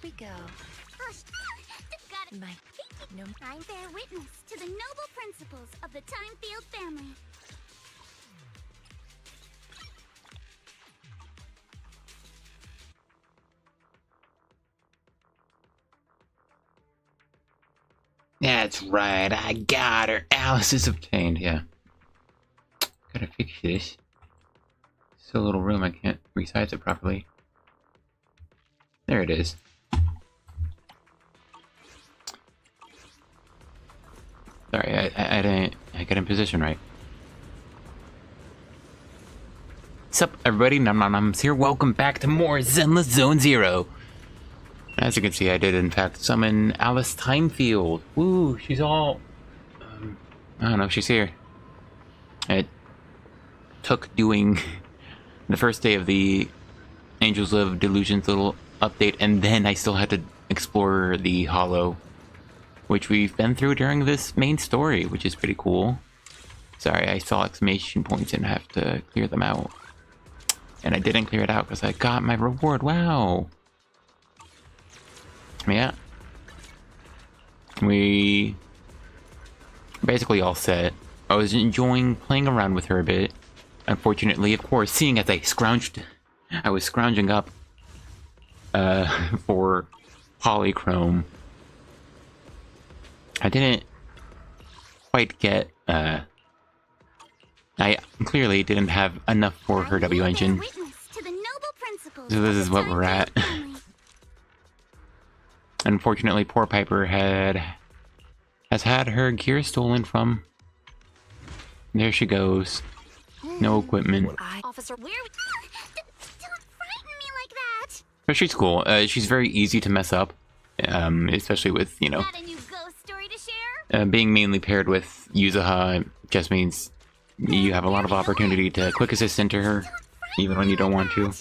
we go. Got it. No. I bear witness to the noble principles of the Timefield family. That's right, I got her. Alice is obtained, yeah. Gotta fix this. Still a little room, I can't resize it properly. There it is. Sorry, I didn't get in position right. Sup, everybody? Nums here. Welcome back to more Zenless Zone Zero. As you can see, I did in fact summon Alice Timefield. Woo, she's all... I don't know if she's here. It took doing the first day of the Angels of Delusions little update, and then I still had to explore the Hollow, which we've been through during this main story, which is pretty cool. Sorry, I saw exclamation points and have to clear them out. And I didn't clear it out because I got my reward. Wow. Yeah. We basically all set. I was enjoying playing around with her a bit. Unfortunately, of course, seeing as I was scrounging up for polychrome. I didn't quite get, I clearly didn't have enough for her W engine. So this is what we're at. Unfortunately, poor Piper has had her gear stolen from. There she goes. No equipment. Officer, where? Don't frighten me like that. But she's cool. She's very easy to mess up, especially with, you know, Got a new ghost story to share? being mainly paired with Yuzuha just means you have a lot of opportunity to quick assist into her, even when you don't want to.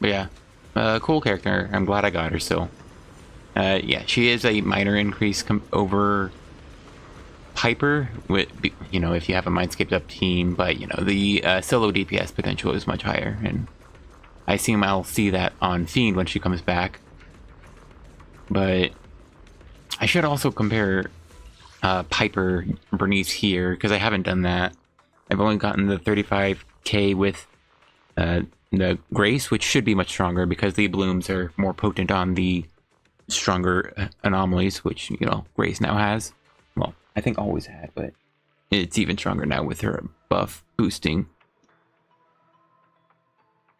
But yeah, cool character. I'm glad I got her still. Yeah, she is a minor increase over Piper, with, you know, if you have a Mindscaped up team, but, you know, the solo DPS potential is much higher, and I assume I'll see that on Fiend when she comes back. But I should also compare Piper Bernice here, because I haven't done that. I've only gotten the 35k with the Grace, which should be much stronger because the blooms are more potent on the stronger anomalies, which, you know, Grace now has. Well, I think always had, but it's even stronger now with her buff boosting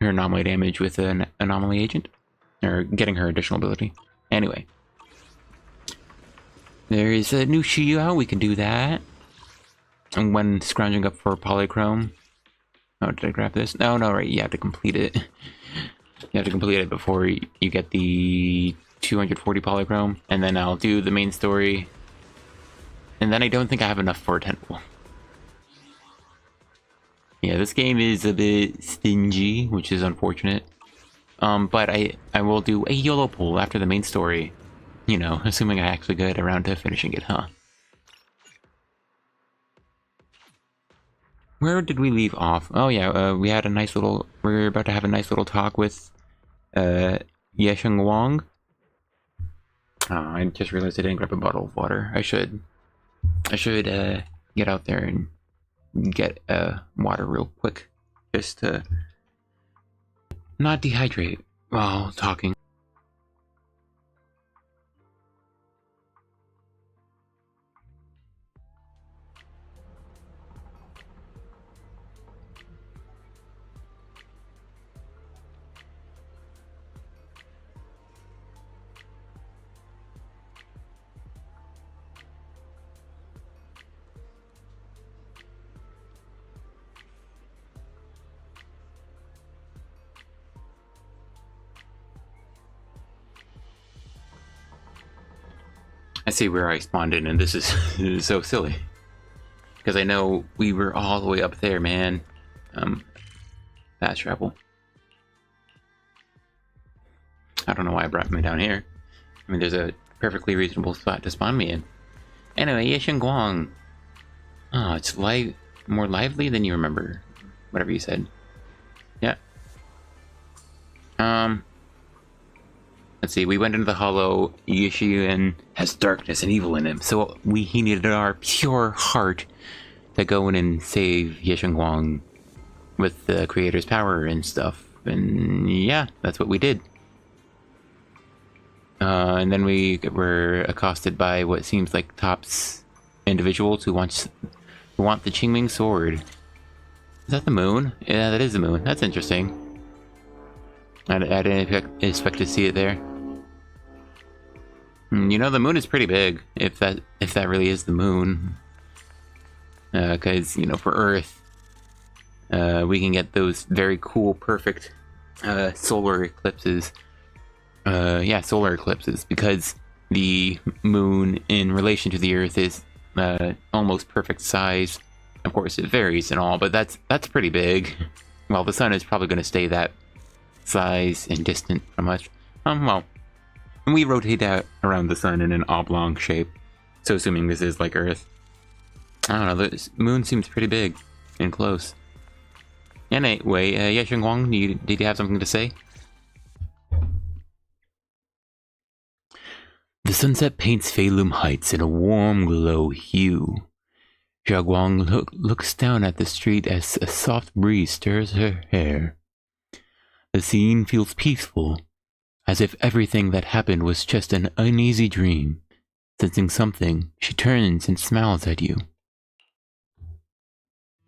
her anomaly damage with an anomaly agent, or getting her additional ability. Anyway, there is a new Shiyuan, we can do that. And when scrounging up for polychrome. Oh, did I grab this? No, right, you have to complete it. You have to complete it before you get the 240 polychrome, and then I'll do the main story. And then I don't think I have enough for a temple. Yeah, this game is a bit stingy, which is unfortunate. But I will do a YOLO pull after the main story. You know, assuming I actually get around to finishing it, huh? Where did we leave off? Oh yeah, we had a nice little... We're about to have a nice little talk with Shunguang. Oh, I just realized I didn't grab a bottle of water. I should get out there and get water real quick, just to not dehydrate while talking. I see where I spawned in, and this is, this is so silly. Because I know we were all the way up there, man. Fast travel. I don't know why it brought me down here. I mean, there's a perfectly reasonable spot to spawn me in. Anyway, Shunguang. Oh, it's more lively than you remember. Whatever you said. Yeah. Let's see, we went into the hollow. Shiyuan has darkness and evil in him, so he needed our pure heart to go in and save Shunguang with the creator's power and stuff. And yeah, that's what we did. And then we were accosted by what seems like Top's individuals who want the Qingming sword. Is that the moon? Yeah, that is the moon. That's interesting. I didn't expect to see it there. You know, the moon is pretty big, if that really is the moon. Because, you know, for Earth, we can get those very cool, perfect solar eclipses. Yeah, solar eclipses, because the moon in relation to the Earth is almost perfect size. Of course, it varies and all, but that's pretty big. Well, the sun is probably going to stay that size and distant from us. Well, we rotate out around the sun in an oblong shape. So assuming this is like Earth. I don't know, the moon seems pretty big and close. Anyway, yeah, Shunguang, did you have something to say? The sunset paints Feilum Heights in a warm glow hue. Shunguang looks down at the street as a soft breeze stirs her hair. The scene feels peaceful, as if everything that happened was just an uneasy dream. Sensing something, she turns and smiles at you.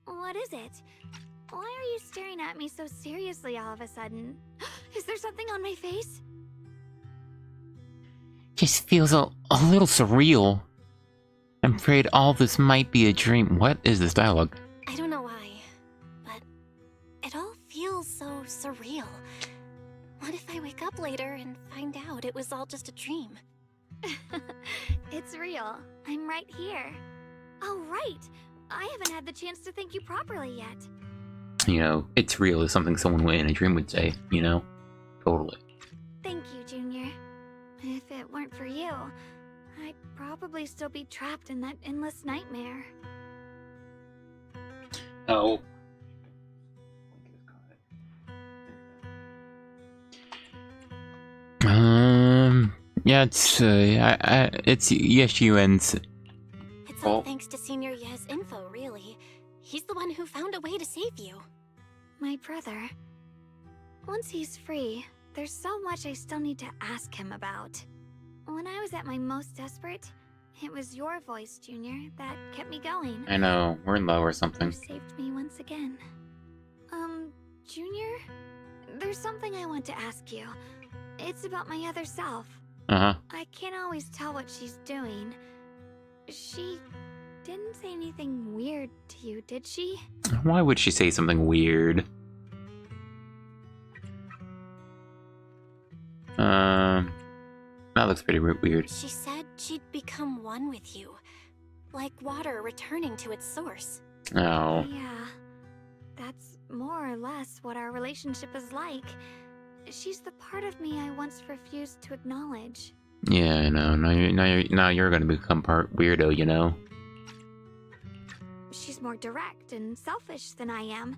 What is it? Why are you staring at me so seriously all of a sudden? Is there something on my face? Just feels a little surreal. I'm afraid all this might be a dream. What is this dialogue? I don't know why, but it all feels so surreal. What if I wake up later and find out it was all just a dream? It's real. I'm right here. Oh, right. I haven't had the chance to thank you properly yet. You know, it's real is something someone in a dream would say, you know? Totally. Thank you, Junior. If it weren't for you, I'd probably still be trapped in that endless nightmare. Oh. Yeah, it's Yeshuan's. It's all thanks to Senior Ye's info, really. He's the one who found a way to save you. My brother. Once he's free, there's so much I still need to ask him about. When I was at my most desperate, it was your voice, Junior, that kept me going. I know, we're in love or something. You saved me once again. Junior? There's something I want to ask you. It's about my other self. Uh-huh. I can't always tell what she's doing. She didn't say anything weird to you, did she? Why would she say something weird? That looks pretty weird. She said she'd become one with you. Like water returning to its source. Oh. Yeah. That's more or less what our relationship is like. She's the part of me I once refused to acknowledge. Yeah, I know. Now you're gonna become part weirdo, you know? She's more direct and selfish than I am,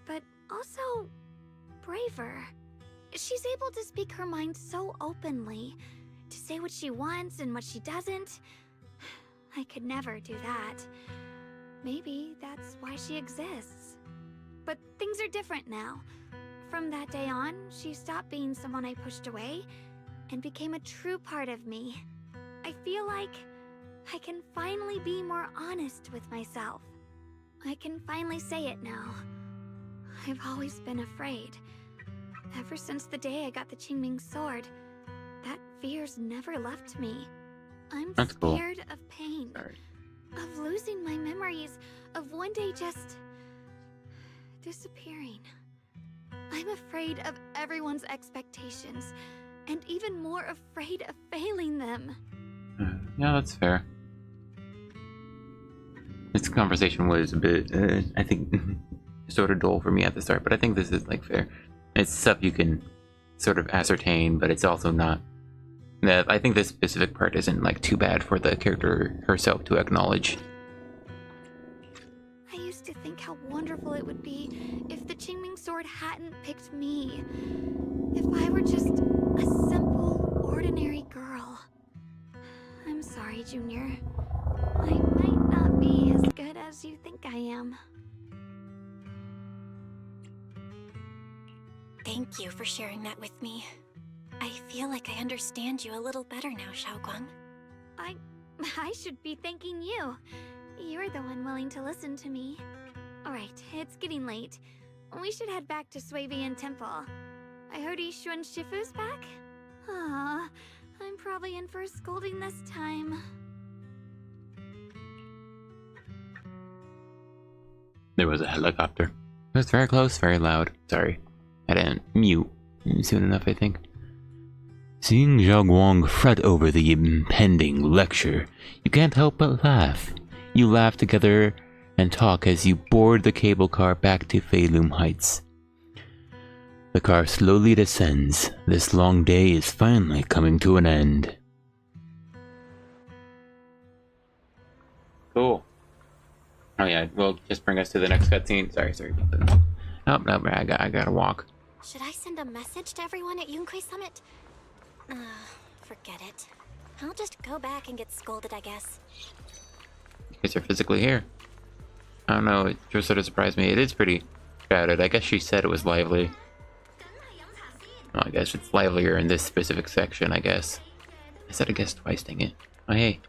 but also braver. She's able to speak her mind so openly, to say what she wants and what she doesn't. I could never do that. Maybe that's why she exists. But things are different now. From that day on, she stopped being someone I pushed away and became a true part of me. I feel like I can finally be more honest with myself. I can finally say it now. I've always been afraid. Ever since the day I got the Qingming sword, that fear's never left me. I'm scared of pain, of losing my memories, of one day just disappearing. I'm afraid of everyone's expectations, and even more afraid of failing them. Yeah, that's fair. This conversation was a bit, I think, sort of dull for me at the start, but I think this is, like, fair. It's stuff you can sort of ascertain, but it's also not... I think this specific part isn't, like, too bad for the character herself to acknowledge. I used to think how wonderful it would be if the Qingming sword hadn't picked me. If I were just a simple, ordinary girl. I'm sorry, Junior. I might not be as good as you think I am. Thank you for sharing that with me. I feel like I understand you a little better now, Xiaoguang. I should be thanking you. You're the one willing to listen to me. Alright, it's getting late. We should head back to Swabian Temple. I heard Yishuan Shifu's back? Aw, I'm probably in for a scolding this time. There was a helicopter. It was very close, very loud. Sorry. I didn't mute soon enough, I think. Seeing Zhao fret over the impending lecture, you can't help but laugh. You laugh together and talk as you board the cable car back to Feilum Heights. The car slowly descends. This long day is finally coming to an end. Cool. Oh yeah, well, just bring us to the next cutscene. Sorry about that. No, I gotta walk. Should I send a message to everyone at Yunkai Summit? Forget it. I'll just go back and get scolded, I guess. You guys are physically here. I don't know, it just sort of surprised me. It is pretty crowded. I guess she said it was lively. Well, I guess it's livelier in this specific section, I guess. I said I guess twice, dang it. Oh, hey.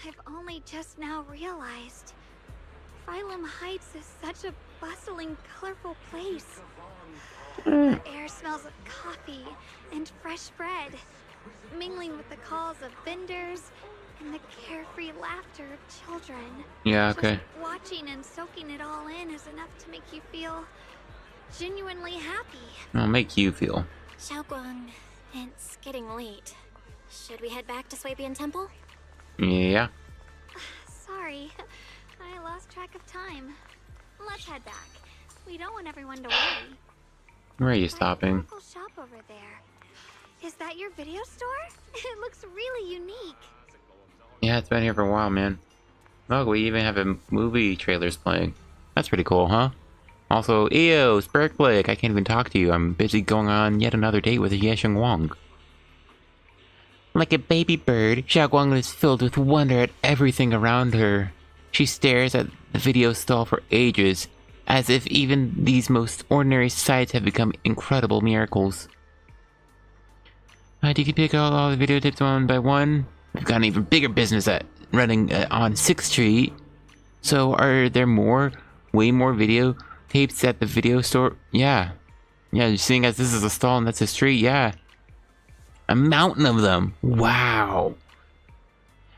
I've only just now realized. Phylum Heights is such a bustling, colorful place. The air smells of coffee and fresh bread, mingling with the calls of vendors and the carefree laughter of children. Yeah, okay. Just watching and soaking it all in is enough to make you feel genuinely happy. I'll make you feel. Xiaoguang, it's getting late. Should we head back to Swabian Temple? Yeah. Sorry, I lost track of time. Let's head back. We don't want everyone to worry. Where are you There's a stopping? local shop over there. Is that your video store? It looks really unique. Yeah, it's been here for a while, man. Look, we even have a movie trailers playing. That's pretty cool, huh? Also, ew, Sparkblick, I can't even talk to you. I'm busy going on yet another date with Shunguang. Like a baby bird, Xiaoguang is filled with wonder at everything around her. She stares at the video stall for ages, as if even these most ordinary sights have become incredible miracles. Did you pick out all the videotapes one by one? We've got an even bigger business at running on 6th Street. So are there way more videotapes at the video store? Yeah, seeing as this is a stall and that's a street, yeah. A mountain of them. Wow.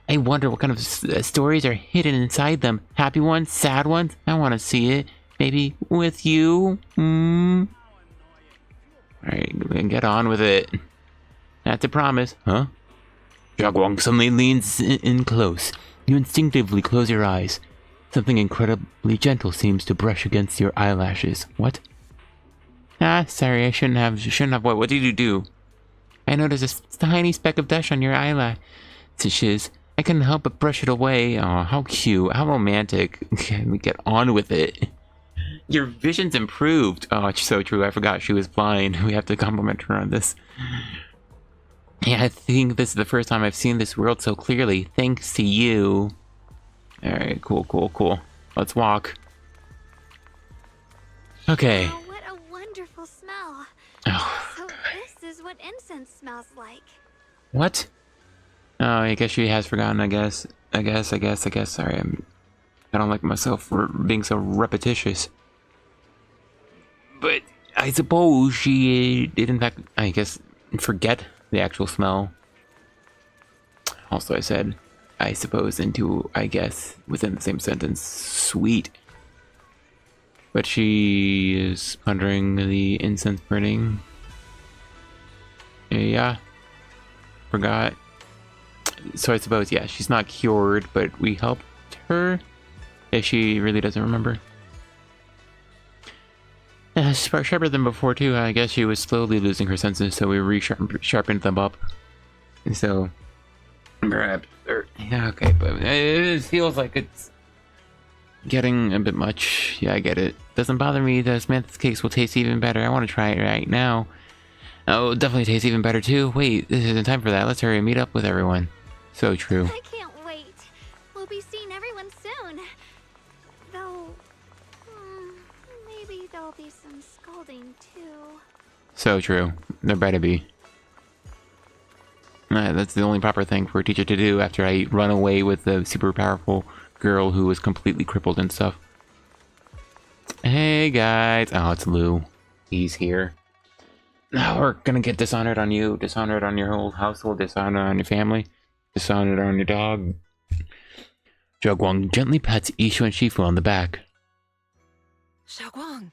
I wonder what kind of stories are hidden inside them. Happy ones? Sad ones? I want to see it. Maybe with you? Alright, get on with it. That's a promise. Huh? Xiaoguang suddenly leans in close. You instinctively close your eyes. Something incredibly gentle seems to brush against your eyelashes. What? Sorry, I shouldn't have what? What did you do? I noticed a tiny speck of dust on your eyelashes. I couldn't help but brush it away. Oh, how cute. How romantic. Can we get on with it? Your vision's improved. Oh, it's so true. I forgot she was blind. We have to compliment her on this. Yeah, I think this is the first time I've seen this world so clearly. Thanks to you. Alright, cool. Let's walk. Okay. Oh, what a wonderful smell. Oh. So this is what incense smells like. What? Oh, I guess she has forgotten, I guess. Sorry, I don't like myself for being so repetitious. But I suppose she did, in fact, I guess, forget the actual smell. Also, I said, I suppose, into, I guess, within the same sentence. Sweet. But she is pondering the incense burning. Yeah. Forgot. So I suppose, yeah, she's not cured, but we helped her. If she really doesn't remember. Sharper than before too. I guess she was slowly losing her senses, so we resharpened them up. So, perhaps, yeah, okay, but it feels like it's getting a bit much. Yeah, I get it. Doesn't bother me that Samantha's cakes will taste even better. I want to try it right now. Oh, it'll definitely taste even better too. Wait, this isn't time for that. Let's hurry and meet up with everyone. So true. I can't wait. We'll be seeing everyone soon. Though, maybe there'll be some scolding too. So true. There better be. That's the only proper thing for a teacher to do after I run away with the super powerful girl who was completely crippled and stuff. Hey guys. Oh, it's Lou. He's here. Now we're gonna get dishonored on you, dishonored on your whole household, dishonored on your family, dishonored on your dog. Shunguang gently pats Ishu and Shifu on the back. Shunguang!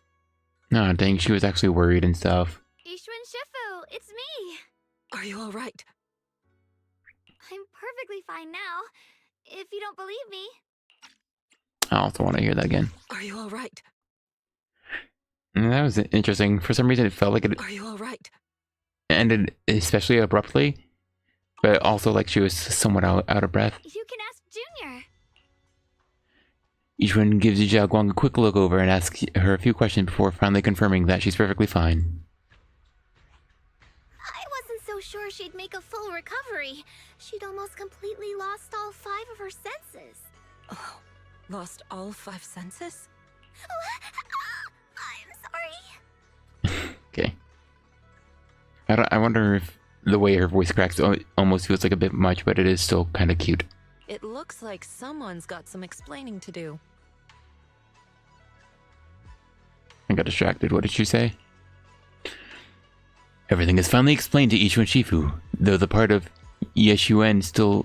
No, dang, she was actually worried and stuff. Ishu and Shifu, it's me! Are you alright? I'm perfectly fine now, if you don't believe me. I also want to hear that again. Are you alright? That was interesting. For some reason, it felt like it Are you alright? ended especially abruptly, but also like she was somewhat out of breath. You can ask Junior. Yishuan gives Zhao Guang a quick look over and asks her a few questions before finally confirming that she's perfectly fine. I wasn't so sure she'd make a full recovery. She'd almost completely lost all 5 of her senses. Oh, lost all 5 senses? I'm sorry. Okay. I wonder if the way her voice cracks almost feels like a bit much, but it is still kind of cute. It looks like someone's got some explaining to do. I got distracted. What did she say? Everything is finally explained to Ishu and Shifu, though the part of Shiyuan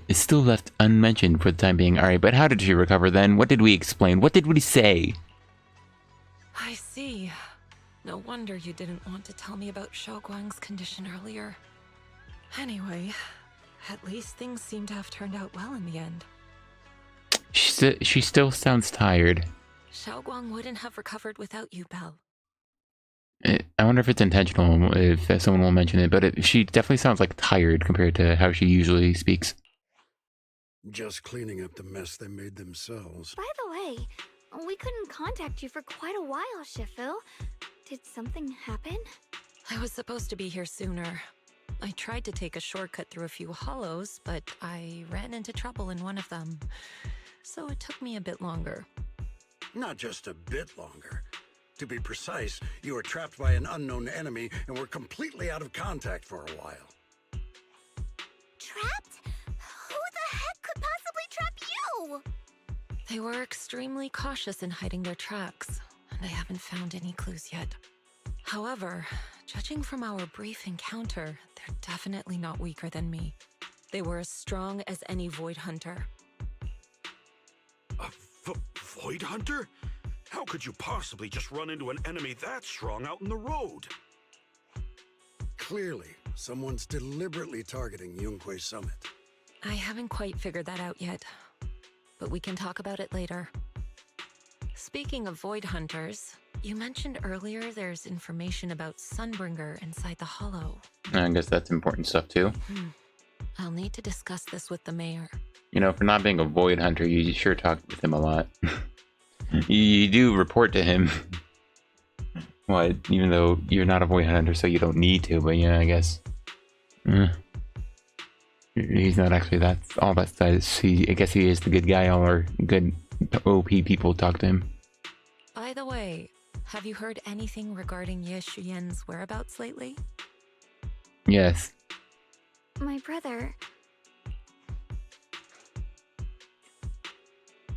is still left unmentioned for the time being. Alright, but how did she recover then? What did we explain? What did we say? I see. No wonder you didn't want to tell me about Shunguang's condition earlier. Anyway, at least things seem to have turned out well in the end. She still sounds tired. Shunguang wouldn't have recovered without you, Belle. I wonder if it's intentional, if someone will mention it, but she definitely sounds like tired compared to how she usually speaks. Just cleaning up the mess they made themselves. By the way, we couldn't contact you for quite a while, Shifu. Did something happen? I was supposed to be here sooner. I tried to take a shortcut through a few hollows, but I ran into trouble in one of them. So it took me a bit longer. Not just a bit longer. To be precise, you were trapped by an unknown enemy and were completely out of contact for a while. Trapped? Who the heck could possibly trap you? They were extremely cautious in hiding their tracks, and I haven't found any clues yet. However, judging from our brief encounter, they're definitely not weaker than me. They were as strong as any Void Hunter. A Void Hunter? How could you possibly just run into an enemy that strong out in the road? Clearly, someone's deliberately targeting Yunque Summit. I haven't quite figured that out yet, but we can talk about it later. Speaking of Void Hunters, you mentioned earlier there's information about Sunbringer inside the Hollow. I guess that's important stuff too. I'll need to discuss this with the mayor. You know, for not being a Void Hunter, you sure talk with him a lot. You do report to him. What? Even though you're not a Void Hunter, so you don't need to, but yeah, I guess. He's not actually all that size. I guess he is the good guy. All our good OP people talk to him. By the way, have you heard anything regarding Ye Shuyen's whereabouts lately? Yes. My brother...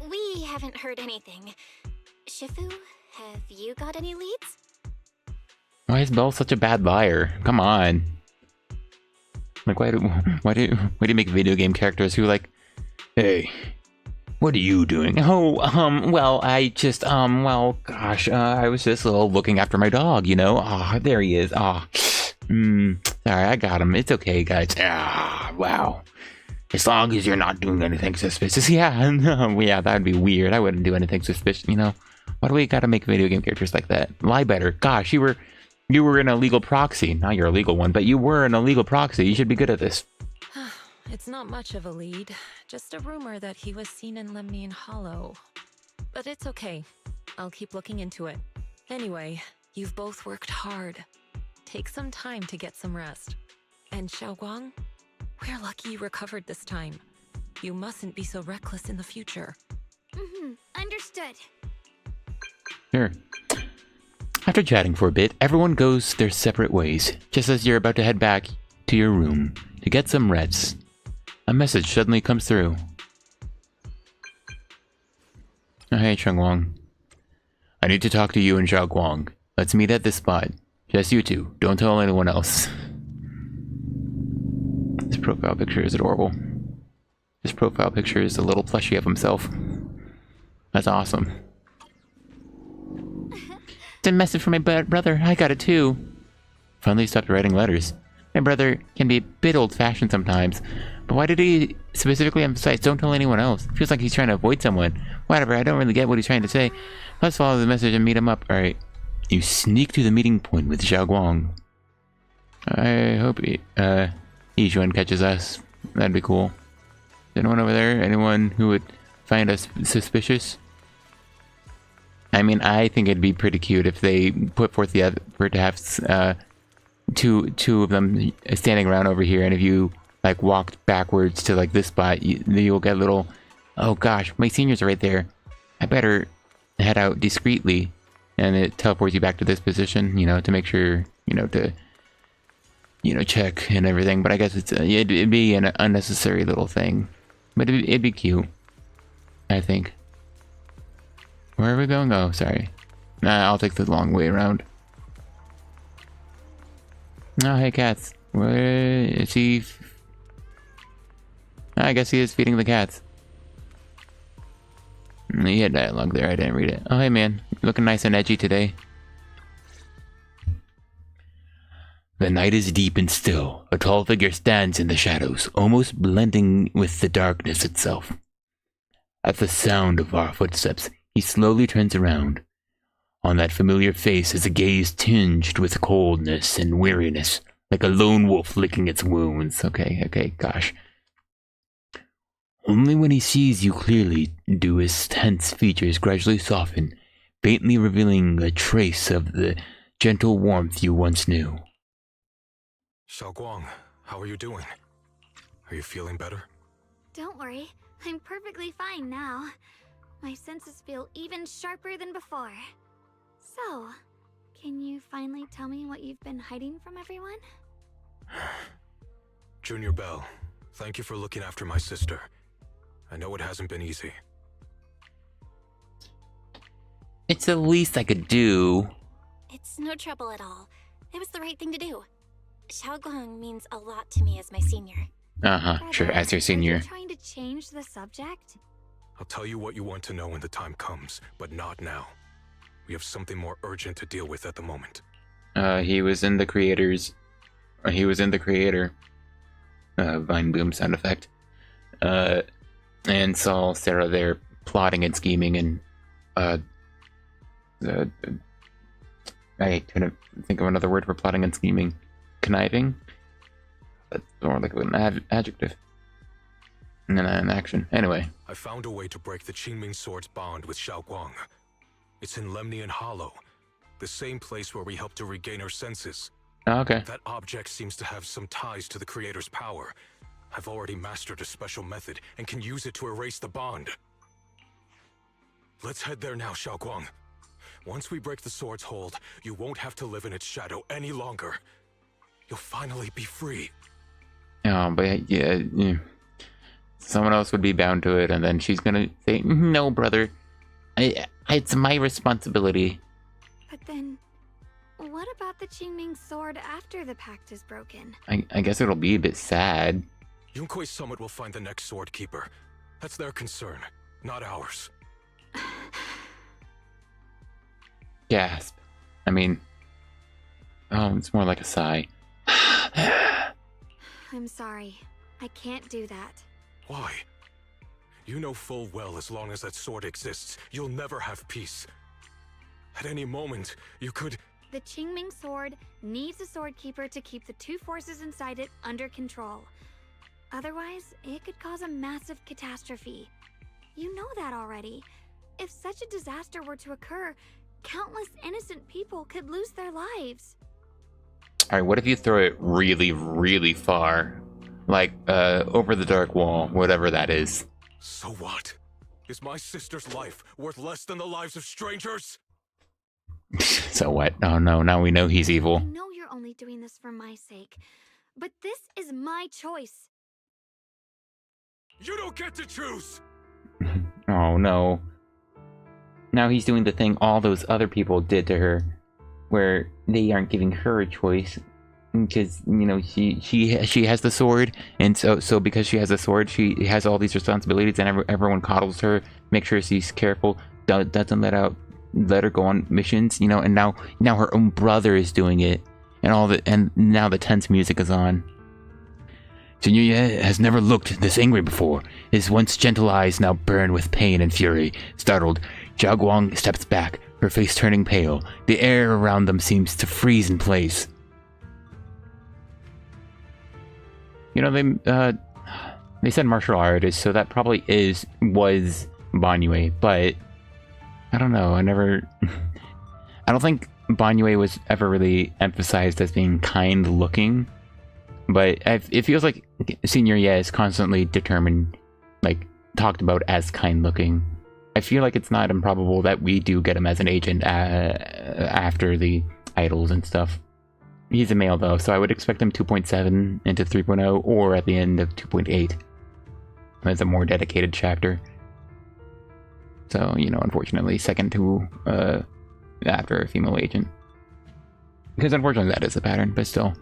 We haven't heard anything. Shifu, have you got any leads? Why is Belle such a bad liar? Come on. Like, why do you make video game characters who like, hey, what are you doing? Oh, well, I just, well, gosh, I was just looking after my dog, you know? Ah, there he is. Ah, sorry, I got him. It's okay, guys. Ah, wow. As long as you're not doing anything suspicious. Yeah, no, yeah, that'd be weird. I wouldn't do anything suspicious, you know? Why do we gotta make video game characters like that? Lie better. Gosh, you were an illegal proxy. Not your illegal one, but you were an illegal proxy. You should be good at this. It's not much of a lead. Just a rumor that he was seen in Lemnian Hollow. but it's okay. I'll keep looking into it. Anyway, you've both worked hard. Take some time to get some rest. And Xiaoguang, we're lucky you recovered this time. You mustn't be so reckless in the future. Understood. Sure. After chatting for a bit, everyone goes their separate ways, just as you're about to head back to your room to get some rest. A message suddenly comes through. Oh, hey, Shunguang. I need to talk to you and Zhao Guang. Let's meet at this spot. Just you two. Don't tell anyone else. This profile picture is adorable. This profile picture is a little plushie of himself. That's awesome. It's a message from my brother. I got it too. Finally stopped writing letters. My brother can be a bit old-fashioned sometimes, but why did he specifically emphasize don't tell anyone else? Feels like he's trying to avoid someone. Whatever, I don't really get what he's trying to say. Let's follow the message and meet him up. Alright. You sneak to the meeting point with Zhao Guang. I hope Shiyuan catches us. That'd be cool. Is anyone over there? Anyone who would find us suspicious? I mean, I think it'd be pretty cute if they put forth the effort to have two of them standing around over here, and if you like walked backwards to like this spot, you'll get a little, oh gosh, my seniors are right there. I better head out discreetly, and it teleports you back to this position, you know, to make sure, you know, to, you know, check and everything. But I guess it'd be an unnecessary little thing, but it'd be cute, I think. Where are we going? Oh, sorry. Nah, I'll take the long way around. Oh, hey, cats. Where is he? I guess he is feeding the cats. He had dialogue there. I didn't read it. Oh, hey, man. You're looking nice and edgy today. The night is deep and still. A tall figure stands in the shadows, almost blending with the darkness itself. At the sound of our footsteps, he slowly turns around. On that familiar face is a gaze tinged with coldness and weariness, like a lone wolf licking its wounds. Okay, gosh. Only when he sees you clearly do his tense features gradually soften, faintly revealing a trace of the gentle warmth you once knew. Xiaoguang, how are you doing? Are you feeling better? Don't worry, I'm perfectly fine now. My senses feel even sharper than before. So, can you finally tell me what you've been hiding from everyone? Junior Bell, thank you for looking after my sister. I know it hasn't been easy. It's the least I could do. It's no trouble at all. It was the right thing to do. Xiaoguang means a lot to me as my senior. Sure, as your senior. Are you trying to change the subject? I'll tell you what you want to know when the time comes, but not now. We have something more urgent to deal with at the moment. He was in the creator. Vine Boom sound effect. And saw Sarah there plotting and scheming and, I couldn't think of another word for plotting and scheming. Conniving? That's more like an adjective. And then an action. Anyway. I found a way to break the Qingming Sword's bond with Xiaoguang. It's in Lemnian Hollow, the same place where we helped to regain her senses. Oh, okay. That object seems to have some ties to the Creator's power. I've already mastered a special method and can use it to erase the bond. Let's head there now, Xiaoguang. Once we break the sword's hold, you won't have to live in its shadow any longer. You'll finally be free. Oh, but yeah. Someone else would be bound to it, and then she's gonna say, "No, brother, it's my responsibility." But then, what about the Qingming Sword after the pact is broken? I guess it'll be a bit sad. Yunkui's summit will find the next sword keeper. That's their concern, not ours. Gasp. I mean, oh, it's more like a sigh. I'm sorry. I can't do that. Why? You know full well as long as that sword exists, you'll never have peace. At any moment, you could... The Qingming Sword needs a sword keeper to keep the two forces inside it under control. Otherwise, it could cause a massive catastrophe. You know that already. If such a disaster were to occur, countless innocent people could lose their lives. Alright, what if you throw it really, really far? Like, over the dark wall, whatever that is. So what? Is my sister's life worth less than the lives of strangers? So what? Oh no, now we know he's I evil. know you're only doing this for my sake, but this is my choice. You don't get to choose! Oh no. Now he's doing the thing all those other people did to her, where they aren't giving her a choice, because, you know, she has the sword, and so because she has a sword, she has all these responsibilities, and everyone coddles her, make sure she's careful, doesn't let her go on missions, you know, and now her own brother is doing it, and now the tense music is on. Shiyu has never looked this angry before. His once gentle eyes now burn with pain and fury. Startled, Shunguang steps back, her face turning pale. The air around them seems to freeze in place. You know, they said martial artist, so that probably was Banyue, but I don't know. I don't think Banyue was ever really emphasized as being kind looking, but it feels like Senior Ye is constantly determined, like, talked about as kind looking. I feel like it's not improbable that we do get him as an agent after the idols and stuff. He's a male though, so I would expect him 2.7 into 3.0 or at the end of 2.8 as a more dedicated chapter. So, you know, unfortunately, second to after a female agent. Because unfortunately that is a pattern, but still.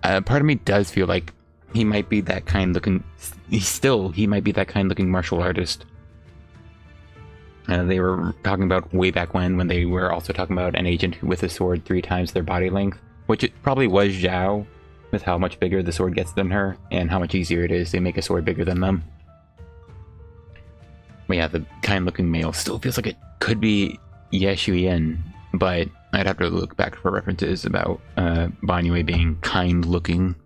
Part of me does feel like he might be that kind looking, he might be that kind looking martial artist. They were talking about way back when they were also talking about an agent with a sword 3 times their body length, which it probably was Zhao, with how much bigger the sword gets than her, and how much easier it is to make a sword bigger than them. But yeah, the kind-looking male still feels like it could be Shiyuan, but I'd have to look back for references about Banyue being kind-looking.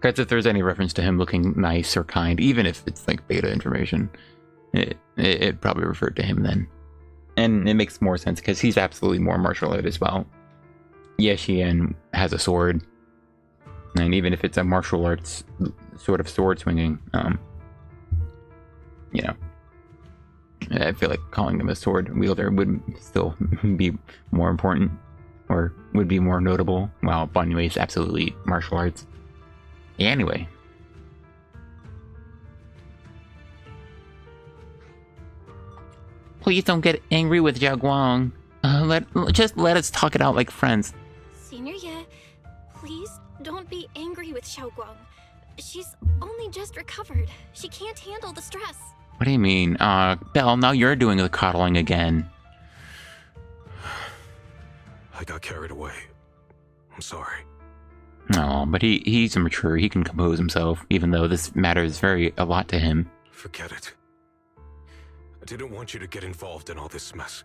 Because if there's any reference to him looking nice or kind, even if it's like beta information, it probably referred to him then. And it makes more sense because he's absolutely more martial art as well. Shiyuan has a sword, and even if it's a martial arts sort of sword swinging, you know, I feel like calling him a sword wielder would still be more important, or would be more notable, while Banyue is absolutely martial arts. Anyway. Please don't get angry with Zhao. Just let us talk it out like friends. Senior Ye, please don't be angry with Xiaoguang. She's only just recovered. She can't handle the stress. What do you mean? Belle, now you're doing the coddling again. I got carried away. I'm sorry. No, but he's mature. He can compose himself, even though this matters a lot to him. Forget it. I didn't want you to get involved in all this mess.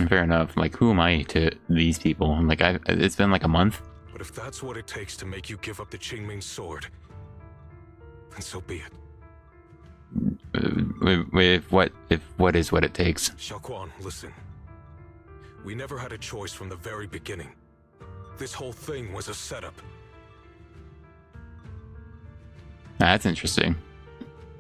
Fair enough. Like, who am I to these people? Like, it's been like a month. But if that's what it takes to make you give up the Qingming sword, then so be it. If what is what it takes? Xiaoguang, listen. We never had a choice from the very beginning. This whole thing was a setup. That's interesting.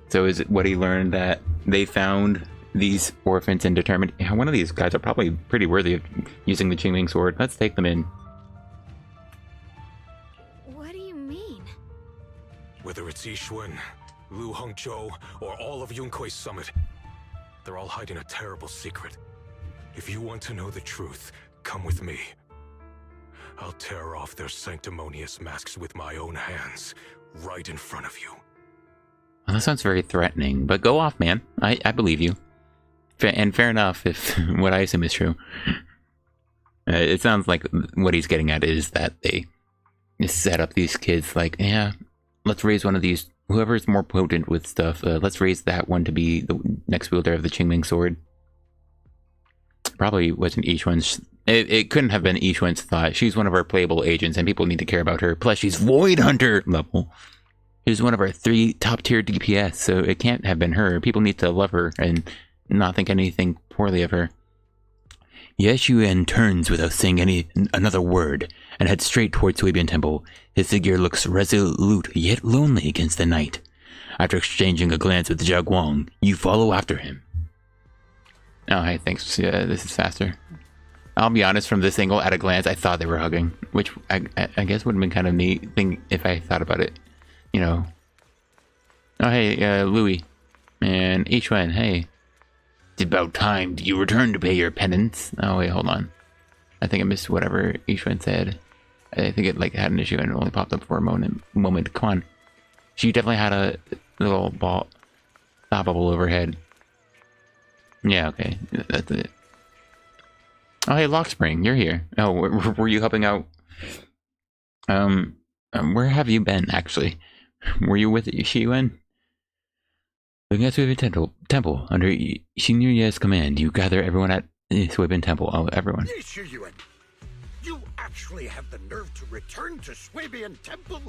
So is it what he learned that they found these orphans and determined, yeah, one of these guys are probably pretty worthy of using the Qingming sword. Let's take them in. What do you mean? Whether it's Yixuan, Lu Hongzhou, or all of Yunkui's summit, they're all hiding a terrible secret. If you want to know the truth, come with me. I'll tear off their sanctimonious masks with my own hands, right in front of you. Well, that sounds very threatening, but go off, man. I believe you. And fair enough if what I assume is true. It sounds like what he's getting at is that they set up these kids like, yeah, let's raise one of these, whoever's more potent with stuff, let's raise that one to be the next wielder of the Qingming sword. Probably wasn't Yixuan's. It couldn't have been Yixuan's thought. She's one of our playable agents and people need to care about her. Plus she's Void Hunter level. She's one of our 3 top tier DPS, so it can't have been her. People need to love her and not think anything poorly of her. Xiuyuan turns without saying another word and heads straight towards Suibian Temple. His figure looks resolute yet lonely against the night. After exchanging a glance with Zhao Guang, you follow after him. Oh, hey, thanks. Yeah, this is faster. I'll be honest, from this angle, at a glance, I thought they were hugging, which I guess would have been kind of neat thing if I thought about it, you know. Oh, hey, Louis and Xiuan, hey. It's about time you return to pay your penance. Oh, wait, hold on. I think I missed whatever Xiuan said. I think it like had an issue and it only popped up for a moment. Come on. She definitely had a little thought bubble overhead. Yeah, okay. That's it. Oh, hey, Lockspring, you're here. Oh, were you helping out? Where have you been, actually? Were you with Shiyuan? Looking at Suibian Temple, under Xinyu command, you gather everyone at Suibian Temple. Oh, everyone. Shiyuan, you actually have the nerve to return to Suibian Temple?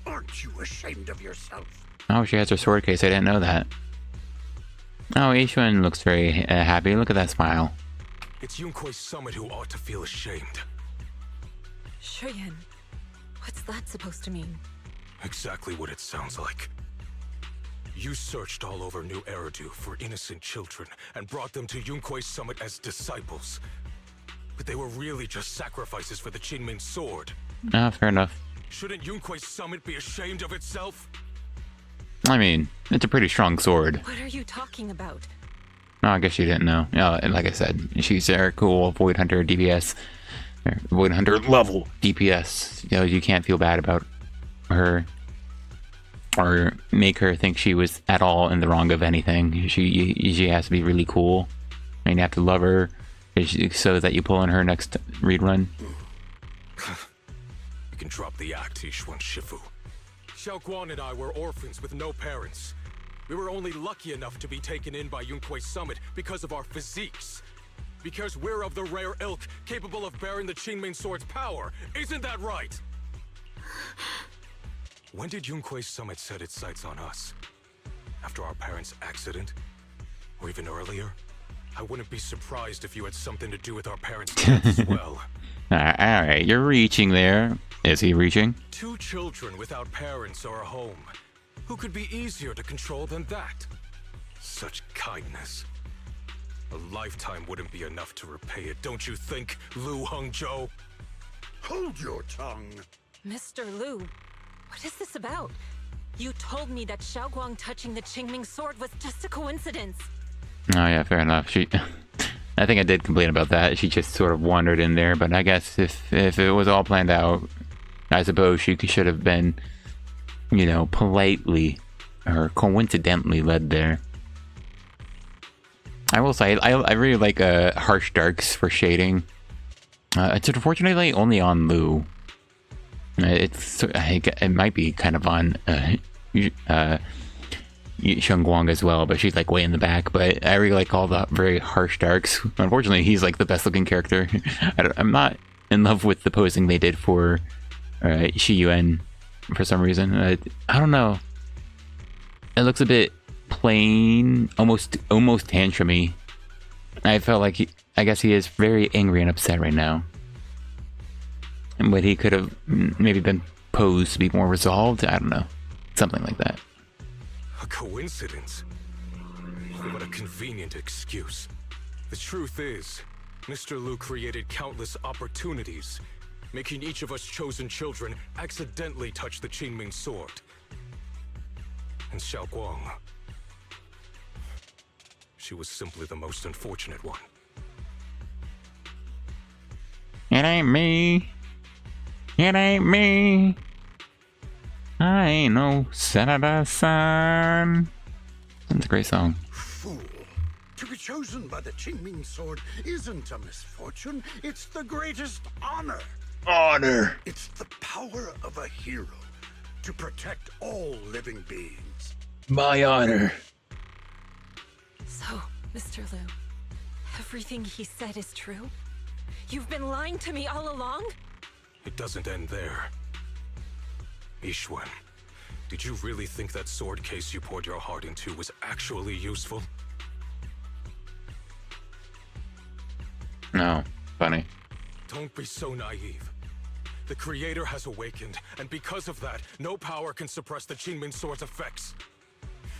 Aren't you ashamed of yourself? Oh, she has her sword case. I didn't know that. Oh, Xiuan looks very happy. Look at that smile. It's Yunkui's summit who ought to feel ashamed. Shiyuan, what's that supposed to mean? Exactly what it sounds like. You searched all over New Eridu for innocent children and brought them to Yunkui's summit as disciples. But they were really just sacrifices for the Qinmin sword. Ah, fair enough. Shouldn't Yunkui's summit be ashamed of itself? I mean, it's a pretty strong sword. What are you talking about? No, I guess you didn't know. Yeah, and like I said, she's a cool Void Hunter DPS. Void Hunter level DPS. You know, you can't feel bad about her. Or make her think she was at all in the wrong of anything. She has to be really cool. And you have to love her so that you pull in her next rerun. You can drop the act, Xiuan Shifu. Xiao Guan and I were orphans with no parents. We were only lucky enough to be taken in by Yunkui's summit because of our physiques. Because we're of the rare ilk capable of bearing the Qinmin sword's power. Isn't that right? When did Yunkui's summit set its sights on us? After our parents' accident? Or even earlier? I wouldn't be surprised if you had something to do with our parents' death as well. Alright, you're reaching there. Is he reaching? 2 children without parents or a home. Who could be easier to control than that? Such kindness. A lifetime wouldn't be enough to repay it, don't you think, Lu Hongzhou? Hold your tongue. Mr. Lu, what is this about? You told me that Xiao Guang touching the Qingming sword was just a coincidence. Oh yeah, fair enough. I think I did complain about that. She just sort of wandered in there, but I guess if it was all planned out, I suppose she should have been, you know, politely or coincidentally led there. I will say, I really like harsh darks for shading. It's unfortunately only on Lu. It might be kind of on Shunguang as well, but she's like way in the back. But I really like all the very harsh darks. Unfortunately, he's like the best looking character. I'm not in love with the posing they did for Shiyuan for some reason. I don't know. It looks a bit plain, almost tantrumy. I felt like I guess he is very angry and upset right now. But he could have maybe been posed to be more resolved. I don't know. Something like that. A coincidence? What a convenient excuse. The truth is, Mr. Lu created countless opportunities, making each of us chosen children accidentally touch the Qinming sword. And Xiao Guang, she was simply the most unfortunate one. It ain't me. It ain't me. I ain't no Senator-san. That's a great song. Fool. To be chosen by the Qingming sword isn't a misfortune, it's the greatest honor. Honor. It's the power of a hero to protect all living beings. My honor. So, Mr. Lu, everything he said is true? You've been lying to me all along? It doesn't end there. Xiuan, did you really think that sword case you poured your heart into was actually useful? Oh, funny. Don't be so naive. The Creator has awakened, and because of that, no power can suppress the Qingming Sword's effects.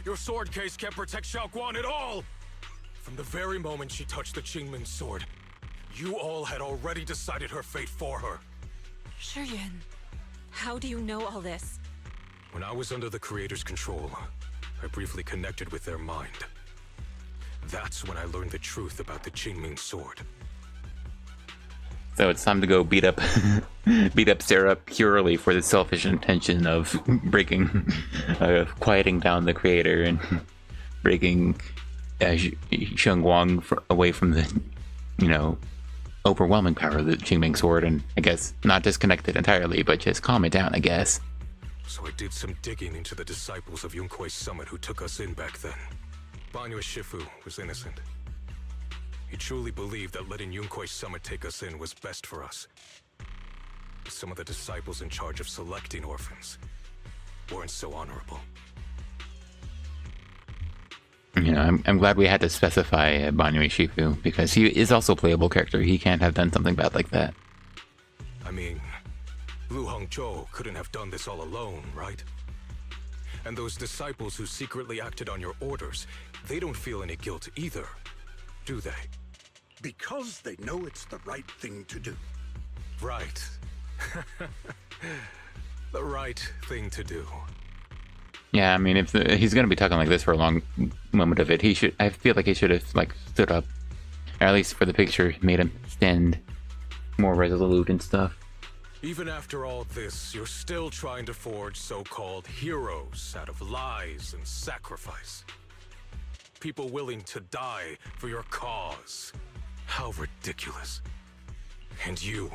Your sword case can't protect Xiaoguan at all! From the very moment she touched the Qingming Sword, you all had already decided her fate for her. Shiyuan, how do you know all this? When I was under the Creator's control, I briefly connected with their mind. That's when I learned the truth about the Qingming Sword. So it's time to go beat up Sarah purely for the selfish intention of quieting down the Creator and breaking Shunguang away from the, overwhelming power of the Qingming Sword, and I guess not disconnect it entirely, but just calm it down, I guess. So I did some digging into the disciples of Yunkui's summit who took us in back then. Banyue Shifu was innocent. He truly believed that letting Yunkui's summit take us in was best for us. But some of the disciples in charge of selecting orphans weren't so honorable. I'm glad we had to specify Banyue Shifu, because he is also a playable character. He can't have done something bad like that. I mean, Lu Hongzhou couldn't have done this all alone, right? And those disciples who secretly acted on your orders, they don't feel any guilt either, do they? Because they know it's the right thing to do. Right. The right thing to do. Yeah, I mean, if he's gonna be talking like this for a long moment of it, I feel like he should have stood up, or at least for the picture, made him stand more resolute and stuff. Even after all this, you're still trying to forge so-called heroes out of lies and sacrifice. People willing to die for your cause. How ridiculous. And you,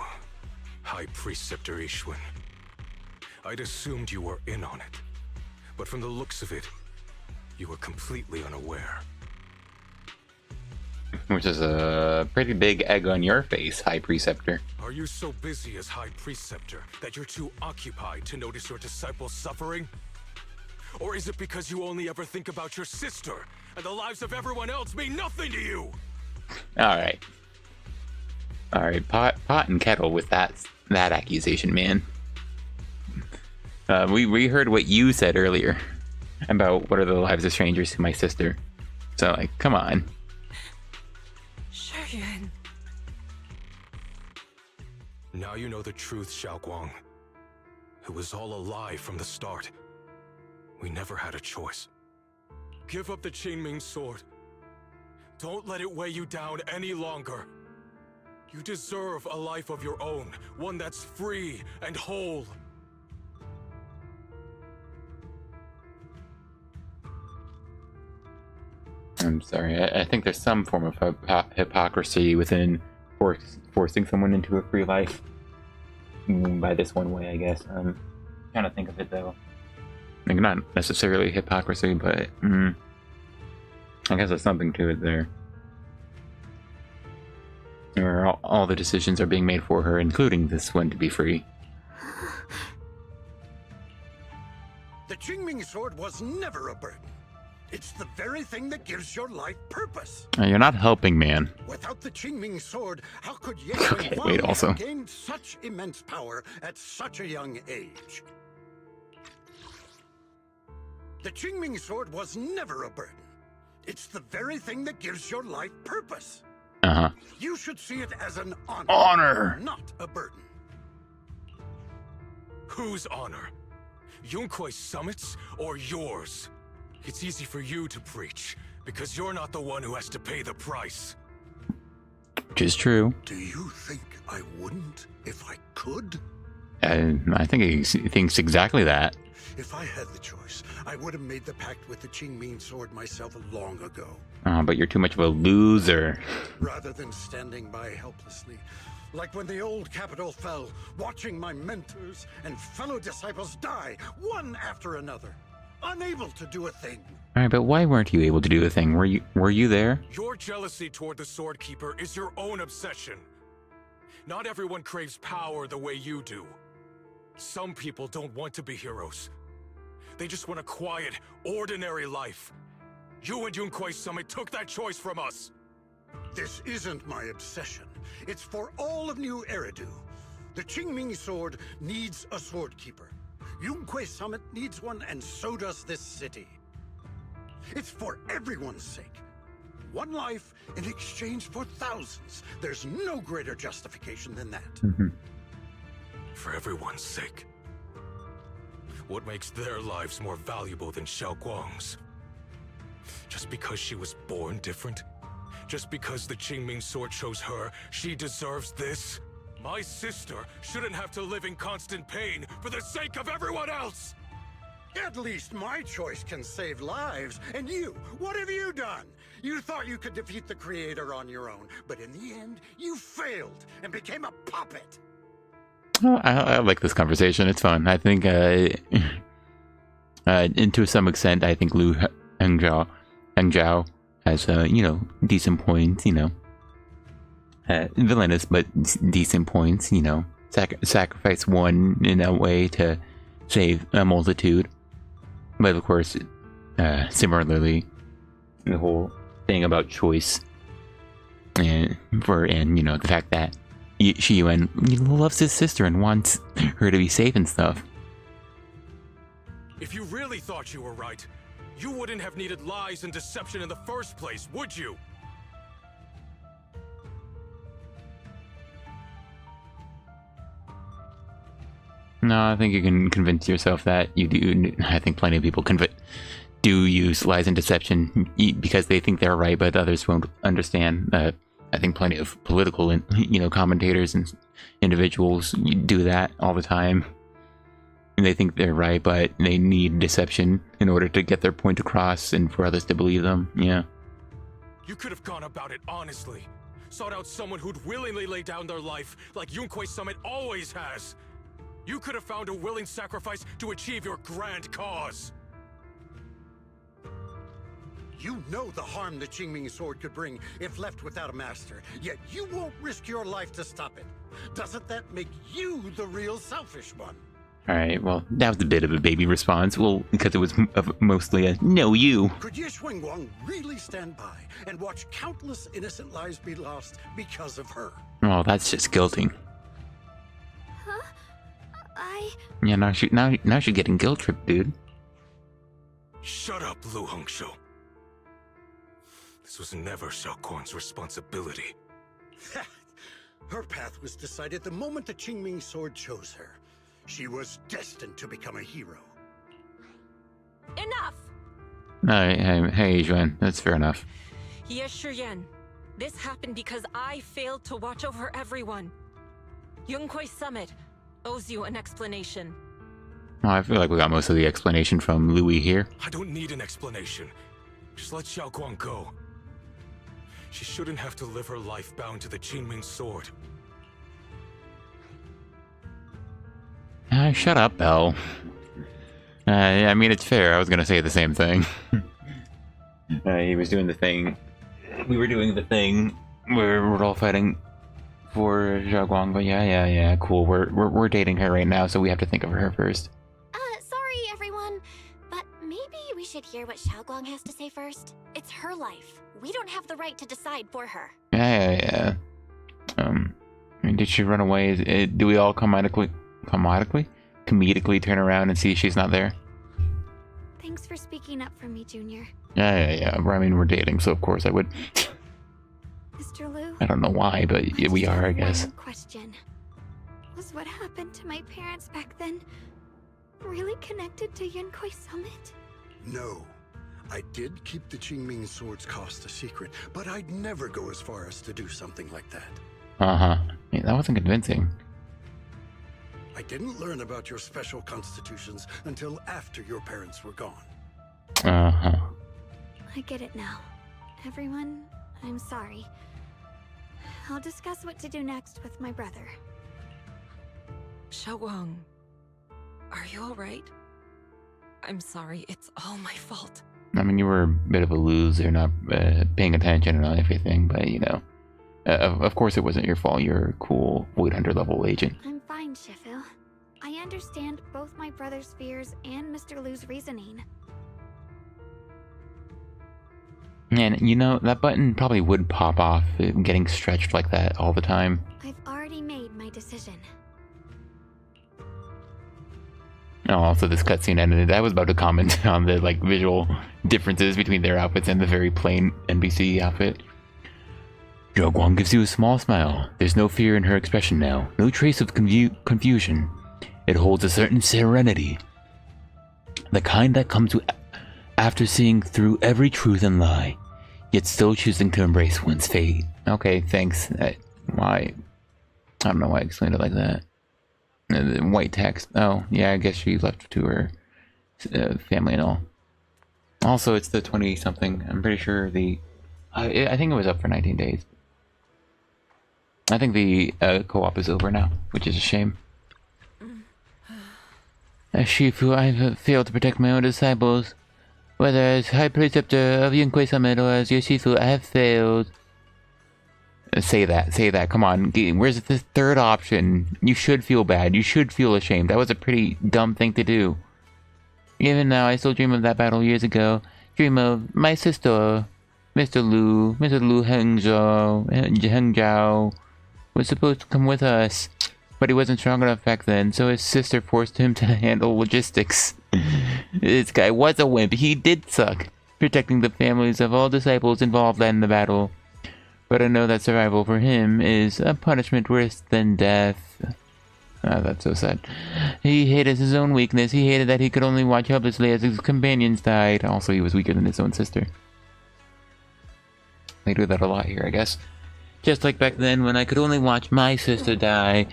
High Preceptor Yixuan, I'd assumed you were in on it. But from the looks of it, you were completely unaware. Which is a pretty big egg on your face, High Preceptor. Are you so busy as High Preceptor that you're too occupied to notice your disciples suffering? Or is it because you only ever think about your sister, and the lives of everyone else mean nothing to you? Alright, pot and kettle with that accusation, man. We heard what you said earlier about what are the lives of strangers to my sister. So, come on. Shiyuan. Now you know the truth, Xiaoguang. It was all a lie from the start. We never had a choice. Give up the Qingming Sword. Don't let it weigh you down any longer. You deserve a life of your own, one that's free and whole. I'm sorry, I think there's some form of hypocrisy within forcing someone into a free life by this one way, I guess. I'm trying to think of it, though. Not necessarily hypocrisy, but I guess there's something to it there. Where all the decisions are being made for her, including this one to be free. The Qingming Sword was never a burden. It's the very thing that gives your life purpose. You're not helping, man. Without the Qingming Sword, how could Okay, Ye wait, also. have gained such immense power at such a young age? The Qingming Sword was never a burden. It's the very thing that gives your life purpose. Uh-huh. You should see it as an honor. Honor! Not a burden. Whose honor? Yunkui's summit's or yours? It's easy for you to preach, because you're not the one who has to pay the price. Which is true. Do you think I wouldn't if I could? I think he thinks exactly that. If I had the choice, I would have made the pact with the Qingming Sword myself long ago. Oh, but you're too much of a loser. Rather than standing by helplessly, like when the old capital fell, watching my mentors and fellow disciples die, one after another, unable to do a thing. Alright, but why weren't you able to do a thing? Were you there? Your jealousy toward the Sword Keeper is your own obsession. Not everyone craves power the way you do. Some people don't want to be heroes. They just want a quiet, ordinary life. You and Yunkui's summit took that choice from us. This isn't my obsession. It's for all of New Eridu. The Qingming sword needs a sword keeper. Yunque Summit needs one, and so does this city. It's for everyone's sake. One life in exchange for thousands. There's no greater justification than that. For everyone's sake. What makes their lives more valuable than Xiaoguang's? Just because she was born different? Just because the Qingming sword chose her, she deserves this? My sister shouldn't have to live in constant pain for the sake of everyone else! At least my choice can save lives. And you, what have you done? You thought you could defeat the Creator on your own, but in the end, you failed and became a puppet. I like this conversation. It's fun. I think, and to some extent, I think Lu Hangzhou has, you know, decent points, you know. Villainous, but decent points, you know. Sacrifice one in a way to save a multitude. But of course, similarly, the whole thing about choice and you know, the fact that Shiyuan loves his sister and wants her to be safe and stuff. If you really thought you were right, you wouldn't have needed lies and deception in the first place, would you? No, I think you can convince yourself that you do. I think plenty of people do use lies and deception because they think they're right, but others won't understand. I think plenty of political and, you know, commentators and individuals do that all the time. And they think they're right, but they need deception in order to get their point across and for others to believe them. Yeah. You could have gone about it honestly. Sought out someone who'd willingly lay down their life like Yunque Summit always has. You could have found a willing sacrifice to achieve your grand cause. You know the harm the Qingming sword could bring if left without a master, yet you won't risk your life to stop it. Doesn't that make you the real selfish one? Alright, well, that was a bit of a baby response. Well, because it was mostly a no you. Could Ye Shunguang really stand by and watch countless innocent lives be lost because of her? Oh, that's just guilting. Huh? Yeah, now she's getting guilt tripped, dude. Shut up, Lu Hongshou. This was never Xiaoguang's responsibility. Her path was decided the moment the Qingming sword chose her. She was destined to become a hero. Enough! Hey, Zhuan, that's fair enough. Yes, Shiyuan. This happened because I failed to watch over everyone. Yunque Summit owes you an explanation. Oh, I feel like we got most of the explanation from Louis here. I don't need an explanation. Just let Xiaoguang go. She shouldn't have to live her life bound to the Qingming sword. Shut up, Belle. I mean, it's fair. I was gonna say the same thing. He was doing the thing. We were doing the thing where we're all fighting for Xiaoguang, but yeah, cool. We're dating her right now, so we have to think of her first. Sorry, everyone, but maybe we should hear what Xiaoguang has to say first. It's her life. We don't have the right to decide for her. Yeah. Did she run away? Do we all comedically turn around and see she's not there? Thanks for speaking up for me, Junior. Yeah. I mean, we're dating, so of course I would. Mr. Liu? I don't know why, but we are, I guess. One question. Was what happened to my parents back then really connected to Yunque Summit? No. I did keep the Qingming sword's cost a secret, but I'd never go as far as to do something like that. Yeah, that wasn't convincing. I didn't learn about your special constitutions until after your parents were gone. I get it now. Everyone, I'm sorry. I'll discuss what to do next with my brother. Xiaoguang, are you alright? I'm sorry, it's all my fault. I mean, you were a bit of a loser, not paying attention and everything, but you know, of course it wasn't your fault. You're a cool Void Hunter level agent. I'm fine, Shifu. I understand both my brother's fears and Mr. Liu's reasoning. And you know, that button probably would pop off getting stretched like that all the time. I've already made my decision. Oh, also this cutscene ended. I was about to comment on the like visual differences between their outfits and the very plain NPC outfit. Xiao gives you a small smile. There's no fear in her expression now. No trace of confusion. It holds a certain serenity. The kind that comes after seeing through every truth and lie, yet still choosing to embrace one's fate. Okay, thanks. Why? I don't know why I explained it like that. The white text. Oh, yeah, I guess she left to her family and all. Also, it's the 20-something. I'm pretty sure I think it was up for 19 days. I think the co-op is over now, which is a shame. As Shifu, I have failed to protect my own disciples. Whether as High Preceptor of Yunque Summit or as your Shifu, I have failed. Say that, come on. Where's the third option? You should feel bad, you should feel ashamed. That was a pretty dumb thing to do. Even now, I still dream of that battle years ago. Dream of my sister, Mr. Lu Hengzhao was supposed to come with us, but he wasn't strong enough back then, so his sister forced him to handle logistics. This guy was a wimp. He did suck, protecting the families of all disciples involved in the battle. But I know that survival for him is a punishment worse than death. Oh, that's so sad. He hated his own weakness. He hated that he could only watch helplessly as his companions died. Also, he was weaker than his own sister. They do that a lot here, I guess. Just like back then when I could only watch my sister die.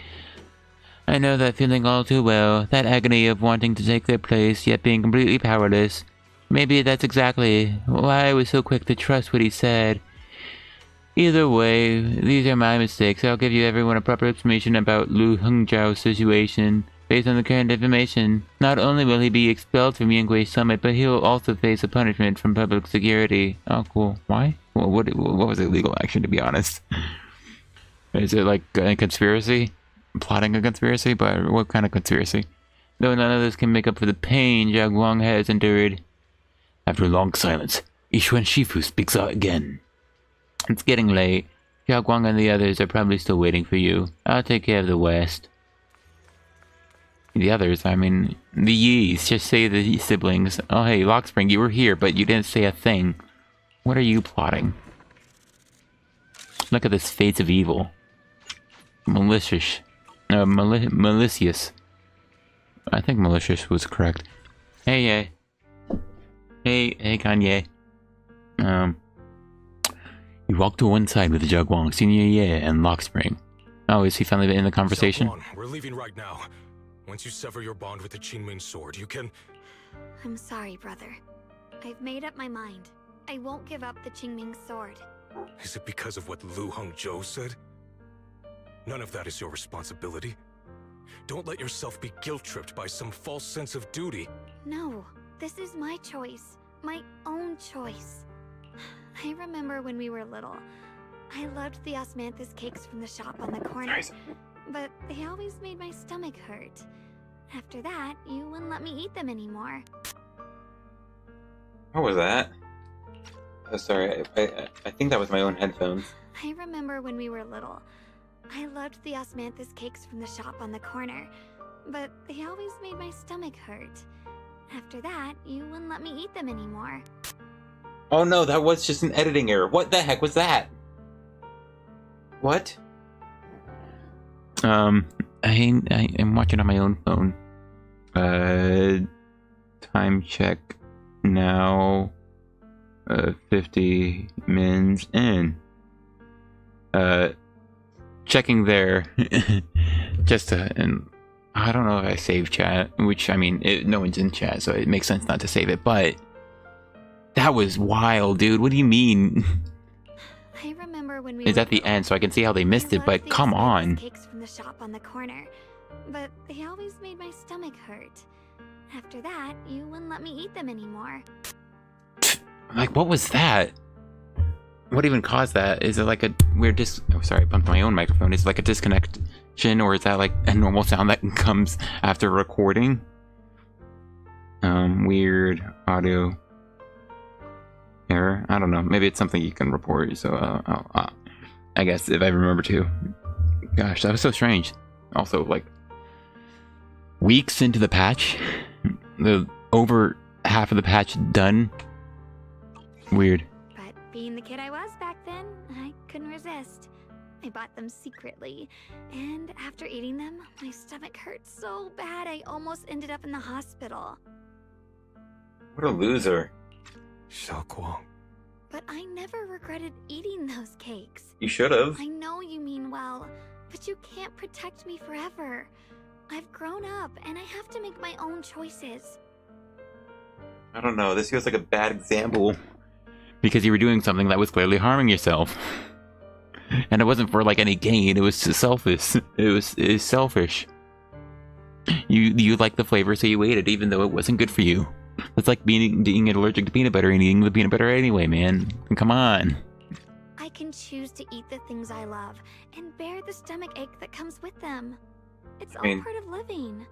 I know that feeling all too well. That agony of wanting to take their place, yet being completely powerless. Maybe that's exactly why I was so quick to trust what he said. Either way, these are my mistakes. I'll give you everyone a proper explanation about Lu Hengzhao's situation. Based on the current information, not only will he be expelled from Yunque Summit, but he'll also face a punishment from public security. Oh, cool. Why? Well, what was illegal action, to be honest? Is it like a conspiracy? Plotting a conspiracy? But what kind of conspiracy? Though none of this can make up for the pain Zhao has endured. After a long silence, Yishuan Shifu speaks out again. It's getting late. Xiaoguang and the others are probably still waiting for you. I'll take care of the West. The others, I mean, the Yis. Just say the siblings. Oh hey, Lockspring, you were here, but you didn't say a thing. What are you plotting? Look at this face of evil. Malicious. Malicious. I think malicious was correct. Hey, Ye. Hey, Kanye. You walk to one side with Zhao, Senior Ye, and Lockspring. Oh, is he finally in the conversation? Zhao, we're leaving right now. Once you sever your bond with the Qingming sword, you can... I'm sorry, brother. I've made up my mind. I won't give up the Qingming sword. Is it because of what Lu Hengzhou said? None of that is your responsibility. Don't let yourself be guilt-tripped by some false sense of duty. No, this is my choice. My own choice. I remember when we were little. I loved the osmanthus cakes from the shop on the corner. Nice. But they always made my stomach hurt. After that, you wouldn't let me eat them anymore. What was that? Oh, sorry, I think that was my own headphones. I remember when we were little. I loved the osmanthus cakes from the shop on the corner. But they always made my stomach hurt. After that, you wouldn't let me eat them anymore. Oh no, that was just an editing error. What the heck was that? What? I am watching on my own phone. Time check now. 50 mins in. Checking there. Just to, and I don't know if I saved chat, which, I mean, no one's in chat, so it makes sense not to save it, but that was wild, dude. What do you mean? I remember when we It's at the end, so I can see how they missed it, but come on. Cakes from the shop on the corner, but they always made my stomach hurt. After that, you wouldn't let me eat them anymore. Like, what was that? What even caused that? Is it like a weird oh, sorry, I bumped my own microphone. Is it like a disconnection, or is that like a normal sound that comes after recording? Weird audio. error. I don't know. Maybe it's something you can report. So I guess if I remember to. Gosh, that was so strange. Also, like weeks into the patch, the over half of the patch done. Weird. But being the kid I was back then, I couldn't resist. I bought them secretly, and after eating them, my stomach hurt so bad I almost ended up in the hospital. What a loser. Xiao. But I never regretted eating those cakes. You should have. I know you mean well, but you can't protect me forever. I've grown up, and I have to make my own choices. I don't know. This feels like a bad example. Because you were doing something that was clearly harming yourself. And it wasn't for like any gain, it was selfish. It was selfish. You liked the flavor, so you ate it, even though it wasn't good for you. It's like being allergic to peanut butter and eating the peanut butter anyway, man. Come on. I can choose to eat the things I love and bear the stomach ache that comes with them. It's all part of living.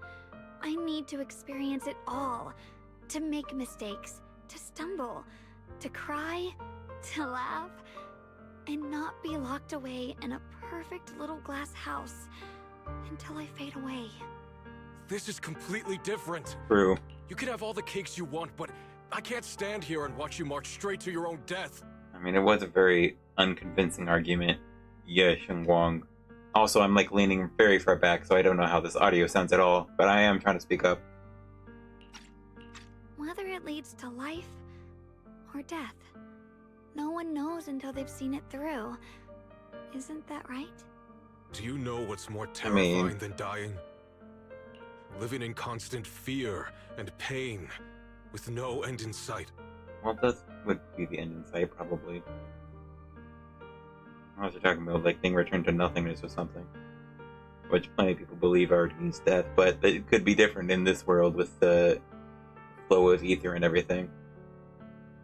I need to experience it all. To make mistakes, to stumble, to cry, to laugh, and not be locked away in a perfect little glass house until I fade away. This is completely different. True. You can have all the cakes you want, but I can't stand here and watch you march straight to your own death. I mean, it was a very unconvincing argument. Yeah, Shunguang. Also, I'm like leaning very far back, so I don't know how this audio sounds at all, but I am trying to speak up. Whether it leads to life or death, no one knows until they've seen it through. Isn't that right? Do you know what's more terrifying than dying? Living in constant fear and pain, with no end in sight. Well, that would be the end in sight, probably. Unless you're talking about like being returned to nothingness or something. Which plenty of people believe already means death, but it could be different in this world with the flow of ether and everything.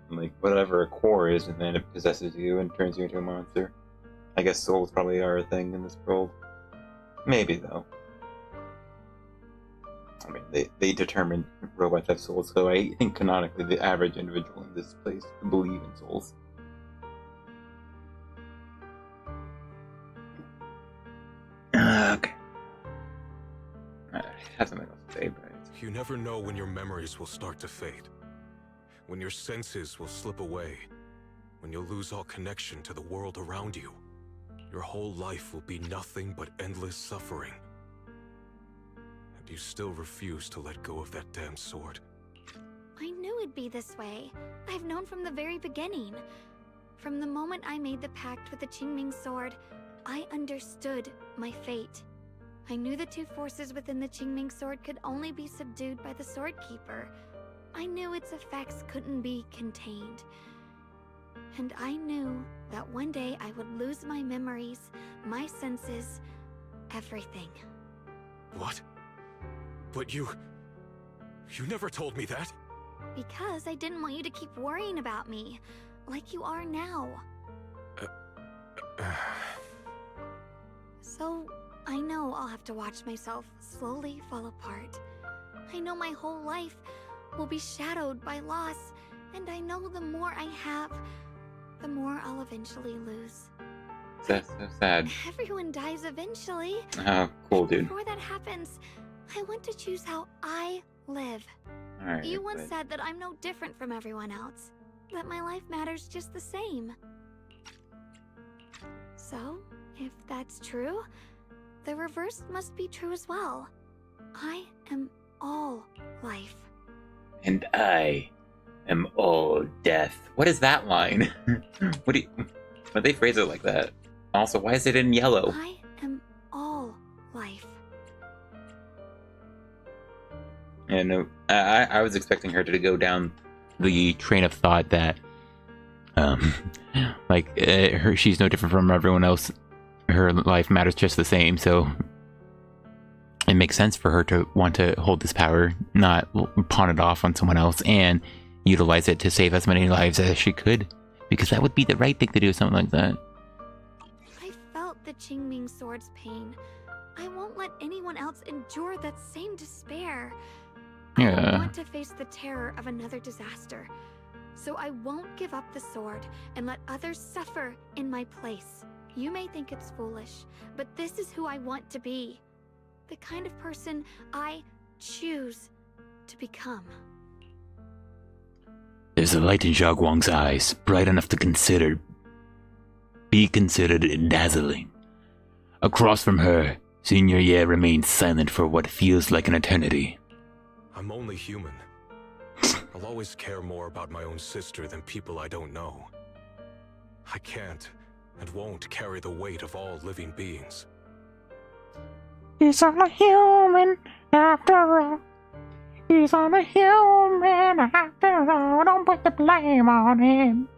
Like, whatever a core is, and then it possesses you and turns you into a monster. I guess souls probably are a thing in this world. Maybe, though. I mean, they determine robots have souls, so I think canonically the average individual in this place could believe in souls. Okay. I have something else to say, but... You never know when your memories will start to fade. When your senses will slip away. When you'll lose all connection to the world around you. Your whole life will be nothing but endless suffering. And you still refuse to let go of that damn sword. I knew it'd be this way. I've known from the very beginning. From the moment I made the pact with the Qingming sword, I understood my fate. I knew the two forces within the Qingming sword could only be subdued by the sword keeper. I knew its effects couldn't be contained. And I knew that one day I would lose my memories, my senses, everything. What? But you never told me that. Because I didn't want you to keep worrying about me, like you are now. So, I know I'll have to watch myself slowly fall apart. I know my whole life will be shadowed by loss, and I know the more I have, the more I'll eventually lose. That's so sad. Everyone dies eventually. Oh, cool, dude. Before that happens, I want to choose how I live. Alright. You once said that I'm no different from everyone else, that my life matters just the same. So, if that's true, the reverse must be true as well. I am all life. And I am all death. What is that line? Why'd they phrase it like that? Also, why is it in yellow? I am all life. And I was expecting her to go down the train of thought that, she's no different from everyone else. Her life matters just the same, so it makes sense for her to want to hold this power, not pawn it off on someone else, and utilize it to save as many lives as she could, because that would be the right thing to do, something like that. I felt the Qingming sword's pain. I won't let anyone else endure that same despair. I don't want to face the terror of another disaster. So I won't give up the sword and let others suffer in my place. You may think it's foolish, but this is who I want to be. The kind of person I choose to become. There's a light in Xiaoguang's eyes, bright enough to be considered dazzling. Across from her, Senior Ye remains silent for what feels like an eternity. I'm only human. I'll always care more about my own sister than people I don't know. I can't and won't carry the weight of all living beings. He's only human after all. He's only human after all. Don't put the blame on him.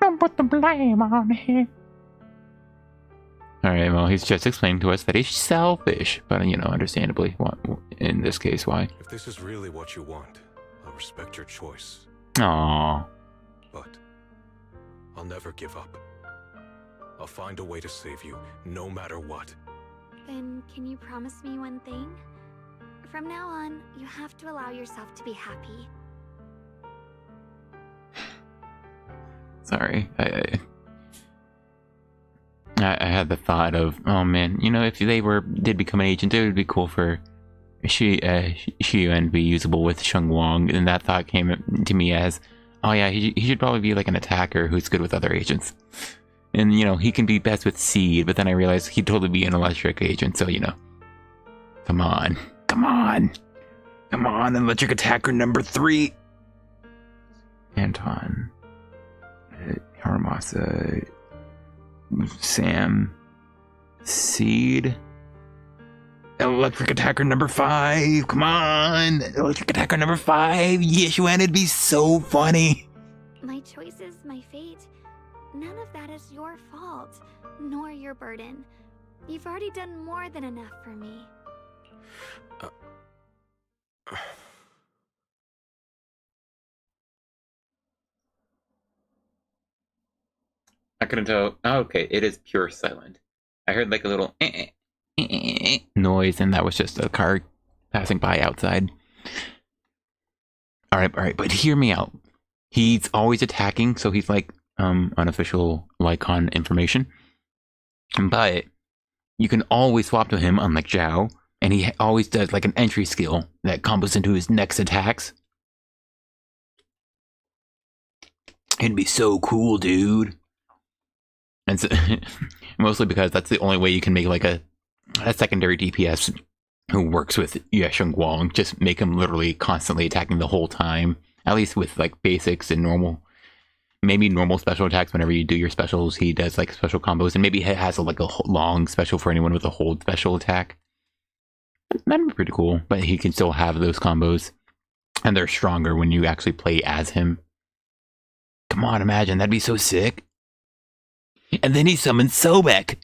Don't put the blame on him. Alright, well, he's just explaining to us that he's selfish. But, you know, understandably, in this case, why? If this is really what you want, I'll respect your choice. Aww. But I'll never give up. I'll find a way to save you, no matter what. Then can you promise me one thing? From now on, you have to allow yourself to be happy. Sorry, I had the thought of, oh man, you know, if they did become an agent, it would be cool for Shiyuan to be usable with Shunguang, and that thought came to me as, oh yeah, he should probably be like an attacker who's good with other agents. And, you know, he can be best with Seed, but then I realized he'd totally be an electric agent, so, you know. Come on. Come on. Come on, electric attacker number 3. Anton. Haramasa. Sam. Seed. Electric attacker number 5. Come on. Electric attacker number 5. Yeshuan, it'd be so funny. My choices, my fate, none of that is your fault, nor your burden. You've already done more than enough for me. I couldn't tell. Oh, okay, it is pure silent. I heard like a little noise, and that was just a car passing by outside. All right, but hear me out. He's always attacking, so he's like unofficial Lycon information. But you can always swap to him, unlike Zhao, and he always does like an entry skill that combos into his next attacks. It'd be so cool, dude. And so, mostly because that's the only way you can make like a secondary DPS who works with Shunguang. Just make him literally constantly attacking the whole time. At least with like basics and normal, maybe normal special attacks. Whenever you do your specials, he does like special combos, and maybe he has like a long special for anyone with a hold special attack. That'd be pretty cool. But he can still have those combos, and they're stronger when you actually play as him. Come on, imagine, that'd be so sick. And then he summons Sobek.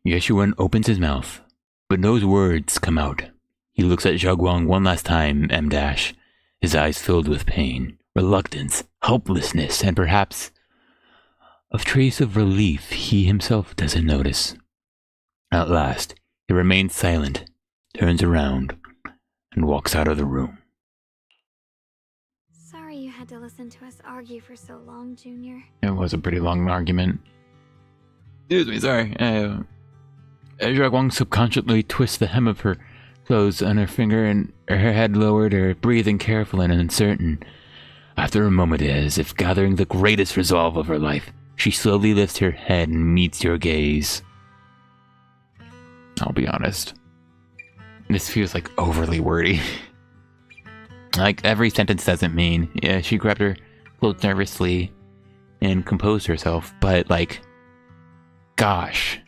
Yeshuan opens his mouth, but no words come out. He looks at Xiaoguang one last time, M-dash, his eyes filled with pain, reluctance, helplessness, and perhaps a trace of relief he himself doesn't notice. At last, he remains silent, turns around, and walks out of the room. Sorry you had to listen to us argue for so long, Junior. It was a pretty long argument. Excuse me, sorry. Xiaoguang subconsciously twists the hem of her clothes on her finger, and her head lowered, her breathing careful and uncertain. After a moment, as if gathering the greatest resolve of her life, she slowly lifts her head and meets your gaze. I'll be honest. This feels like overly wordy. Like every sentence doesn't mean. Yeah, she grabbed her clothes nervously and composed herself, but like, gosh,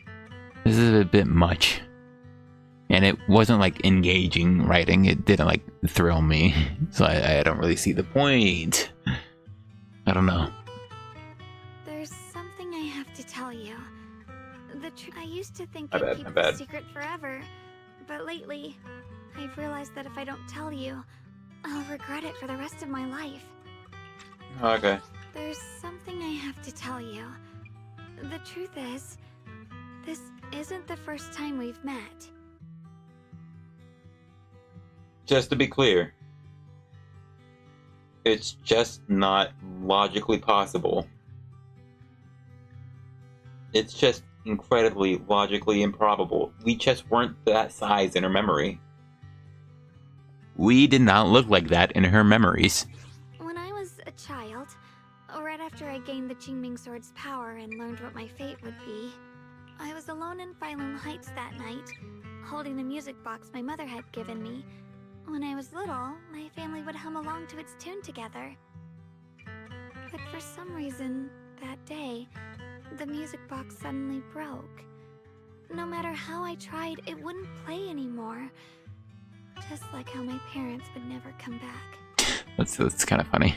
this is a bit much. And it wasn't like engaging writing. It didn't like thrill me. So I don't really see the point. I don't know. There's something I have to tell you. I used to think My I'd bad, keep my the bad. secret forever, but lately, I've realized that if I don't tell you, I'll regret it for the rest of my life. Okay. There's something I have to tell you. The truth is, this isn't the first time we've met. Just to be clear, It's just not logically possible. It's just incredibly logically improbable. We just weren't that size in her memory. We did not look like that in her memories. When I was a child, right after I gained the Qingming Sword's power and learned what my fate would be, I was alone in Failun Heights that night, holding the music box my mother had given me. When I was little, my family would hum along to its tune together. But for some reason, that day, the music box suddenly broke. No matter how I tried, it wouldn't play anymore. Just like how my parents would never come back. That's kind of funny.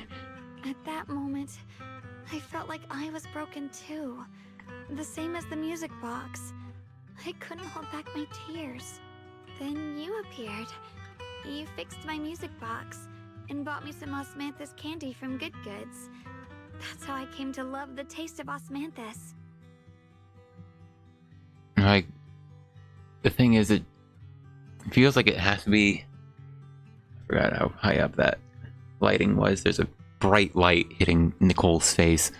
At that moment, I felt like I was broken too. The same as the music box. I couldn't hold back my tears. Then you appeared. You fixed my music box and bought me some osmanthus candy from Good Goods. That's how I came to love the taste of osmanthus. Like, the thing is, it feels like it has to be... I forgot how high up that lighting was. There's a bright light hitting Nicole's face.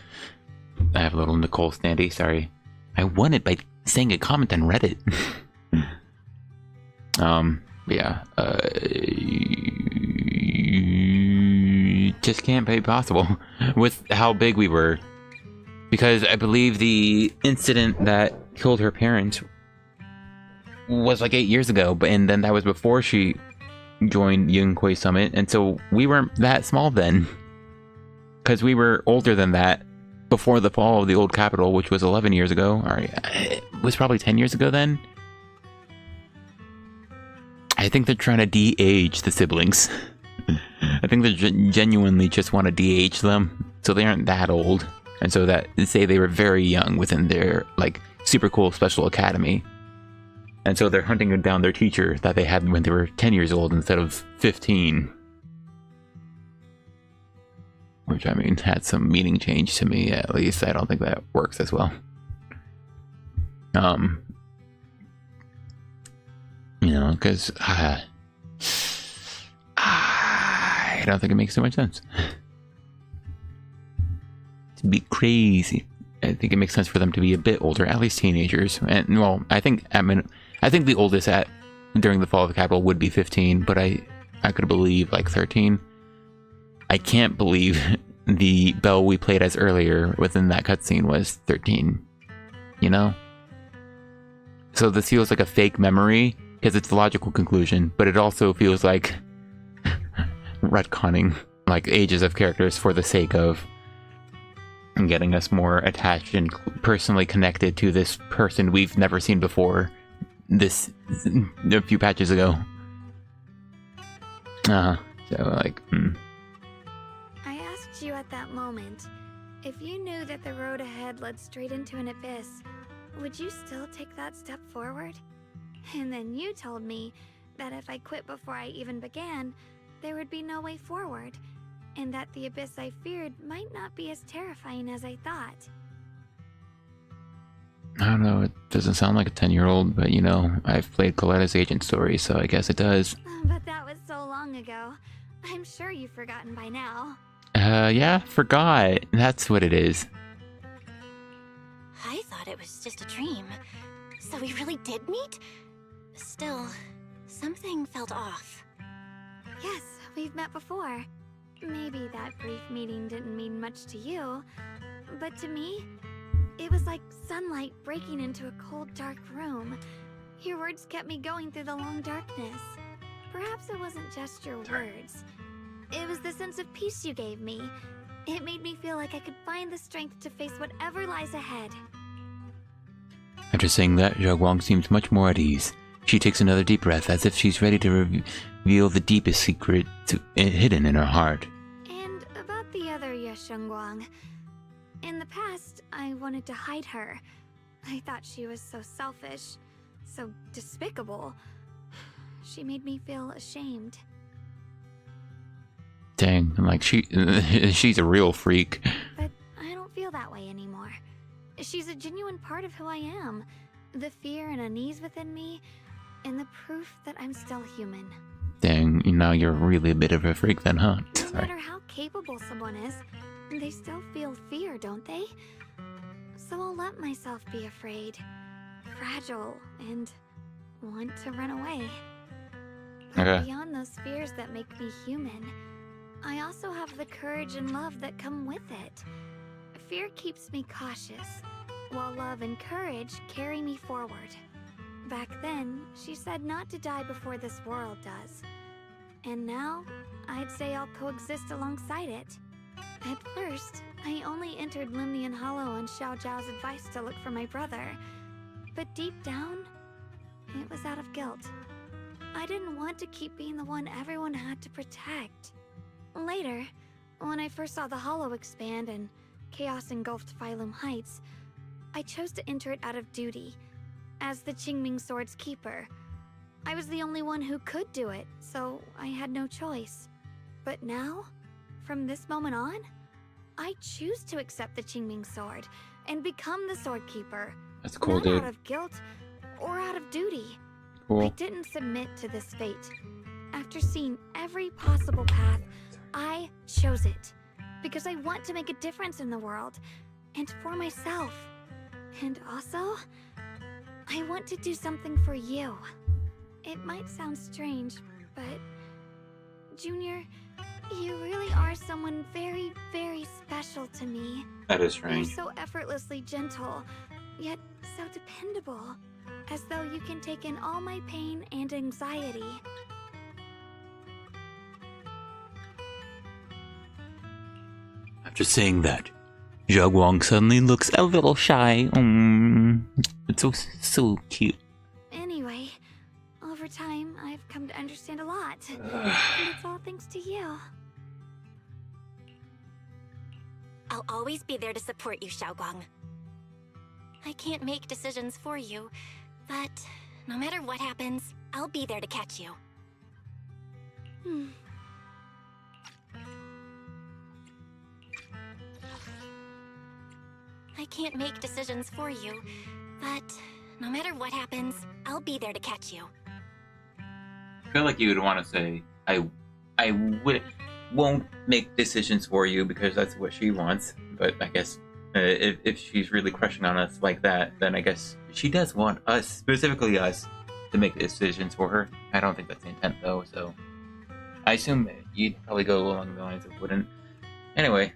I have a little Nicole standee, sorry. I won it by saying a comment on Reddit. Yeah. Just can't be possible with how big we were. Because I believe the incident that killed her parents was like 8 years ago, and then that was before she joined Yunkwei Summit, and so we weren't that small then. Because we were older than that before the fall of the old capital, which was 11 years ago. Or it was probably 10 years ago then. I think they're trying to de-age the siblings. I think they genuinely just want to de-age them, so they aren't that old. And so that, say they were very young within their, like, super cool special academy. And so they're hunting down their teacher that they had when they were 10 years old instead of 15. Which, I mean, had some meaning change to me, at least. I don't think that works as well. You know, because I don't think it makes too much sense. To be crazy. I think it makes sense for them to be a bit older, at least teenagers. And, well, I think the oldest during the fall of the capital would be 15, but I could believe like 13. I can't believe the Belle we played as earlier within that cutscene was 13. You know? So this feels like a fake memory, because it's the logical conclusion, but it also feels like retconning like ages of characters for the sake of getting us more attached and personally connected to this person we've never seen before a few patches ago. So like I asked you at that moment, if you knew that the road ahead led straight into an abyss, would you still take that step forward? And then you told me that if I quit before I even began, there would be no way forward, and that the abyss I feared might not be as terrifying as I thought. I don't know, it doesn't sound like a 10-year-old, but you know, I've played Coletta's agent story, so I guess it does. But that was so long ago. I'm sure you've forgotten by now. Yeah, forgot. That's what it is. I thought it was just a dream. So we really did meet? Still, something felt off. Yes, we've met before. Maybe that brief meeting didn't mean much to you, but to me, it was like sunlight breaking into a cold, dark room. Your words kept me going through the long darkness. Perhaps it wasn't just your words. It was the sense of peace you gave me. It made me feel like I could find the strength to face whatever lies ahead. After saying that, Shunguang seems much more at ease. She takes another deep breath, as if she's ready to reveal the deepest secret hidden in her heart. And about the other Shunguang. In the past, I wanted to hide her. I thought she was so selfish, so despicable. She made me feel ashamed. Dang, like she's a real freak. But I don't feel that way anymore. She's a genuine part of who I am. The fear and unease within me, and the proof that I'm still human. Dang, now you're really a bit of a freak then, huh? No Sorry. matter how capable someone is, they still feel fear, don't they? So I'll let myself be afraid, fragile, and want to run away. But Okay. beyond those fears that make me human, I also have the courage and love that come with it. Fear keeps me cautious, while love and courage carry me forward. Back then, she said not to die before this world does. And now, I'd say I'll coexist alongside it. At first, I only entered Limnian Hollow on Xiao Zhao's advice to look for my brother. But deep down, it was out of guilt. I didn't want to keep being the one everyone had to protect. Later, when I first saw the Hollow expand and chaos engulfed Phylum Heights, I chose to enter it out of duty, as the Qingming Sword's keeper. I was the only one who could do it, so I had no choice. But now, from this moment on, I choose to accept the Qingming Sword and become the Sword Keeper. That's cool, not dude. out of guilt or out of duty. I Cool. didn't submit to this fate. After seeing every possible path, I chose it. Because I want to make a difference in the world. And for myself. And also, I want to do something for you. It might sound strange, but... Junior, you really are someone very, very special to me. That is You're strange. so effortlessly gentle, yet so dependable. As though you can take in all my pain and anxiety. After saying that, Zhao suddenly looks a little shy. It's so cute. Anyway, over time, I've come to understand a lot. And it's all thanks to you. I'll always be there to support you, Xiaoguang. I can't make decisions for you, but no matter what happens, I'll be there to catch you. I can't make decisions for you, but no matter what happens, I'll be there to catch you. I feel like you would want to say, I won't make decisions for you because that's what she wants. But I guess if she's really crushing on us like that, then I guess she does want us, specifically us, to make decisions for her. I don't think that's the intent though, so I assume you'd probably go along the lines of wouldn't. Anyway.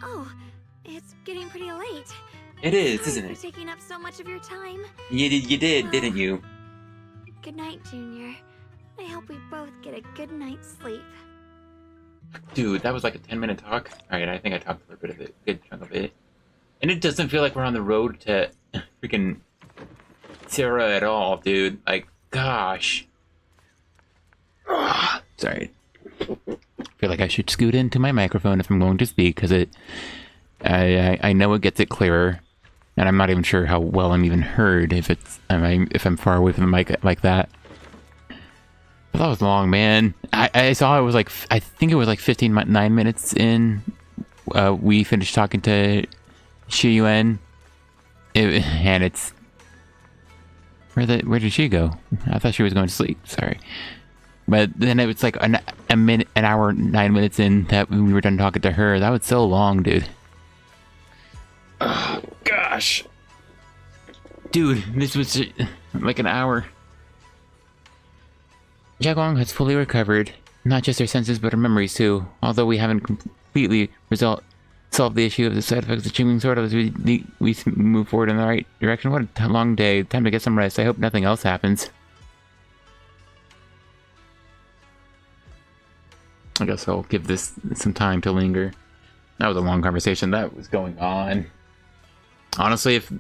Oh, it's getting pretty late. It is, Sorry isn't for it? taking up so much of your time. You did, didn't you? Good night, Junior. I hope we both get a good night's sleep. Dude, that was like a 10-minute talk. Alright, I think I talked for a bit of it, good chunk of it. And it doesn't feel like we're on the road to freaking Sarah at all, dude. Like, gosh. Sorry. I feel like I should scoot into my microphone if I'm going to speak, because I know it gets it clearer, and I'm not even sure how well I'm even heard if I'm far away from the mic like that. But that was long, man. I saw it was like, I think it was like 9 minutes in. We finished talking to Shiyuan, and it's where did she go? I thought she was going to sleep. Sorry. But then it was like an hour, 9 minutes in that we were done talking to her. That was so long, dude. Oh, gosh. Dude, this was like an hour. Zhao has fully recovered. Not just her senses, but her memories too. Although we haven't completely solved the issue of the side effects of Qingming Sword as we move forward in the right direction. What a long day. Time to get some rest. I hope nothing else happens. I guess I'll give this some time to linger. That was a long conversation that was going on. Honestly, if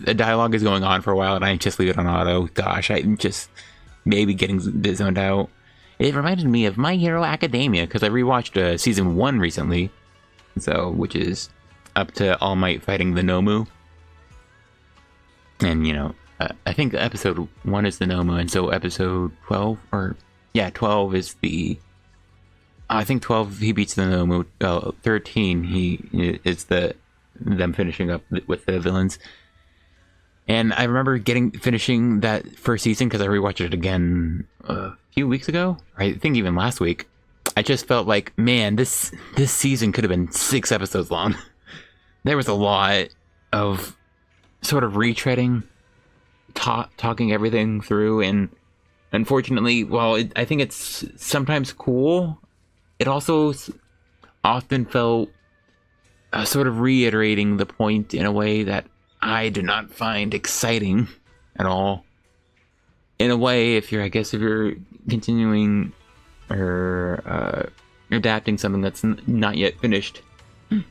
a dialogue is going on for a while and I just leave it on auto, gosh, I'm just maybe getting zoned out. It reminded me of My Hero Academia, because I rewatched season 1 recently, so which is up to All Might fighting the Nomu. And, you know, I think episode 1 is the Nomu, and so episode 12, 12 is the... I think 12 he beats the Nomu. 13 he is them finishing up with the villains. And I remember finishing that first season because I rewatched it again a few weeks ago. I think even last week. I just felt like, man, this season could have been 6 episodes long. There was a lot of sort of retreading, talking everything through, and unfortunately, while I think it's sometimes cool, it also often felt sort of reiterating the point in a way that I do not find exciting at all. In a way, if you're continuing or adapting something that's not yet finished,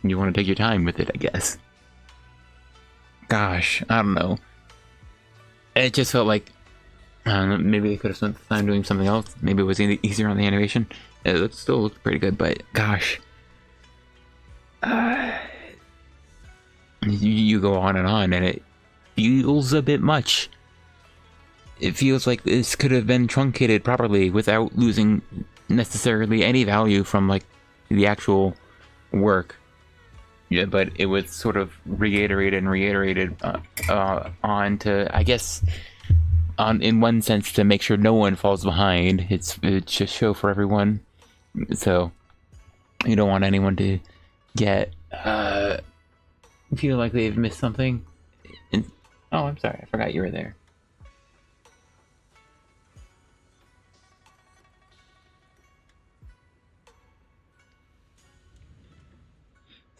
you want to take your time with it, I guess. Gosh, I don't know. It just felt like maybe they could have spent the time doing something else. Maybe it was easier on the animation. It still looked pretty good, but gosh. You go on, and it feels a bit much. It feels like this could have been truncated properly without losing necessarily any value from like the actual work. Yeah, but it was sort of reiterated on to, I guess, in one sense, to make sure no one falls behind. It's just show for everyone, so you don't want anyone to get feel like they've missed something. And, oh, I'm sorry, I forgot you were there.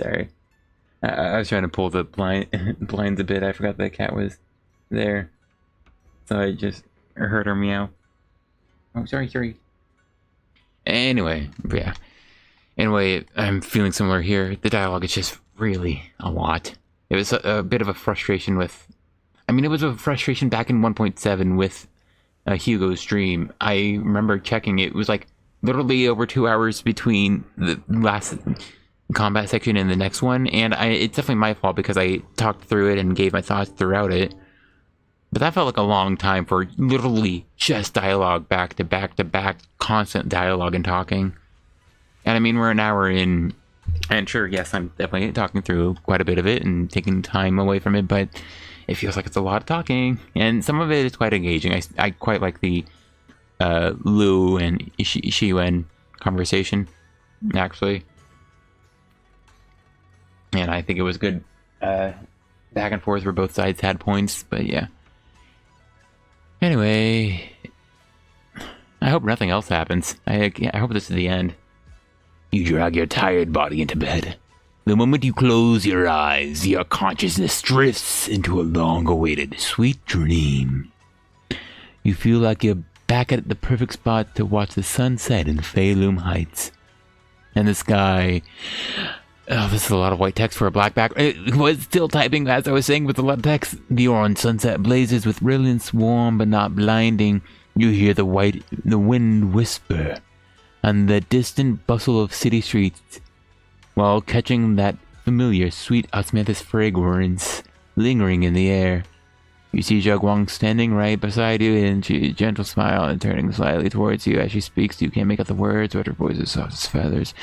Sorry. I was trying to pull the blinds a bit. I forgot the cat was there. So I just heard her meow. Oh, sorry. Anyway, yeah. Anyway, I'm feeling similar here. The dialogue is just really a lot. It was a bit of a frustration with... I mean, it was a frustration back in 1.7 with Hugo's stream. I remember checking. It was like literally over 2 hours between the last combat section and the next one, and it's definitely my fault because I talked through it and gave my thoughts throughout it. But that felt like a long time for literally just dialogue, back to back, constant dialogue and talking. And I mean, we're an hour in, and sure, yes, I'm definitely talking through quite a bit of it and taking time away from it, but it feels like it's a lot of talking, and some of it is quite engaging. I quite like the Lu and Shiyuan conversation, actually. And I think it was good back and forth where both sides had points, but yeah. Anyway, I hope nothing else happens. I hope this is the end. You drag your tired body into bed. The moment you close your eyes, your consciousness drifts into a long-awaited sweet dream. You feel like you're back at the perfect spot to watch the sunset in Feilum Heights. And the sky... Oh, this is a lot of white text for a black back. It was still typing as I was saying with a lot of text. The orange sunset blazes with brilliance, warm but not blinding. You hear the wind whisper, and the distant bustle of city streets, while catching that familiar sweet osmanthus fragrance lingering in the air. You see Zhao standing right beside you, and she gentle smile and turning slightly towards you as she speaks. You can't make out the words, but her voice is soft as feathers.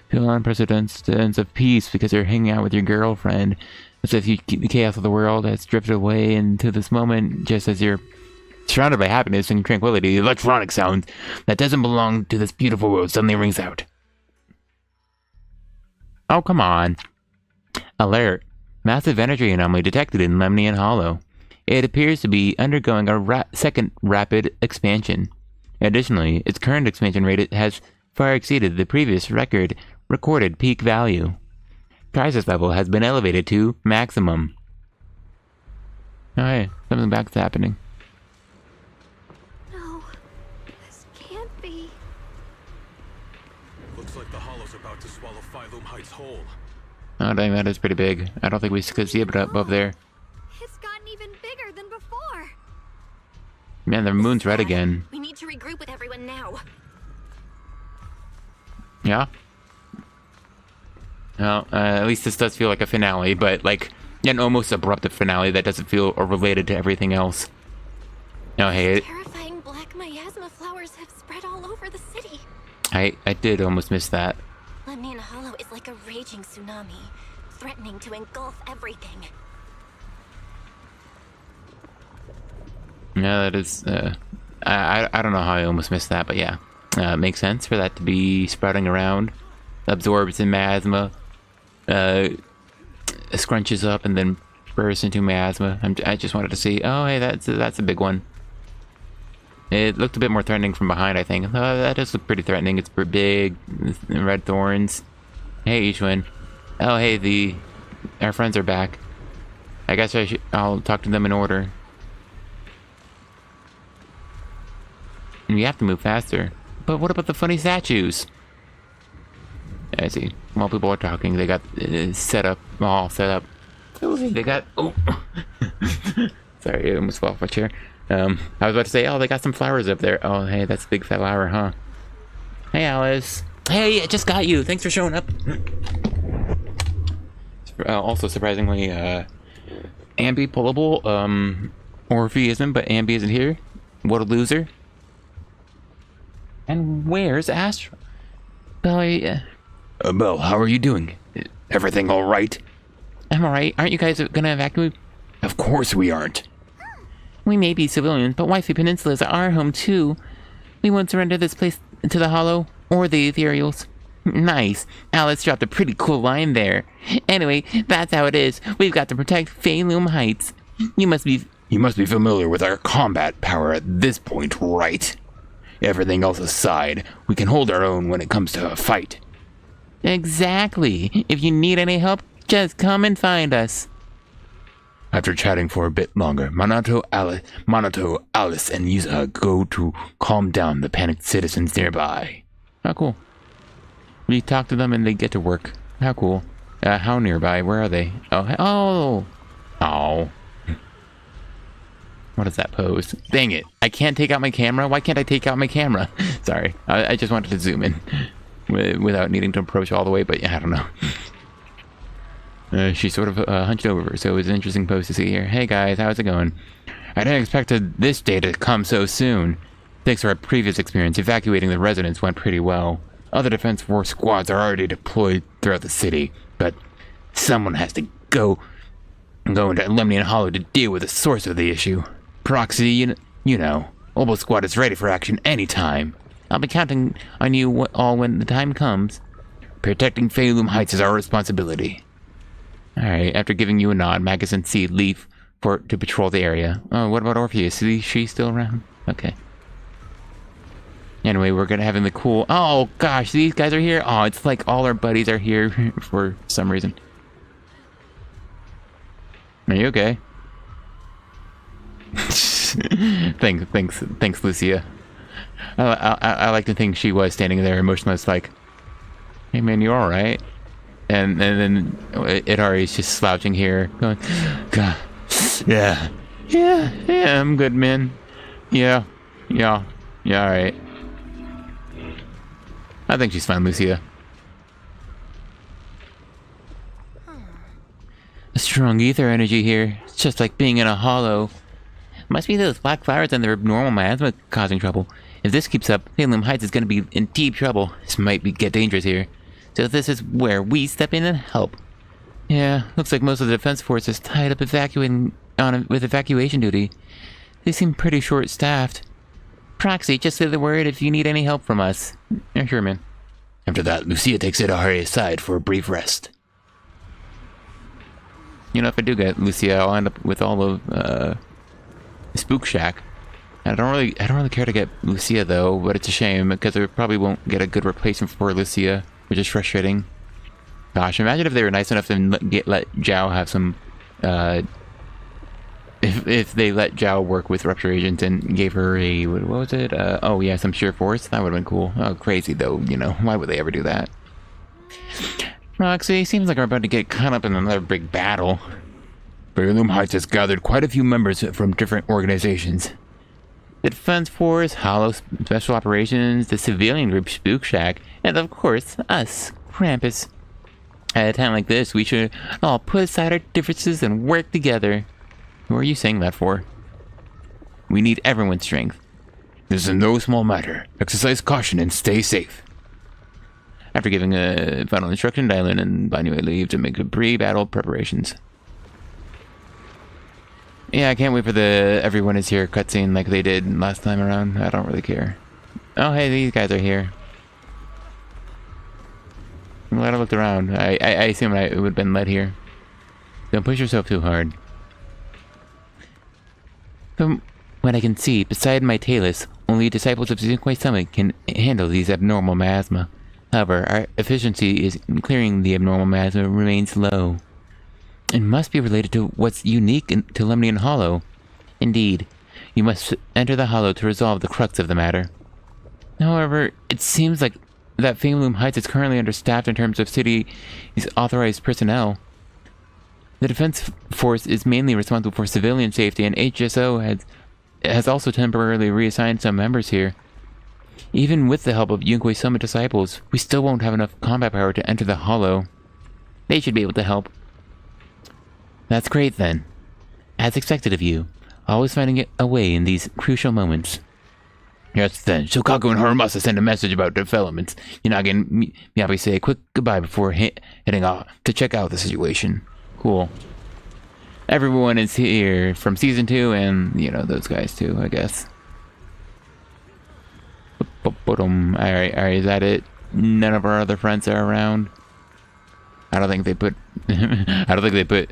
Feel unprecedented sense of peace because you're hanging out with your girlfriend. As if the chaos of the world has drifted away into this moment, just as you're surrounded by happiness and tranquility. The electronic sound that doesn't belong to this beautiful world suddenly rings out. Oh, come on. Alert. Massive energy anomaly detected in Lemnian Hollow. It appears to be undergoing a second rapid expansion. Additionally, its current expansion rate has far exceeded the previous recorded peak value. Crisis level has been elevated to maximum. Oh hey, something bad's happening. No, this can't be. Looks like the hollow's about to swallow Feilum Heights whole. Oh dang, that is pretty big. I don't think we could see it above there. It's gotten even bigger than before. Man, the moon's red again. We need to regroup with everyone now. Yeah? Well, at least this does feel like a finale, but like an almost abrupt finale that doesn't feel related to everything else. No, hey, Terrifying black miasma flowers have spread all over the city. I did almost miss that. Lemnian Hollow is like a raging tsunami, threatening to engulf everything. Yeah, that is, I don't know how I almost missed that, but yeah. Makes sense for that to be sprouting around. Absorbs in miasma, scrunches up, and then bursts into miasma. I just wanted to see, oh, hey, that's a big one. It looked a bit more threatening from behind, I think. That does look pretty threatening. It's big, red thorns. Hey, Xiuyuan. Oh, hey, our friends are back. I guess I'll talk to them in order. We have to move faster. But what about the funny statues? I see. While people are talking, they got all set up. They got... Oh! Sorry, I almost fell off my chair. I was about to say, oh, they got some flowers up there. Oh, hey, that's a big flower, huh? Hey, Alice. Hey, I just got you. Thanks for showing up. Also, surprisingly, Ambi pullable. Orphe isn't, but Ambi isn't here. What a loser. And where's Astra? Belle, Belle, how are you doing? Everything all right? I'm alright. Aren't you guys gonna evacuate? Of course we aren't. We may be civilians, but Waifu Peninsula is our home too. We won't surrender this place to the Hollow or the Ethereals. Nice. Alice dropped a pretty cool line there. Anyway, that's how it is. We've got to protect Feilum Heights. You must be familiar with our combat power at this point, right? Everything else aside, we can hold our own when it comes to a fight. Exactly. If you need any help, just come and find us. After chatting for a bit longer, Minato, Alice, and Yusa go to calm down the panicked citizens nearby. Oh, cool. We talk to them and they get to work. How cool. How nearby? Where are they? Oh. What is that pose? Dang it. I can't take out my camera? Why can't I take out my camera? Sorry. I just wanted to zoom in without needing to approach all the way, but yeah, I don't know. She's sort of hunched over, so it was an interesting pose to see here. Hey guys, how's it going? I didn't expect this day to come so soon. Thanks to our previous experience, evacuating the residents went pretty well. Other Defense Force squads are already deployed throughout the city, but someone has to go into Lemnian Hollow to deal with the source of the issue. Proxy, you know, Obo Squad is ready for action anytime. I'll be counting on you all when the time comes. Protecting Feilum Heights is our responsibility. Alright, after giving you a nod, Magus and Seed leave to patrol the area. Oh, what about Orpheus? Is she still around? Okay. Anyway, we're gonna having the cool... Oh, gosh, these guys are here? Oh, it's like all our buddies are here for some reason. Are you okay? Thanks, Lucia. I like to think she was standing there emotionless, like, hey man, you alright? And then Itari's just slouching here, going, God, yeah, I'm good, man. Yeah, alright. I think she's fine, Lucia. A strong ether energy here. It's just like being in a hollow. Must be those black flowers and their abnormal miasma causing trouble. If this keeps up, Feilum Heights is going to be in deep trouble. This might get dangerous here. So this is where we step in and help. Yeah, looks like most of the defense force is tied up with evacuation duty. They seem pretty short-staffed. Proxy, just say the word if you need any help from us. Yeah, sure, man. After that, Lucia takes Itari aside for a brief rest. You know, if I do get Lucia, I'll end up with all of Spook Shack. I don't really care to get Lucia though, but it's a shame because I probably won't get a good replacement for Lucia, which is frustrating. Gosh, imagine if they were nice enough to let Zhao have some. If they let Zhao work with Rupture Agent and gave her a what was it? Oh yeah, some sheer force. That would have been cool. Oh, crazy though. You know, why would they ever do that? Roxy, seems like we're about to get caught up in another big battle. Feilum Heights has gathered quite a few members from different organizations. The Defense Force, Hollow Special Operations, the civilian group Spook Shack, and of course, us, Krampus. At a time like this, we should all put aside our differences and work together. Who are you saying that for? We need everyone's strength. This is no small matter. Exercise caution and stay safe. After giving a final instruction, Dylan and Banue leave to make pre-battle preparations. Yeah, I can't wait for the everyone is here cutscene like they did last time around. I don't really care. Oh, hey, these guys are here. I'm glad I looked around. I assume it would have been led here. Don't push yourself too hard. From what I can see, beside my Talus, only disciples of Zinquai Summit can handle these abnormal miasma. However, our efficiency in clearing the abnormal miasma remains low. It must be related to what's unique to Lemnian Hollow. Indeed, you must enter the Hollow to resolve the crux of the matter. However, it seems like that Fameloom Heights is currently understaffed in terms of city's authorized personnel. The defense force is mainly responsible for civilian safety, and HSO has also temporarily reassigned some members here. Even with the help of Yunquei Summit disciples, we still won't have enough combat power to enter the Hollow. They should be able to help. That's great then. As expected of you, always finding a way in these crucial moments. Yes then, Shokaku and Horomasa send a message about developments. Yanagi and Miyabi say a quick goodbye before heading off to check out the situation. Cool. Everyone is here from Season 2 and, you know, those guys too, I guess. Alright, is that it? None of our other friends are around? I don't think they put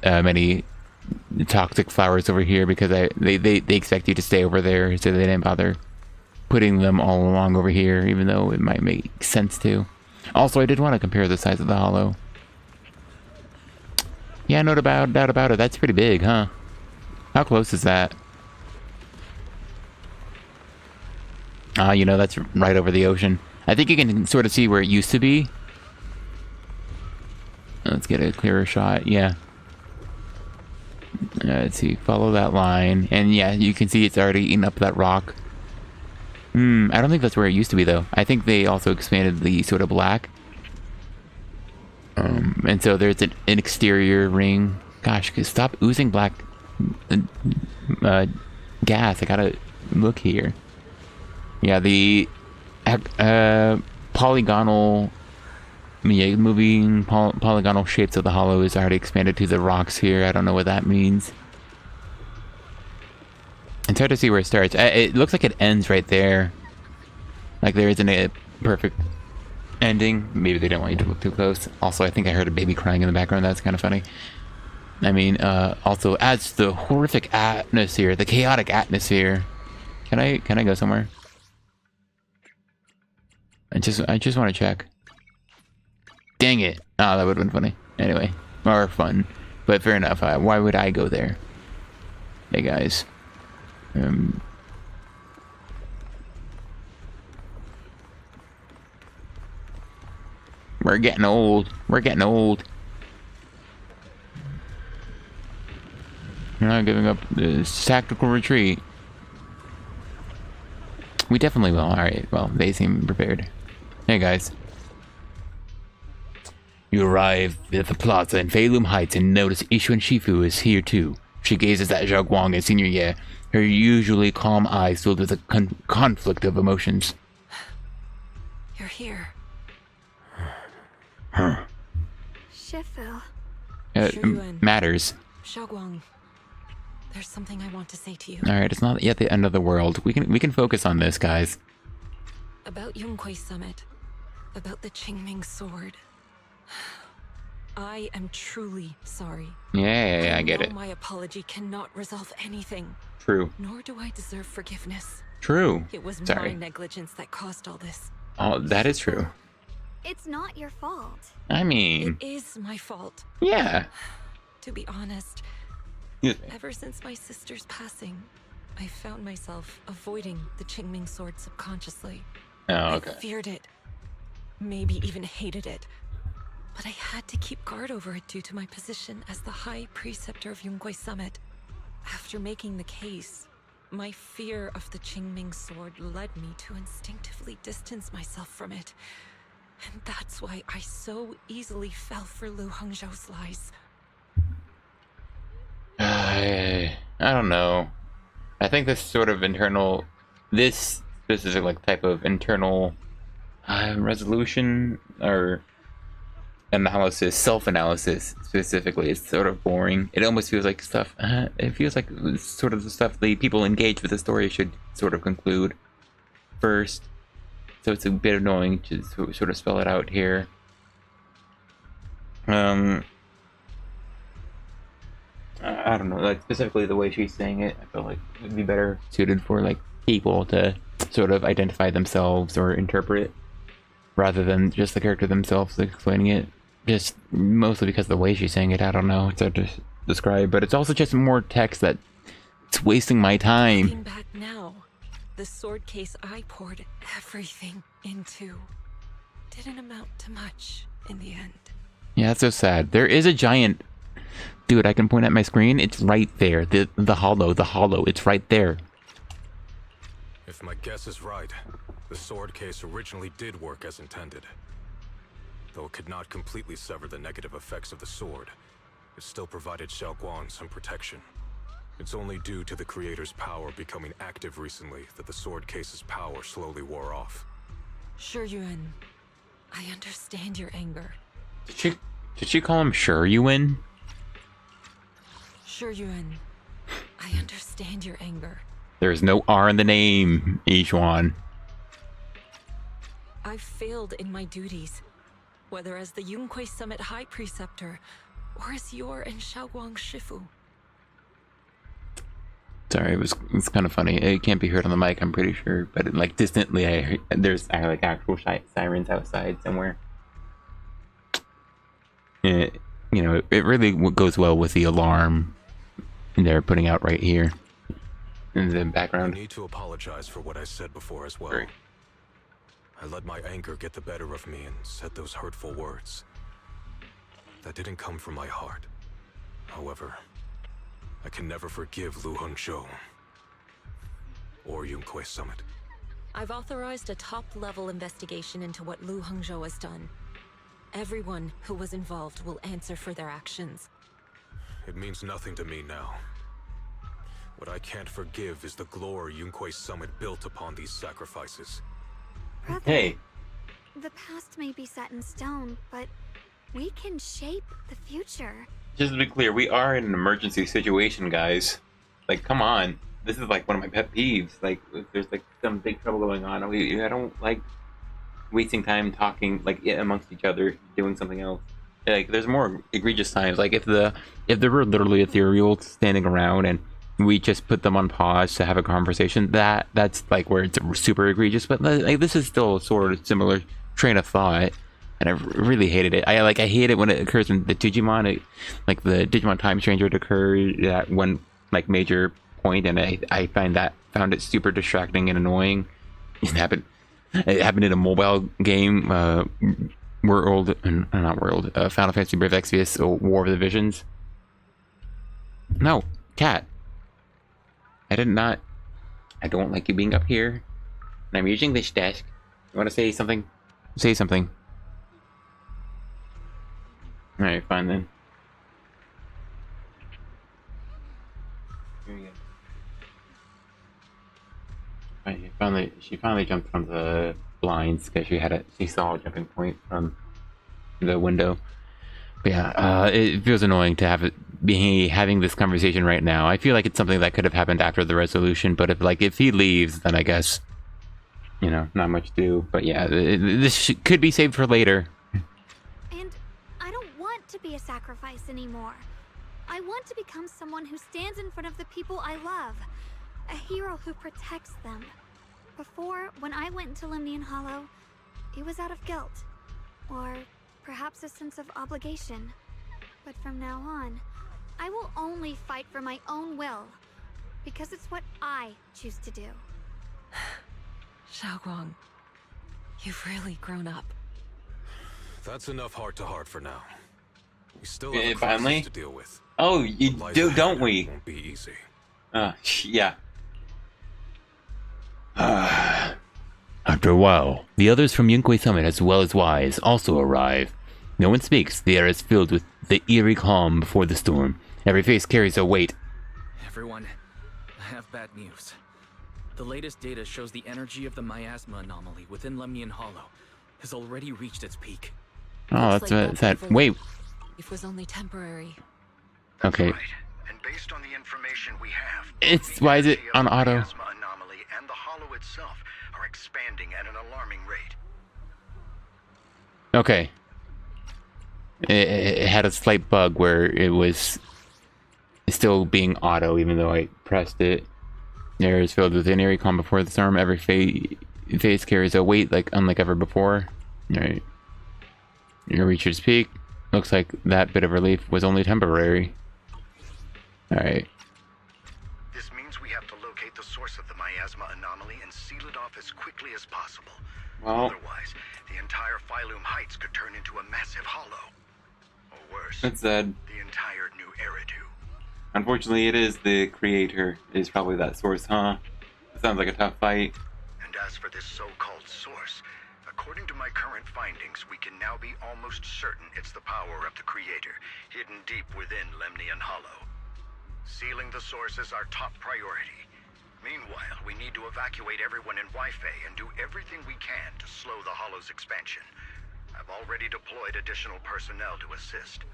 many toxic flowers over here because they expect you to stay over there, so they didn't bother putting them all along over here, even though it might make sense to. Also, I did want to compare the size of the Hollow. Yeah, no doubt about it. That's pretty big, huh? How close is that? Ah, you know, that's right over the ocean. I think you can sort of see where it used to be. Let's get a clearer shot. Yeah. Let's see. Follow that line. And yeah, you can see it's already eaten up that rock. I don't think that's where it used to be, though. I think they also expanded the sort of black. And so there's an exterior ring. Gosh, stop oozing black gas. I gotta look here. Yeah, the polygonal... moving polygonal shapes of the Hollow is already expanded to the rocks here. I don't know what that means. It's hard to see where it starts. It looks like it ends right there. Like there isn't a perfect ending. Maybe they don't want you to look too close. Also, I think I heard a baby crying in the background. That's kind of funny. I mean, also adds the horrific atmosphere, the chaotic atmosphere. Can I go somewhere? I just want to check. Dang it. Oh, that would have been funny. Anyway, or fun. But fair enough. Why would I go there? Hey, guys. We're getting old. We're getting old. We're not giving up this tactical retreat. We definitely will. Alright, well, they seem prepared. Hey, guys. You arrive at the plaza in Fameloom Heights and notice Xiuan Shifu is here too. She gazes at Zhao and Senior Ye, her usually calm eyes filled with a conflict of emotions. You're here. Huh. Shifu. Shiyuan. Matters. Shunguang. There's something I want to say to you. Alright, it's not yet the end of the world. We can focus on this, guys. About Yunquei Summit. About the Qingming sword. I am truly sorry. Yeah, I get know it. My apology cannot resolve anything. True. Nor do I deserve forgiveness. True. It was Sorry. my negligence that caused all this. Oh, that is true. It's not your fault. I mean, It is my fault. yeah. To be honest, Yeah. ever since my sister's passing, I found myself avoiding the Qingming sword subconsciously. Oh, okay. I feared it. Maybe even hated it. But I had to keep guard over it due to my position as the High Preceptor of Yunquei Summit. After making the case, my fear of the Qingming sword led me to instinctively distance myself from it. And that's why I so easily fell for Lu Hongzhou's lies. I don't know. I think this sort of internal, this is like type of internal resolution or analysis, self-analysis specifically, is sort of boring. It almost feels like stuff. It feels like sort of the stuff the people engaged with the story should sort of conclude first. So it's a bit annoying to sort of spell it out here. I don't know, like specifically the way she's saying it, I feel like it would be better suited for like people to sort of identify themselves or interpret, rather than just the character themselves explaining it. Just mostly because of the way she's saying it, I don't know, it's hard to describe, but it's also just more text that it's wasting my time. Looking back now, the sword case I poured everything into didn't amount to much in the end. Yeah, that's so sad. There is a giant... Dude, I can point at my screen. It's right there. The hollow. It's right there. If my guess is right, the sword case originally did work as intended. Though it could not completely sever the negative effects of the sword, it still provided Xiaoguang some protection. It's only due to the creator's power becoming active recently that the sword case's power slowly wore off. Shiyuan, I understand your anger. Did she call him Shiyuan? Shiyuan, I understand your anger. There's no R in the name, Yichuan. I've failed in my duties, whether as the Yunquei Summit High Preceptor, or as your and Xiaoguang Shifu. Sorry, it's kind of funny. It can't be heard on the mic, I'm pretty sure, but like distantly, there's like actual sirens outside somewhere. You know, it really goes well with the alarm they're putting out right here in the background. I need to apologize for what I said before as well. Sorry. I let my anger get the better of me and said those hurtful words. That didn't come from my heart. However, I can never forgive Lu Hongzhou or Yunquei Summit. I've authorized a top-level investigation into what Lu Hongzhou has done. Everyone who was involved will answer for their actions. It means nothing to me now. What I can't forgive is the glory Yunquei Summit built upon these sacrifices. Brother, Hey. the past may be set in stone, but we can shape the future. Just to be clear, we are in an emergency situation, guys. Like, come on. This is like one of my pet peeves. Like, if there's like some big trouble going on, I don't like wasting time talking like amongst each other, doing something else. Like, there's more egregious times. Like, if there were literally ethereal standing around and we just put them on pause to have a conversation, that's like where it's super egregious. But like, this is still sort of similar train of thought, and I really hated it. I hate it when it occurs in the Digimon. Like the Digimon Time Stranger occurred at one like major point, and I found it super distracting and annoying. It happened in a mobile game, Final Fantasy Brave Exvius, War of the Visions. No, cat. I don't like you being up here. And I'm using this desk. You want to say something? Say something. Alright, fine then. Here we go. She finally jumped from the blinds because she saw a jumping point from the window. But yeah, it feels annoying to be having this conversation right now. I feel like it's something that could have happened after the resolution, but if he leaves, then I guess, you know, not much to do. But yeah, this could be saved for later. And I don't want to be a sacrifice anymore. I want to become someone who stands in front of the people I love. A hero who protects them. Before, when I went into Lemnian Hollow, it was out of guilt. Or perhaps a sense of obligation. But from now on, I will only fight for my own will. Because it's what I choose to do. Xiaoguang, you've really grown up. That's enough heart-to-heart for now. We still Yeah, have a finally? crisis to deal with. Oh, you Lies do, ahead don't we? Won't be easy. Yeah. After a while, the others from Yunquei Summit as well as Wise also arrive. No one speaks. The air is filled with the eerie calm before the storm. Every face carries a weight. Everyone, I have bad news. The latest data shows the energy of the miasma anomaly within Lemnian Hollow has already reached its peak. Oh, Looks that's like that. Wait. It was only temporary. Okay. Right. And based on the information we have, It's the why is it energy of on the auto? miasma anomaly and the hollow itself are expanding at an alarming rate. Okay. It had a slight bug where it was still being auto, even though I pressed it. The area is filled with an eerie calm before the storm. Every phase carries a weight unlike ever before. Alright. You reach its peak. Looks like that bit of relief was only temporary. Alright. This means we have to locate the source of the miasma anomaly and seal it off as quickly as possible. Well, Otherwise, the entire Phylum Heights could turn into a massive hollow. Or worse, that's sad. the entire new Eridu. Unfortunately, it is the creator. It is probably that source, huh? It sounds like a tough fight. And as for this so-called source, according to my current findings, we can now be almost certain it's the power of the creator, hidden deep within Lemnian Hollow. Sealing the source is our top priority. Meanwhile, we need to evacuate everyone in Wi-Fi and do everything we can to slow the Hollow's expansion. I've already deployed additional personnel to assist.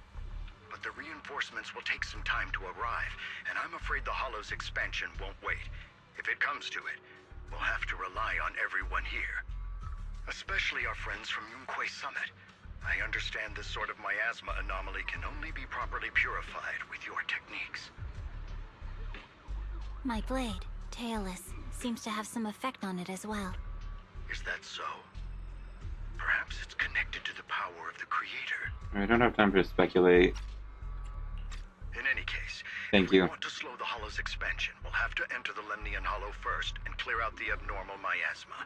But the reinforcements will take some time to arrive, and I'm afraid the Hollow's expansion won't wait. If it comes to it, we'll have to rely on everyone here. Especially our friends from Yunquay Summit. I understand this sort of miasma anomaly can only be properly purified with your techniques. My blade, Tailless, seems to have some effect on it as well. Is that so? Perhaps it's connected to the power of the creator. I don't have time to speculate. In any case, Thank if you. we want to slow the Hollow's expansion, we'll have to enter the Lemnian Hollow first and clear out the abnormal miasma.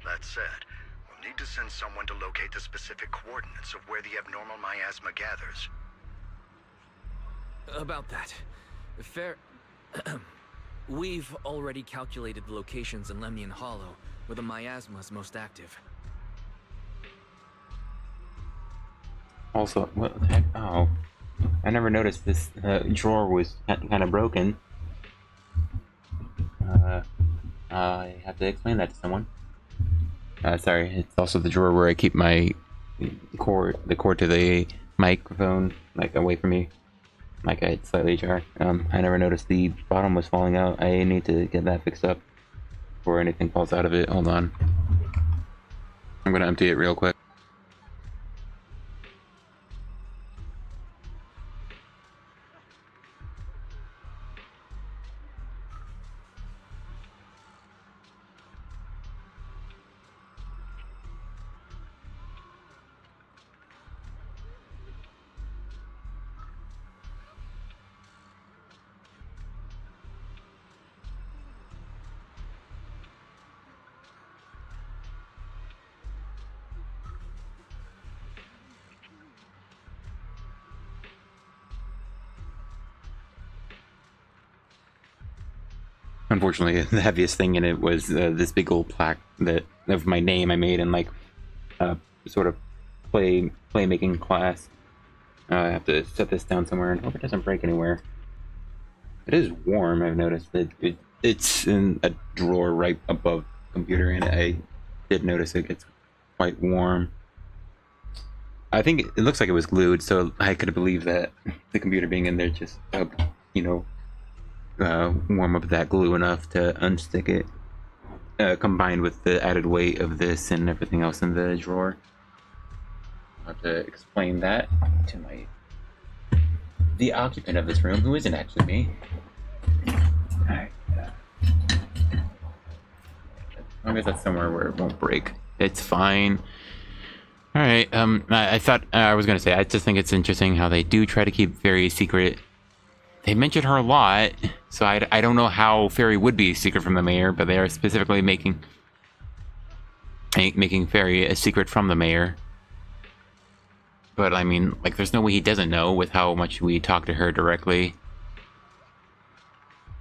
That said, we'll need to send someone to locate the specific coordinates of where the abnormal miasma gathers. About that. Fair... We've already calculated the locations in Lemnian Hollow, where the miasma is most active. Also, what the heck? Oh. I never noticed this drawer was kind of broken. I have to explain that to someone. Sorry, it's also the drawer where I keep my cord to the microphone, away from me. It's slightly ajar. I never noticed the bottom was falling out. I need to get that fixed up before anything falls out of it. Hold on. I'm gonna empty it real quick. Unfortunately, the heaviest thing in it was this big old plaque of my name I made in sort of playmaking class. I have to set this down somewhere and hope it doesn't break anywhere. It is warm. I've noticed that it's in a drawer right above the computer, and I did notice it gets quite warm. I think it looks like it was glued, so I could believe that the computer being in there just warm up that glue enough to unstick it, combined with the added weight of this and everything else in the drawer. I'll have to explain that to the occupant of this room, who isn't actually me. Alright. As long as that's somewhere where it won't break, it's fine. Alright, I thought, I was gonna say, I just think it's interesting how they do try to keep Fairy secret. They mention her a lot, so I don't know how Fairy would be a secret from the mayor, but they are specifically making Fairy a secret from the mayor. But I mean, there's no way he doesn't know with how much we talk to her directly.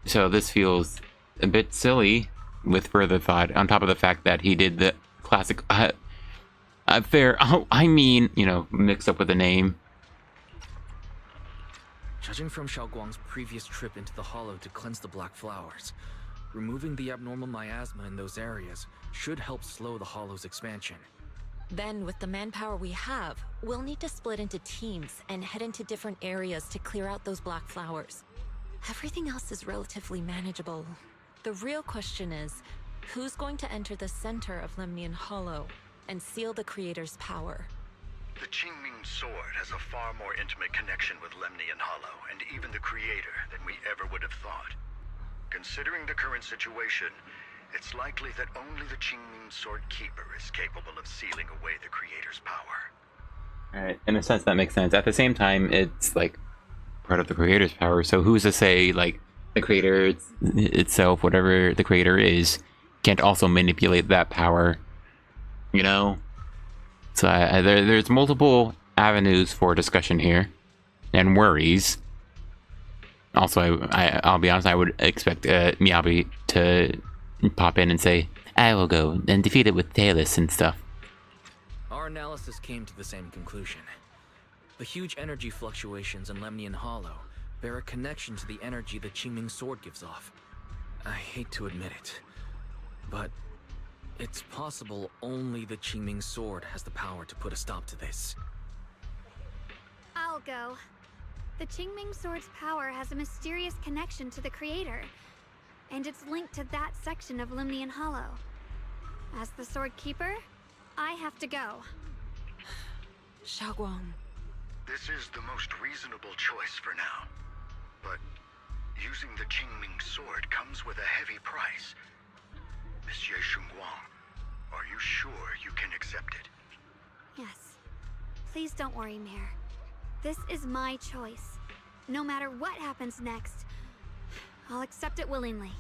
So this feels a bit silly with further thought, on top of the fact that he did the classic mix up with the name. Judging from Xiaoguang's previous trip into the Hollow to cleanse the Black Flowers, removing the abnormal miasma in those areas should help slow the Hollow's expansion. Then, with the manpower we have, we'll need to split into teams and head into different areas to clear out those black flowers. Everything else is relatively manageable. The real question is, who's going to enter the center of Lemnian Hollow and seal the Creator's power? The Qingming Sword has a far more intimate connection with Lemnian Hollow and even the Creator than we ever would have thought. Considering the current situation, it's likely that only the Qingming Sword Keeper is capable of sealing away the Creator's power. Alright, in a sense that makes sense. At the same time, it's like part of the Creator's power, so who's to say, like, the Creator itself, whatever the Creator is, can't also manipulate that power, you know? So there's multiple avenues for discussion here, and worries. Also, I'll be honest, I would expect Miyabi to pop in and say, I will go and defeat it with Talus and stuff. Our analysis came to the same conclusion. The huge energy fluctuations in Lemnian Hollow bear a connection to the energy the Qingming Sword gives off. I hate to admit it, but it's possible only the Qingming Sword has the power to put a stop to this. I'll go. The Qingming Sword's power has a mysterious connection to the Creator, and it's linked to that section of Lemnian Hollow. As the Sword Keeper, I have to go. Xiaoguang. This is the most reasonable choice for now. But using the Qingming Sword comes with a heavy price. Monsieur Shunguang, are you sure you can accept it? Yes. Please don't worry, Mayor. This is my choice. No matter what happens next, I'll accept it willingly.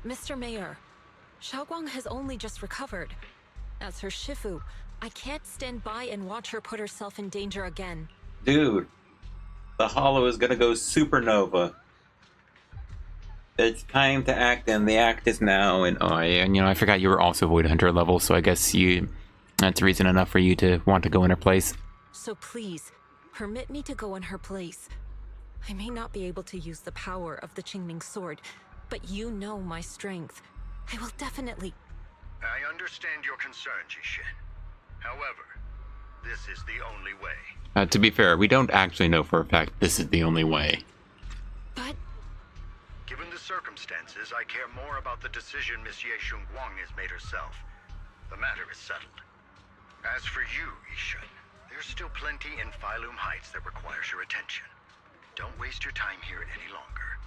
Mr. Mayor, Xiaoguang has only just recovered. As her Shifu, I can't stand by and watch her put herself in danger again. Dude, the Hollow is gonna go supernova. It's time to act, and the act is now. And I forgot you were also Void Hunter level, so I guess that's reason enough for you to want to go in her place. So please, permit me to go in her place. I may not be able to use the power of the Qingming Sword, but you know my strength. I will definitely... I understand your concern, Jishin. However, this is the only way. To be fair, we don't actually know for a fact this is the only way. But... Given the circumstances, I care more about the decision Monsieur Shunguang has made herself. The matter is settled. As for you, Yishin, there's still plenty in Phylum Heights that requires your attention. Don't waste your time here any longer.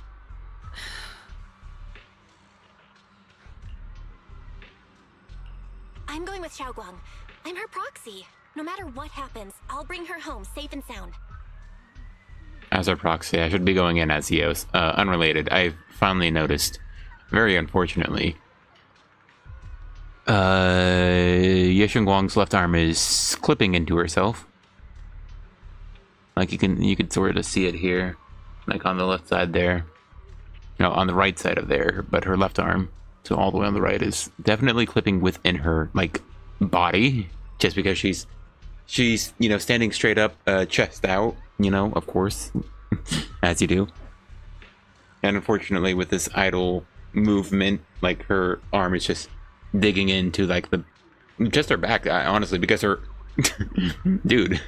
I'm going with Xiaoguang. I'm her proxy. No matter what happens, I'll bring her home safe and sound. As our proxy, I should be going in as Eos. Unrelated, I've finally noticed, very unfortunately, Yeshunguang's left arm is clipping into herself. Like you can sort of see it here, like on the left side there. No, on the right side of there, but her left arm, so all the way on the right, is definitely clipping within her, like, body, just because she's standing straight up, chest out, of course, as you do. And unfortunately, with this idle movement, like, her arm is just digging into, like, just her back, honestly, because her... Dude.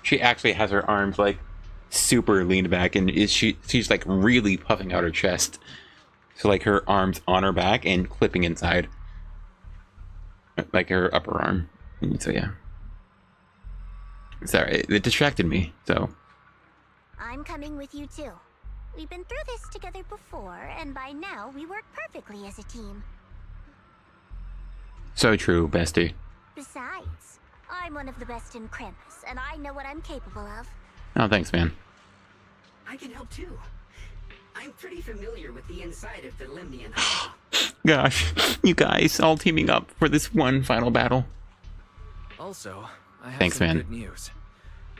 She actually has her arms, like, super leaned back, and she's, like, really puffing out her chest. So, like, her arm's on her back and clipping inside. Like, her upper arm. So, yeah. Sorry, it distracted me, so... I'm coming with you, too. We've been through this together before, and by now, we work perfectly as a team. So true, bestie. Besides, I'm one of the best in Krampus, and I know what I'm capable of. Oh, thanks, man. I can help, too. I'm pretty familiar with the inside of the Lemnian Hollow. Gosh, you guys all teaming up for this one final battle. Also, I have Thanks, some man. good news.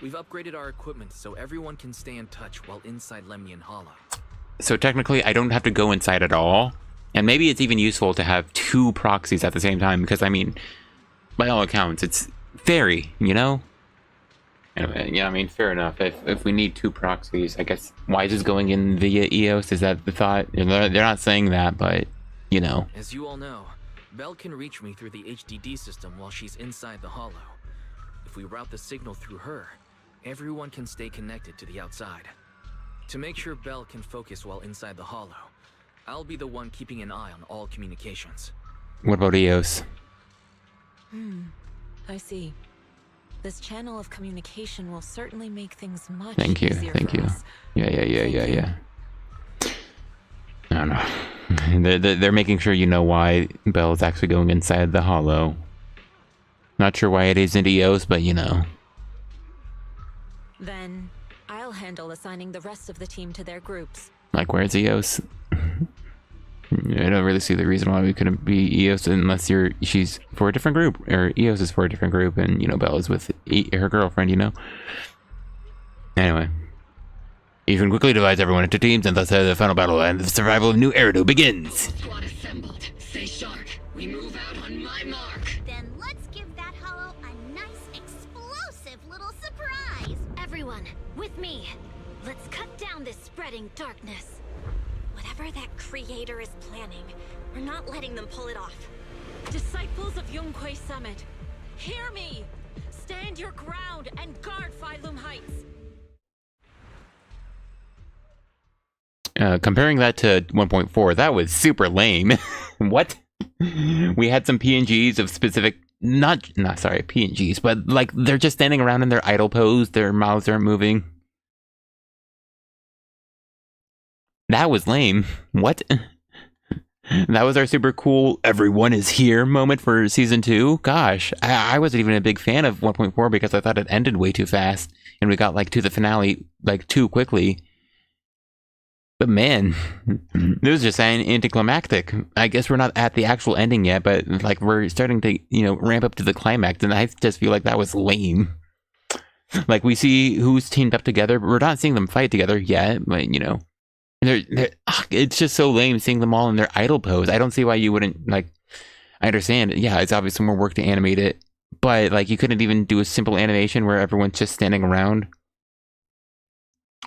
We've upgraded our equipment so everyone can stay in touch while inside Lemnian Hollow. So technically, I don't have to go inside at all. And maybe it's even useful to have two proxies at the same time, because, I mean, by all accounts, it's fairy, Anyway, yeah, I mean, fair enough. If we need two proxies, I guess Wise is going in via Eos. Is that the thought? They're not saying that, but, As you all know, Belle can reach me through the HDD system while she's inside the hollow. If we route the signal through her, everyone can stay connected to the outside. To make sure Belle can focus while inside the hollow, I'll be the one keeping an eye on all communications. What about EOS? I see. This channel of communication will certainly make things much Thank you, easier thank for you. us. Yeah. I don't know. They're making sure you know why Belle's actually going inside the hollow. Not sure why it isn't EOS, but you know. Then I'll handle assigning the rest of the team to their groups. Like, where's EOS? I don't really see the reason why we couldn't be EOS unless she's for a different group, or EOS is for a different group, and, you know, Belle is with her girlfriend, you know? Anyway. Yushuan quickly divides everyone into teams, and thus the final battle and the survival of New Eridu begins! Squad assembled. Stay sharp. We move out on my mark. Then let's give that hollow a nice, explosive little surprise. Everyone, with me. Let's cut down this spreading darkness. Whatever that creator is planning, we're not letting them pull it off. Disciples of Yunquei Summit, hear me! Stand your ground and guard Phylum Heights! Comparing that to 1.4, that was super lame. What? We had some PNGs of specific, not sorry, PNGs, but like they're just standing around in their idle pose, their mouths aren't moving. That was lame. What? That was our super cool everyone is here moment for season 2. Gosh, I wasn't even a big fan of 1.4 because I thought it ended way too fast and we got like to the finale like too quickly. But man, this was just anticlimactic. I guess we're not at the actual ending yet, but like we're starting to, you know, ramp up to the climax, and I just feel like that was lame. Like we see who's teamed up together, but we're not seeing them fight together yet. But you know, it's just so lame seeing them all in their idle pose. I don't see why you wouldn't like. I understand, yeah, it's obviously more work to animate it, but like you couldn't even do a simple animation where everyone's just standing around.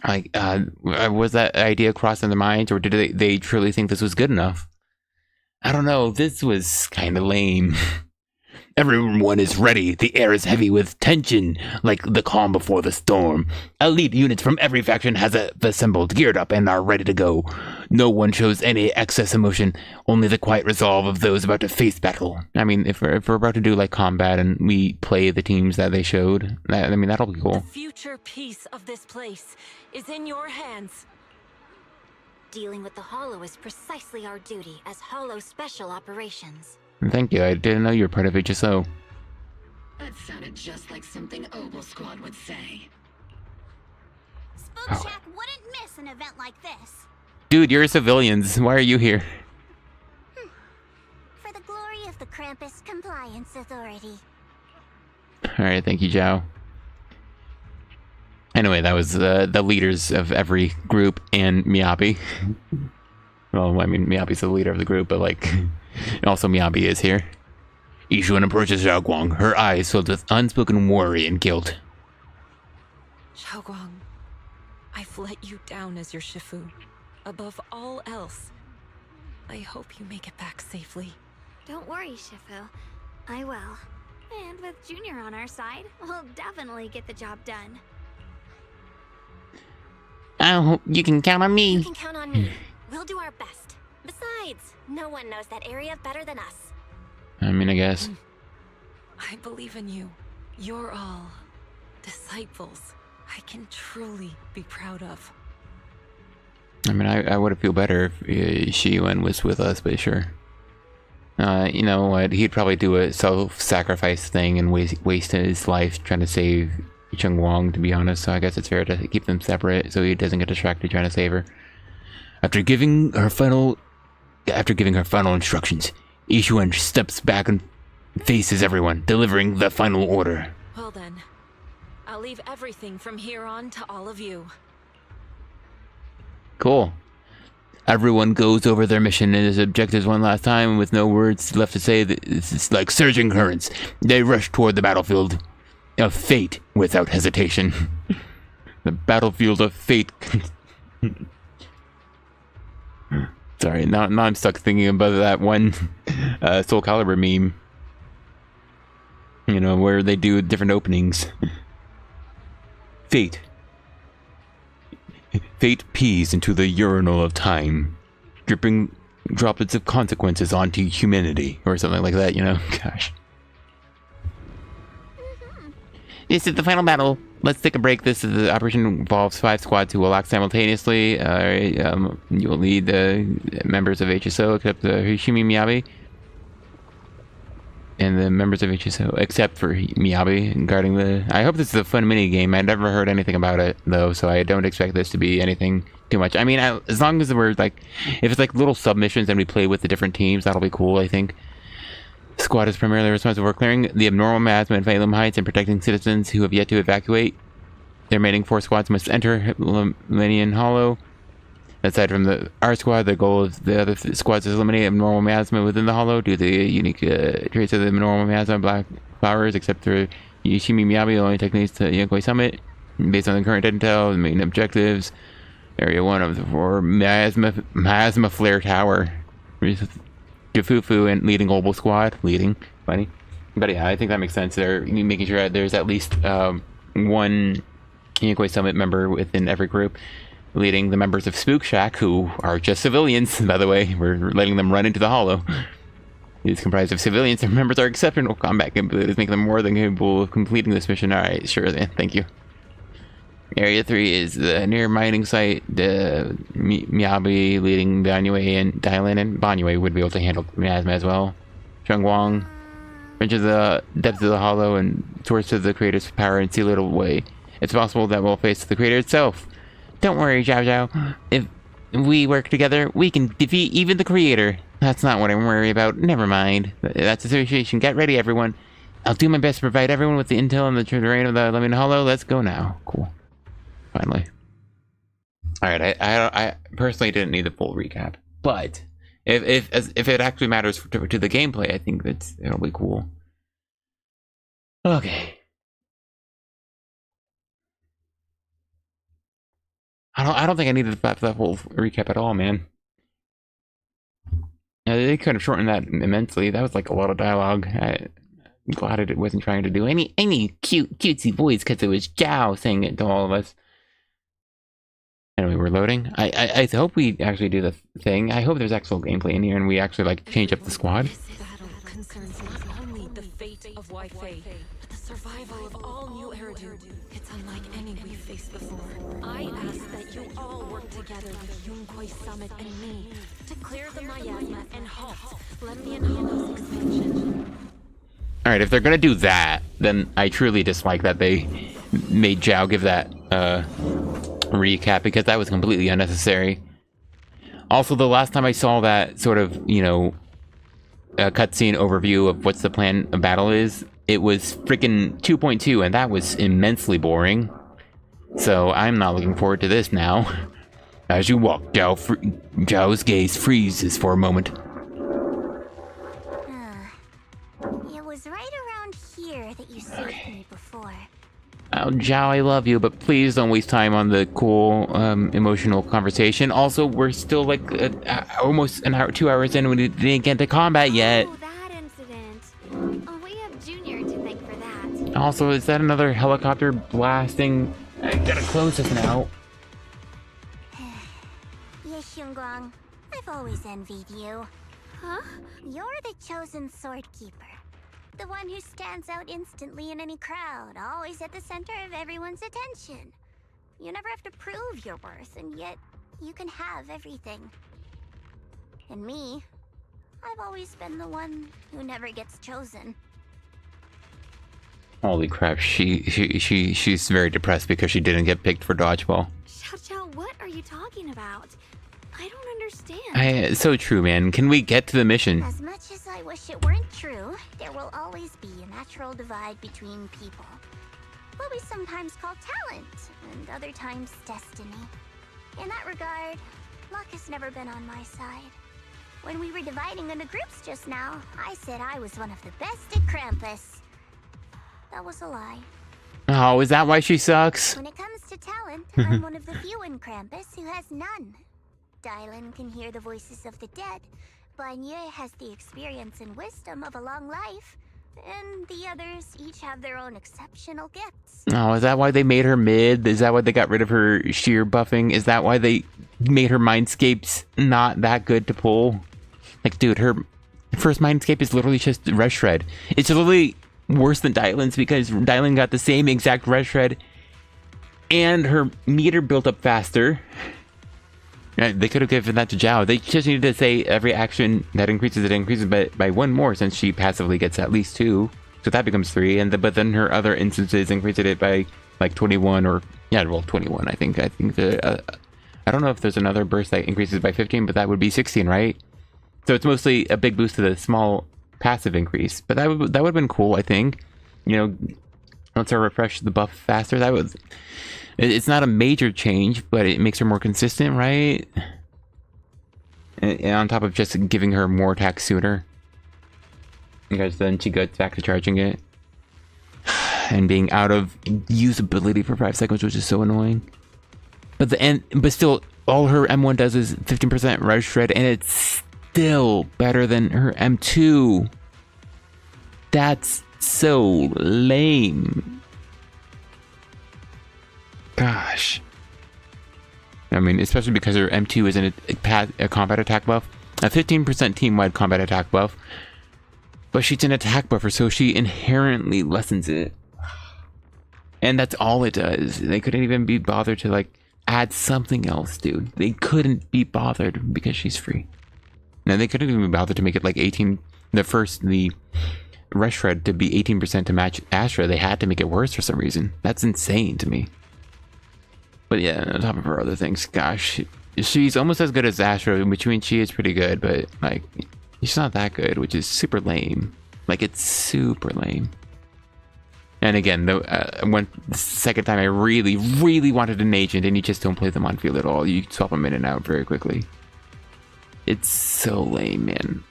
Like, was that idea crossing their minds, or did they truly think this was good enough? I don't know, this was kind of lame. Everyone is ready. The air is heavy with tension, like the calm before the storm. Elite units from every faction has assembled, geared up, and are ready to go. No one shows any excess emotion, only the quiet resolve of those about to face battle. I mean, if we're about to do like combat and we play the teams that they showed, I mean, that'll be cool. The future peace of this place is in your hands. Dealing with the Hollow is precisely our duty as Hollow Special Operations. Thank you, I didn't know you were part of HSO. That sounded just like something Obel Squad would say. Spook Shack wouldn't miss an event like this. Dude, you're civilians. Why are you here? For the glory of the Krampus Compliance Authority. Alright, thank you, Zhao. Anyway, that was the leaders of every group and Miyabi. Well, I mean, Miyabi's the leader of the group, but like, also Miyabi is here. Yushuan approaches Xiaoguang, her eyes filled with unspoken worry and guilt. Xiaoguang, I've let you down as your Shifu. Above all else, I hope you make it back safely. Don't worry, Shifu. I will. And with Junior on our side, we'll definitely get the job done. Oh, you can count on me. You can count on me. We'll do our best. Besides, no one knows that area better than us. I mean, I guess. I believe in you. You're all disciples I can truly be proud of. I mean, I would feel better if Shiyuan was with us, but sure. You know what? He'd probably do a self-sacrifice thing and waste his life trying to save Shunguang, to be honest. So I guess it's fair to keep them separate so he doesn't get distracted trying to save her. After giving her final instructions, Yushuan steps back and faces everyone, delivering the final order. Well then, I'll leave everything from here on to all of you. Cool. Everyone goes over their mission and his objectives one last time, and with no words left to say, it's like surging currents. They rush toward the battlefield of fate without hesitation. The battlefield of fate. Sorry, now I'm stuck thinking about that one Soul Calibur meme. You know, where they do different openings. Fate. Fate pees into the urinal of time, dripping droplets of consequences onto humanity, or something like that, you know? Gosh. This is the final battle. Let's take a break. This is the operation involves 5 squads who will act simultaneously. You will lead the members of HSO, except Hishimi Miyabi. And the members of HSO, except for Miyabi, guarding the... I hope this is a fun mini-game. I never heard anything about it, though, so I don't expect this to be anything too much. I mean, as long as we're, like... If it's, like, little submissions and we play with the different teams, that'll be cool, I think. The squad is primarily responsible for clearing the abnormal miasma in Phalum Heights and protecting citizens who have yet to evacuate. Their remaining 4 squads must enter Lemnian Hollow. Aside from our squad, the goal of the other squads is eliminate abnormal miasma within the hollow due to the unique traits of the abnormal miasma black flowers, except for Yoshimi Miyabi, only techniques to Yonkoi Summit. Based on the current intel, the main objectives, Area 1 of the 4 miasma flare tower. Jufufu and leading global squad. Leading. Funny. But yeah, I think that makes sense. They're making sure that there's at least one Yonkoi Summit member within every group. Leading the members of Spook Shack, who are just civilians, by the way. We're letting them run into the hollow. It is comprised of civilians. Their members are exceptional combat capabilities, making them more than capable of completing this mission. Alright, sure, thank you. Area 3 is the near mining site. The Miyabi leading Banyue and Dylan and Banyue would be able to handle miasma as well. Shunguang reaches the depths of the hollow and source of the creator's power and seal it away. It's possible that we'll face the creator itself. Don't worry, Zhao. If we work together, we can defeat even the creator. That's not what I'm worried about. Never mind. That's the situation. Get ready, everyone. I'll do my best to provide everyone with the intel on the terrain of the Lemnian Hollow. Let's go now. Cool. Finally. Alright, I personally didn't need the full recap. But, if it actually matters to the gameplay, I think it'll be cool. Okay. I don't think I needed that whole recap at all, man. They could have shortened that immensely. That was like a lot of dialogue. I'm glad it wasn't trying to do any cutesy voice because it was Zhao saying it to all of us. Anyway, we're loading. I hope we actually do the thing. I hope there's actual gameplay in here and we actually like change up the squad. This battle concerns not only the fate of Wi-Fi, but the survival of all new Eridu. It's unlike any we've faced before. I ask that you all work together with Yonkoi Summit and me to clear the miasma and halt Lemnian Hollow's expansion. Alright, if they're gonna do that, then I truly dislike that they made Zhao give that recap, because that was completely unnecessary. Also, the last time I saw that sort of, you know, cutscene overview of what's the plan of battle is, it was freaking 2.2, and that was immensely boring. So I'm not looking forward to this now. As you walk, Zhao's gaze freezes for a moment. It was right around here that you saved me before. Oh, Zhao, I love you, but please don't waste time on the cool, emotional conversation. Also, we're still like almost an hour, 2 hours in, and we didn't get to combat yet. Oh, that incident. Oh, we have Junior to thank for that. Also, is that another helicopter blasting? I gotta close this now. Yes, Shunguang. I've always envied you. Huh? You're the chosen sword keeper. The one who stands out instantly in any crowd, always at the center of everyone's attention. You never have to prove your worth, and yet you can have everything. And me, I've always been the one who never gets chosen. Holy crap, she's very depressed because she didn't get picked for dodgeball. Xiao, what are you talking about? I don't understand. It's so true, man. Can we get to the mission? As much as I wish it weren't true, there will always be a natural divide between people. What we sometimes call talent, and other times destiny. In that regard, luck has never been on my side. When we were dividing into groups just now, I said I was one of the best at Krampus. That was a lie. Oh, is that why she sucks? When it comes to talent, I'm one of the few in Krampus who has none. Dylan can hear the voices of the dead, Wengine has the experience and wisdom of a long life, and the others each have their own exceptional gifts. Oh, is that why they made her mid? Is that why they got rid of her sheer buffing? Is that why they made her mindscapes not that good to pull? Like, dude, her first mindscape is literally just Rush Shred. It's literally worse than Dylan's because Dylan got the same exact Rush Shred and her meter built up faster. They could have given that to Zhao. They just needed to say every action that increases, it increases by one more, since she passively gets at least 2. So that becomes 3. But then her other instances increased it by like 21 or... Yeah, well, 21, I think. I don't know if there's another burst that increases by 15, but that would be 16, right? So it's mostly a big boost to the small passive increase. But that would have been cool, I think. You know, once I refresh the buff faster, that was... It's not a major change, but it makes her more consistent, right? And on top of just giving her more attack sooner. Because then she goes back to charging it. And being out of usability for 5 seconds, which is so annoying. But still, all her M1 does is 15% Rush Shred, and it's still better than her M2. That's so lame. Gosh. I mean, especially because her M2 isn't a combat attack buff. A 15% team-wide combat attack buff. But she's an attack buffer, so she inherently lessens it. And that's all it does. They couldn't even be bothered to, like, add something else, dude. They couldn't be bothered because she's free. Now, they couldn't even be bothered to make it, like, 18... The Rush Shred to be 18% to match Astra. They had to make it worse for some reason. That's insane to me. But yeah, on top of her other things, gosh, she's almost as good as Astra, which means she is pretty good, but like, she's not that good, which is super lame. Like, it's super lame. And again, the second time I really, really wanted an agent, and you just don't play them on field at all. You swap them in and out very quickly. It's so lame, man.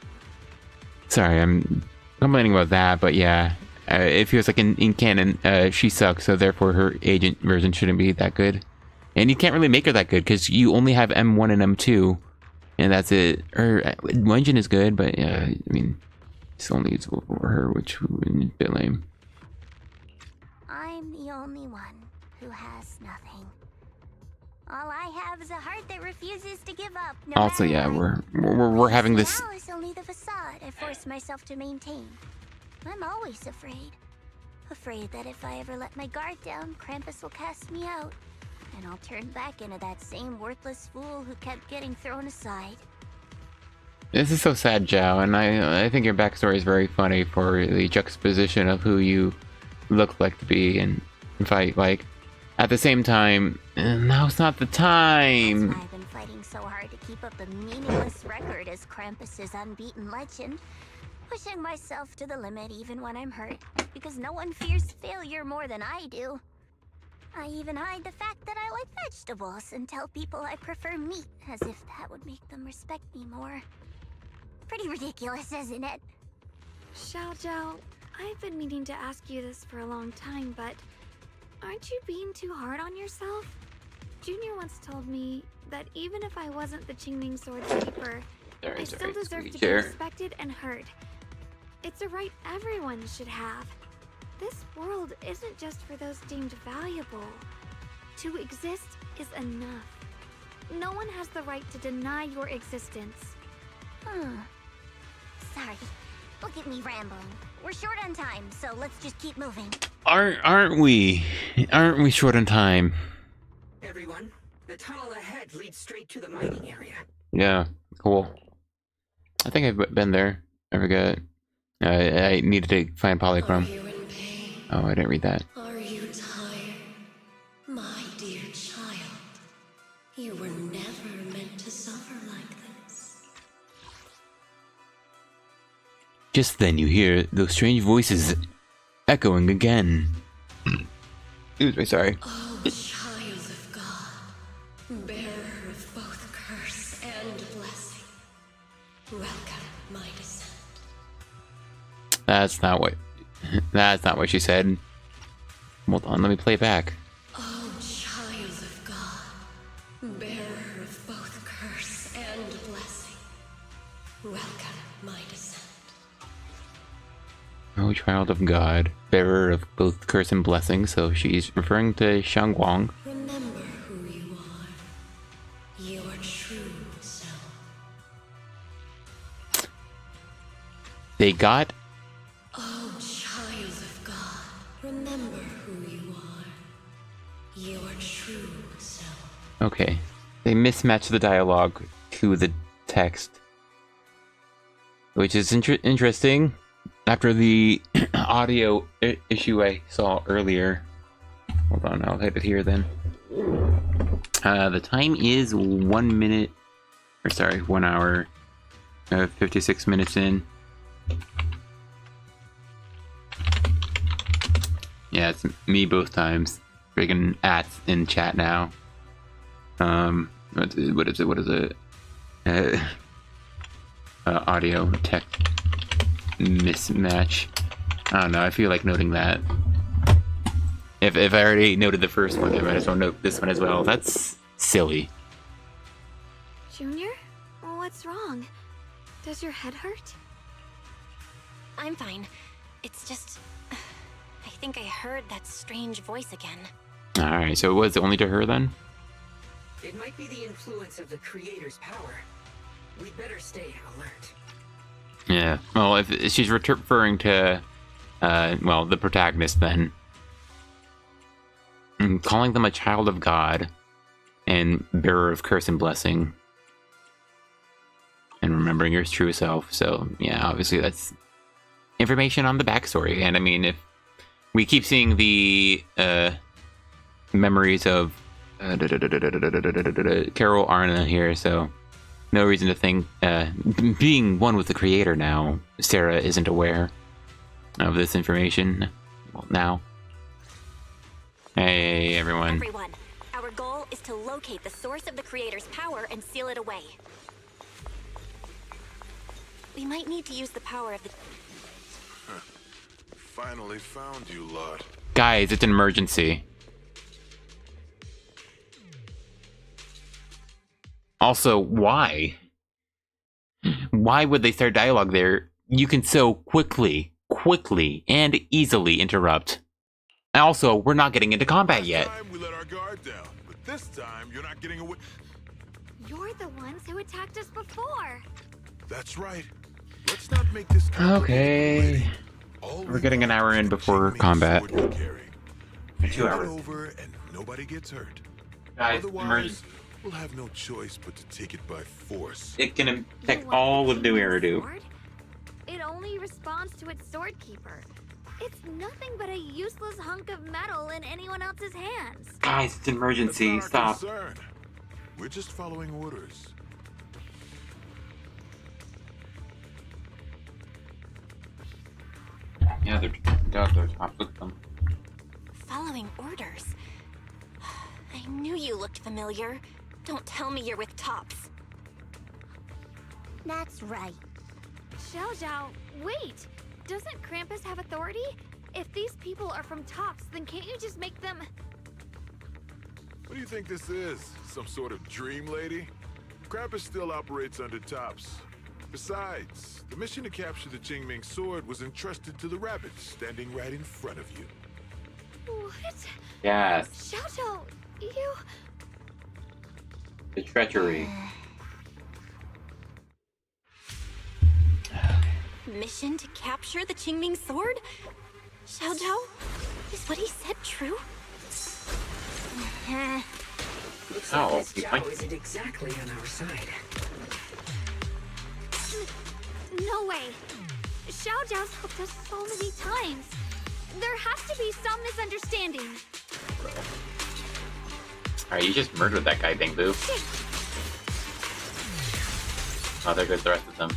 Sorry, I'm complaining about that, but yeah, it feels like in canon, she sucks, so therefore her agent version shouldn't be that good. And you can't really make her that good because you only have M1 and M2, and that's it. Her Wengine is good, but yeah, I mean, it's only useful for her, which would be a bit lame. I'm the only one who has nothing. All I have is a heart that refuses to give up. No Also, yeah, we're having this. Now is only the facade I force myself to maintain. I'm always afraid. Afraid that if I ever let my guard down, Krampus will cast me out. And I'll turn back into that same worthless fool who kept getting thrown aside. This is so sad, Zhao, and I think your backstory is very funny for the juxtaposition of who you look like to be and fight. Like, at the same time, now's not the time. That's why I've been fighting so hard to keep up the meaningless record as Krampus's unbeaten legend. Pushing myself to the limit even when I'm hurt, because no one fears failure more than I do. I even hide the fact that I like vegetables and tell people I prefer meat, as if that would make them respect me more. Pretty ridiculous, isn't it? Zhao, I've been meaning to ask you this for a long time, but aren't you being too hard on yourself? Junior once told me that even if I wasn't the Qingming Sword's keeper, I still deserve to be respected and heard. It's a right everyone should have. This world isn't just for those deemed valuable. To exist is enough. No one has the right to deny your existence. Sorry. Look at me rambling. We're short on time, so let's just keep moving. Aren't we? Aren't we short on time? Everyone, the tunnel ahead leads straight to the mining area. Yeah, cool. I think I've been there. I forgot. I needed to find polychrome. Oh, I didn't read that. Are you tired, my dear child? You were never meant to suffer like this. Just then you hear those strange voices echoing again. Excuse me, sorry. Oh, child of God, bearer of both curse and blessing, welcome my descent. That's not what she said. Hold on, let me play it back. Oh, child of God, bearer of both curse and blessing, Welcome, my descent. Oh, child of God, bearer of both curse and blessing. So she's referring to Shunguang. Remember who you are. Your true self. They got. Oh, child of God. Remember who you are. Your true self. Okay. They mismatched the dialogue to the text. Which is interesting. After the audio issue I saw earlier. Hold on, I'll hit it here then. The time is 1 minute, or sorry, 1 hour, 56 minutes in. Yeah, it's me both times. Friggin' ats in chat now. What is it? Audio tech mismatch. I don't know, I feel like noting that. If I already noted the first one, I might as well note this one as well. That's silly. Junior? What's wrong? Does your head hurt? I'm fine. It's just... I think I heard that strange voice again. Alright, so it was only to her then? It might be the influence of the creator's power. We'd better stay alert. Yeah, well, if she's referring to, well, the protagonist then. And calling them a child of God and bearer of curse and blessing. And remembering your true self. So, yeah, obviously that's information on the backstory. And I mean, if we keep seeing the memories of Carol Arna here, so no reason to think, being one with the creator now, Sarah isn't aware of this information. Well, now. Hey, everyone. Everyone, our goal is to locate the source of the creator's power and seal it away. We might need to use the power of the... Finally found you, lot. Guys, it's an emergency. Also, why? Why would they start dialogue there? You can so quickly and easily interrupt. Also, we're not getting into combat yet. We let our guard down, but this time you're not getting away. You're the ones who attacked us before. That's right. Let's not make this okay. We're getting an hour in before combat. 2 hours. Over and nobody gets hurt. Guys, otherwise, we'll have no choice but to take it by force. It can attack all of New Eridu. It only responds to its sword keeper. It's nothing but a useless hunk of metal in anyone else's hands. Guys, it's an emergency. Stop. Concern. We're just following orders. Yeah, they're top with them. Following orders? I knew you looked familiar. Don't tell me you're with Tops. That's right. Zhao, wait! Doesn't Krampus have authority? If these people are from Tops, then can't you just make them... What do you think this is? Some sort of dream lady? Krampus still operates under Tops. Besides, the mission to capture the Qingming sword was entrusted to the rabbit standing right in front of you. What? Yes. Xiao, you... The treachery. Mission to capture the Qingming sword? Xiao, is what he said true? Looks like this Zhao isn't exactly on our side. No way. Xiao's helped us so many times. There has to be some misunderstanding. Alright, you just murdered that guy, Bang Boo. Oh, there goes the rest of them.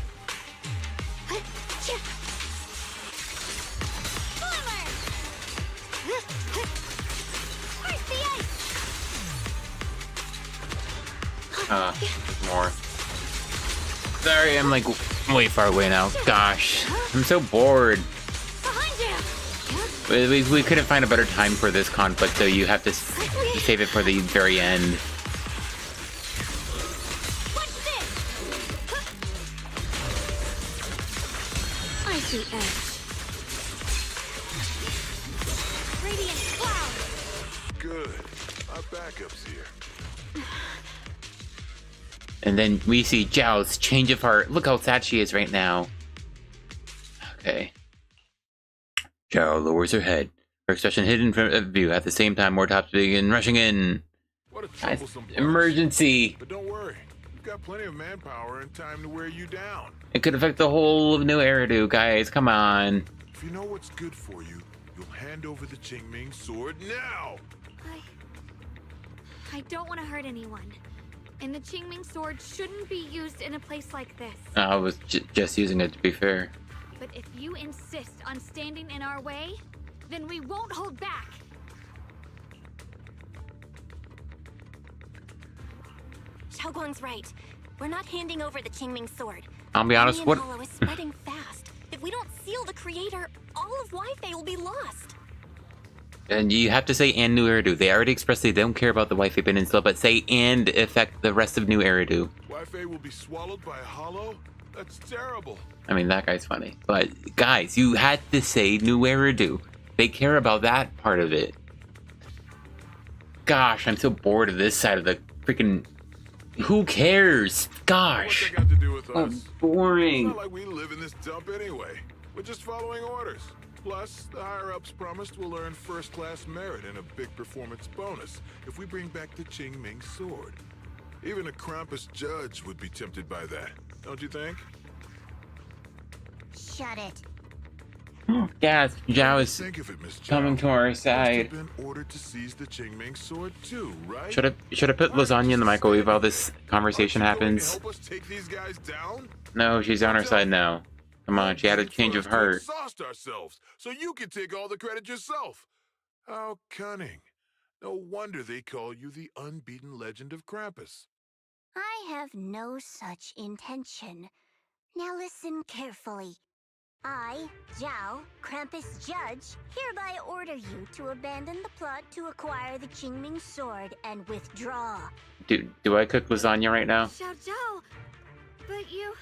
There's more. Sorry, I'm like way far away now. Gosh, I'm so bored. We couldn't find a better time for this conflict, so you have to save it for the very end. The edge. Radiant cloud! Good. Our backup's here. And then we see Zhao's change of heart. Look how sad she is right now. Okay. Zhao lowers her head, her expression hidden from view. At the same time, more tops begin rushing in. What a Guys, troublesome bunch. emergency! But don't worry. We've got plenty of manpower and time to wear you down. It could affect the whole of New Eridu, guys. Come on. If you know what's good for you, you'll hand over the Qingming sword now! I don't want to hurt anyone. And the Qingming sword shouldn't be used in a place like this. I was just using it to be fair. But if you insist on standing in our way, then we won't hold back. Xiaoguang's right. We're not handing over the Qingming sword. I'll be honest, what? Hollow is spreading fast. If we don't seal the creator, all of Wi-Fi will be lost. And you have to say and New Eridu. They already expressed they don't care about the Wi-Fi peninsula, but say and affect the rest of New Eridu. Wi-Fi will be swallowed by a hollow? That's terrible. I mean, that guy's funny. But, guys, you had to say New Eridu. They care about that part of it. Gosh, I'm so bored of this side of the freaking... Who cares? Gosh. What's that got to do with Oh, us? boring. It's not like we live in this dump anyway. We're just following orders. Plus, the higher-ups promised we'll earn first-class merit and a big performance bonus if we bring back the Qingming sword. Even a Krampus judge would be tempted by that, don't you think? Shut it. Yes, Zhao is Think of it, Miss Zhao. coming to our Must have side. been ordered to seize the Qingming sword too, right? Should I put lasagna in the microwave while this conversation Aren't you going to happens? help us take these guys down? No, she's on our side now. Come on, she had a change of First, to heart. exhaust ourselves, so you can take all the credit yourself. How cunning. No wonder they call you the unbeaten legend of Krampus. I have no such intention. Now listen carefully. I, Zhao, Krampus Judge, hereby order you to abandon the plot to acquire the Qingming sword and withdraw. Do I cook lasagna right now? Xiao Zhao, but you...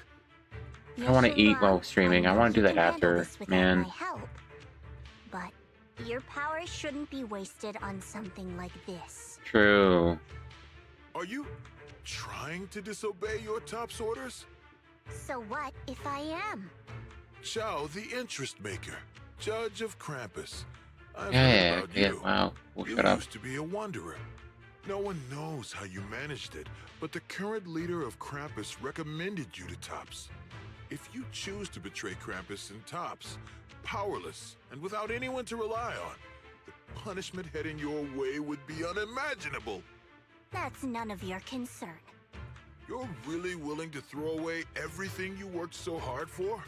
I want to Yes, eat Shunguang, while streaming. I know want to do you that can handle after, this without man. my help. But your power shouldn't be wasted on something like this. True. Are you trying to disobey your top's orders? So what if I am? Xiao, the interest maker, judge of Krampus. I've Yeah, heard about yeah, you. wow. Well, You shut up. used to be a wanderer. No one knows how you managed it, but the current leader of Krampus recommended you to Tops. If you choose to betray Krampus and Tops, powerless and without anyone to rely on, the punishment heading your way would be unimaginable. That's none of your concern. You're really willing to throw away everything you worked so hard for?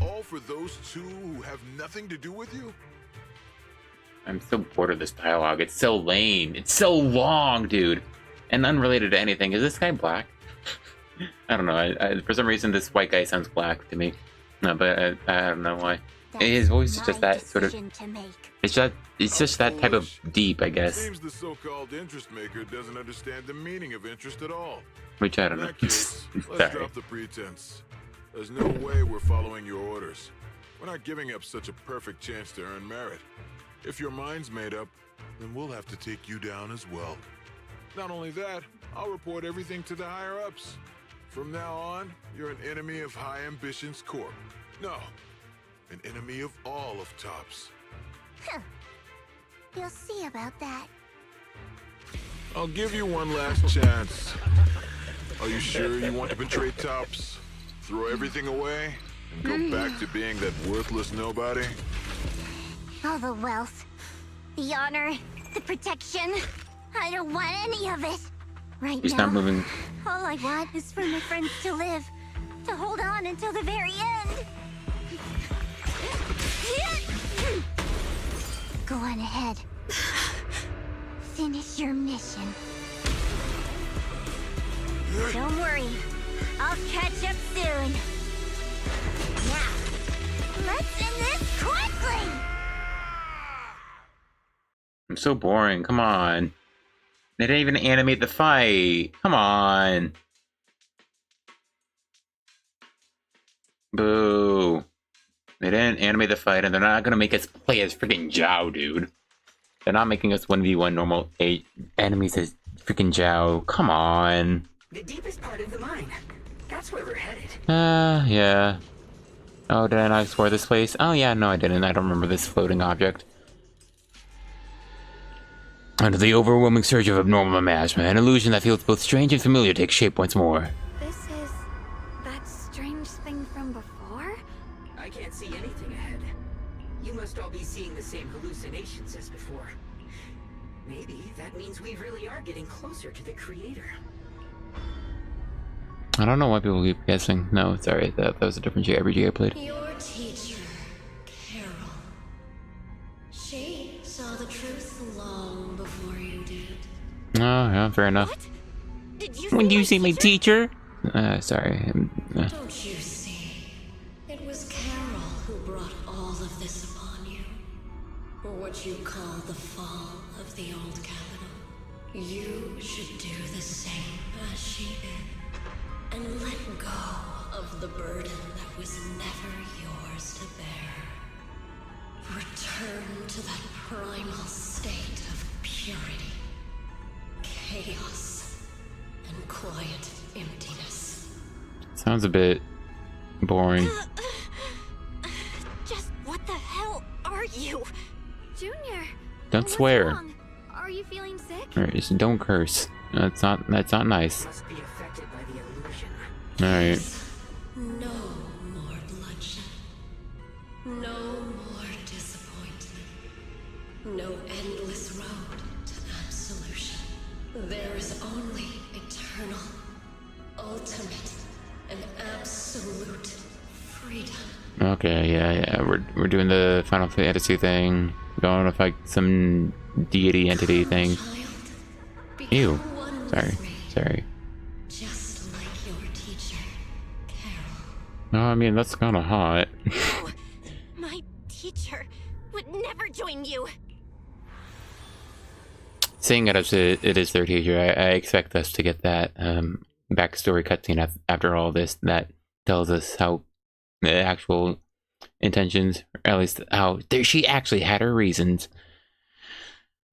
All for those two who have nothing to do with you? I'm so bored of this dialogue. It's so lame. It's so long, dude. And unrelated to anything. Is this guy black? I don't know. I for some reason, this white guy sounds black to me. No, but I don't know why. His voice is just that sort of... It's just that type of deep, I guess. Seems the so-called interest maker doesn't understand the meaning of interest at all. Which I don't In know. that case, let's Sorry. drop the pretense. There's no way we're following your orders. We're not giving up such a perfect chance to earn merit. If your mind's made up, then we'll have to take you down as well. Not only that, I'll report everything to the higher-ups. From now on, you're an enemy of High Ambitions Corp. No, an enemy of all of Tops. Huh. You'll see about that. I'll give you one last chance. Are you sure you want to betray Tops? Throw everything away and go back to being that worthless nobody? All the wealth, the honor, the protection. I don't want any of it. Right He's now, not moving. all I want is for my friends to live, to hold on until the very end. Go on ahead. Finish your mission. Don't worry. I'll catch up soon. Now, let's end this quickly! I'm so boring. Come on. They didn't even animate the fight. Come on. Boo. They They didn't animate the fight, and they're not gonna make us play as freaking Zhao, dude. They're not making us 1v1 normal 8 enemies as freaking Zhao. Come on. The deepest part of the mine. That's where we're headed. Yeah. Oh, did I not explore this place? Oh yeah, no I didn't. I don't remember this floating object. Under the overwhelming surge of abnormal miasma, an illusion that feels both strange and familiar takes shape once more. This is that strange thing from before? I can't see anything ahead. You must all be seeing the same hallucinations as before. Maybe that means we really are getting closer to the creator. I don't know why people keep guessing. No, it's alright. That was a different JRPG I played. Your teacher, Carol. She saw the truth long before you did. Oh, yeah, fair enough. When you see my teacher? Sorry. Don't you see? It was Carol who brought all of this upon you. What you call the fall of the old capital. You should do the same as she did. And let go of the burden that was never yours to bear. Return to that primal state of purity, chaos, and quiet emptiness. Sounds a bit boring. Just what the hell are you? Junior. Don't what's swear. wrong? Are you feeling sick? Or just don't curse. That's not nice. Must be affected by the illusion. Alright. No more bloodshed. No more disappointment. No endless road to absolution. There is only eternal, ultimate, and absolute freedom. Okay, yeah. We're doing the Final Fantasy thing. Going to fight some deity entity thing. Ew. Sorry. Just like your teacher, Carol. No, I mean that's kind of hot. No, my teacher would never join you. Seeing it is their teacher, I expect us to get that backstory cutscene after all this that tells us how the actual intentions, or at least how she actually had her reasons.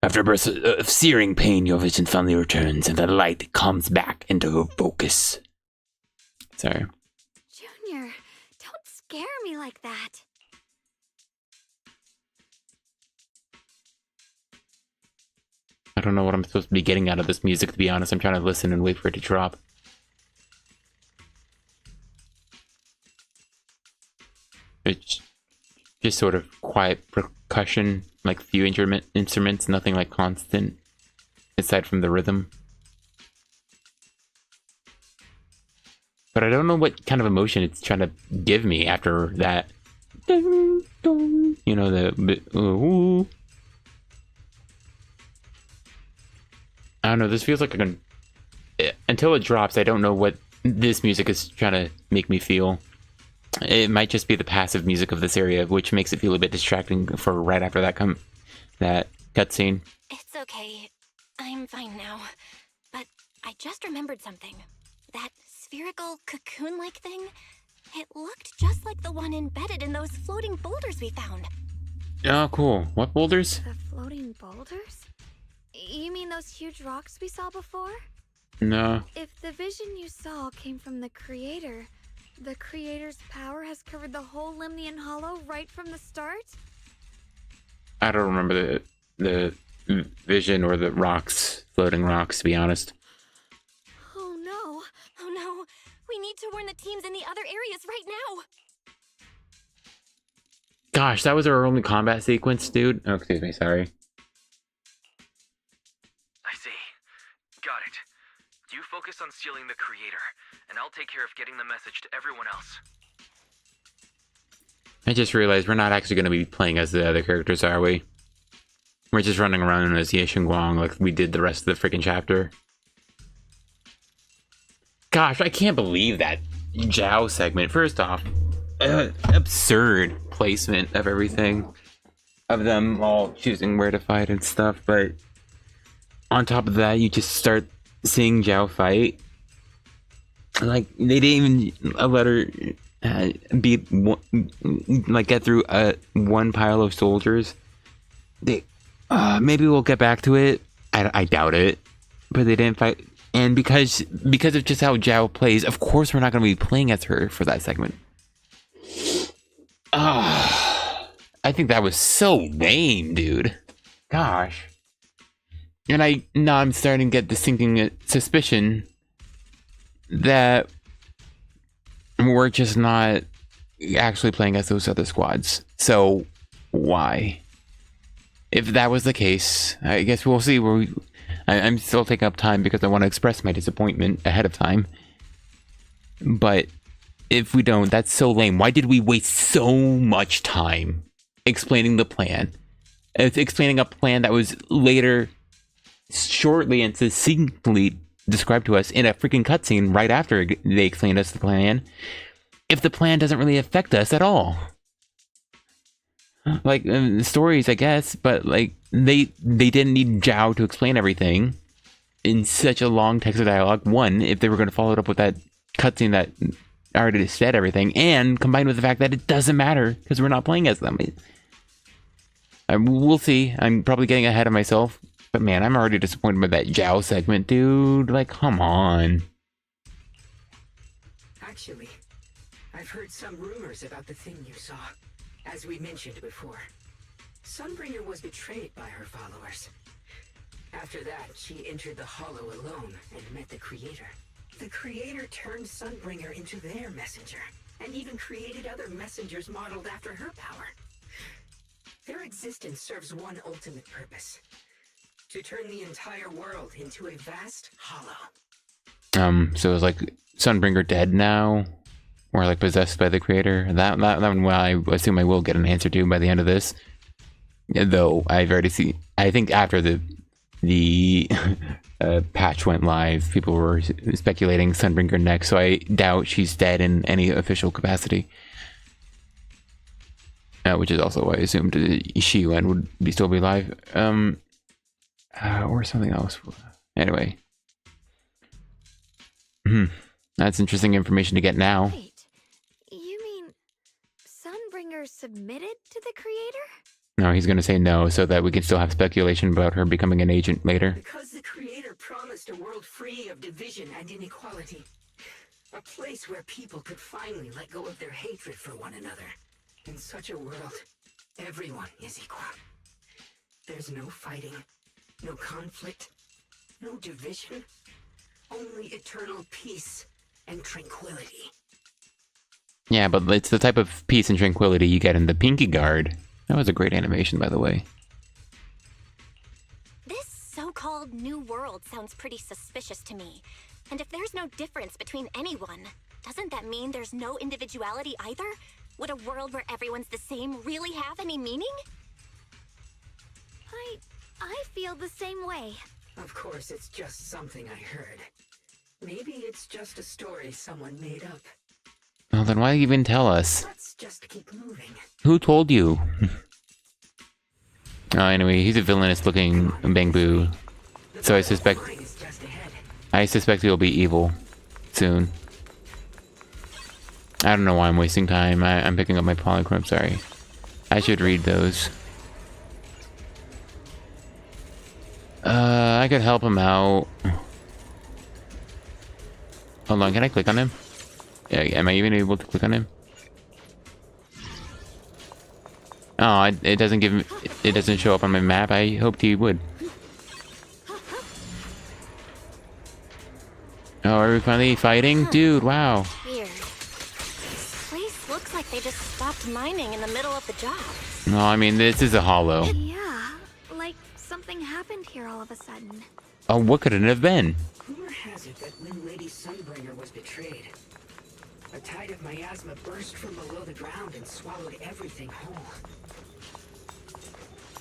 After a burst of searing pain, your vision finally returns, and the light comes back into focus. Sorry. Junior, don't scare me like that. I don't know what I'm supposed to be getting out of this music, to be honest. I'm trying to listen and wait for it to drop. It's just sort of quiet percussion, like few instruments, nothing like constant, aside from the rhythm. But I don't know what kind of emotion it's trying to give me after that. You know, the ooh. I don't know, this feels like until it drops, I don't know what this music is trying to make me feel. It might just be the passive music of this area, which makes it feel a bit distracting for right after that cutscene. It's okay. I'm fine now. But I just remembered something. That spherical cocoon-like thing, it looked just like the one embedded in those floating boulders we found. Oh, cool. What boulders? The floating boulders? You mean those huge rocks we saw before? No. If the vision you saw came from the creator power has covered the whole Lemnian Hollow right from the start? I don't remember the vision or the floating rocks, to be honest. Oh no. Oh no. We need to warn the teams in the other areas right now. Gosh, that was our only combat sequence, dude. Oh, excuse me, sorry. I see. Got it. You focus on stealing the creator, and I'll take care of getting the message to everyone else. I just realized we're not actually going to be playing as the other characters, are we? We're just running around as Shunguang like we did the rest of the freaking chapter. Gosh, I can't believe that Zhao segment. First off, absurd placement of everything. Of them all choosing where to fight and stuff, but on top of that, you just start seeing Zhao fight. Like, they didn't even let her beat like get through one pile of soldiers. Maybe we'll get back to it. I doubt it, but they didn't fight. And because of just how Zhao plays, of course we're not going to be playing as her for that segment. I think that was so lame, dude. Gosh. And now I'm starting to get the sinking suspicion that we're just not actually playing as those other squads. So why? If that was the case, I guess we'll see where I'm still taking up time because I want to express my disappointment ahead of time. But if we don't, that's so lame. Why did we waste so much time explaining the plan? It's explaining a plan that was later shortly and succinctly described to us in a freaking cutscene right after they explained us the plan, if the plan doesn't really affect us at all. Like, stories, I guess, but like, they didn't need Zhao to explain everything in such a long text of dialogue. One, if they were going to follow it up with that cutscene that already said everything, and combined with the fact that it doesn't matter because we're not playing as them. We'll see. I'm probably getting ahead of myself, but man, I'm already disappointed by that Zhao segment, dude. Like, come on. Actually, I've heard some rumors about the thing you saw. As we mentioned before, Sunbringer was betrayed by her followers. After that, she entered the Hollow alone and met the Creator. The Creator turned Sunbringer into their messenger, and even created other messengers modeled after her power. Their existence serves one ultimate purpose: to turn the entire world into a vast hollow. So it's like Sunbringer dead now? Or like possessed by the Creator? That one I assume I will get an answer to by the end of this. Though I've already seen, I think after the patch went live, people were speculating Sunbringer next, so I doubt she's dead in any official capacity. Which is also why I assumed Shiyuan would still be alive. Or something else. Anyway. That's interesting information to get now. Wait, you mean Sunbringer submitted to the Creator? No, he's going to say no so that we can still have speculation about her becoming an agent later. Because the Creator promised a world free of division and inequality. A place where people could finally let go of their hatred for one another. In such a world, everyone is equal. There's no fighting, no conflict, no division, only eternal peace and tranquility. Yeah, but it's the type of peace and tranquility you get in the Pinky Guard. That was a great animation, by the way. This so-called new world sounds pretty suspicious to me. And if there's no difference between anyone, doesn't that mean there's no individuality either? Would a world where everyone's the same really have any meaning? I feel the same way. Of course, it's just something I heard. Maybe it's just a story someone made up. Well, then why even tell us? Let's just keep moving. Who told you? Anyway, he's a villainous-looking Bangbu, so I suspect he'll be evil soon. I don't know why I'm wasting time. I'm picking up my polychrome. Sorry, I should read those. I could help him out. Hold on, can I click on him? Yeah, am I even able to click on him? Oh, it doesn't give me, it doesn't show up on my map. I hoped he would. Oh, are we finally fighting? Dude, wow. Weird. This place looks like they just stopped mining in the middle of the job. No, I mean, this is a hollow. Yeah, like something happened here all of a sudden. Oh, what could it have been? Rumor has it that when Lady Sunbringer was betrayed, a tide of miasma burst from below the ground and swallowed everything whole.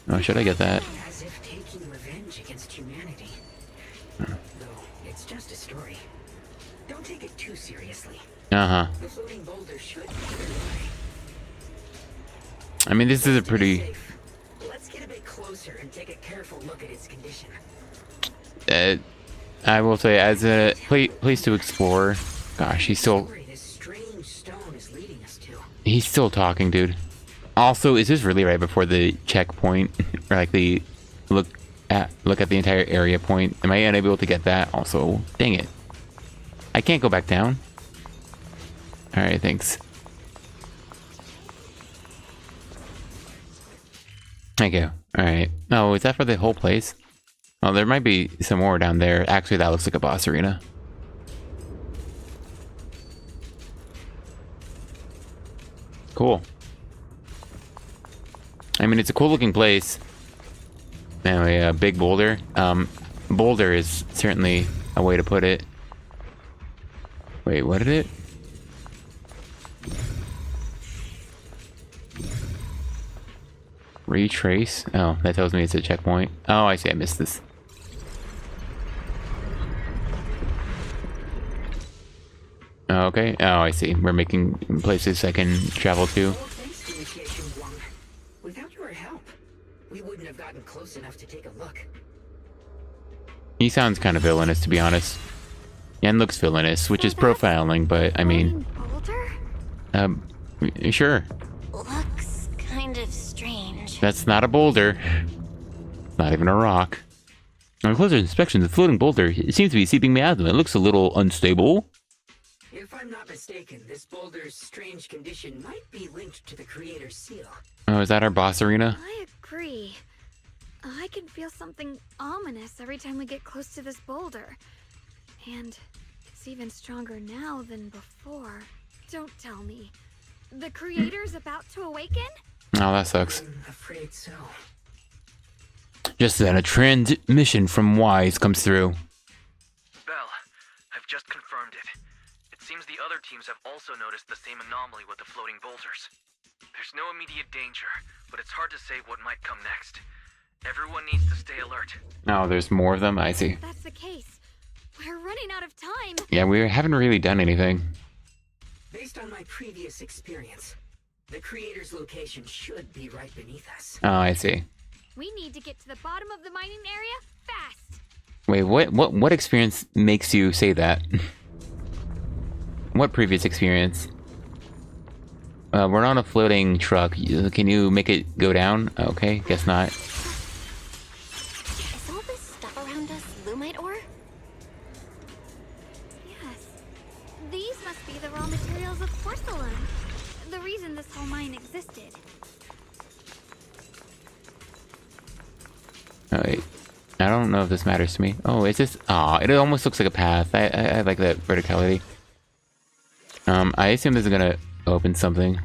Oh, should I get that? As if taking revenge against humanity. Huh. Though it's just a story. Don't take it too seriously. Uh-huh. The floating boulder should be cleared away. I mean, this is a pretty... Let's get a bit closer and take a careful look at its condition. I will say, as a place to explore... Gosh, he's still... This strange stone is leading us to. He's still talking, dude. Also, is this really right before the checkpoint? Or like the look at the entire area point? Am I unable to get that? Also, dang it. I can't go back down. Alright, thanks. Thank you. Alright. Oh, is that for the whole place? Oh, there might be some more down there. Actually, that looks like a boss arena. Cool. I mean, it's a cool looking place. Anyway, a big boulder. Boulder is certainly a way to put it. Wait, what did it? Retrace? Oh, that tells me it's a checkpoint. Oh, I see. I missed this. Okay. Oh, I see. We're making places I can travel to. Thanks to Initiation 1. Without your help, we wouldn't have gotten close enough to take a look. He sounds kind of villainous, to be honest. And looks villainous, which is profiling, but I mean... Sure. Looks kind of strange. That's not a boulder. Not even a rock. On closer inspection, the floating boulder seems to be seeping miasma. It looks a little unstable. If I'm not mistaken, this boulder's strange condition might be linked to the creator's seal. Oh, is that our boss arena? I agree. I can feel something ominous every time we get close to this boulder. And it's even stronger now than before. Don't tell me. The creator's about to awaken? Oh, that sucks. I'm afraid so. Just then, a transmission from Wise comes through. Bell, I've just confirmed it. It seems the other teams have also noticed the same anomaly with the floating boulders. There's no immediate danger, but it's hard to say what might come next. Everyone needs to stay alert. Oh, there's more of them? I see. If that's the case, we're running out of time. Yeah, we haven't really done anything. Based on my previous experience, the creator's location should be right beneath us. Oh, I see. We need to get to the bottom of the mining area fast. Wait, what experience makes you say that? What previous experience? We're on a floating truck. Can you make it go down? Okay, guess not. Is all this stuff around us lumite ore? Yes. These must be the raw materials of porcelain. The reason this whole mine existed. Oh, wait. I don't know if this matters to me. Oh, it's just... Aw, it almost looks like a path. I like that verticality. I assume this is gonna open something.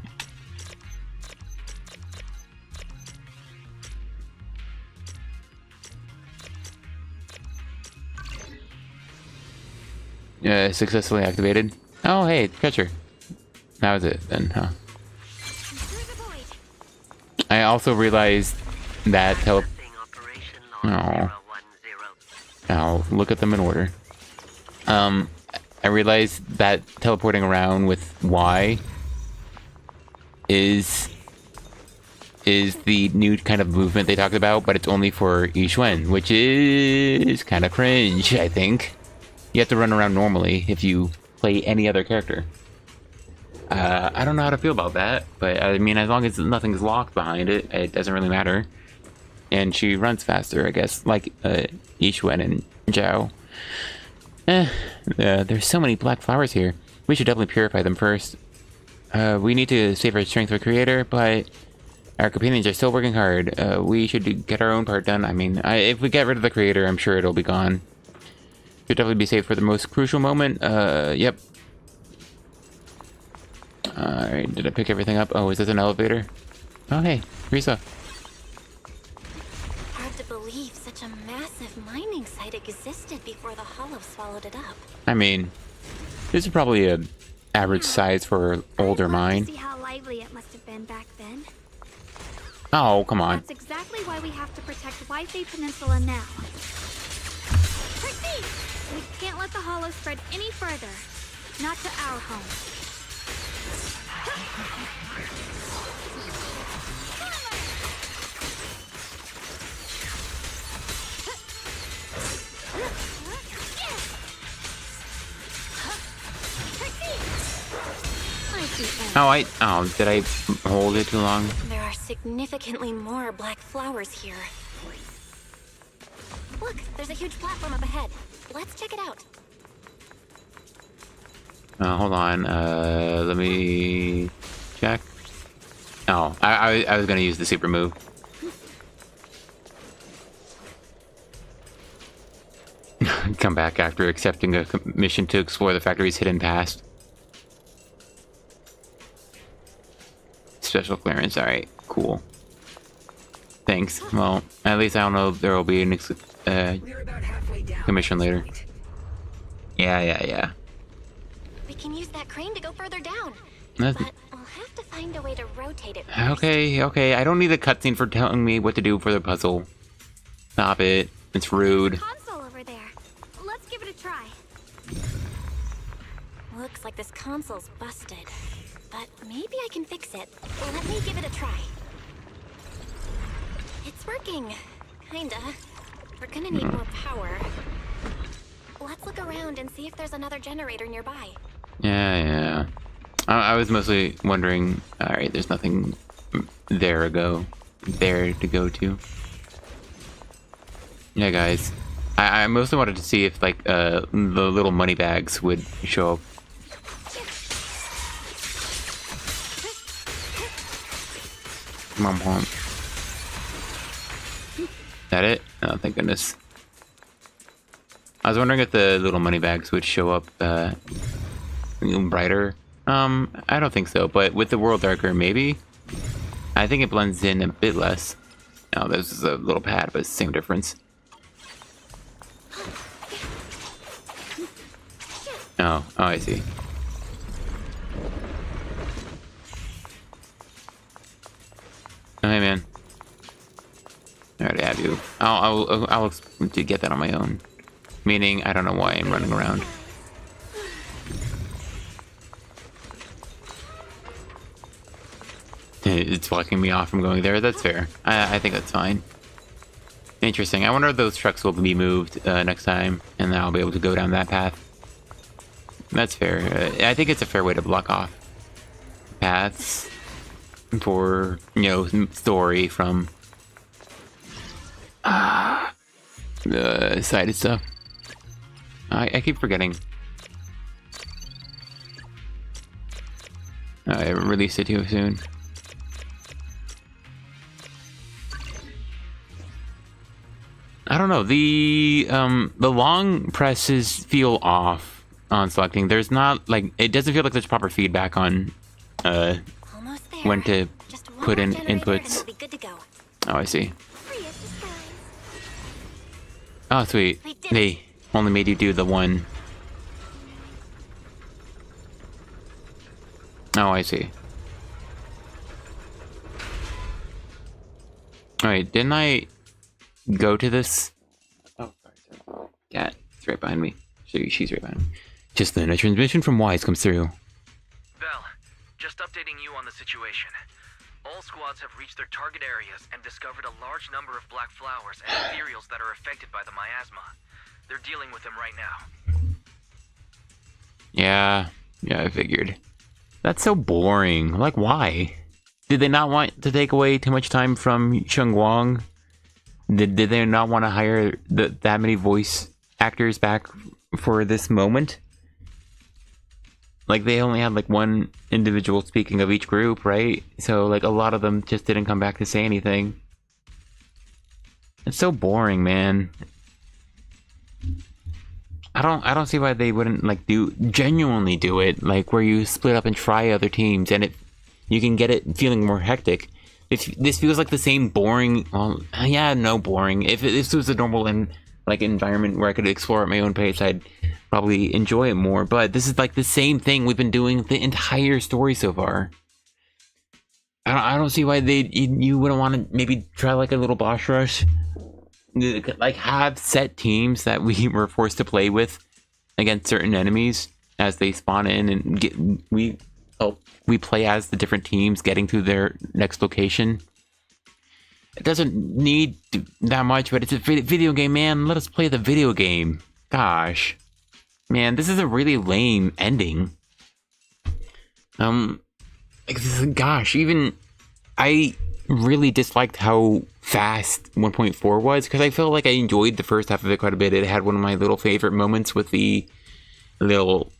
Successfully activated. Oh, hey, treasure. That was it then, huh? I also realized that I'll look at them in order. I realized that teleporting around with Y is the new kind of movement they talked about, but it's only for Yishuan, which is kind of cringe, I think. You have to run around normally if you play any other character. I don't know how to feel about that, but I mean, as long as nothing's locked behind it, it doesn't really matter. And she runs faster, I guess, like Yishuan and Zhao. There's so many black flowers here. We should definitely purify them first. We need to save our strength for Creator, but our companions are still working hard. We should get our own part done. I mean, if we get rid of the Creator, I'm sure it'll be gone. Should definitely be saved for the most crucial moment. Yep. Alright, did I pick everything up? Oh, is this an elevator? Oh, hey, Risa. Hard to believe such a massive mining site existed before the Hollow swallowed it up. I mean, this is probably a average size for older mine. See how lively it must have been back then. Oh, come on. That's exactly why we have to protect Waifei Peninsula now. Proceed! We can't let the Hollow spread any further. Not to our home. I Oh, did I hold it too long? There are significantly more black flowers here. Look, there's a huge platform up ahead. Let's check it out. Hold on. Let me check. Oh, I was gonna use the super move. Come back after accepting a mission to explore the factory's hidden past. Special clearance. Alright, cool. Thanks. Well, at least I don't know there will be an commission later. Yeah. We can use that crane to go further down. That's... But we'll have to find a way to rotate it first. Okay. I don't need a cutscene for telling me what to do for the puzzle. Stop it. It's rude. Console over there. Let's give it a try. Looks like this console's busted. But maybe I can fix it. Let me give it a try. It's working. Kinda. We're gonna need more power. Let's look around and see if there's another generator nearby. Yeah. I was mostly wondering... Alright, there's nothing there to go to. Yeah, guys. I mostly wanted to see if, like, the little money bags would show up. Come on. Is that it? Oh, thank goodness. I was wondering if the little money bags would show up brighter. I don't think so, but with the world darker, maybe? I think it blends in a bit less. Oh, this is a little pad, but it's the same difference. Oh, I see. Oh, hey, man. I already have you. I'll get that on my own. Meaning, I don't know why I'm running around. It's blocking me off from going there. That's fair. I think that's fine. Interesting. I wonder if those trucks will be moved next time, and then I'll be able to go down that path. That's fair. I think it's a fair way to block off paths for, story from the sided stuff. I keep forgetting. I released it too soon. I don't know. The long presses feel off on selecting. There's not it doesn't feel like there's proper feedback on when to put in inputs. Oh, I see. Oh, sweet. They only made you do the one. Oh, I see. Alright, didn't I go to this? Oh, sorry. Cat, it's right behind me. She's right behind me. Just then, a transmission from Wise comes through. Bell, just updating you on the situation. All squads have reached their target areas and discovered a large number of black flowers and ethereals that are affected by the miasma. They're dealing with them right now. Yeah, I figured. That's so boring. Like, why? Did they not want to take away too much time from Shunguang? Did they not want to hire that many voice actors back for this moment? Like, they only had, one individual speaking of each group, right? So, a lot of them just didn't come back to say anything. It's so boring, man. I don't see why they wouldn't, genuinely do it. Where you split up and try other teams, and you can get it feeling more hectic. If this feels like the same boring... Well, yeah, no boring. If this was a normal environment where I could explore at my own pace, I'd probably enjoy it more. But this is the same thing we've been doing the entire story so far. I don't see why you wouldn't want to maybe try a little boss rush. Have set teams that we were forced to play with against certain enemies as they spawn in, and we play as the different teams getting to their next location. It doesn't need that much, but it's a video game, man. Let us play the video game. Gosh. Man, this is a really lame ending. gosh, even I really disliked how fast 1.4 was, because I felt like I enjoyed the first half of it quite a bit. It had one of my little favorite moments with the little,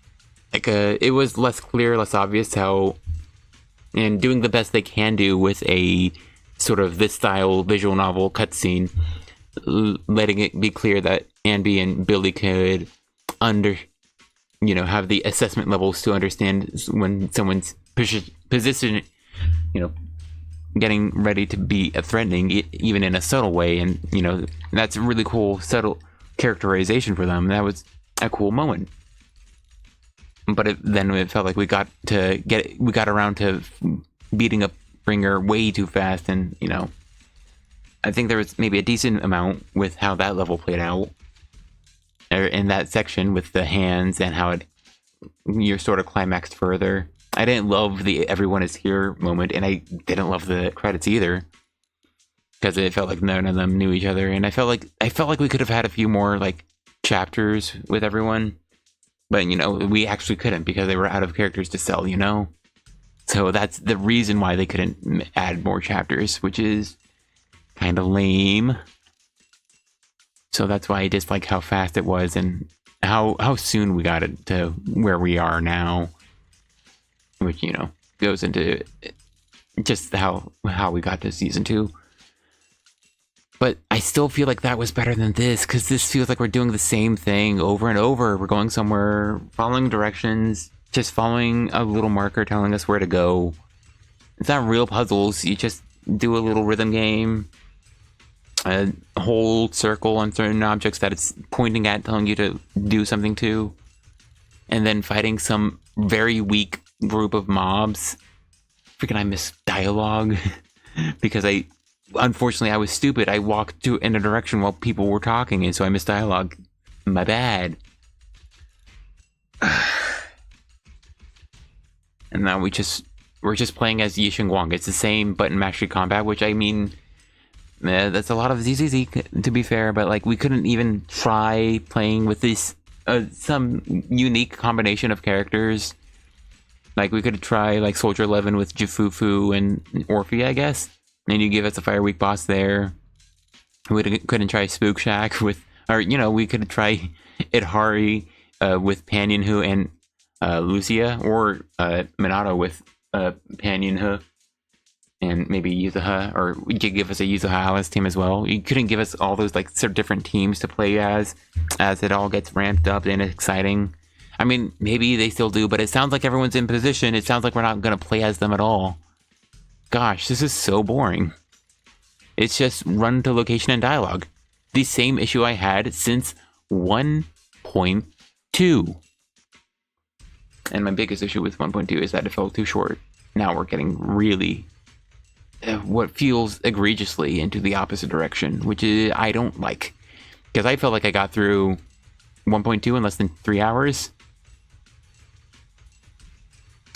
like, it was less clear, less obvious how, and doing the best they can do with a sort of this style visual novel cutscene, letting it be clear that Anby and Billy could have the assessment levels to understand when someone's position, getting ready to be threatening, even in a subtle way. And, that's a really cool, subtle characterization for them. That was a cool moment. But then it felt like we got around to beating up Bringer way too fast. And, I think there was maybe a decent amount with how that level played out. In that section with the hands and how you're sort of climaxed further. I didn't love the everyone is here moment, and I didn't love the credits either, because it felt like none of them knew each other, and I felt like we could have had a few more like chapters with everyone, but we actually couldn't because they were out of characters to sell, so that's the reason why they couldn't add more chapters, which is kind of lame. So that's why I dislike how fast it was and how soon we got it to where we are now. Which, goes into just how we got to season 2. But I still feel like that was better than this, because this feels like we're doing the same thing over and over. We're going somewhere, following directions, just following a little marker telling us where to go. It's not real puzzles. You just do a little rhythm game. A whole circle on certain objects that it's pointing at, telling you to do something to, and then fighting some very weak group of mobs. Freaking I missed dialogue because unfortunately I was stupid. I walked in a direction while people were talking, and so I missed dialogue. My bad. And now we're just playing as Shunguang. It's the same button mastery combat, which I mean, that's a lot of ZZZ, to be fair, but like we couldn't even try playing with this some unique combination of characters. Like we could try like Soldier 11 with Jifufu and Orphe, I guess, and you give us a Fire Week boss there. We couldn't try Spook Shack with, or we could try Idhari with Panyanhu and Lucia, or Minato with Panyanhu. And maybe Yuzuha, or you could give us a Yuzuha Alice team as well. You couldn't give us all those like sort of different teams to play as it all gets ramped up and exciting. I mean, maybe they still do, but it sounds like everyone's in position. It sounds like we're not going to play as them at all. Gosh, this is so boring. It's just run to location and dialogue. The same issue I had since 1.2. And my biggest issue with 1.2 is that it felt too short. Now we're getting really what feels egregiously into the opposite direction, which is I don't like, because I felt like I got through 1.2 in less than 3 hours.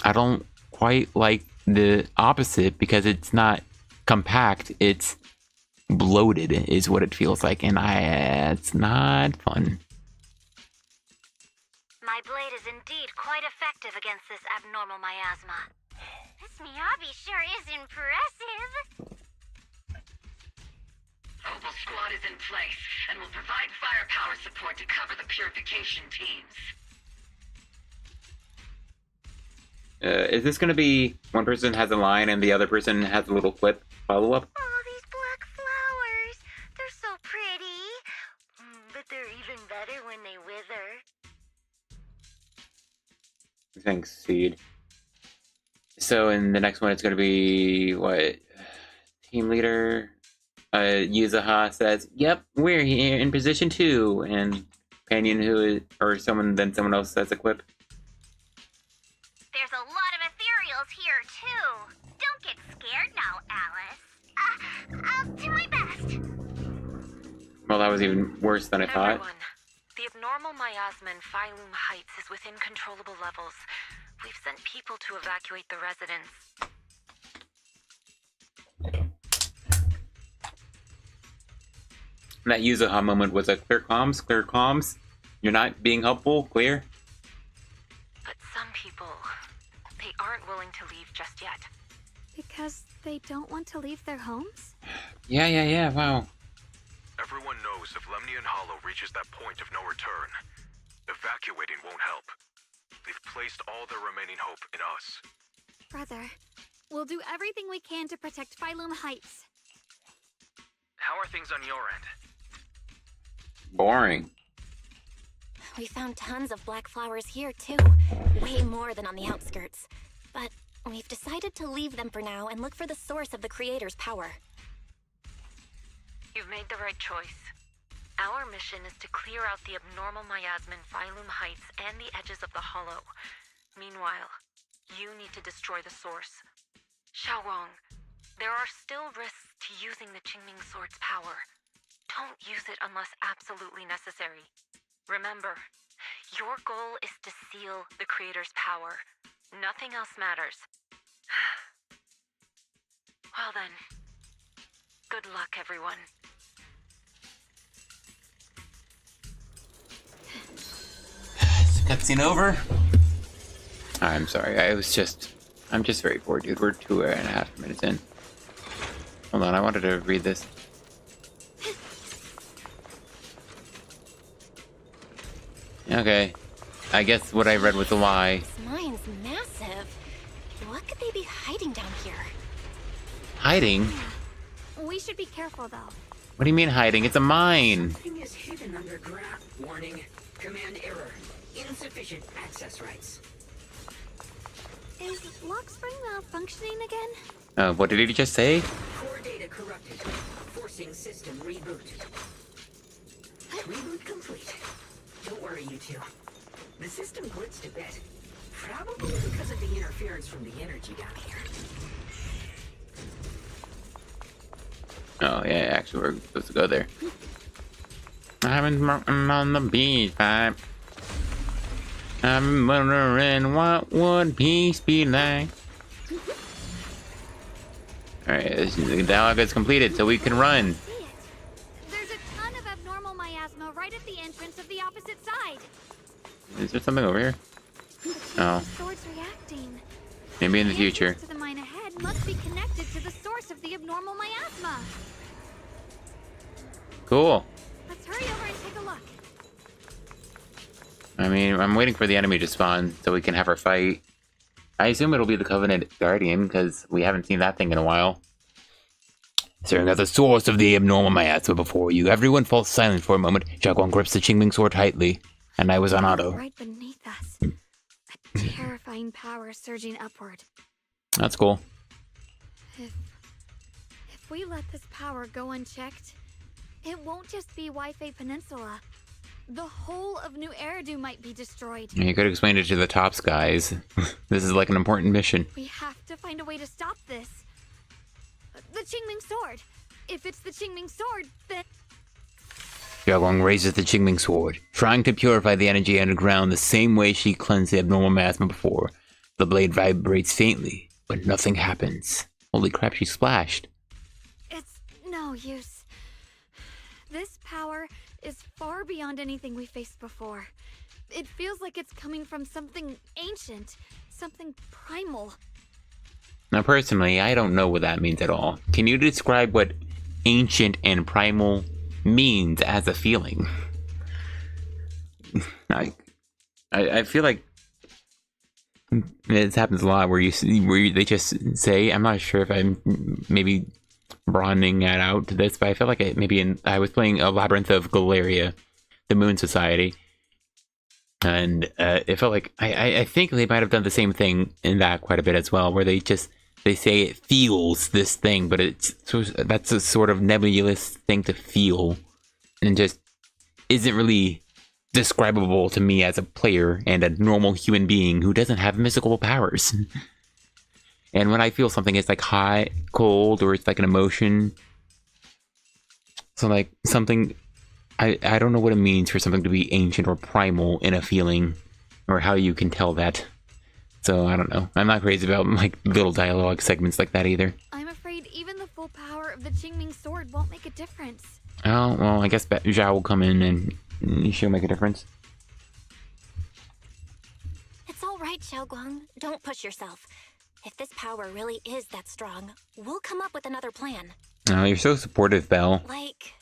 I don't quite like the opposite, because it's not compact, it's bloated is what it feels like, and it's not fun. My blade is indeed quite effective against this abnormal miasma. This Miyabi sure is impressive. Mobile squad is in place and will provide firepower support to cover the purification teams. Is this going to be one person has a line and the other person has a little clip follow-up? Oh, these black flowers. They're so pretty. But they're even better when they wither. Thanks, Seed. So in the next one, it's going to be, what? Team leader Yuzuha says, "Yep, we're here in position 2." And Panyanhu, or someone else says a quip. There's a lot of ethereals here, too. Don't get scared now, Alice. I'll do my best. Well, that was even worse than I thought. Everyone, the abnormal miasma in Phylum Heights is within controllable levels. We've sent people to evacuate the residents. That Yuzuha moment was a clear comms. You're not being helpful, clear? But some people, they aren't willing to leave just yet. Because they don't want to leave their homes? Yeah, wow. Everyone knows if Lemnian Hollow reaches that point of no return, evacuating won't help. They've placed all their remaining hope in us. Brother, we'll do everything we can to protect Phylum Heights. How are things on your end? Boring. We found tons of black flowers here, too. Way more than on the outskirts. But we've decided to leave them for now and look for the source of the Creator's power. You've made the right choice. Our mission is to clear out the abnormal miasma in Phylum Heights and the edges of the Hollow. Meanwhile, you need to destroy the source. Xiaowang, there are still risks to using the Qingming Sword's power. Don't use it unless absolutely necessary. Remember, your goal is to seal the Creator's power. Nothing else matters. Well then, good luck, everyone. Cutscene over. I'm sorry, I'm just very bored, dude. We're 2.5 minutes in. Hold on, I wanted to read this. Okay. I guess what I read was a lie. This mine's massive. What could they be hiding down here? Hiding? We should be careful, though. What do you mean hiding? It's a mine. Something is hidden underground. Warning. Command error. Insufficient access rights. Is Lockspring malfunctioning again? What did he just say? Core data corrupted. Forcing system reboot. Reboot complete. Don't worry, you two. The system glitched a bit. Probably because of the interference from the energy down here. Oh, yeah, actually, we're supposed to go there. I'm on the beach, vibe. I'm wondering what would peace be like. Alright, the dialogue is completed, so we can run. There's a ton of abnormal miasma right at the entrance of the opposite side. Is there something over here? Oh. The sword's reacting. Maybe in the future. To the mine ahead must be connected to the source of the abnormal miasma. Cool. Let's hurry over and take a look. I mean, I'm waiting for the enemy to spawn so we can have our fight. I assume it'll be the Covenant Guardian, because we haven't seen that thing in a while. Staring at the source of the abnormal miasma before you, everyone falls silent for a moment. Shunguang grips the Qingming sword tightly, and I was on auto. Right beneath us. A terrifying power surging upward. That's cool. If we let this power go unchecked, it won't just be Waifei Peninsula. The whole of New Eridu might be destroyed. You could explain it to the tops, guys. This is like an important mission. We have to find a way to stop this. The Qingming sword. If it's the Qingming sword, then... Xiaowang raises the Qingming sword, trying to purify the energy underground the same way she cleansed the abnormal miasma before. The blade vibrates faintly, but nothing happens. Holy crap, she splashed. It's no use. This power is far beyond anything we faced before. It feels like it's coming from something ancient, something primal. Now, personally, I don't know what that means at all. Can you describe what ancient and primal means as a feeling? I feel like this happens a lot where they just say, I'm not sure if I'm maybe broadening that out to this, but I feel like I was playing a Labyrinth of Galeria, the Moon Society, and it felt like I think they might have done the same thing in that quite a bit as well, where they say it feels this thing, but that's a sort of nebulous thing to feel, and just isn't really describable to me as a player and a normal human being who doesn't have mystical powers. And when I feel something, it's like hot, cold, or it's like an emotion. So like something, I don't know what it means for something to be ancient or primal in a feeling, or how you can tell that. So I don't know. I'm not crazy about like little dialogue segments like that either. I'm afraid even the full power of the Qingming sword won't make a difference. Oh, well, I guess Zhao will come in and she'll make a difference. It's all right, Xiaoguang. Don't push yourself. If this power really is that strong, we'll come up with another plan. Oh, you're so supportive, Belle. Like,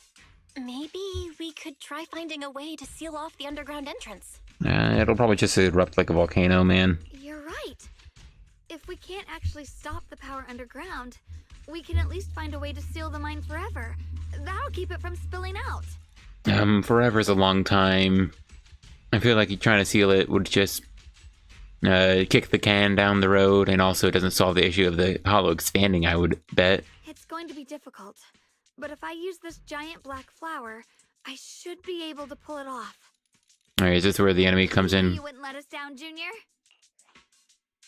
maybe we could try finding a way to seal off the underground entrance. It'll probably just erupt like a volcano, man. You're right. If we can't actually stop the power underground, we can at least find a way to seal the mine forever. That'll keep it from spilling out. Forever's a long time. I feel like trying to seal it would just kick the can down the road, and also doesn't solve the issue of the hollow expanding, I would bet. It's going to be difficult, but if I use this giant black flower, I should be able to pull it off. Alright, is this where the enemy comes in? You wouldn't let us down, Junior?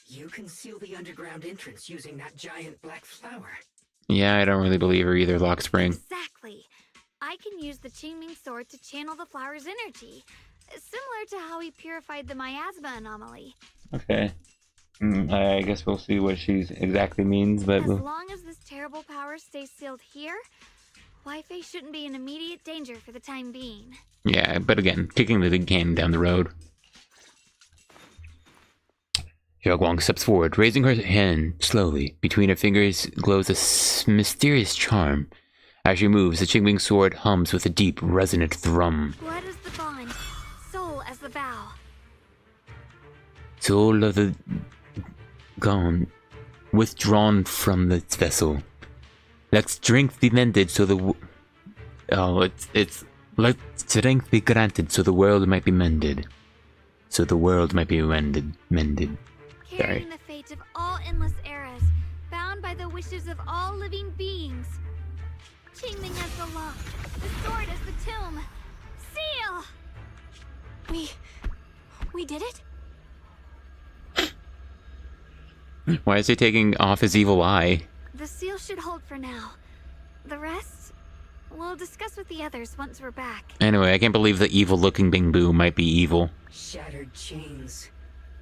You can seal the underground entrance using that giant black flower. Yeah, I don't really believe her either, Lockspring. Exactly. I can use the Qingming sword to channel the flower's energy, similar to how he purified the miasma anomaly. Okay. I guess we'll see what she exactly means, but... As long as this terrible power stays sealed here, Wi-Fi shouldn't be in immediate danger for the time being. Yeah, but again, kicking the can down the road. Shunguang steps forward, raising her hand slowly. Between her fingers glows a mysterious charm. As she moves, the Qingming sword hums with a deep, resonant thrum. Blood is the bond, soul as the vow. Soul of the gone, withdrawn from the vessel. Let strength be mended so the it's let strength be granted so the world might be mended. So the world might be mended. Carrying the fate of all endless eras, bound by the wishes of all living beings. Qingming as the lock, the sword as the tomb. Seal! We did it? Why is he taking off his evil eye? The seal should hold for now. The rest, we'll discuss with the others once we're back. Anyway, I can't believe the evil-looking Bing Boo might be evil. Shattered chains,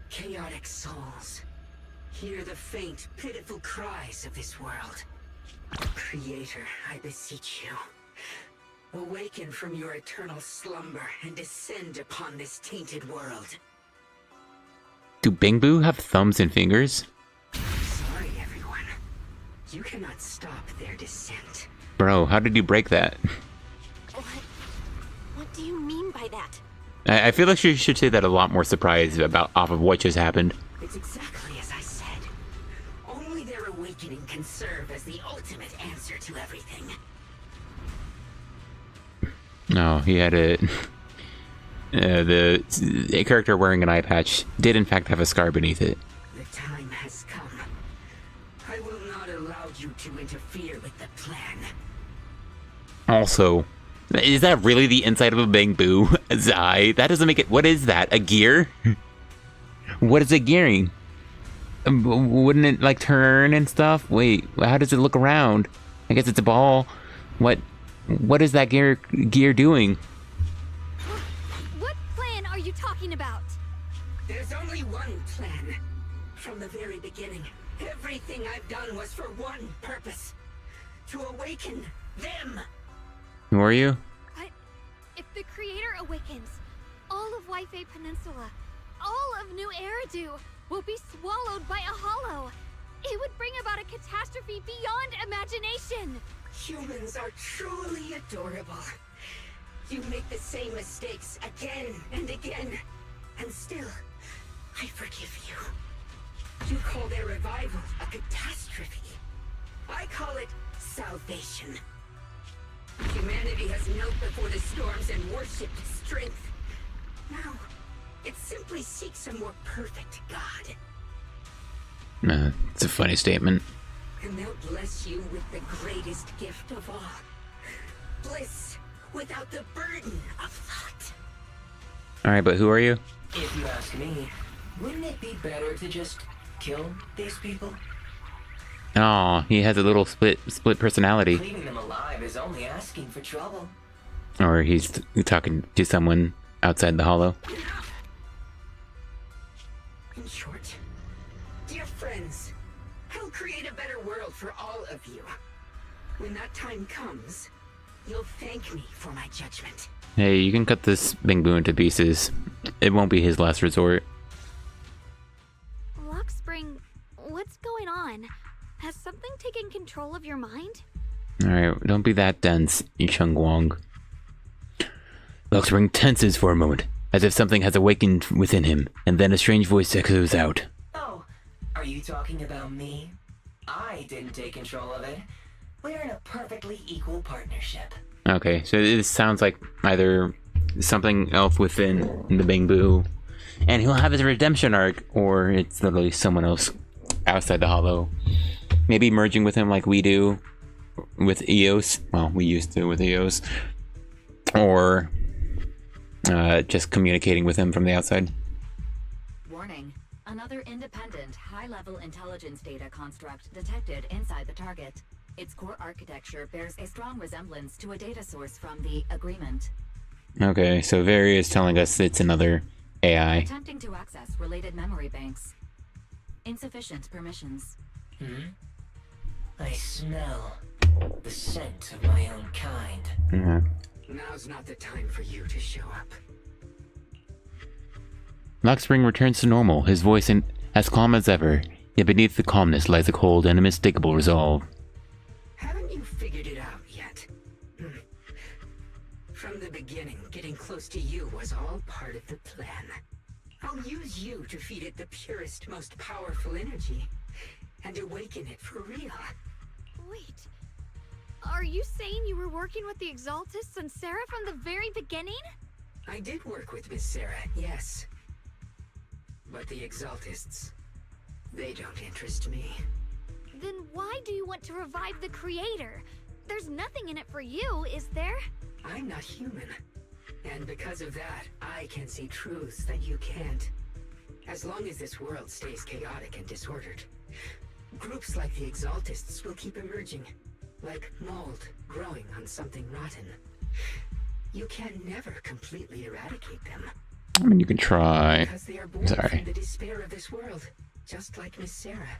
chaotic souls. Hear the faint, pitiful cries of this world. Creator, I beseech you. Awaken from your eternal slumber and descend upon this tainted world. Do Bing Boo have thumbs and fingers? Sorry, everyone. You cannot stop their descent. Bro, how did you break that? What do you mean by that? I feel like she should say that a lot more surprised off of what just happened. It's exactly as I said. Only their awakening can serve as the ultimate answer to everything. No, he had the character wearing an eye patch did in fact have a scar beneath it. The time has come. I will not allow you to interfere with the plan. Also, is that really the inside of a Bing Boo? Zai? That doesn't make it... What is that? A gear? What is it gearing? Wouldn't it, like, turn and stuff? Wait, how does it look around? I guess it's a ball. What is that gear doing? What plan are you talking about? There's only one plan. From the very beginning, everything I've done was for one purpose. To awaken them. Who are you? But if the Creator awakens, all of Wi-Fi Peninsula, all of New Eridu will be swallowed by a hollow. It would bring about a catastrophe beyond imagination. Humans are truly adorable. You make the same mistakes again and again, and still, I forgive you. You call their revival a catastrophe. I call it salvation. Humanity has knelt before the storms and worshipped strength. Now, it simply seeks a more perfect God. It's a funny statement. And they'll bless you with the greatest gift of all. Bliss without the burden of thought. Alright, but who are you? If you ask me, wouldn't it be better to just kill these people? Oh, he has a little split personality. Leaving them alive is only asking for trouble. Or he's talking to someone outside the hollow. In short, dear friends, I'll create a better world for all of you. When that time comes, you'll thank me for my judgment. Hey, you can cut this Bing Boo into pieces. It won't be his last resort. Lockspring, what's going on? Has something taken control of your mind? Alright, don't be that dense, Shunguang. Luxring tenses for a moment, as if something has awakened within him, and then a strange voice echoes out. Oh, are you talking about me? I didn't take control of it. We're in a perfectly equal partnership. Okay, so this sounds like either something else within the Bangbu, and he'll have his redemption arc, or it's literally someone else outside the Hollow. Maybe merging with him like we do with Eos. Well, we used to with Eos. Or just communicating with him from the outside. Warning. Another independent, high-level intelligence data construct detected inside the target. Its core architecture bears a strong resemblance to a data source from the Agreement. Okay, so Vari is telling us it's another AI. Attempting to access related memory banks. Insufficient permissions. I smell the scent of my own kind. Now's not the time for you to show up. Luxring returns to normal, his voice as calm as ever, yet beneath the calmness lies a cold and unmistakable resolve. Haven't you figured it out yet? From the beginning, getting close to you was all part of the plan. I'll use you to feed it the purest, most powerful energy, and awaken it for real. Wait, are you saying you were working with the Exaltists and Sarah from the very beginning? I did work with Miss Sarah, yes. But the Exaltists, they don't interest me. Then why do you want to revive the Creator? There's nothing in it for you, is there? I'm not human. And because of that, I can see truths that you can't. As long as this world stays chaotic and disordered, groups like the Exaltists will keep emerging, like mold growing on something rotten. You can never completely eradicate them. I mean, you can try. Because they are born from the despair of this world, just like Miss Sarah.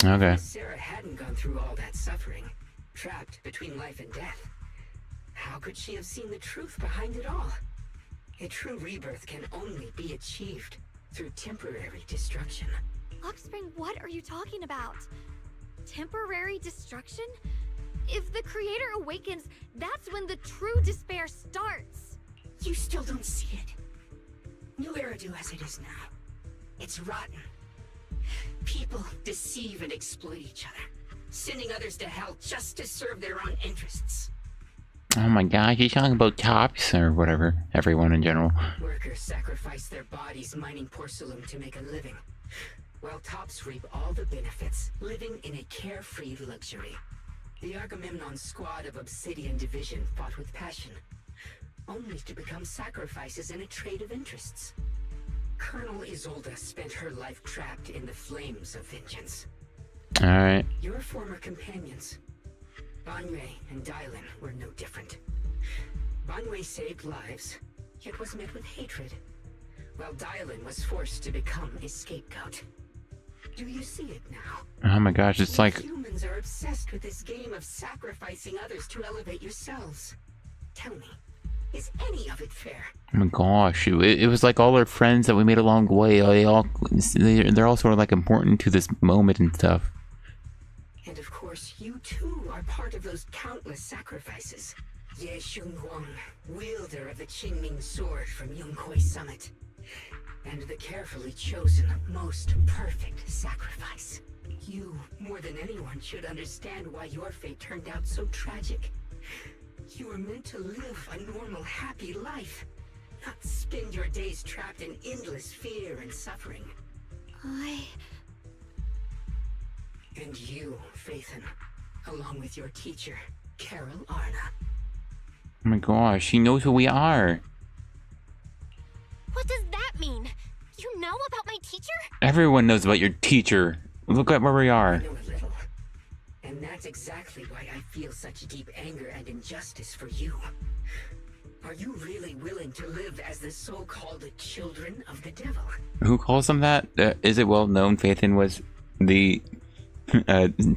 Okay. If Miss Sarah hadn't gone through all that suffering, trapped between life and death, how could she have seen the truth behind it all? A true rebirth can only be achieved through temporary destruction. Luxring, what are you talking about? Temporary destruction? If the Creator awakens, that's when the true despair starts. You still don't see it. New Eridu as it is now. It's rotten. People deceive and exploit each other, sending others to hell just to serve their own interests. Oh my gosh, he's talking about Tops or whatever. Everyone in general. Workers sacrifice their bodies mining porcelain to make a living, while Tops reap all the benefits, living in a carefree luxury. The Agamemnon squad of Obsidian Division fought with passion, only to become sacrifices in a trade of interests. Colonel Isolde spent her life trapped in the flames of vengeance. Alright. Your former companions, Banwei and Dylan, were no different. Banwei saved lives, yet was met with hatred, while Dylan was forced to become a scapegoat. Do you see it now? Oh my gosh, it's like... Humans are obsessed with this game of sacrificing others to elevate yourselves. Tell me, is any of it fair? Oh my gosh, it was like all our friends that we made along the way, they're all sort of like important to this moment and stuff. And of course, you too are part of those countless sacrifices. Ye Shunguang, wielder of the Qingming sword from Yongkui Summit, and the carefully chosen, most perfect sacrifice. You, more than anyone, should understand why your fate turned out so tragic. You were meant to live a normal, happy life, not spend your days trapped in endless fear and suffering. And you, Phaethon, along with your teacher, Carol Arna. Oh my gosh, he knows who we are. What does that mean? You know about my teacher? Everyone knows about your teacher. Look at where we are. I know a little. And that's exactly why I feel such deep anger and injustice for you. Are you really willing to live as the so-called children of the devil? Who calls them that? Is it well known Phaethon was the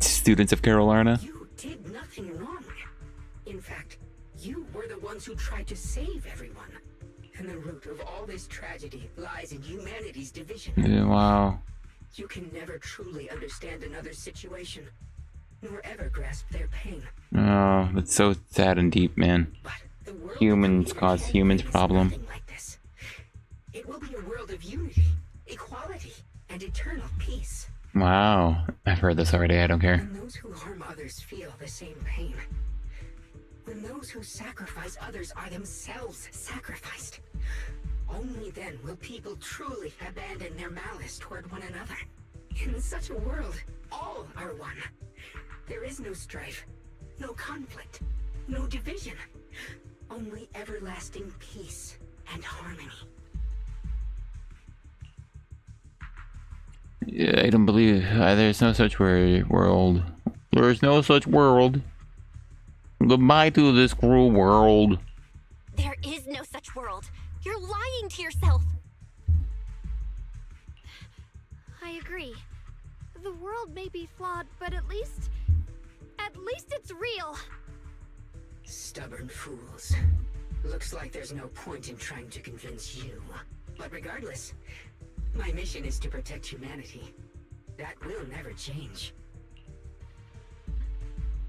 students of Carol Arna? You did nothing wrong. In fact, you were the ones who tried to save everyone. And the root of all this tragedy lies in humanity's division. Wow. You can never truly understand another's situation, nor ever grasp their pain. Oh, that's so sad and deep, man. Humans cause humans problem. Like this. It will be a world of unity, equality, and eternal peace. Wow. I've heard this already, I don't care. When those who harm others feel the same pain. When those who sacrifice others are themselves sacrificed. Only then will people truly abandon their malice toward one another. In such a world, all are one. There is no strife, no conflict, no division. Only everlasting peace and harmony. Yeah, I don't believe there's no such world. There's no such world. Goodbye to this cruel world. There is no such world. You're lying to yourself. I agree. The world may be flawed, but at least it's real. Stubborn fools. Looks like there's no point in trying to convince you. But regardless, my mission is to protect humanity. That will never change.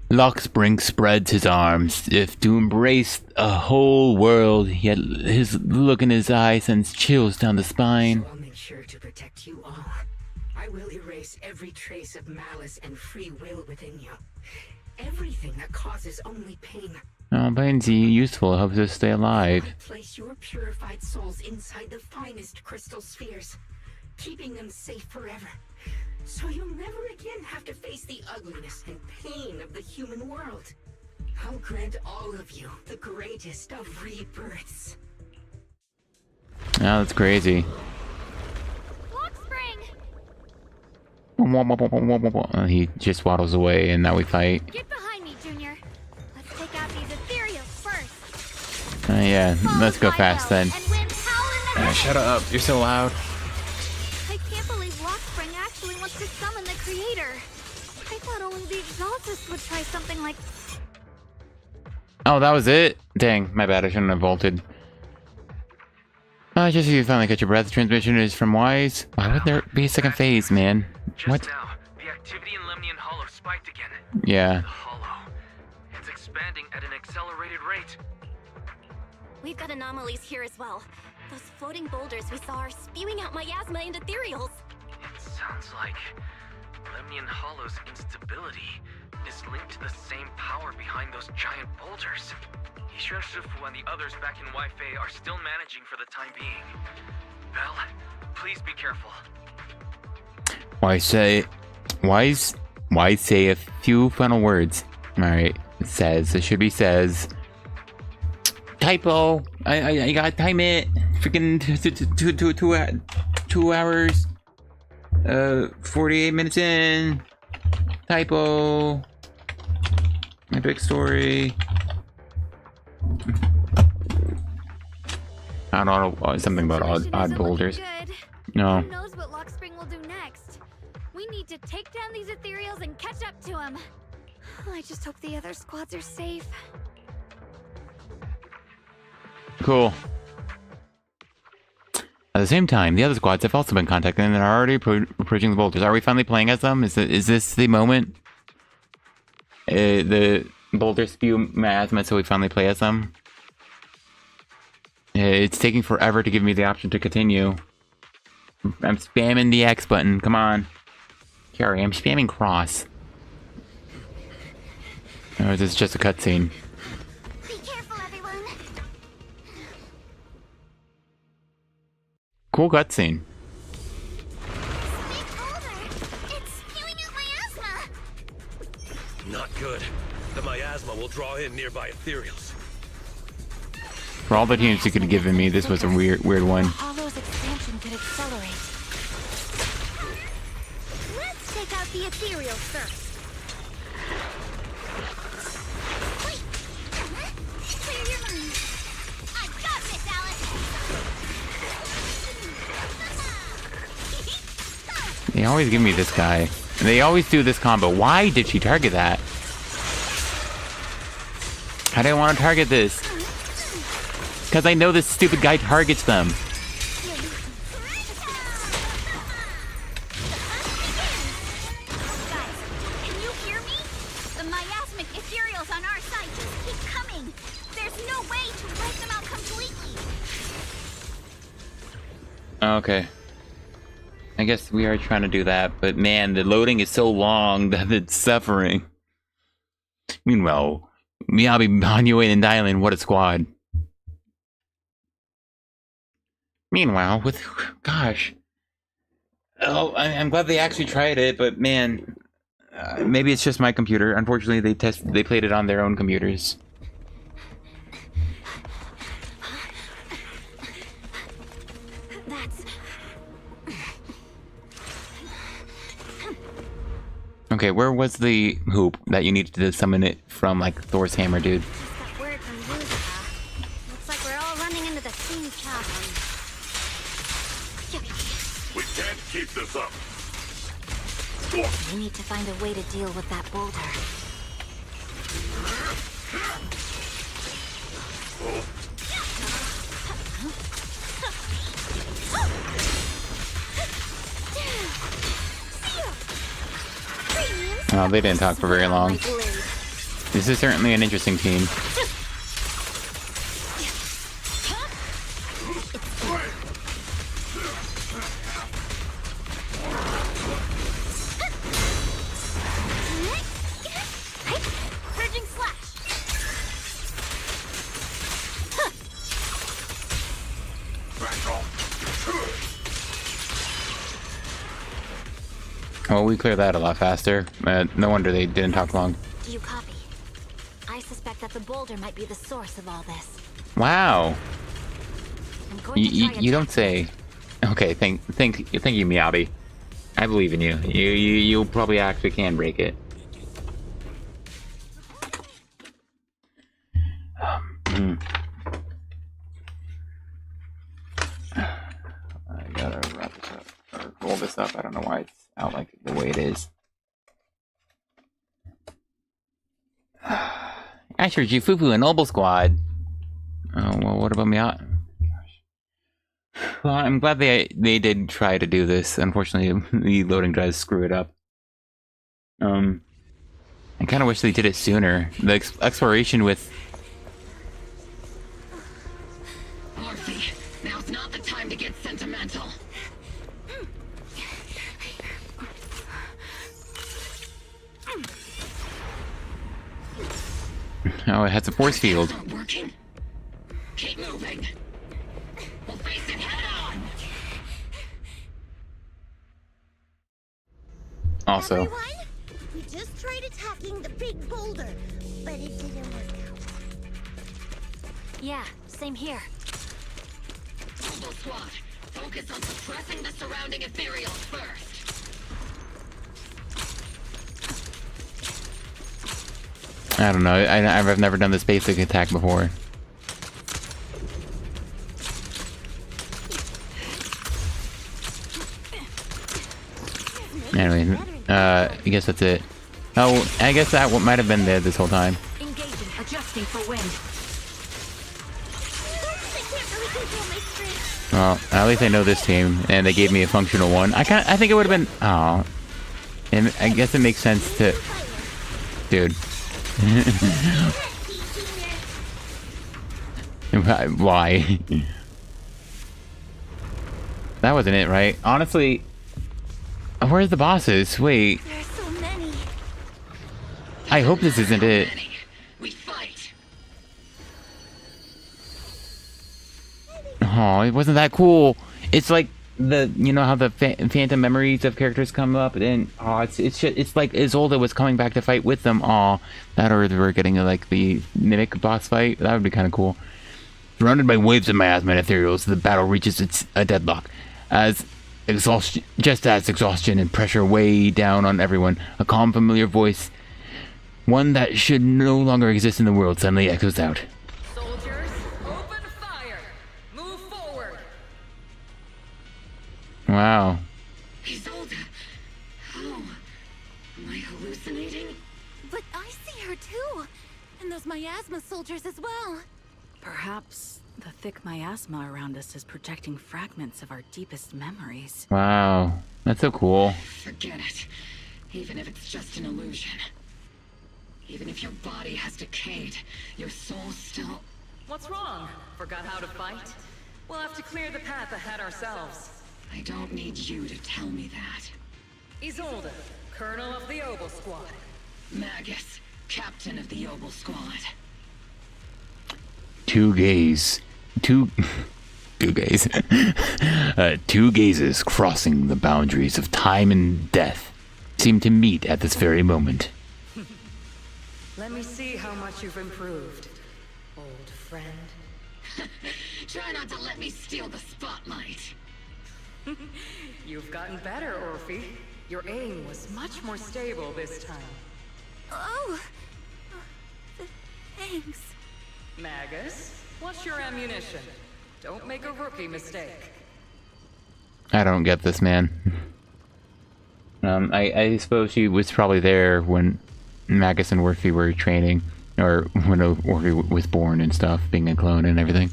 Lockspring spreads his arms, if to embrace a whole world, yet his look in his eye sends chills down the spine. So I'll make sure to protect you all. I will erase every trace of malice and free will within you. Everything that causes only pain. Oh, pain's useful, it helps us stay alive. Place your purified souls inside the finest crystal spheres, keeping them safe forever. So you'll never again have to face the ugliness and pain of the human world. I'll grant all of you the greatest of rebirths. Oh, that's crazy. He just waddles away and now we fight. Get behind me, Junior. Let's take out these ethereals first. Yeah, let's go fast then. Shut up, you're so loud. I can't believe Lockspring actually wants to summon the creator. I thought only the Exaltists would try something like... Oh, that was it? Dang, my bad, I shouldn't have vaulted. Just so you finally catch your breath. Transmission is from Wise. Why would there be a second phase, man? What? Now, the activity in Lemnian Hollow spiked again. Yeah. The Hollow. It's expanding at an accelerated rate. We've got anomalies here as well. Those floating boulders we saw are spewing out miasma and ethereals. It sounds like Lemnian Hollow's instability is linked to the same power behind those giant boulders. Shifu and the others back in Wi-Fi are still managing for the time being. Belle, please be careful. Wise say a few final words. Alright, it says. It should be says. Typo! I gotta time it! Freaking 2 hours. 48 minutes in. Typo. Epic story. I don't know, something about odd boulders. No. Who knows what Lockspring will do next? We need to take down these ethereals and catch up to him. I just hope the other squads are safe. Cool. At the same time, the other squads have also been contacted and are already approaching the boulders. Are we finally playing as them? Is this the moment? The boulders spew miasma, so we finally play as them? It's taking forever to give me the option to continue. I'm spamming the X button. Come on. Carrie, I'm spamming cross. Or is this just a cutscene? Be careful, everyone. Cool cutscene. It's spewing out miasma. Not good. The miasma will draw in nearby ethereals. For all the teams you could have given me, this was a weird one. Hollow's expansion could accelerate. Let's take out the ethereal first. Wait! Clear your mind. I got this, Alice! They always give me this guy. And they always do this combo. Why did she target that? I didn't want to target this. Because I know this stupid guy targets them. Okay. I guess we are trying to do that, but man, the loading is so long that it's suffering. Meanwhile, Miyabi, Hanyo, and Dylan, what a squad. Meanwhile, with... Gosh. Oh, I'm glad they actually tried it, but man... maybe it's just my computer. Unfortunately, they played it on their own computers. Okay, where was the hoop that you needed to summon it from, like Thor's hammer, dude? Just got word from Luca. Looks like we're all running into the same problem. We can't keep this up. We need to find a way to deal with that boulder. Oh, they didn't talk for very long. This is certainly an interesting team. Well, we cleared that a lot faster. No wonder they didn't talk long. Do you copy? I suspect that the boulder might be the source of all this. Wow. You don't say. Okay, thank you, Miyabi. I believe in you. You probably actually can break it. I gotta wrap this up or roll this up. I don't know why it's out like the way it is. Asher, Jifufu, and Noble Squad. Oh well, what about me? Well, I'm glad they did try to do this. Unfortunately, the loading drives screw it up. I kind of wish they did it sooner. The exploration with. Morphe, now's not the time to get sentimental. Oh, it has a force field. Working. Keep moving. We'll face it head on. Also. Everyone, we just tried attacking the big boulder, but it didn't work out. Yeah, same here. Combo squad, focus on suppressing the surrounding ethereals first. I don't know. I've never done this basic attack before. Anyway, I guess that's it. Oh, I guess that might have been there this whole time. Engaging, adjusting for wind. Well, at least I know this team, and they gave me a functional one. I think it would have been. Oh, and I guess it makes sense to, dude. Why? That wasn't it, right? Honestly, where's the bosses? Wait. There's so many. I hope this isn't it. We fight. Oh, it wasn't that cool. It's like you know how the phantom memories of characters come up, and it's like Isolde was coming back to fight with them. Oh, that or we're getting like the mimic boss fight. That would be kind of cool. Surrounded by waves of miasma and ethereals, the battle reaches a deadlock. As exhaustion and pressure weigh down on everyone, a calm, familiar voice, one that should no longer exist in the world, suddenly echoes out. Soldiers, open fire! Move forward! Wow. Isolde, how? Am I hallucinating? But I see her too! And those miasma soldiers as well! Perhaps the thick miasma around us is projecting fragments of our deepest memories. Wow. That's so cool. Forget it. Even if it's just an illusion. Even if your body has decayed, your soul still... What's wrong? Forgot how to fight? We'll have to clear the path ahead ourselves. I don't need you to tell me that. Isolde, Colonel of the Oboe Squad. Magus, Captain of the Oboe Squad. Two gazes crossing the boundaries of time and death seem to meet at this very moment. Let me see how much you've improved, old friend. Try not to let me steal the spotlight. You've gotten better, Orphe. Your aim was much more stable this time. Oh, thanks. Magus, what's your ammunition? Don't make a rookie mistake. I don't get this, man. I suppose she was probably there when Magus and Orphe were training, or when Orphe was born and stuff, being a clone and everything.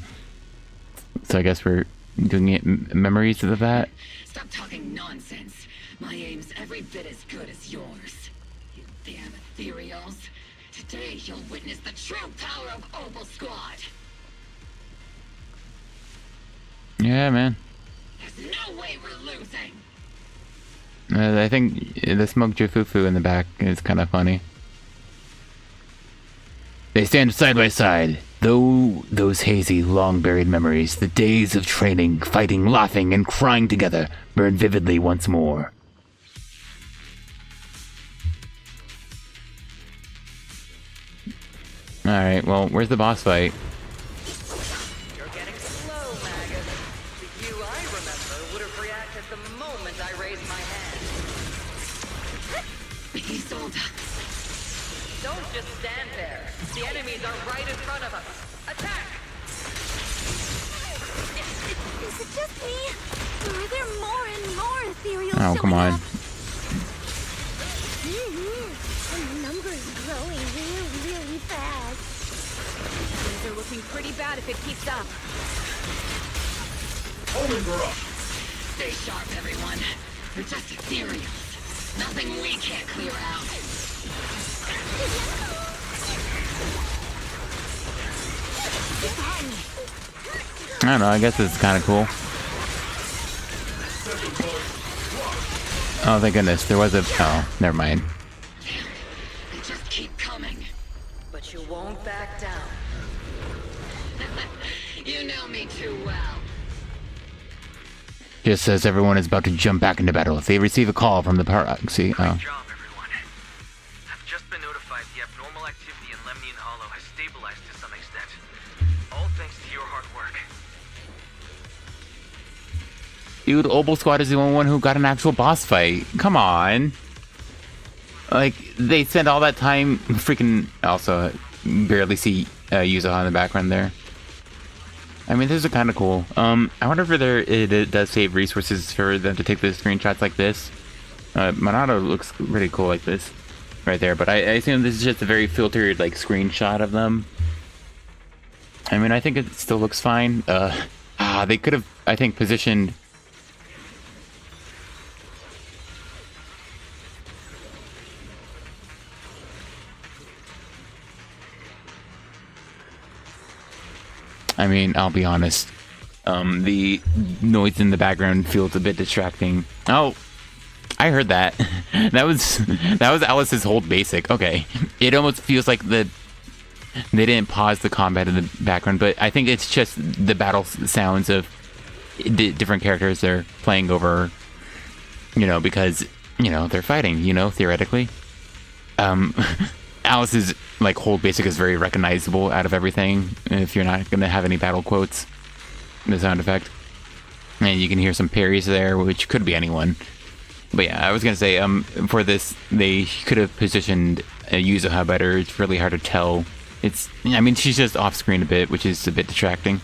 So I guess we're doing it memories of that. Stop talking nonsense. My aim's every bit as good as yours. You damn ethereals. Today you'll witness the true power of Oboe Squad. Yeah, man. There's no way we're losing. I think the smoked Jufufu in the back is kind of funny. They stand side by side, though those hazy, long-buried memories, the days of training, fighting, laughing, and crying together, burn vividly once more. Alright, well, where's the boss fight? You're getting slow, Magus. The you I remember would have reacted the moment I raised my hand. Isolde. Don't just stand there. The enemies are right in front of us. Attack! Is it just me? Or are there more and more ethereals Oh, come on. The number's growing really fast. Things are looking pretty bad if it keeps up. Homing her up! Stay sharp, everyone. They're just ethereals. Nothing we can't clear out. I don't know, I guess it's kind of cool. Oh, thank goodness, there was a... Oh, never mind. They just keep coming. But you won't back down. You know me too well. Just as everyone is about to jump back into battle, they receive a call from the proxy. Oh. Job, everyone. I've just been notified the abnormal activity in Lemnian Hollow has stabilized to some extent. All thanks to your hard work. Dude, Oboe Squad is the only one who got an actual boss fight. Come on. Like, they spent all that time freaking... Also, barely see Yuzo in the background there. I mean, this is kind of cool. I wonder if it does save resources for them to take the screenshots like this. Monado looks pretty cool like this. Right there. But I assume this is just a very filtered, like, screenshot of them. I mean, I think it still looks fine. They could have, I think, positioned... I mean, I'll be honest. The noise in the background feels a bit distracting. Oh, I heard that. that was Alice's whole basic. Okay, it almost feels like they didn't pause the combat in the background, but I think it's just the battle sounds of the different characters they're playing over. You know, because they're fighting. Theoretically. Alice's like whole basic is very recognizable out of everything. If you're not gonna have any battle quotes, the sound effect, and you can hear some parries there, which could be anyone. But yeah, I was gonna say, for this, they could have positioned Yuzuha better. It's really hard to tell. I mean, she's just off screen a bit, which is a bit distracting.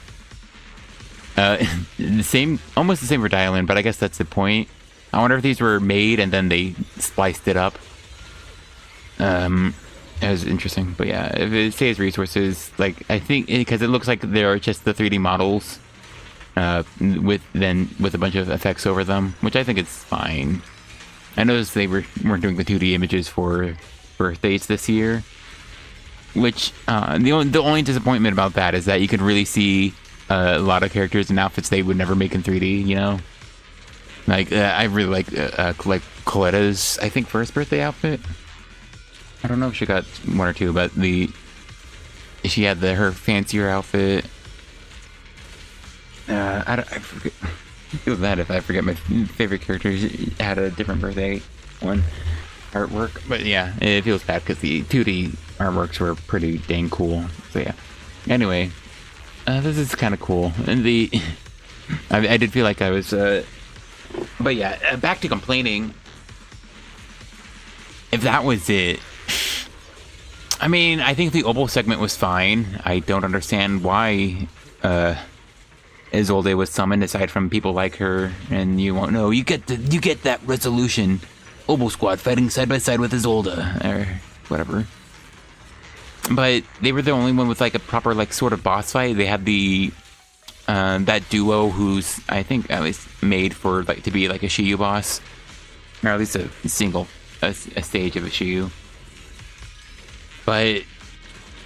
Almost the same for Dylan, but I guess that's the point. I wonder if these were made and then they spliced it up. It was interesting, but yeah, if it saves resources, like, I think, because it looks like there are just the 3D models, with a bunch of effects over them, which I think is fine. I noticed they weren't doing the 2D images for birthdays this year, which, the only disappointment about that is that you could really see a lot of characters and outfits they would never make in 3D, you know? Like, I really like Coletta's, I think, first birthday outfit. I don't know if she got one or two, but she had her fancier outfit. I forget. I feel bad if I forget my favorite characters had a different birthday one artwork, but yeah, it feels bad because the 2D artworks were pretty dang cool. So yeah. Anyway, this is kind of cool, and I did feel like I was, but yeah, back to complaining. If that was it, I mean, I think the Opal segment was fine. I don't understand why Isolde was summoned aside from people like her, and you won't know. You get that resolution. Opal Squad fighting side by side with Isolde or whatever. But they were the only one with like a proper like sort of boss fight. They had the that duo who's I think at least made for like to be like a Shiyu boss, or at least a stage of a Shiyu. But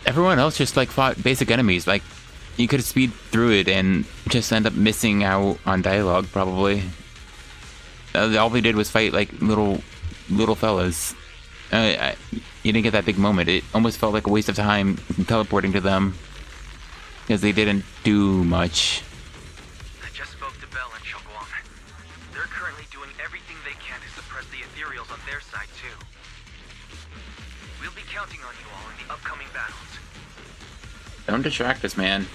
everyone else just like fought basic enemies. Like you could speed through it and just end up missing out on dialogue probably. All they did was fight like little fellas. You didn't get that big moment. It almost felt like a waste of time teleporting to them because they didn't do much. I just spoke to Bell and Shunguang. They're currently doing everything they can to suppress the ethereals on their side too. We'll be counting on you all in the upcoming battles. Don't distract us, man.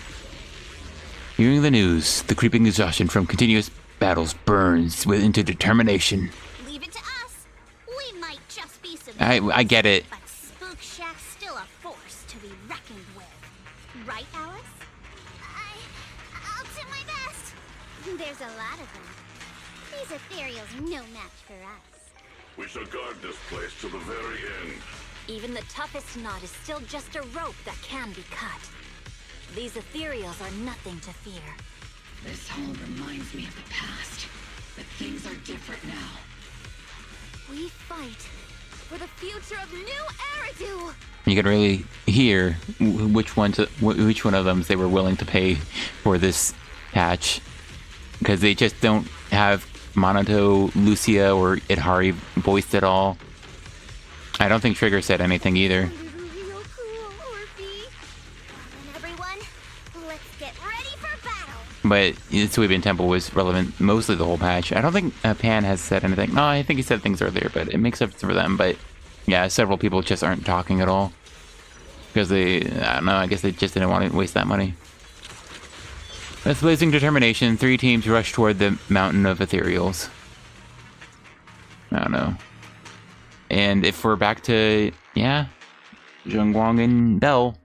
Hearing the news, the creeping exhaustion from continuous battles burns into determination. Leave it to us. We might just be some. I get it. But Spook Shack's still a force to be reckoned with. Right, Alice? I'll do my best. There's a lot of them. These ethereals are no match for us. We shall guard this place to the very end. Even the toughest knot is still just a rope that can be cut. These ethereals are nothing to fear. This all reminds me of the past, but things are different now. We fight for the future of New Eridu! You can really hear which one of them they were willing to pay for this patch, because they just don't have Monato, Lucia, or Idhari voiced at all. I don't think Trigger said anything either. But Suiban Temple was relevant mostly the whole patch. I don't think Pan has said anything. No, I think he said things earlier, but it makes sense for them. But yeah, several people just aren't talking at all. Because I don't know, I guess they just didn't want to waste that money. With blazing determination, 3 teams rush toward the mountain of ethereals. I don't know. And if we're back to, yeah, Shunguang and Bell.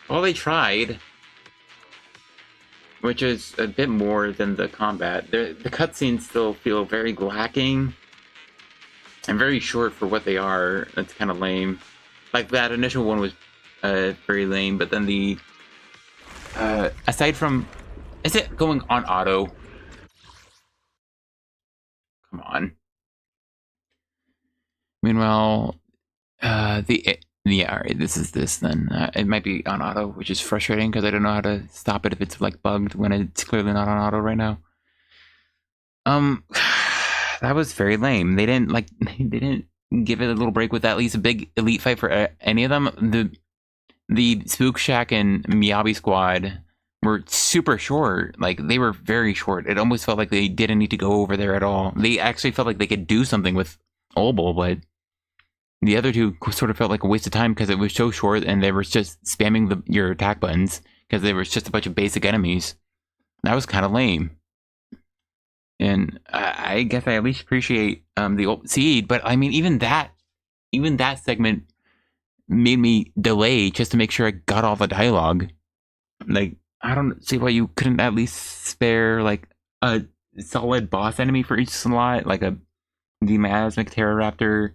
Well, they tried. Which is a bit more than the combat. The cutscenes still feel very lacking. And very short for what they are. That's kind of lame. Like, that initial one was very lame, but then the... aside from... Is it going on auto? Come on. Meanwhile, yeah, alright, this is this then. It might be on auto, which is frustrating because I don't know how to stop it if it's like bugged when it's clearly not on auto right now. That was very lame. They didn't give it a little break with at least a big elite fight for any of them. The Spook Shack and Miyabi squad were super short. Like, they were very short. It almost felt like they didn't need to go over there at all. They actually felt like they could do something with Obel, but the other two sort of felt like a waste of time because it was so short and they were just spamming your attack buttons because they were just a bunch of basic enemies. That was kind of lame. And I guess I at least appreciate the old Seed, but I mean, even that segment made me delay just to make sure I got all the dialogue. Like, I don't see why you couldn't at least spare like a solid boss enemy for each slot, like the Miasmic Pteroraptor.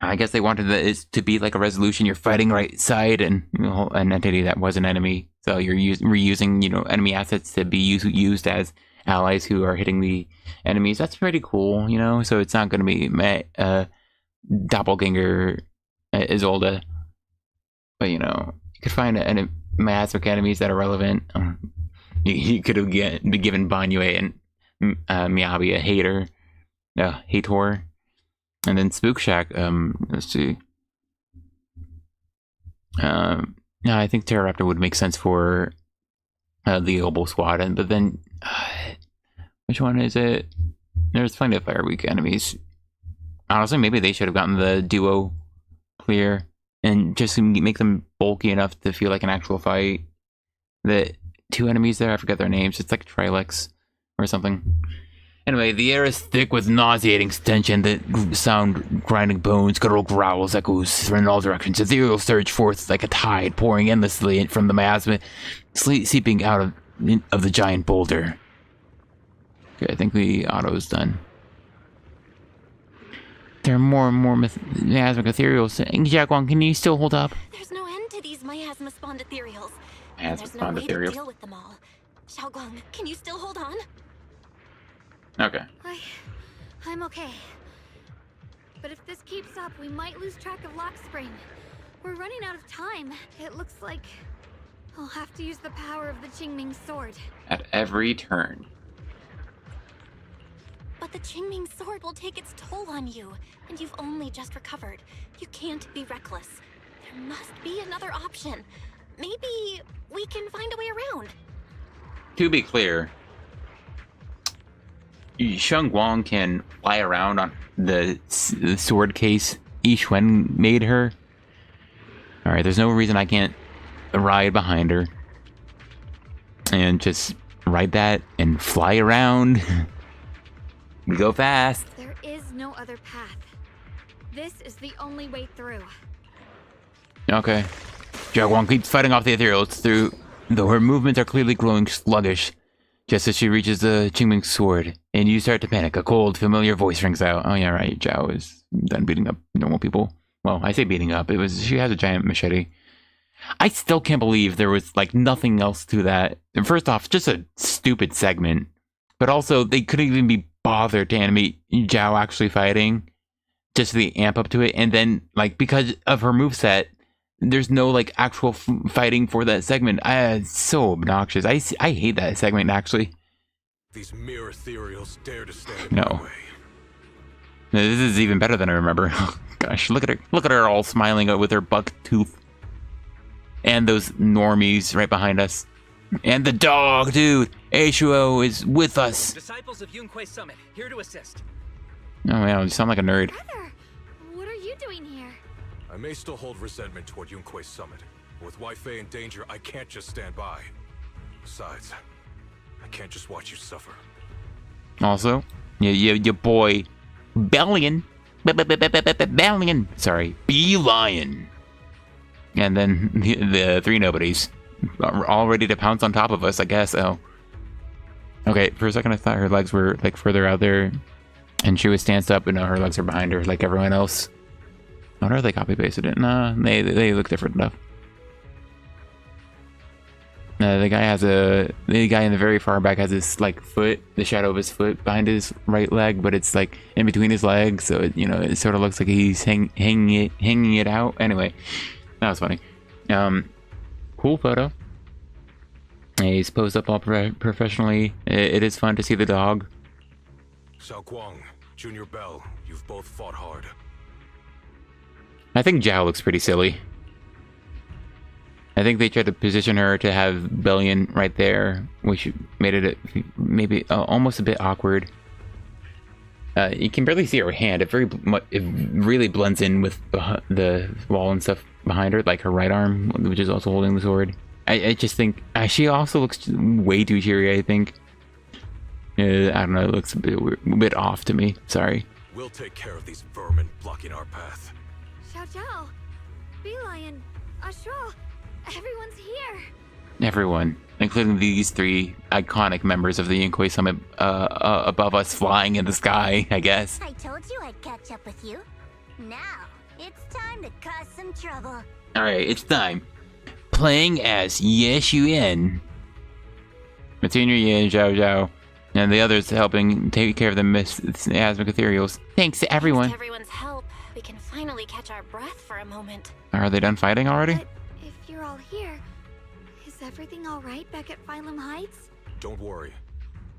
I guess they wanted it to be like a resolution. You're fighting right side and an entity that was an enemy. So you're reusing, enemy assets to be used as allies who are hitting the enemies. That's pretty cool, So it's not going to be Doppelganger Isolde. But, You could find miasmic enemies that are relevant. You could have been given Banyue and Miyabi a hater. Hator. And then Spook Shack, let's see. Yeah, I think Pteroraptor would make sense for the Oboe Squad, but then which one is it? There's plenty of Fire Week enemies. Honestly, maybe they should have gotten the duo clear and just make them bulky enough to feel like an actual fight. The two enemies there, I forget their names. It's like Trilix or something. Anyway, the air is thick with nauseating stench and the sound grinding bones, guttural growls echoes in all directions. Ethereal surge forth like a tide, pouring endlessly from the miasma, seeping out of the giant boulder. Okay, I think the auto is done. There are more and more miasmic ethereals. Xiaoguang, can you still hold up? There's no end to these miasma-spawned ethereals. There's no Miasma-spawned way to ethereals. deal with them all. Xiaoguang, can you still hold on? Okay. I'm okay. But if this keeps up, we might lose track of Lock Spring. We're running out of time. It looks like I'll have to use the power of the Qingming sword. At every turn. But the Qingming sword will take its toll on you, and you've only just recovered. You can't be reckless. There must be another option. Maybe we can find a way around. To be clear, Shunguang can fly around on the sword case Yixuan made her. Alright, there's no reason I can't ride behind her and just ride that and fly around. We go fast. There is no other path. This is the only way through. Okay. Xiaoguang keeps fighting off the ethereals though her movements are clearly growing sluggish. Just as she reaches the Qingming sword, and you start to panic, a cold, familiar voice rings out. Oh yeah, right, Zhao is done beating up normal people. Well, I say beating up, she has a giant machete. I still can't believe there was, like, nothing else to that. First off, just a stupid segment. But also, they couldn't even be bothered to animate Zhao actually fighting. Just the amp up to it, and then, like, because of her moveset, there's no, like, actual fighting for that segment. It's so obnoxious. I hate that segment, actually. These mere ethereals dare to stand No. in my way. No, this is even better than I remember. Gosh, look at her. Look at her all smiling with her buck tooth. And those normies right behind us. And the dog, dude. Shuo is with us. Disciples of Yunquei Summit, here to assist. Oh, man, you sound like a nerd. Brother, what are you doing here? I may still hold resentment toward Yunquei Summit. With Wei Fei in danger, I can't just stand by. Besides, I can't just watch you suffer. Also, your boy, Bellion. Bellion. Sorry, B-Lion. And then the three nobodies are all ready to pounce on top of us, I guess. Oh. Okay, for a second I thought her legs were, like, further out there. And she was stanced up, and now her legs are behind her, like everyone else. I wonder if they copy-pasted it. Nah, they look different enough. The guy in the very far back has his, like, foot, the shadow of his foot behind his right leg, but it's, like, in between his legs, so it, it sort of looks like he's hanging it out. Anyway, that was funny. Cool photo. He's posed up all professionally. It is fun to see the dog. Xiaoguang, Junior Bell, you've both fought hard. I think Zhao looks pretty silly. I think they tried to position her to have Bellion right there, which made it maybe almost a bit awkward. You can barely see her hand. It really blends in with the wall and stuff behind her, like her right arm, which is also holding the sword. I just think she also looks way too cheery, I think. I don't know, it looks a bit off to me. Sorry. We'll take care of these vermin blocking our path. Xiao, B-Lion, Ashura, everyone's here. Everyone, including these three iconic members of the Yunquei Summit above us flying in the sky, I guess. I told you I'd catch up with you. Now, it's time to cause some trouble. Alright, it's time. Playing as Shiyuan. Senior Yin, Zhao, and the others helping take care of the miasmic ethereals. Thanks to everyone. Thanks to everyone's help, we can finally catch our breath for a moment. Are they done fighting already? But if you're all here, is everything alright back at Phylum Heights? Don't worry.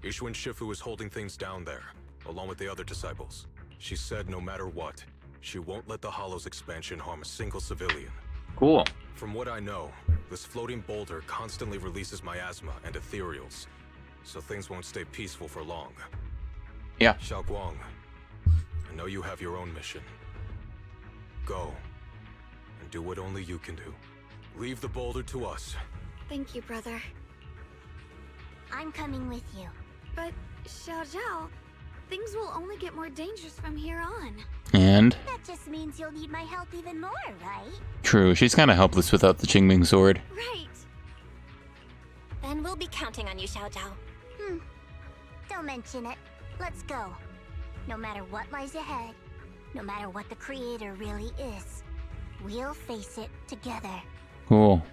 Ishun Shifu is holding things down there, along with the other disciples. She said no matter what, she won't let the Hollow's expansion harm a single civilian. Cool. From what I know, this floating boulder constantly releases miasma and ethereals, so things won't stay peaceful for long. Yeah. Xiaoguang, I know you have your own mission. Go, and do what only you can do. Leave the boulder to us. Thank you, brother. I'm coming with you. But, Zhao, things will only get more dangerous from here on. And? That just means you'll need my help even more, right? True, she's kind of helpless without the Qingming sword. Right. Then we'll be counting on you, Xiao. Don't mention it. Let's go. No matter what lies ahead, no matter what the Creator really is, we'll face it together. Cool.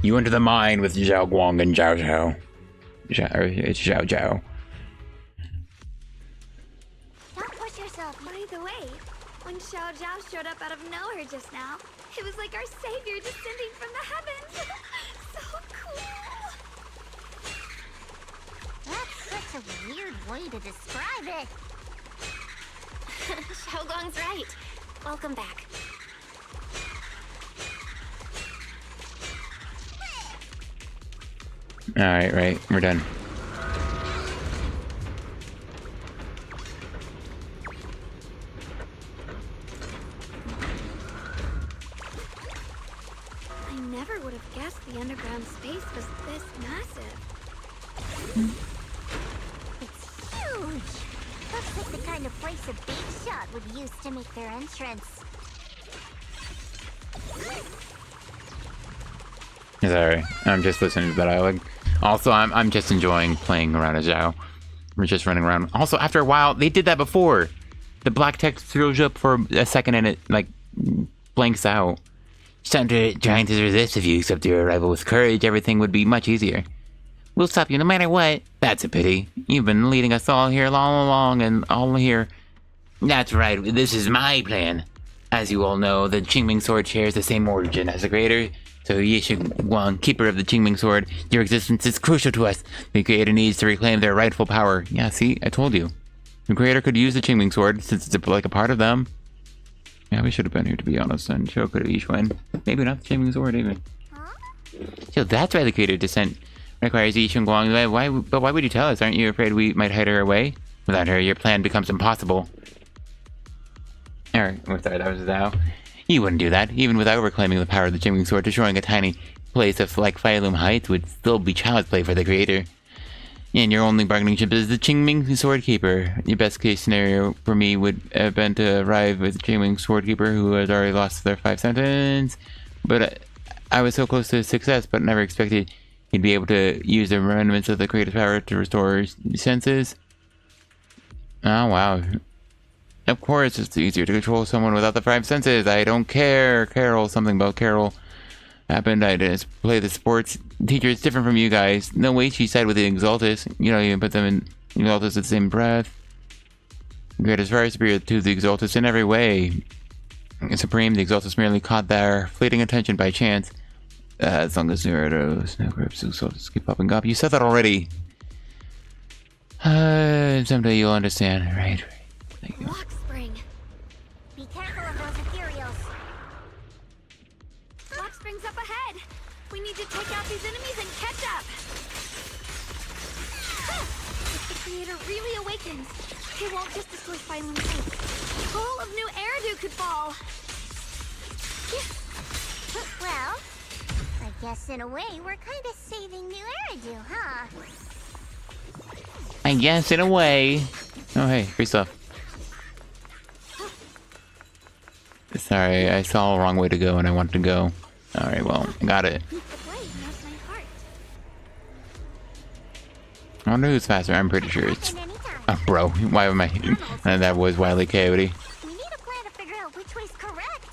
You enter the mine with Zhao Guang and Zhao Zhao. It's Zhao Zhao. Don't push yourself. By the way, when Xiao Zhao showed up out of nowhere just now, it was like our savior descending from the heavens. So cool. That's such a weird way to describe it. Xiao Guang's right. Welcome back. Alright, right. We're done. I never would have guessed the underground space was this massive. It's huge. Looks like the kind of place a big shot would use to make their entrance. It's alright. I'm just listening to the dialogue. Also, I'm just enjoying playing around as Zhao. We're just running around. Also, after a while, they did that before. The black text throws up for a second and it, like, blanks out. Trying to resist. If you accept your arrival with courage, everything would be much easier. We'll stop you no matter what. That's a pity. You've been leading us all here all along and all here. That's right. This is my plan. As you all know, the Qingming sword shares the same origin as the Creator. So Shunguang, keeper of the Qingming sword, your existence is crucial to us. The Creator needs to reclaim their rightful power. Yeah, see? I told you. The Creator could use the Qingming sword since it's like a part of them. Yeah, we should have been here to be honest, and Xiao could have Yishuan. Maybe not the Qingming sword even. So that's why the Creator descent requires Shunguang. But why would you tell us? Aren't you afraid we might hide her away? Without her, your plan becomes impossible. Alright, sorry, that was Zhao. You wouldn't do that. Even without reclaiming the power of the Qingming sword, destroying a tiny place of like Phylum Heights would still be child's play for the Creator. And your only bargaining chip is the Qingming sword keeper. Your best case scenario for me would have been to arrive with the Qingming sword keeper who has already lost their 5 sentences. But I was so close to success, but never expected he'd be able to use the remnants of the Creator's power to restore his senses. Oh, wow. Of course, it's easier to control someone without the 5 senses. I don't care. Carol, something about Carol happened. I just play the sports teacher. It's different from you guys. No way she said with the Exaltus. You know, you can put them in Exaltus at the same breath. Great is far superior to the Exaltus in every way. Supreme, the Exaltus merely caught their fleeting attention by chance. As long as there are snow grips, Exaltus keep popping up. You said that already. Someday you'll understand. Right. Thank you. Lock spring. Be careful of those ethereals. Lock spring's up ahead. We need to take out these enemies and catch up. If the Creator really awakens, it won't just destroy Phylum Heights. The whole of New Eridu could fall. Well, I guess in a way we're kind of saving New Eridu, huh? I guess in a way. Oh hey, free stuff. Sorry, I saw a wrong way to go and I wanted to go. Alright, well, I got it. I wonder who's faster. I'm pretty sure it's... Oh, bro. Why am I... And that was Wile E. Coyote. We need a plan to figure out which way's correct.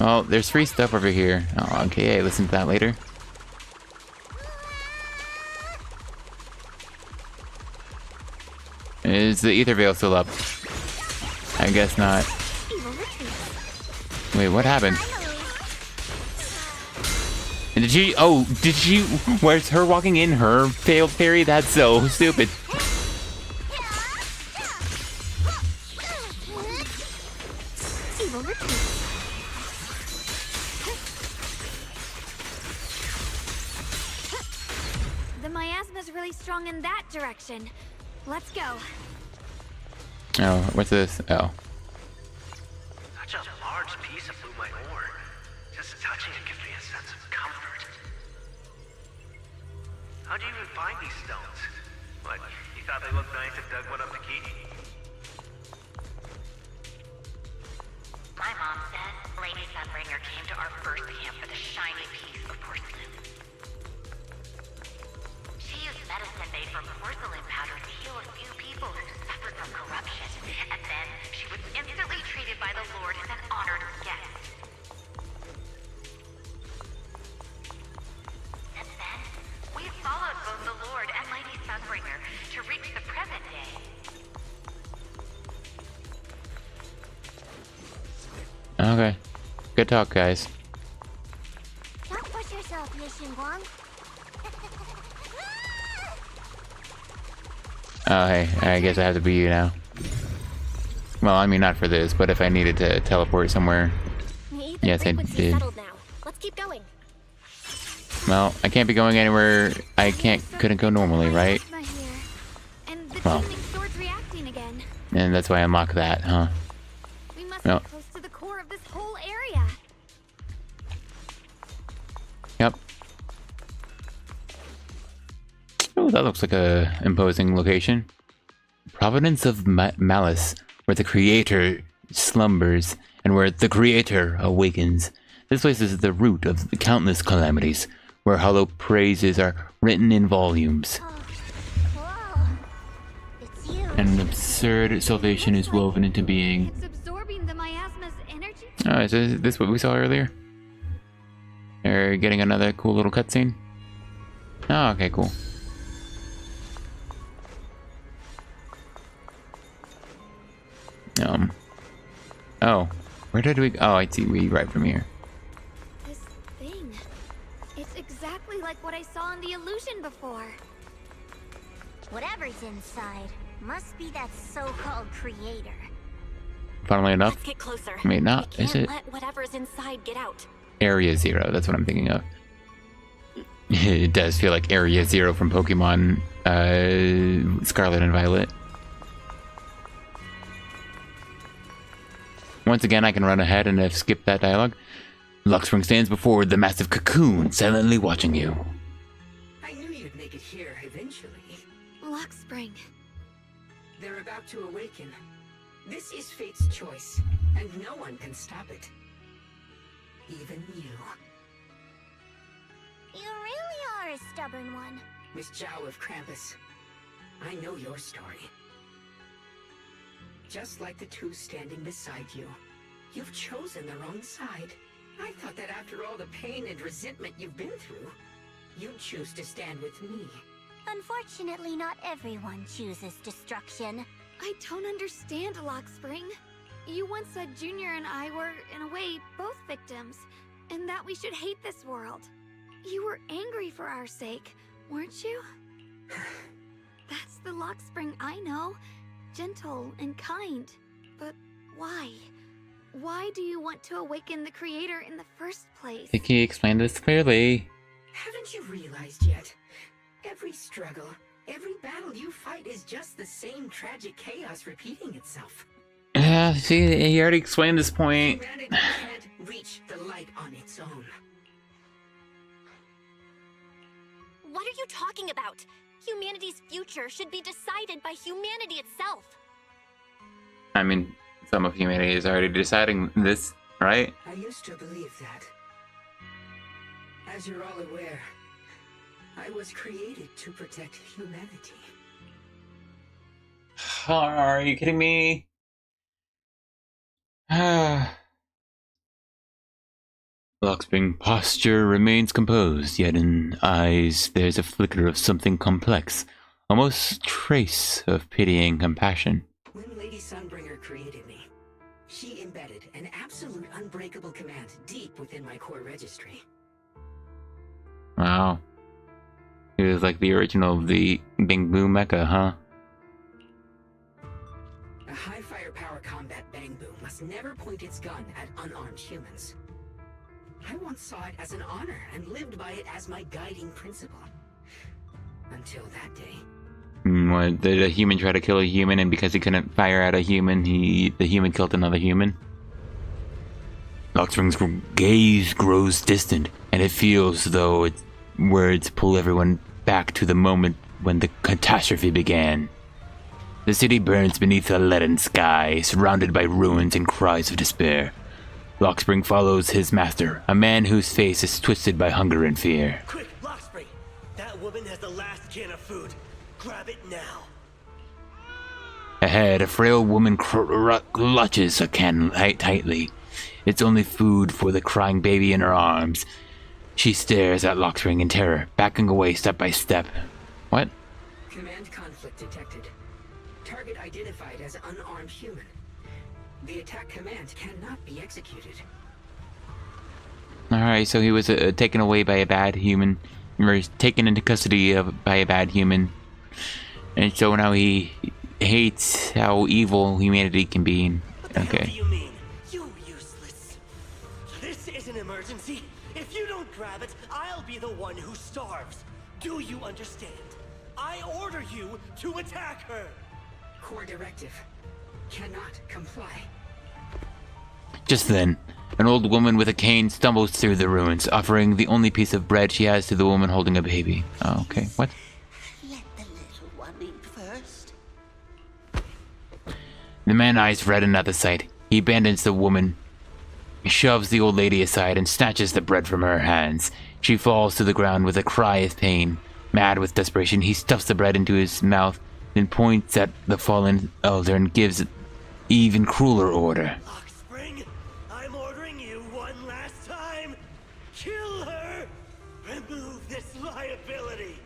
Oh, there's free stuff over here. Oh, okay, listen to that later. Is the ether veil still up? I guess not. Wait, what happened? And did she? Oh, did she? Where's her walking in her failed fairy? That's so stupid. Evil retreat. The miasma's really strong in that direction. Let's go. Oh, what's this? Oh. Such a large piece of blue my ore. Just touching it gives me a sense of comfort. How'd you even find these stones? What, you thought they looked nice and dug one up to keep? My mom said Lady Sunbringer came to our first camp for the shiny piece of porcelain. She used medicine made from porcelain powder to heal a few people who suffered from corruption, and then she was instantly treated by the Lord as an honored guest. Since then, we followed both the Lord and Lady Sunbringer to reach the present day. Okay. Good talk, guys. Don't push yourself, Shunguang. Oh, hey. I guess I have to be you now. Well, I mean, not for this, but if I needed to teleport somewhere. Yes, I did. Let's keep going. Well, I can't be going anywhere I couldn't go normally, right? And the Well. Chingming sword's reacting again. And that's why I unlock that, huh? We must No. be close to the core of this whole area. Yep. Oh, that looks like a imposing location. Providence of Malice, where the Creator slumbers and where the Creator awakens. This place is the root of the countless calamities, where hollow praises are written in volumes. And an absurd salvation is woven into being. It's absorbing the miasma's energy. Oh, is this what we saw earlier? They're getting another cool little cutscene. Oh, okay, cool. Oh, where did we? Oh, I see. We right from here. This thing. It's exactly like what I saw in the illusion before. Whatever's inside must be that so-called creator. Funnily enough, Let's get closer. I mean, not is it Let whatever's inside get out. Area Zero? That's what I'm thinking of. It does feel like Area Zero from Pokemon Scarlet and Violet. Once again, I can run ahead and have skipped that dialogue. Luxspring stands before the massive cocoon, silently watching you. I knew you'd make it here eventually. Luxspring. They're about to awaken. This is fate's choice, and no one can stop it. Even you. You really are a stubborn one. Miss Zhao of Krampus. I know your story. Just like the two standing beside you, you've chosen the wrong side. I thought that after all the pain and resentment you've been through, you'd choose to stand with me. Unfortunately, not everyone chooses destruction. I don't understand, Luxspring. You once said Junior and I were, in a way, both victims, and that we should hate this world. You were angry for our sake, weren't you? That's the Luxspring I know. Gentle and kind. But why? Why do you want to awaken the Creator in the first place? Vicky explained this clearly. Haven't you realized yet? Every struggle, every battle you fight is just the same tragic chaos repeating itself. See, he already explained this point. Humanity can't reach the light on its own. What are you talking about? Humanity's future should be decided by humanity itself. I mean, some of humanity is already deciding this, right? I used to believe that. As you're all aware, I was created to protect humanity. Are you kidding me? Luxspring posture remains composed, yet in eyes there's a flicker of something complex, almost trace of pitying compassion. When Lady Sunbringer created me, she embedded an absolute unbreakable command deep within my core registry. Wow. He was like the original of the Bing Boom Mecha, huh? A high firepower combat Bang Boom must never point its gun at unarmed humans. I once saw it as an honor and lived by it as my guiding principle. Until that day. What, did a human try to kill a human, and because he couldn't fire at a human, the human killed another human? Lockspring's gaze grows distant, and it feels as though its words pull everyone back to the moment when the catastrophe began. The city burns beneath a leaden sky, surrounded by ruins and cries of despair. Lockspring follows his master, a man whose face is twisted by hunger and fear. Quick, Lockspring! That woman has the last can of food. Grab it now. Ahead, a frail woman clutches a can tightly. It's only food for the crying baby in her arms. She stares at Lockspring in terror, backing away step by step. What? Command conflict detected. Target identified as unarmed human. The attack command cannot be executed. Alright, so he was taken away by a bad human, or taken into custody by a bad human. And so now he hates how evil humanity can be. Okay. What do you mean? You useless. This is an emergency. If you don't grab it, I'll be the one who starves. Do you understand? I order you to attack her. Core directive. Cannot comply. Just then, an old woman with a cane stumbles through the ruins, offering the only piece of bread she has to the woman holding a baby. Oh, okay. What? Let the little one eat first. The man eyes redden at the sight. He abandons the woman, shoves the old lady aside, and snatches the bread from her hands. She falls to the ground with a cry of pain. Mad with desperation, he stuffs the bread into his mouth, then points at the fallen elder and gives even crueler order. Lockspring, I'm ordering you one last time. Kill her. Remove this liability.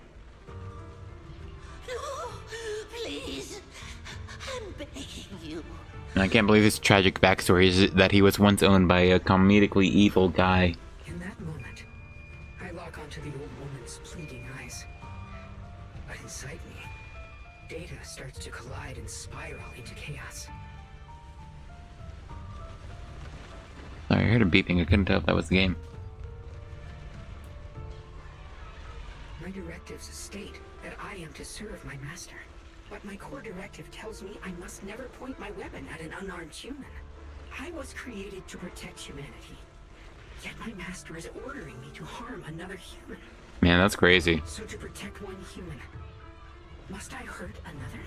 No, please. I'm begging you. And I can't believe his tragic backstory is that he was once owned by a comedically evil guy. In that moment, I lock onto the old woman's pleading eyes. But inside me, data starts to collide and spiral into chaos. Sorry, I heard a beeping. I couldn't tell if that was the game. My directives state that I am to serve my master. But my core directive tells me I must never point my weapon at an unarmed human. I was created to protect humanity. Yet my master is ordering me to harm another human. Man, that's crazy. So to protect one human, must I hurt another?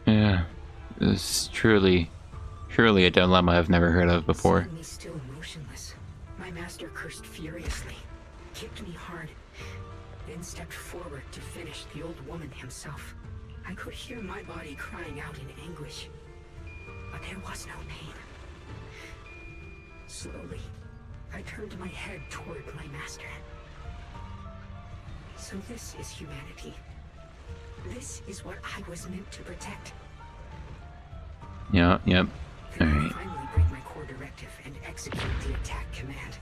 Yeah, this is truly a dilemma I've never heard of before. Seeing me still motionless, my master cursed furiously, kicked me hard, then stepped forward to finish the old woman himself. I could hear my body crying out in anguish, but there was no pain. Slowly, I turned my head toward my master. So this is humanity. This is what I was meant to protect. Yep. Then I Alright. finally break my core directive and execute the attack command.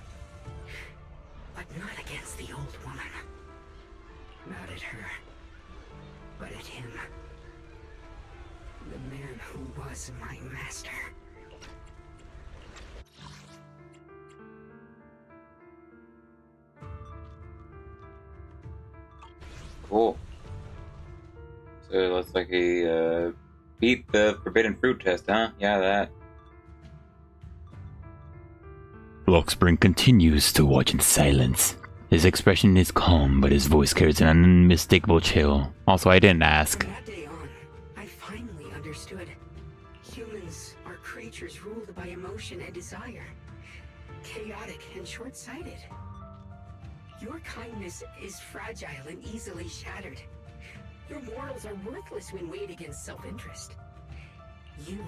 But not against the old woman. Not at her. But at him. The man who was my master. Cool. So it looks like he beat the forbidden fruit test, huh? Yeah, that. Lockspring continues to watch in silence. His expression is calm, but his voice carries an unmistakable chill. Also, I didn't ask. From that day on, I finally understood. Humans are creatures ruled by emotion and desire. Chaotic and short-sighted. Your kindness is fragile and easily shattered. Your morals are worthless when weighed against self-interest. You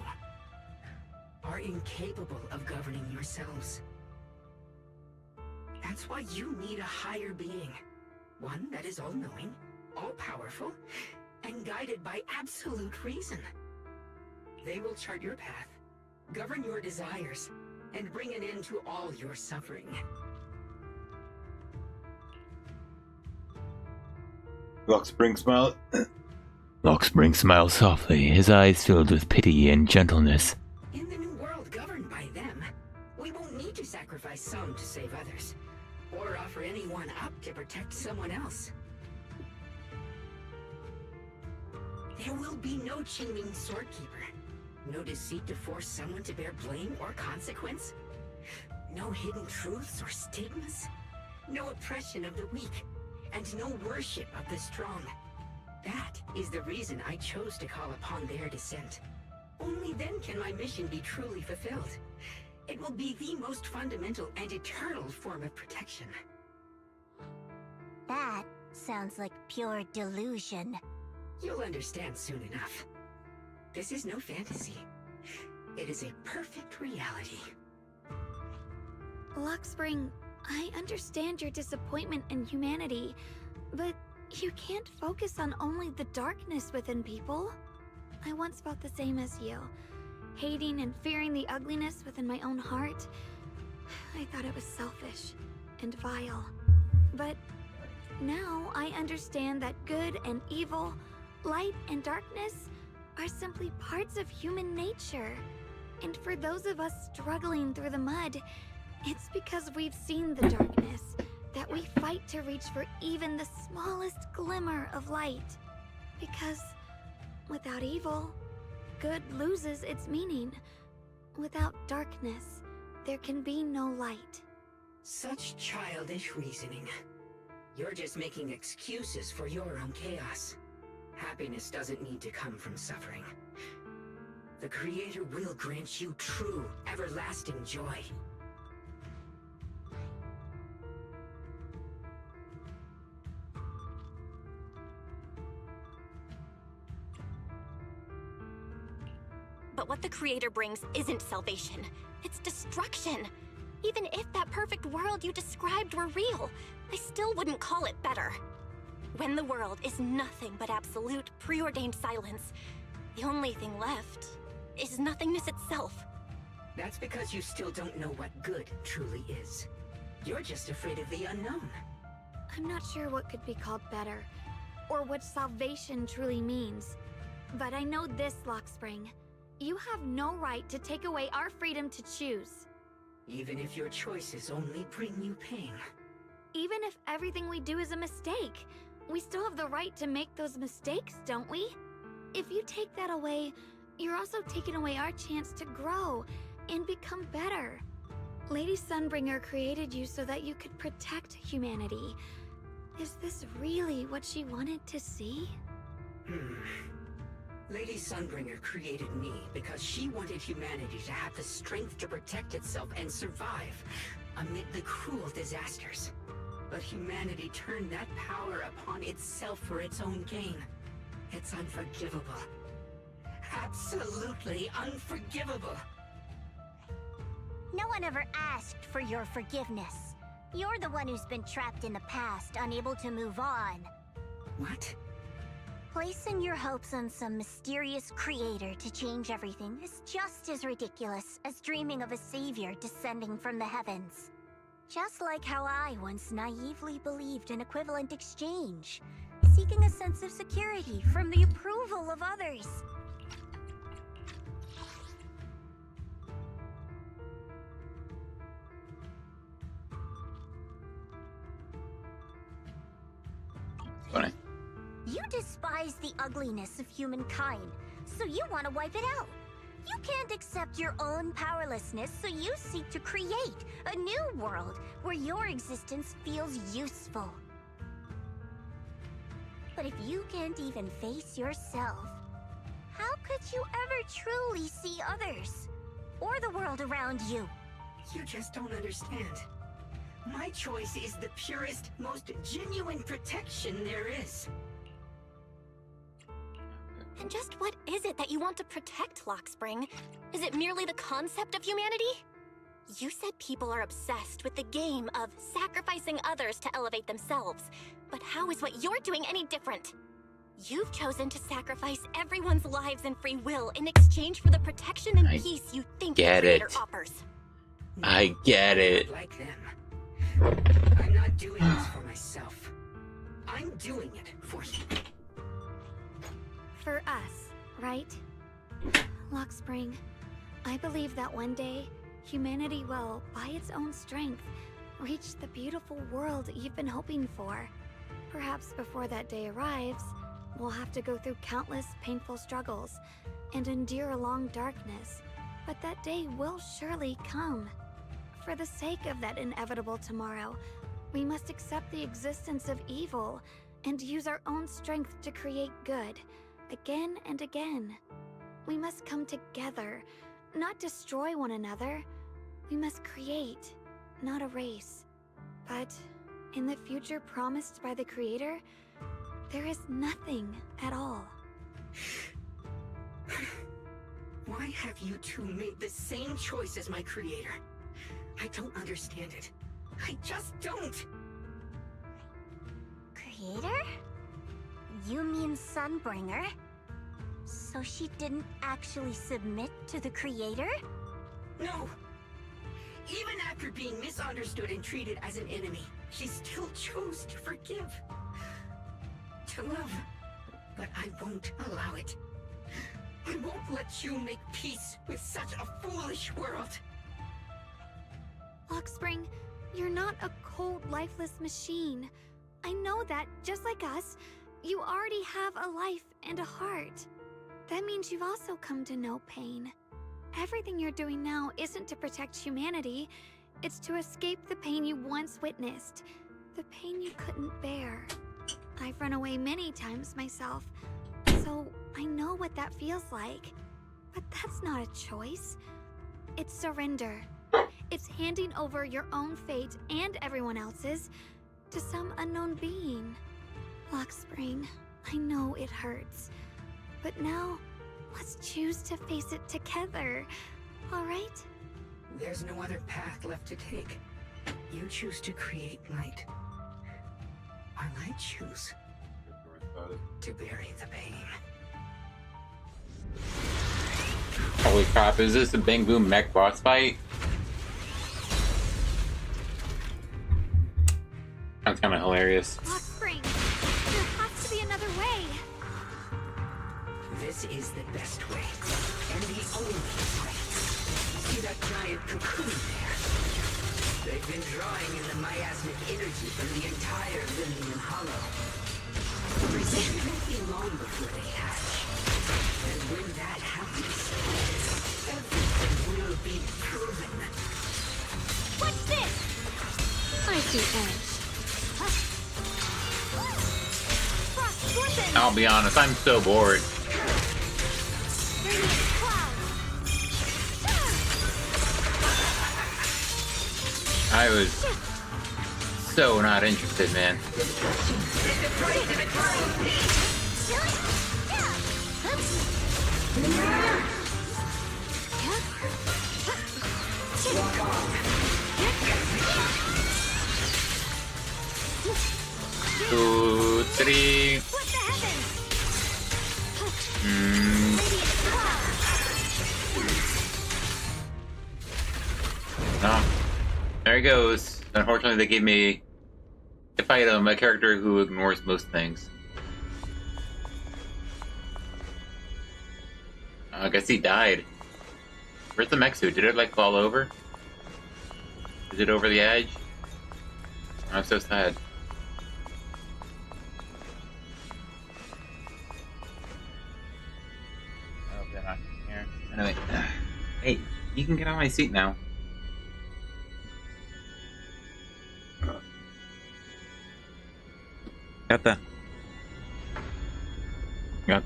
are incapable of governing yourselves. That's why you need a higher being. One that is all-knowing, all-powerful, and guided by absolute reason. They will chart your path, govern your desires, and bring an end to all your suffering. Lockspring smile. Lockspring smiled softly, his eyes filled with pity and gentleness. In the new world governed by them, we won't need to sacrifice some to save others, or offer anyone up to protect someone else. There will be no Qingming Swordkeeper, no deceit to force someone to bear blame or consequence, no hidden truths or stigmas, no oppression of the weak, and no worship of the strong. That is the reason I chose to call upon their descent. Only then can my mission be truly fulfilled. It will be the most fundamental and eternal form of protection. That sounds like pure delusion. You'll understand soon enough. This is no fantasy. It is a perfect reality. Lockspring, I understand your disappointment in humanity, but you can't focus on only the darkness within people. I once felt the same as you, hating and fearing the ugliness within my own heart. I thought it was selfish and vile. But now I understand that good and evil, light and darkness are simply parts of human nature. And for those of us struggling through the mud, it's because we've seen the darkness that we fight to reach for even the smallest glimmer of light. Because without evil, good loses its meaning. Without darkness, there can be no light. Such childish reasoning. You're just making excuses for your own chaos. Happiness doesn't need to come from suffering. The Creator will grant you true, everlasting joy. But what the Creator brings isn't salvation. It's destruction. Even if that perfect world you described were real, I still wouldn't call it better. When the world is nothing but absolute, preordained silence, the only thing left is nothingness itself. That's because you still don't know what good truly is. You're just afraid of the unknown. I'm not sure what could be called better, or what salvation truly means. But I know this, Lockspring. You have no right to take away our freedom to choose. Even if your choices only bring you pain. Even if everything we do is a mistake, we still have the right to make those mistakes, don't we? If you take that away, you're also taking away our chance to grow and become better. Lady Sunbringer created you so that you could protect humanity. Is this really what she wanted to see? Lady Sunbringer created me because she wanted humanity to have the strength to protect itself and survive amid the cruel disasters. But humanity turned that power upon itself for its own gain. It's unforgivable. Absolutely unforgivable. No one ever asked for your forgiveness. You're the one who's been trapped in the past, unable to move on. What? Placing your hopes on some mysterious creator to change everything is just as ridiculous as dreaming of a savior descending from the heavens. Just like how I once naively believed in equivalent exchange, seeking a sense of security from the approval of others. Funny. You despise the ugliness of humankind, so you want to wipe it out. You can't accept your own powerlessness, so you seek to create a new world where your existence feels useful. But if you can't even face yourself, how could you ever truly see others? Or the world around you? You just don't understand. My choice is the purest, most genuine protection there is. And just what is it that you want to protect, Lockspring? Is it merely the concept of humanity? You said people are obsessed with the game of sacrificing others to elevate themselves. But how is what you're doing any different? You've chosen to sacrifice everyone's lives and free will in exchange for the protection and peace you think the Creator offers. I get it. Like them. I'm not doing this for myself. I'm doing it for you. For us, right? Lockspring, I believe that one day, humanity will, by its own strength, reach the beautiful world you've been hoping for. Perhaps before that day arrives, we'll have to go through countless painful struggles and endure a long darkness. But that day will surely come. For the sake of that inevitable tomorrow, we must accept the existence of evil and use our own strength to create good, again and again. We must come together, not destroy one another. We must create, not erase. But in the future promised by the Creator, there is nothing at all. Why have you two made the same choice as my Creator? I don't understand it. I just don't! Creator? You mean Sunbringer? So she didn't actually submit to the Creator? No! Even after being misunderstood and treated as an enemy, she still chose to forgive. To love. But I won't allow it. I won't let you make peace with such a foolish world. Lockspring, you're not a cold, lifeless machine. I know that, just like us, you already have a life and a heart. That means you've also come to know pain. Everything you're doing now isn't to protect humanity. It's to escape the pain you once witnessed. The pain you couldn't bear. I've run away many times myself, so I know what that feels like. But that's not a choice. It's surrender. It's handing over your own fate and everyone else's to some unknown being. Lockspring, I know it hurts. But now, let's choose to face it together, all right? There's no other path left to take. You choose to create light. While I choose to bury the pain. Holy crap, is this a Bang Boom mech boss fight? That's kind of hilarious. Lockspring, there has to be another way. This is the best way, and the only way. See that giant cocoon there? They've been drawing in the miasmic energy from the entire Lemnian Hollow. It won't be long before they hatch. And when that happens, everything will be proven. What's this? I see edge. I'll be honest, I'm so bored. I was so not interested, man. Two, three. No. There he goes. Unfortunately, they gave me, if I item, a character who ignores most things. I guess he died. Where's the mech suit? Did it like fall over? Is it over the edge? I'm so sad. Oh, they're not here. Anyway, hey, you can get on my seat now. Got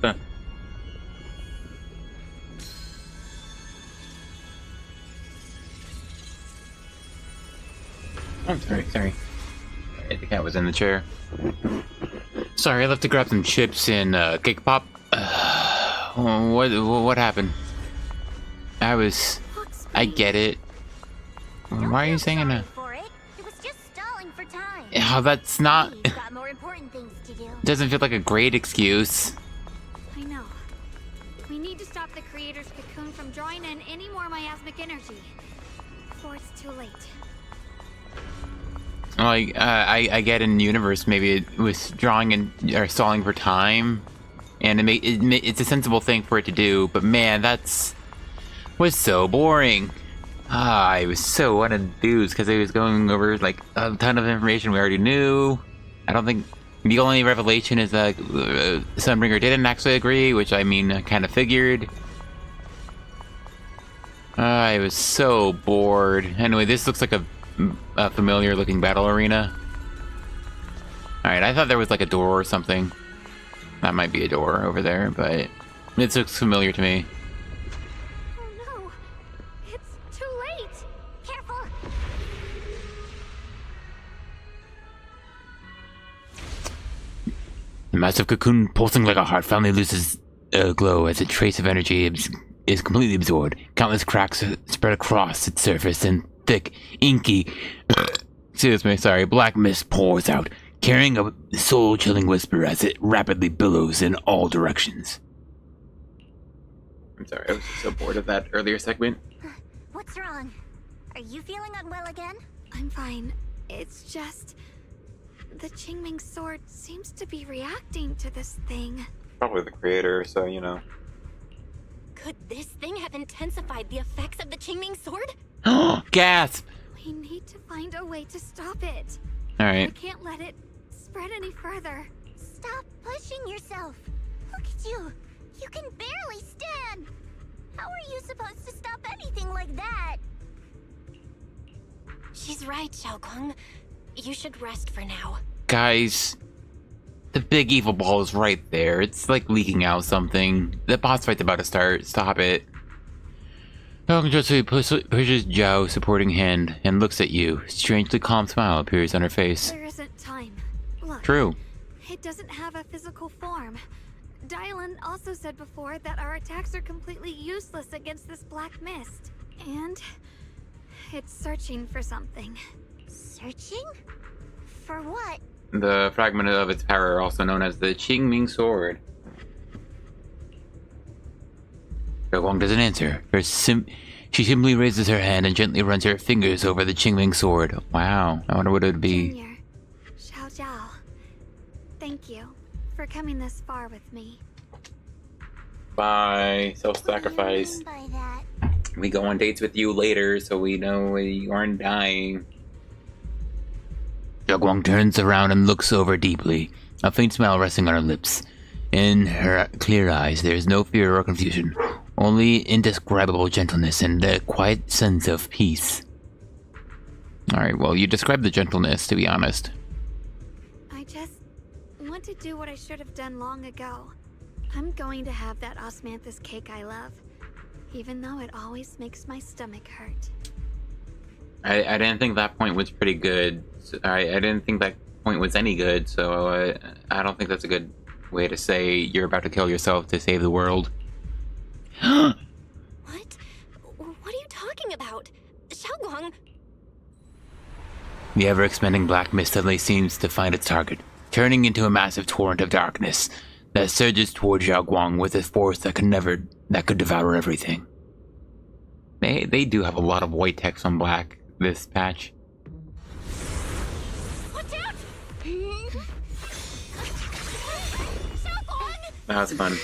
the. Oh, sorry. The cat was in the chair. Sorry, I left to grab some chips and cake pop. What happened? I get it. Why are you saying that? It was just stalling for time. Yeah, that's not. We've got more important things to do. Doesn't feel like a great excuse. I know. We need to stop the Creator's cocoon from drawing in any more miasmic energy before it's too late. Like, I get in universe, maybe it was drawing in or stalling for time, and it's a sensible thing for it to do. But man, was so boring. I was so unenthused because it was going over like a ton of information we already knew. I don't think the only revelation is that Sunbringer didn't actually agree, which I mean, I kind of figured. I was so bored. Anyway, this looks like a familiar looking battle arena. Alright, I thought there was like a door or something. That might be a door over there, but it looks familiar to me. Oh no! It's too late! Careful! The massive cocoon pulsing like a heart finally loses a glow as a trace of energy is completely absorbed. Countless cracks spread across its surface and thick, inky, black mist pours out, carrying a soul-chilling whisper as it rapidly billows in all directions. I'm sorry, I was so bored of that earlier segment. What's wrong? Are you feeling unwell again? I'm fine. It's just... the Qingming sword seems to be reacting to this thing. Probably the creator, so you know. Could this thing have intensified the effects of the Qingming sword? Gasp! We need to find a way to stop it. Alright. I can't let it spread any further. Stop pushing yourself. Look at you. You can barely stand. How are you supposed to stop anything like that? She's right, Xiaoguang. You should rest for now. Guys, the big evil ball is right there. It's like leaking out something. The boss fight's about to start. Stop it. Just pushes Zhao supporting hand and looks at you. Strangely calm smile appears on her face. There isn't time. Look. True. It doesn't have a physical form. Dylan also said before that our attacks are completely useless against this black mist. And it's searching for something. Searching? For what? The fragment of its power, also known as the Qingming sword. Shunguang doesn't answer. She simply raises her hand and gently runs her fingers over the Qingming sword. Wow, I wonder what it would be. Junior, Zhao, thank you for coming this far with me. Bye. Self-sacrifice. What do you mean by that? We go on dates with you later, so we know you aren't dying. Shunguang turns around and looks over deeply, a faint smile resting on her lips. In her clear eyes, there is no fear or confusion, only indescribable gentleness and a quiet sense of peace. Alright, well, you described the gentleness, to be honest. I just want to do what I should have done long ago. I'm going to have that osmanthus cake I love, even though it always makes my stomach hurt. I didn't think that point was pretty good. I didn't think that point was any good, so I don't think that's a good way to say you're about to kill yourself to save the world. What? What are you talking about? Xiaoguang? The ever-expanding black mist suddenly seems to find its target, turning into a massive torrent of darkness that surges toward Xiaoguang with a force that could devour everything. They do have a lot of white text on black, this patch. Watch out! That was fun.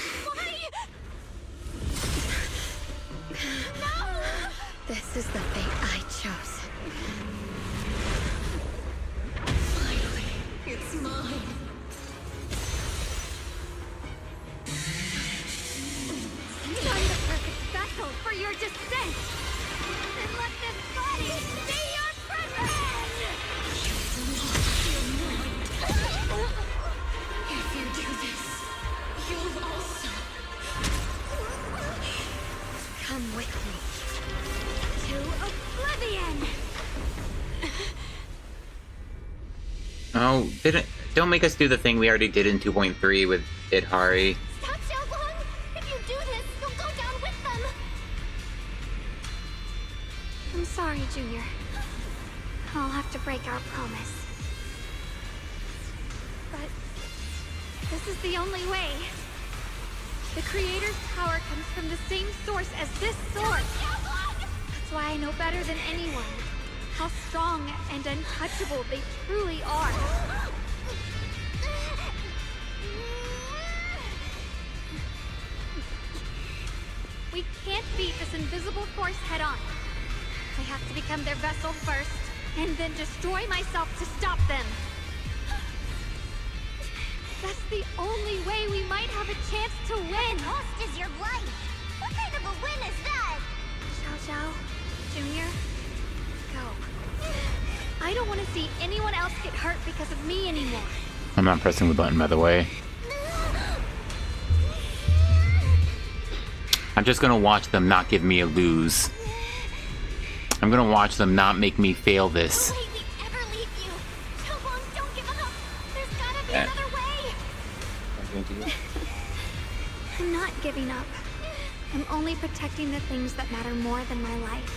This is the fate I chose. Finally, it's mine. I'm the perfect vessel for your descent. And let this body be your prison! If you do this, you'll also come with me to oblivion. Oh, don't make us do the thing we already did in 2.3 with Idhari. Stop, Xiaoguang! If you do this, you'll go down with them! I'm sorry, Junior. I'll have to break our promise. But this is the only way. The Creator's power comes from the same source as this sword. That's why I know better than anyone. how strong and untouchable they truly are. We can't beat this invisible force head-on. I have to become their vessel first, and then destroy myself to stop them. That's the only way we might have a chance to win. The cost is your life. What kind of a win is that? Xiao, Junior, go. I don't want to see anyone else get hurt because of me anymore. I'm not pressing the button, by the way. I'm just gonna watch them not give me a lose. I'm gonna watch them not make me fail this. No way we'd ever leave you. Shunguang, don't give up. There's gotta be another way. I'm not giving up. I'm only protecting the things that matter more than my life.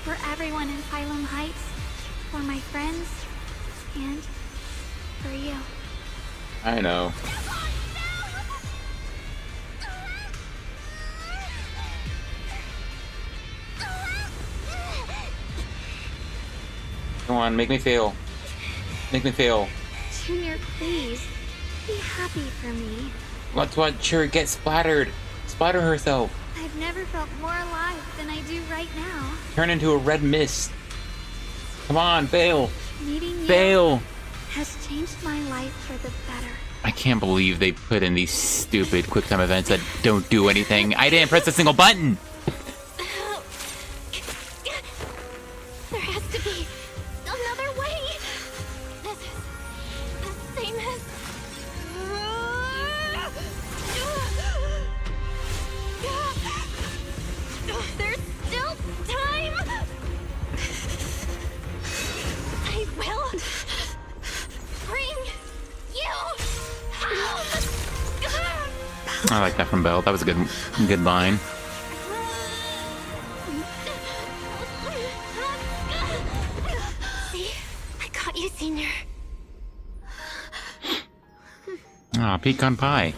For everyone in Phylum Heights, for my friends, and for you. I know. Come on, make me fail. Make me fail. Junior, please. Be happy for me. Let's watch her get splattered. Splatter herself. I've never felt more alive than I do right now. Turn into a red mist. Come on, fail. Meeting you Fail. has changed my life for the better. I can't believe they put in these stupid quick time events that don't do anything. I didn't press a single button. There has to be another way. This is the same as... There's still time. I will bring you home. I like that from Belle. That was a good line. See? I got you, Senior. Ah, pecan pie.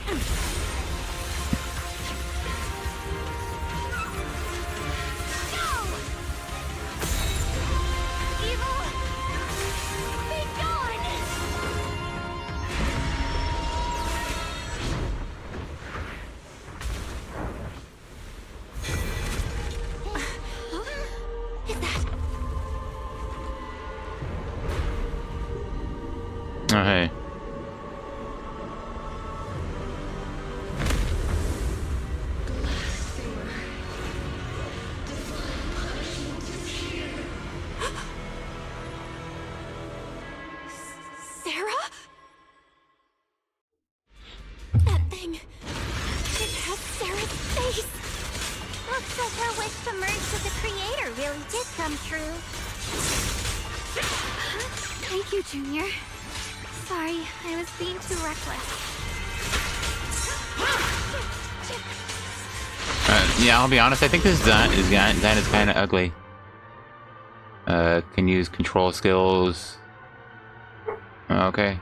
Oh, hey. Sarah? That thing. It has Sarah's face. Looks like her wish to merge with the creator really did come true. Thank you, Junior. Sorry, I was being too reckless. Yeah, I'll be honest. I think this design is kind of ugly. Can use control skills. Okay.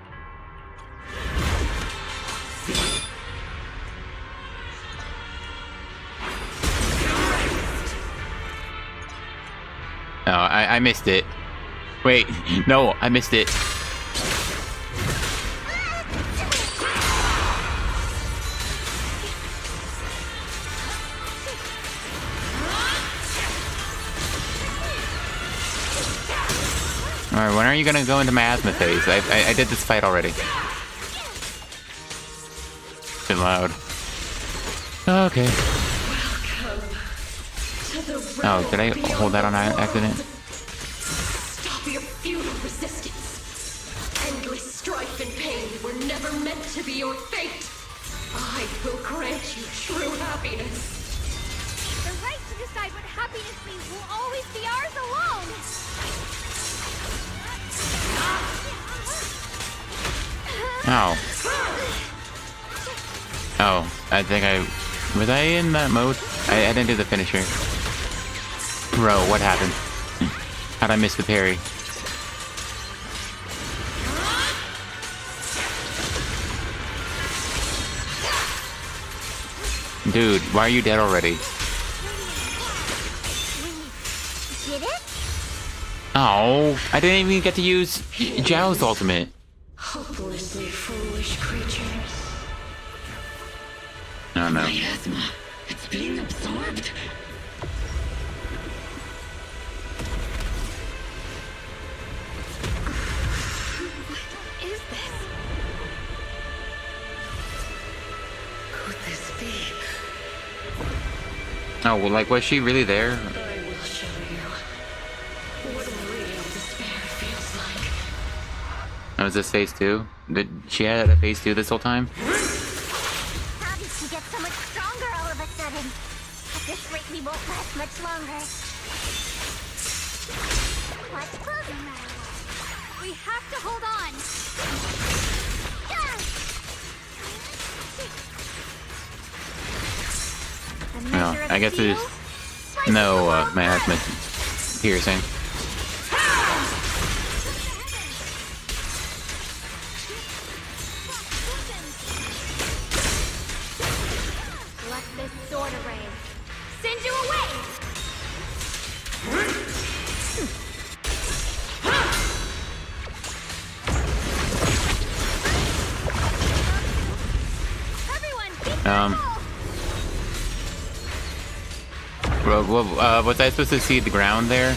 Oh, I missed it. Wait, no, I missed it. Alright, when are you gonna go into my asthma phase? I did this fight already. Been loud. Okay. Oh, did I hold that on accident? Stop your futile resistance. Endless strife and pain were never meant to be your fate. I will grant you true happiness. The right to decide what happiness means will always be ours alone. Ow. Oh, I think was I in that mode? I didn't do the finisher. Bro, what happened? How'd I miss the parry? Dude, why are you dead already? Did it? Oh, I didn't even get to use Zhao's ultimate. Hopelessly foolish creatures. Oh no. Miasma, it's being absorbed. What is this? Could this be? Oh, well, like, was she really there? I will show you what real despair feels like. Oh, was this phase 2? Did she had a phase 2 this whole time? How did she get so much stronger all of a sudden? At this rate, we won't last much longer. What's closer, matter? We have to hold on. No, I guess there's no miasma piercing. Let this sword array send you away. Was I supposed to see the ground there?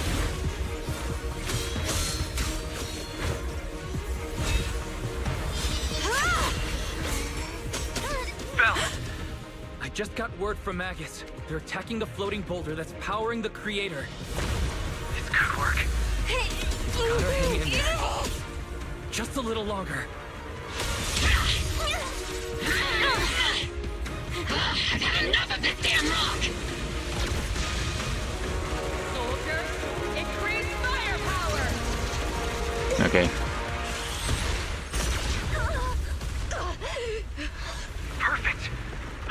Bell! I just got word from Magus. They're attacking the floating boulder that's powering the creator. It's good work. Gotta hang in there. Just a little longer. I've had enough of this damn rock! Soldier, increase firepower! Okay. Perfect!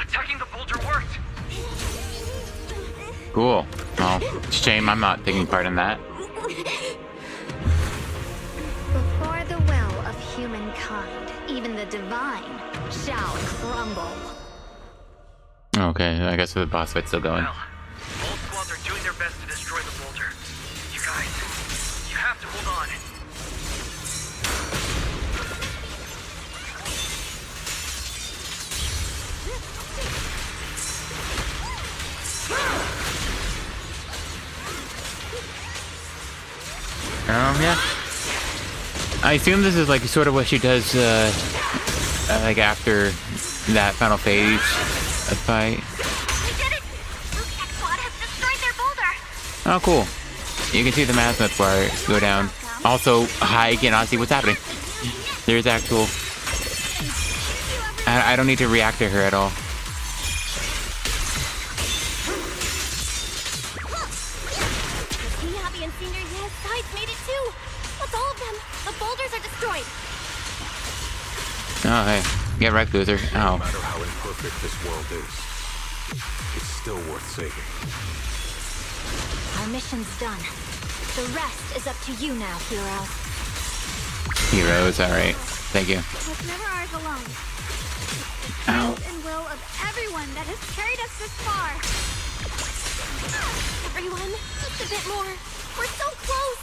Attacking the boulder worked! Cool. Well, shame I'm not taking part in that. Before the will of humankind, even the divine shall crumble. Okay, I guess the boss fight's still going. All squads are doing their best to destroy the boulder. You guys, you have to hold on. Yeah. I assume this is like sort of what she does, like after that final phase of fight. We did it! Luke's squad has destroyed their boulder! Oh, cool. You can see the Masmith bar go down. Also, I cannot see what's happening. There's actual... I don't need to react to her at all. Miyabi and Senior Ye's sides made it too! That's all of them! The boulders are destroyed! Oh, hey. Get wrecked, loser. Ow. No matter how imperfect this world is, it's still worth saving. Our mission's done. The rest is up to you now, hero. Heroes, alright. Thank you. Was never ours alone. The Ow. strength and will of everyone that has carried us this far. Everyone, just a bit more. We're so close!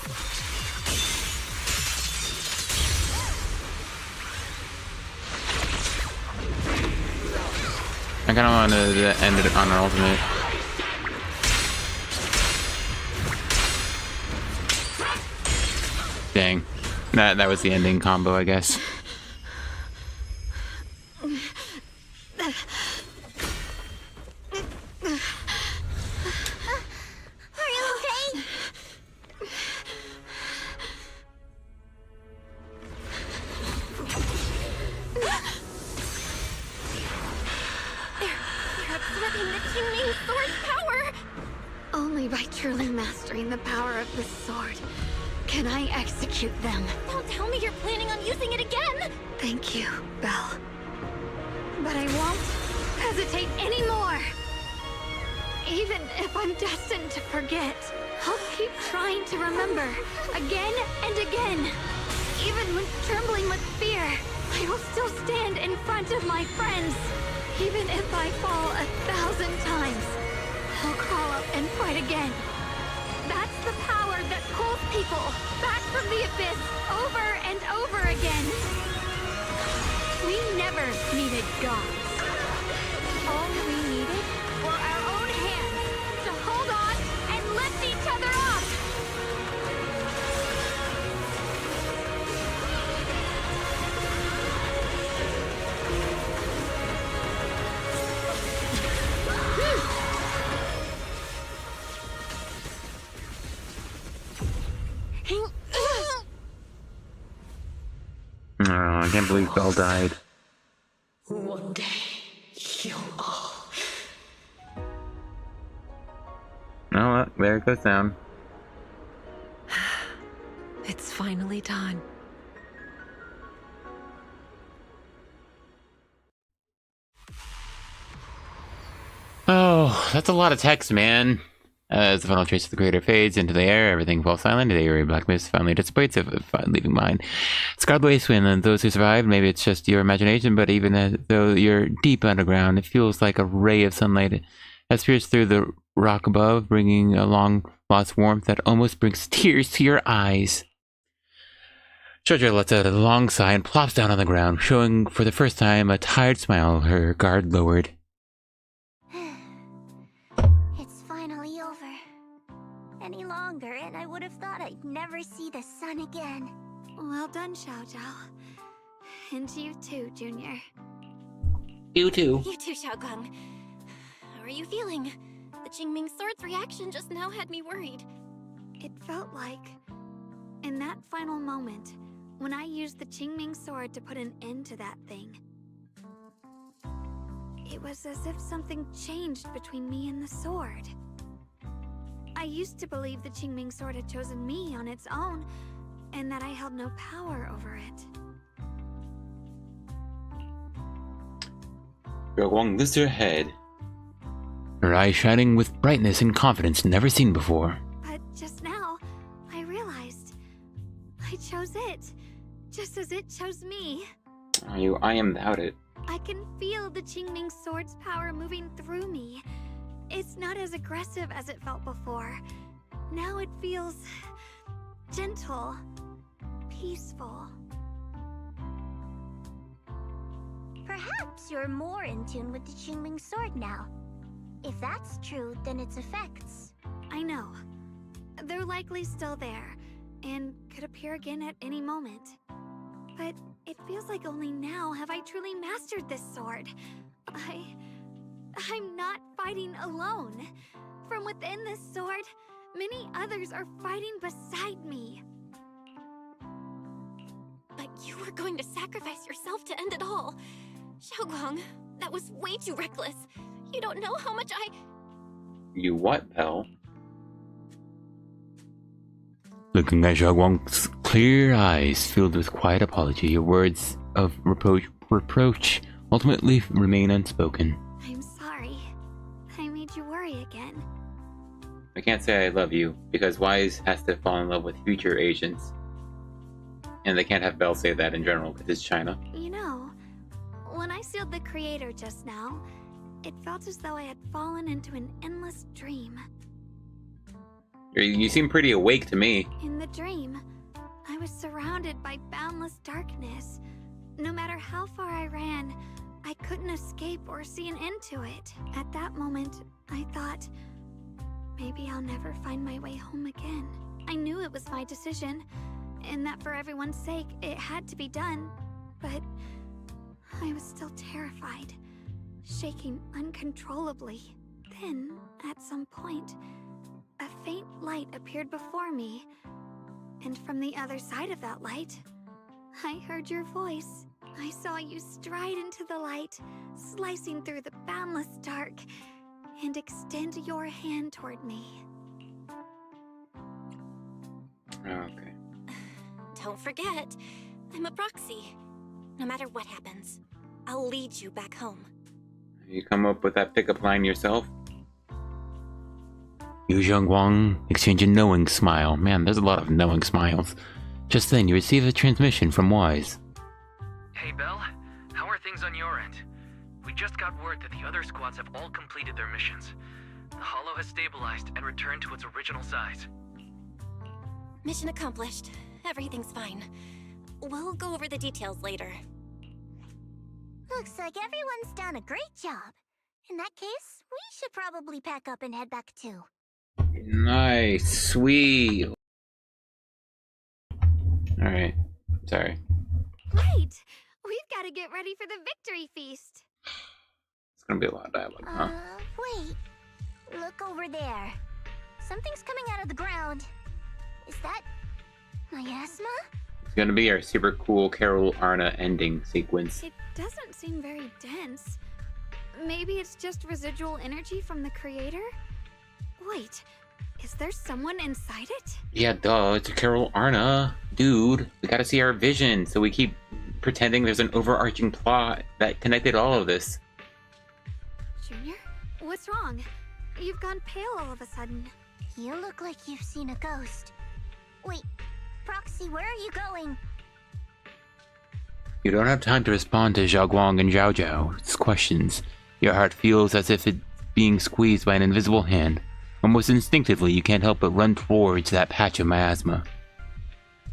I kind of wanted to end it on an ultimate. Dang. That was the ending combo, I guess. Are you okay? They're absorbing the Qingming sword's power! Only by truly mastering the power of the sword can I execute them. Don't tell me you're planning on using it again! Thank you, Belle. But I won't hesitate anymore. Even if I'm destined to forget, I'll keep trying to remember again and again. Even when trembling with fear, I will still stand in front of my friends. Even if I fall 1,000 times, I'll crawl up and fight again. That's the power gods. All we needed were our own hands to hold on and lift each other up! Oh, I can't believe Belle died. One day, you'll all... Oh, there it goes down. It's finally done. Oh, that's a lot of text, man. As the final trace of the crater fades into the air, everything falls silent. The eerie black mist finally dissipates, leaving behind scarred wasteland and those who survived. Maybe it's just your imagination, but even though you're deep underground, it feels like a ray of sunlight has pierced through the rock above, bringing a long-lost warmth that almost brings tears to your eyes. Jojo lets out a long sigh and plops down on the ground, showing for the first time a tired smile, her guard lowered. It's finally over. Any longer, and I would have thought I'd never see the sun again. Well done, Xiao. And you too, Junior. You too. You too, Shunguang. How are you feeling? The Qingming Sword's reaction just now had me worried. It felt like, in that final moment, when I used the Qingming Sword to put an end to that thing, it was as if something changed between me and the sword. I used to believe the Qingming Sword had chosen me on its own, and that I held no power over it. Shunguang lifts her head, her eyes shining with brightness and confidence never seen before. But just now, I realized I chose it, just as it chose me. I am without it. I can feel the Qingming Sword's power moving through me. It's not as aggressive as it felt before. Now it feels gentle, peaceful. Perhaps you're more in tune with the Qingming Sword now. If that's true, then its effects... I know. They're likely still there, and could appear again at any moment. But it feels like only now have I truly mastered this sword. I'm not fighting alone. From within this sword, many others are fighting beside me. But you were going to sacrifice yourself to end it all. Shunguang, that was way too reckless. You don't know how much I... You what, Belle? Looking at Shunguang's clear eyes filled with quiet apology, your words of reproach ultimately remain unspoken. I'm sorry. I made you worry again. I can't say I love you, because Wise has to fall in love with future agents. And they can't have Belle say that in general, because it's China. You know, when I sealed the creator just now, it felt as though I had fallen into an endless dream. You seem pretty awake to me. In the dream, I was surrounded by boundless darkness. No matter how far I ran, I couldn't escape or see an end to it. At that moment, I thought, maybe I'll never find my way home again. I knew it was my decision, and that for everyone's sake, it had to be done. But I was still terrified, shaking uncontrollably. Then, at some point, a faint light appeared before me, and from the other side of that light, I heard your voice. I saw you stride into the light, slicing through the boundless dark, and extend your hand toward me. Okay. Don't forget, I'm a proxy. No matter what happens, I'll lead you back home. You come up with that pickup line yourself? Yu Shunguang exchange a knowing smile. Man, there's a lot of knowing smiles. Just then, you receive a transmission from Wise. Hey, Belle. How are things on your end? We just got word that the other squads have all completed their missions. The Hollow has stabilized and returned to its original size. Mission accomplished. Everything's fine. We'll go over the details later. Looks like everyone's done a great job. In that case, we should probably pack up and head back too. Nice, sweet. Alright, sorry. Right! We've got to get ready for the victory feast. It's gonna be a lot of dialogue, huh? Wait. Look over there. Something's coming out of the ground. Is that miasma? It's gonna be our super cool Carol Arna ending sequence. It doesn't seem very dense. Maybe it's just residual energy from the creator? Wait, is there someone inside it? Yeah, duh, it's a Carol Arna. Dude, we gotta see our vision, so we keep pretending there's an overarching plot that connected all of this. Junior? What's wrong? You've gone pale all of a sudden. You look like you've seen a ghost. Wait, Proxy, where are you going? You don't have time to respond to Zhao and Zhao's questions. Your heart feels as if it's being squeezed by an invisible hand. Almost instinctively, you can't help but run towards that patch of miasma.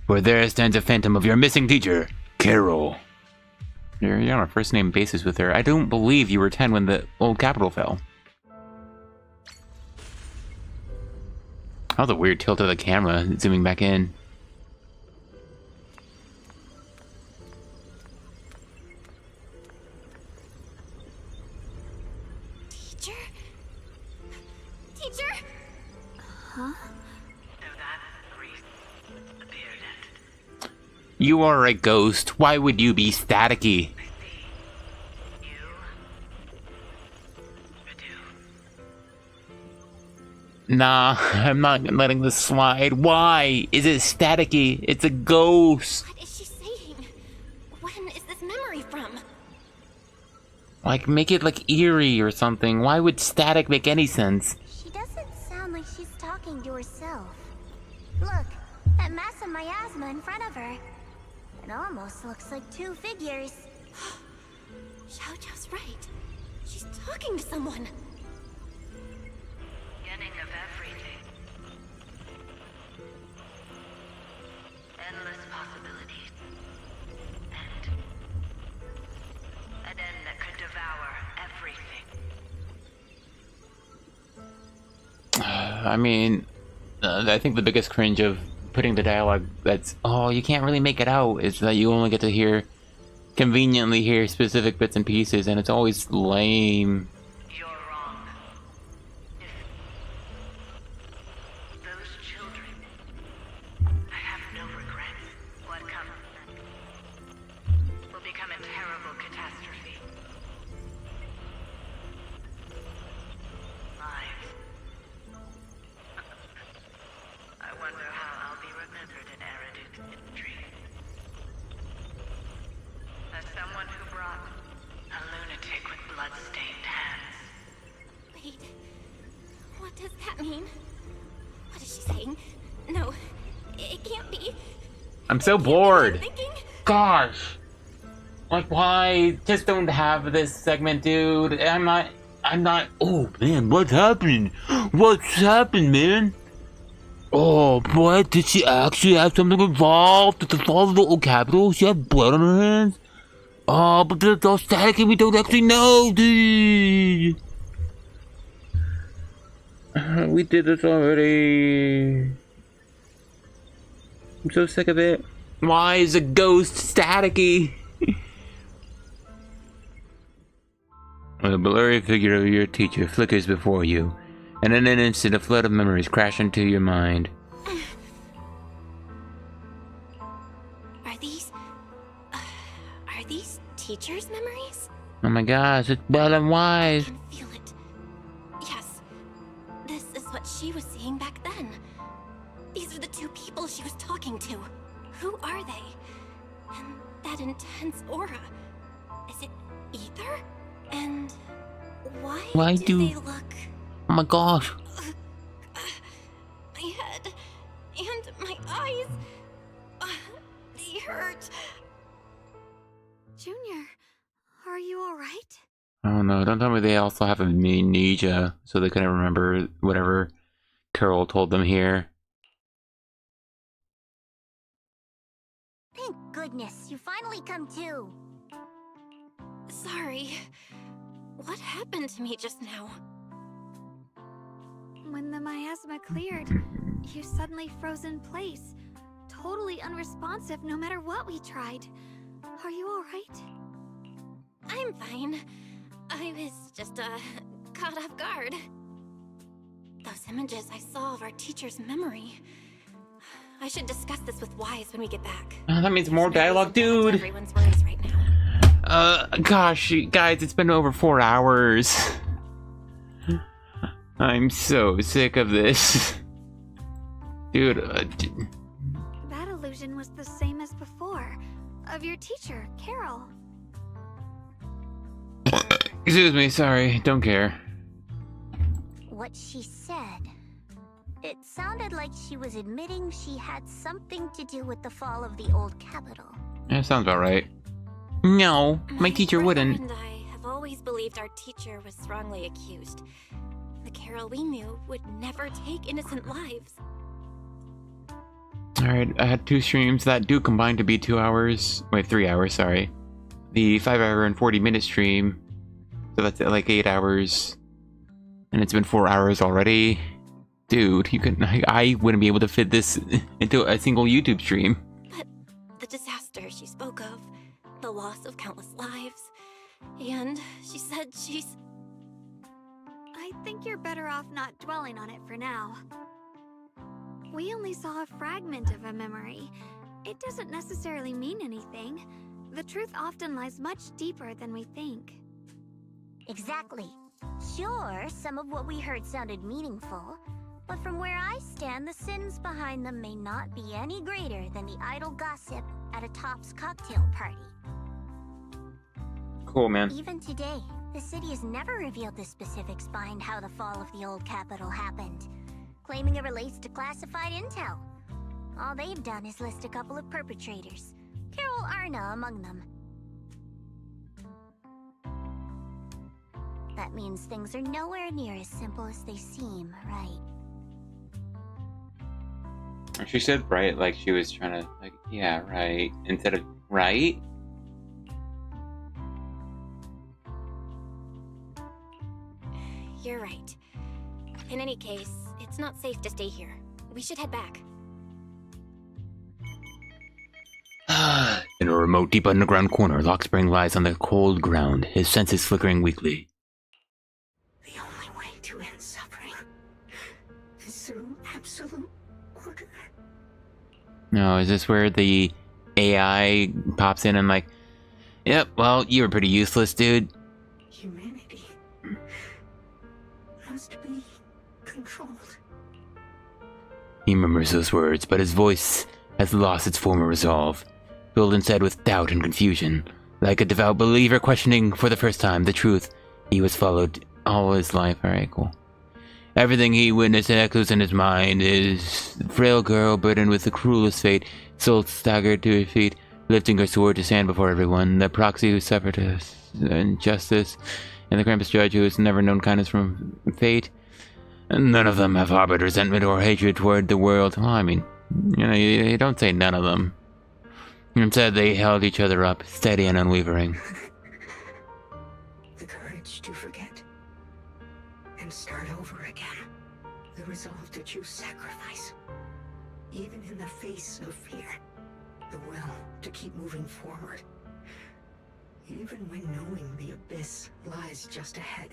For there stands a phantom of your missing teacher, Carol. You're on a first-name basis with her. I don't believe you were 10 when the old capital fell. That was a weird tilt of the camera, zooming back in. Teacher? Teacher? Huh? You are a ghost. Why would you be staticky? Nah, I'm not letting this slide. Why? Is it staticky? It's a ghost. What is she saying? When is this memory from? Like, make it like eerie or something. Why would static make any sense? She doesn't sound like she's talking to herself. Look, that mass of miasma in front of her. It almost looks like two figures. Xiao's right. She's talking to someone. Beginning of everything. Endless possibilities. An end that could devour everything. I mean, I think the biggest cringe of putting the dialogue that's, oh, you can't really make it out, is that you only get to conveniently hear specific bits and pieces, and it's always lame. You're wrong. Those children, I have no regrets. What comes will become a terrible catastrophe. Lives. I wonder how I'll be remembered in Eridu's history. As someone who brought a lunatic with blood-stained hands. Wait. What does that mean? What is she saying? No, it can't be. I'm so bored. Thinking? Gosh. Like, why? Just don't have this segment, dude. I'm not, oh man, what's happening? What's happened, man? Oh, what? Did she actually have something involved with the fall of the old capital? She had blood on her hands? Oh, but they're all static and we don't actually know, dude. We did this already. I'm so sick of it. Why is a ghost staticky? The blurry figure of your teacher flickers before you, and in an instant a flood of memories crash into your mind. Are these teachers' memories? Oh my gosh, it's Belle and Wise. I can feel it. Yes. This is what she was seeing back then. These are the two people she was talking to. Who are they? And that intense aura. Is it ether? And why do they look... Oh my gosh. My head and my eyes... they hurt. Junior, are you alright? Oh no, don't tell me they also have amnesia, so they couldn't remember whatever Carol told them here. Thank goodness, you finally come to. Sorry. What happened to me just now? When the miasma cleared, you suddenly froze in place. Totally unresponsive no matter what we tried. Are you alright? I'm fine. I was just, caught off guard. Those images I saw of our teacher's memory. I should discuss this with Wise when we get back. Oh, that means more dialogue, dude. Everyone's worries right now. Gosh, guys, it's been over 4 hours. I'm so sick of this. Dude, That illusion was the same as before. Of your teacher, Carol. excuse me, sorry, don't care. What she said. It sounded like she was admitting she had something to do with the fall of the old capital. That sounds about right. No, my teacher wouldn't. And I have always believed our teacher was wrongly accused. The Carol we knew would never take innocent lives. Alright, I had 2 streams that do combine to be 2 hours. Wait, 3 hours, sorry. The 5-hour and 40-minute stream. So that's like 8 hours. And it's been 4 hours already. Dude, you couldn't. I wouldn't be able to fit this into a single YouTube stream. But the disaster she spoke of, the loss of countless lives, and she said she's... I think you're better off not dwelling on it for now. We only saw a fragment of a memory. It doesn't necessarily mean anything. The truth often lies much deeper than we think. Exactly. Sure, some of what we heard sounded meaningful, but from where I stand, the sins behind them may not be any greater than the idle gossip at a Top's cocktail party. Cool, man. Even today, the city has never revealed the specifics behind how the fall of the old capital happened, claiming it relates to classified intel. All they've done is list a couple of perpetrators, Carol Arna among them. That means things are nowhere near as simple as they seem, right? She said right, like she was trying to, like, yeah, right, instead of right? You're right. In any case, it's not safe to stay here. We should head back. In a remote, deep underground corner, Lockspring lies on the cold ground, his senses flickering weakly. The only way to end suffering is through absolute order. No, is this where the AI pops in and like, yep, well, you were pretty useless, dude. Humanity must be controlled. He murmurs those words, but his voice has lost its former resolve, filled instead with doubt and confusion. Like a devout believer questioning for the first time the truth he was followed all his life. Alright, cool. Everything he witnessed echoes in his mind. His frail girl, burdened with the cruelest fate, soul staggered to her feet, lifting her sword to stand before everyone. The proxy who suffered injustice, and the Krampus judge who has never known kindness from fate. And none of them have harbored resentment or hatred toward the world. Well, I mean, you know, you don't say none of them. Instead, they held each other up, steady and unwavering. The courage to forget and start over again. The resolve to choose sacrifice, even in the face of fear. The will to keep moving forward, even when knowing the abyss lies just ahead,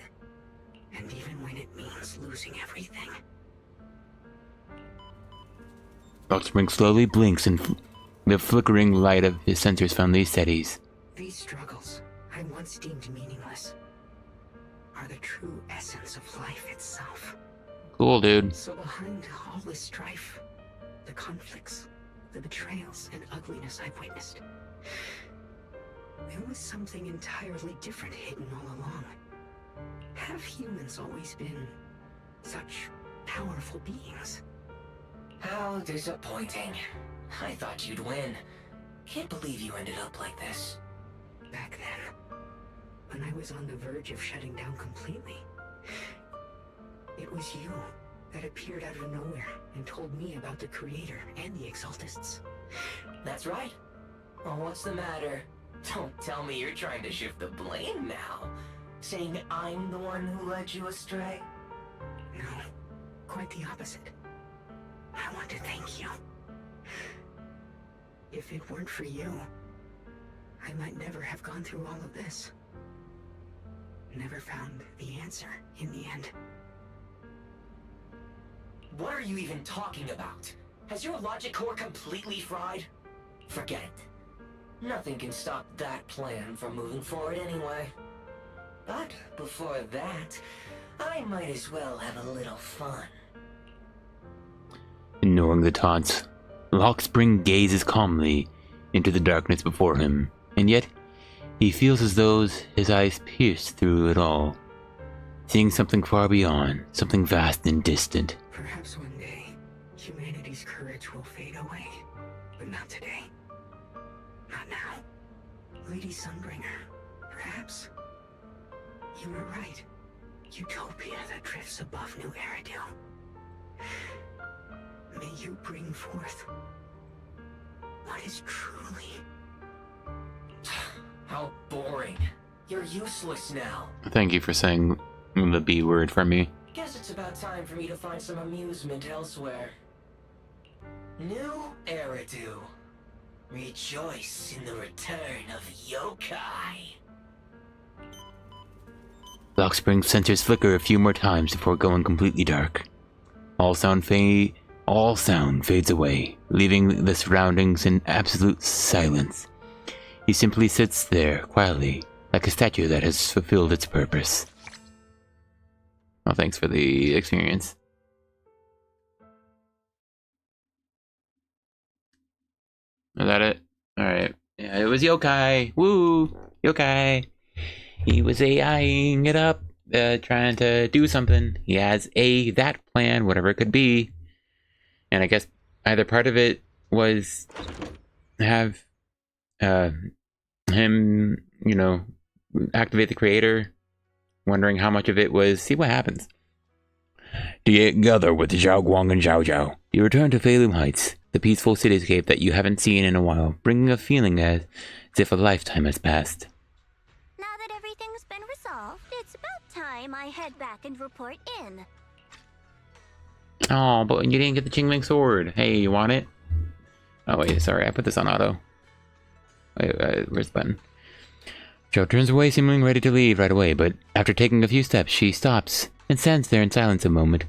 and even when it means losing everything. Lockspring slowly blinks and the flickering light of his sensors finally steadies. These struggles I once deemed meaningless are the true essence of life itself. Cool, dude. So behind all this strife, the conflicts, the betrayals and ugliness I've witnessed, there was something entirely different hidden all along. Have humans always been such powerful beings? How disappointing. I thought you'd win. Can't believe you ended up like this. Back then, when I was on the verge of shutting down completely, it was you that appeared out of nowhere and told me about the Creator and the Exaltists. That's right. Well, what's the matter? Don't tell me you're trying to shift the blame now. Saying I'm the one who led you astray? No, quite the opposite. I want to thank you. If it weren't for you, I might never have gone through all of this. Never found the answer in the end. What are you even talking about? Has your logic core completely fried? Forget it. Nothing can stop that plan from moving forward anyway. But before that, I might as well have a little fun. Ignoring the taunts, Lockspring gazes calmly into the darkness before him, and yet he feels as though his eyes pierce through it all, seeing something far beyond, something vast and distant. Perhaps one day, humanity's courage will fade away, but not today. Not now. Lady Sunbringer, perhaps. You were right. Utopia that drifts above New Eridu. May you bring forth what is truly... How boring. You're useless now. Thank you for saying the B word for me. Guess it's about time for me to find some amusement elsewhere. New Eridu. Rejoice in the return of yokai. Lockspring's sensors flicker a few more times before going completely dark. All sound fades away, leaving the surroundings in absolute silence. He simply sits there, quietly, like a statue that has fulfilled its purpose. Well, thanks for the experience. Is that it? Alright. Yeah, it was yokai! Woo! Yokai! He was AIing it up, trying to do something. He has that plan, whatever it could be. And I guess either part of it was have him, you know, activate the creator, wondering how much of it was, see what happens. Together with Zhao and Zhao, you return to Phalum Heights, the peaceful cityscape that you haven't seen in a while, bringing a feeling as if a lifetime has passed. Now that everything's been resolved, it's about time I head back and report in. Oh, but you didn't get the Qingming sword. Hey, you want it? Oh wait, sorry, I put this on auto. Wait, where's the button? Zhao turns away, seemingly ready to leave right away, but after taking a few steps, she stops and stands there in silence a moment,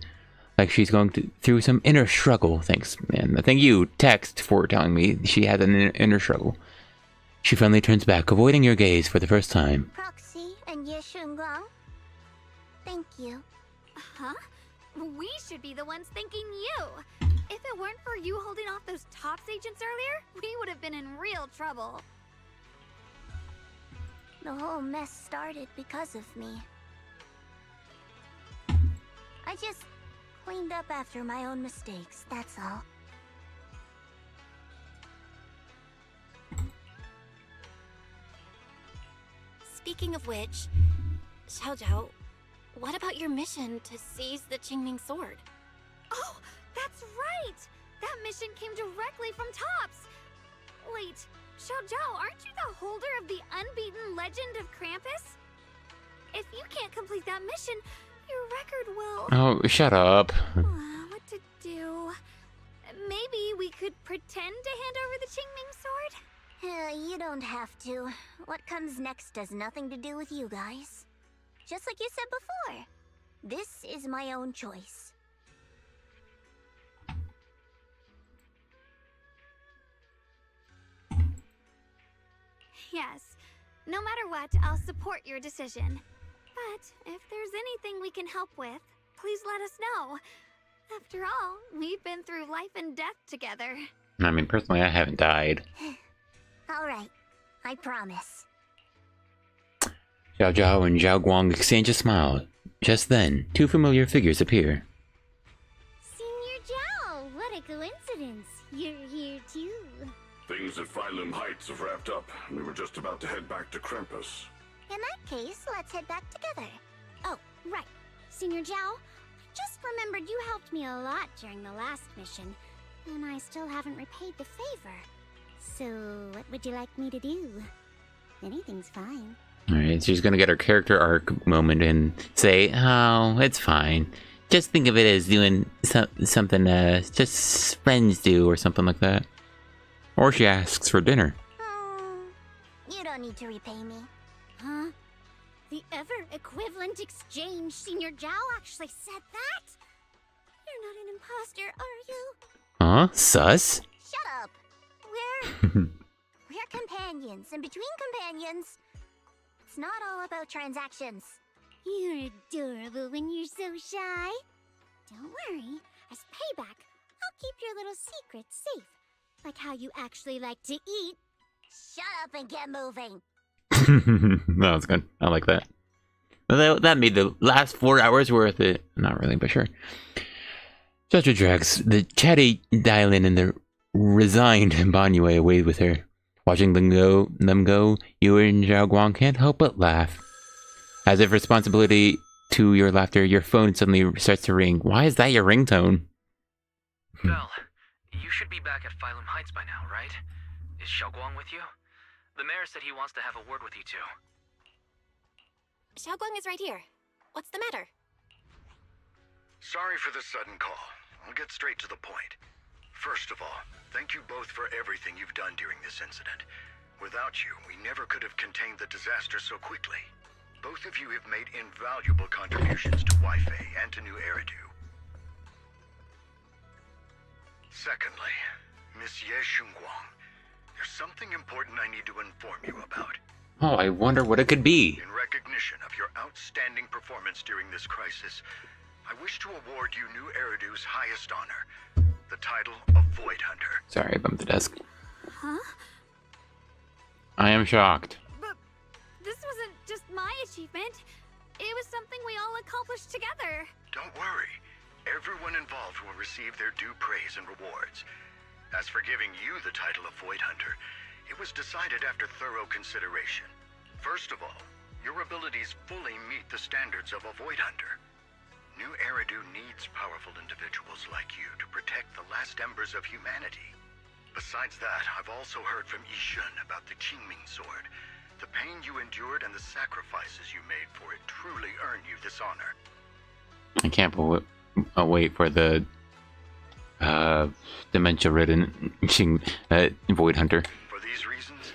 like she's going through some inner struggle. Thanks, man. Thank you, text, for telling me she had an inner struggle. She finally turns back, avoiding your gaze for the first time. Proxy and Shunguang, thank you. Huh? We should be the ones thanking you. If it weren't for you holding off those TOPS agents earlier, we would have been in real trouble. The whole mess started because of me. I just cleaned up after my own mistakes, that's all. Speaking of which, Zhao, what about your mission to seize the Qingming sword? Oh, that's right! That mission came directly from TOPS! Wait, Zhao, aren't you the holder of the unbeaten legend of Krampus? If you can't complete that mission, your record will... Oh, shut up. What to do? Maybe we could pretend to hand over the Qingming sword? You don't have to. What comes next has nothing to do with you guys. Just like you said before, this is my own choice. Yes. No matter what, I'll support your decision. But if there's anything we can help with, please let us know. After all, we've been through life and death together. I mean, personally, I haven't died. Alright, I promise. Zhao and Zhao exchange a smile. Just then, two familiar figures appear. Senior Zhao, what a coincidence. You're here too. Things at Phalum Heights have wrapped up. We were just about to head back to Krampus. In that case, let's head back together. Oh, right. Senior Zhao, I just remembered you helped me a lot during the last mission, and I still haven't repaid the favor. So, what would you like me to do? Anything's fine. Alright, she's gonna get her character arc moment and say, oh, it's fine. Just think of it as doing something just friends do or something like that. Or she asks for dinner. You don't need to repay me. Huh? The ever-equivalent exchange. Senior Zhao actually said that? You're not an imposter, are you? Huh? Sus? Shut up! We're companions, and between companions, it's not all about transactions. You're adorable when you're so shy. Don't worry, as payback, I'll keep your little secrets safe. Like how you actually like to eat. Shut up and get moving. That was good. I like that. Well, that made the last 4 hours worth it. Not really, but sure. Jojo drags the chatty Dylan and the resigned Banyue away with her. Watching them go, you and Zhao Guang can't help but laugh. As if responsibility to your laughter, your phone suddenly starts to ring. Why is that your ringtone? Belle, you should be back at Phylum Heights by now, right? Is Xiaoguang with you? The mayor said he wants to have a word with you two. Xiaoguang is right here. What's the matter? Sorry for the sudden call. I'll get straight to the point. First of all, thank you both for everything you've done during this incident. Without you, we never could have contained the disaster so quickly. Both of you have made invaluable contributions to Weifei and to New Eridu. Secondly, Miss Ye Shunguang, there's something important I need to inform you about. Oh, I wonder what it could be. In recognition of your outstanding performance during this crisis, I wish to award you New Eridu's highest honor, the title of Void Hunter. Sorry, I bumped the desk. Huh? I am shocked. But this wasn't just my achievement. It was something we all accomplished together. Don't worry. Everyone involved will receive their due praise and rewards. As for giving you the title of Void Hunter, it was decided after thorough consideration. First of all, your abilities fully meet the standards of a Void Hunter. New Eridu needs powerful individuals like you to protect the last embers of humanity. Besides that, I've also heard from Yishun about the Qingming sword. The pain you endured and the sacrifices you made for it truly earn you this honor. I can't wait for the dementia-ridden Void Hunter. For these reasons,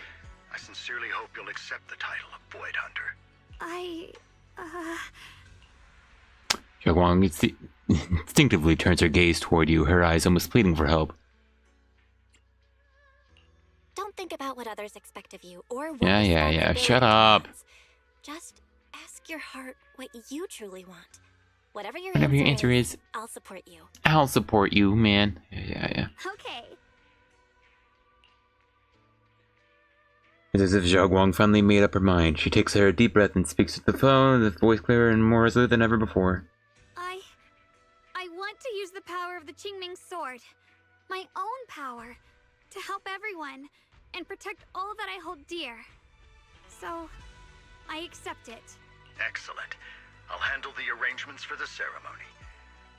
I sincerely hope you'll accept the title of Void Hunter. Xiaoguang instinctively turns her gaze toward you, her eyes almost pleading for help. Don't think about what others expect of you or what Yeah. Shut up. Just ask your heart what you truly want. Whatever your answer is, I'll support you. I'll support you, man. Yeah. Okay. It's as if Zhao Guang finally made up her mind. She takes a deep breath and speaks to the phone, the voice clearer and more resolute than ever before. I want to use the power of the Qingming sword. My own power. To help everyone. And protect all that I hold dear. So, I accept it. Excellent. I'll handle the arrangements for the ceremony.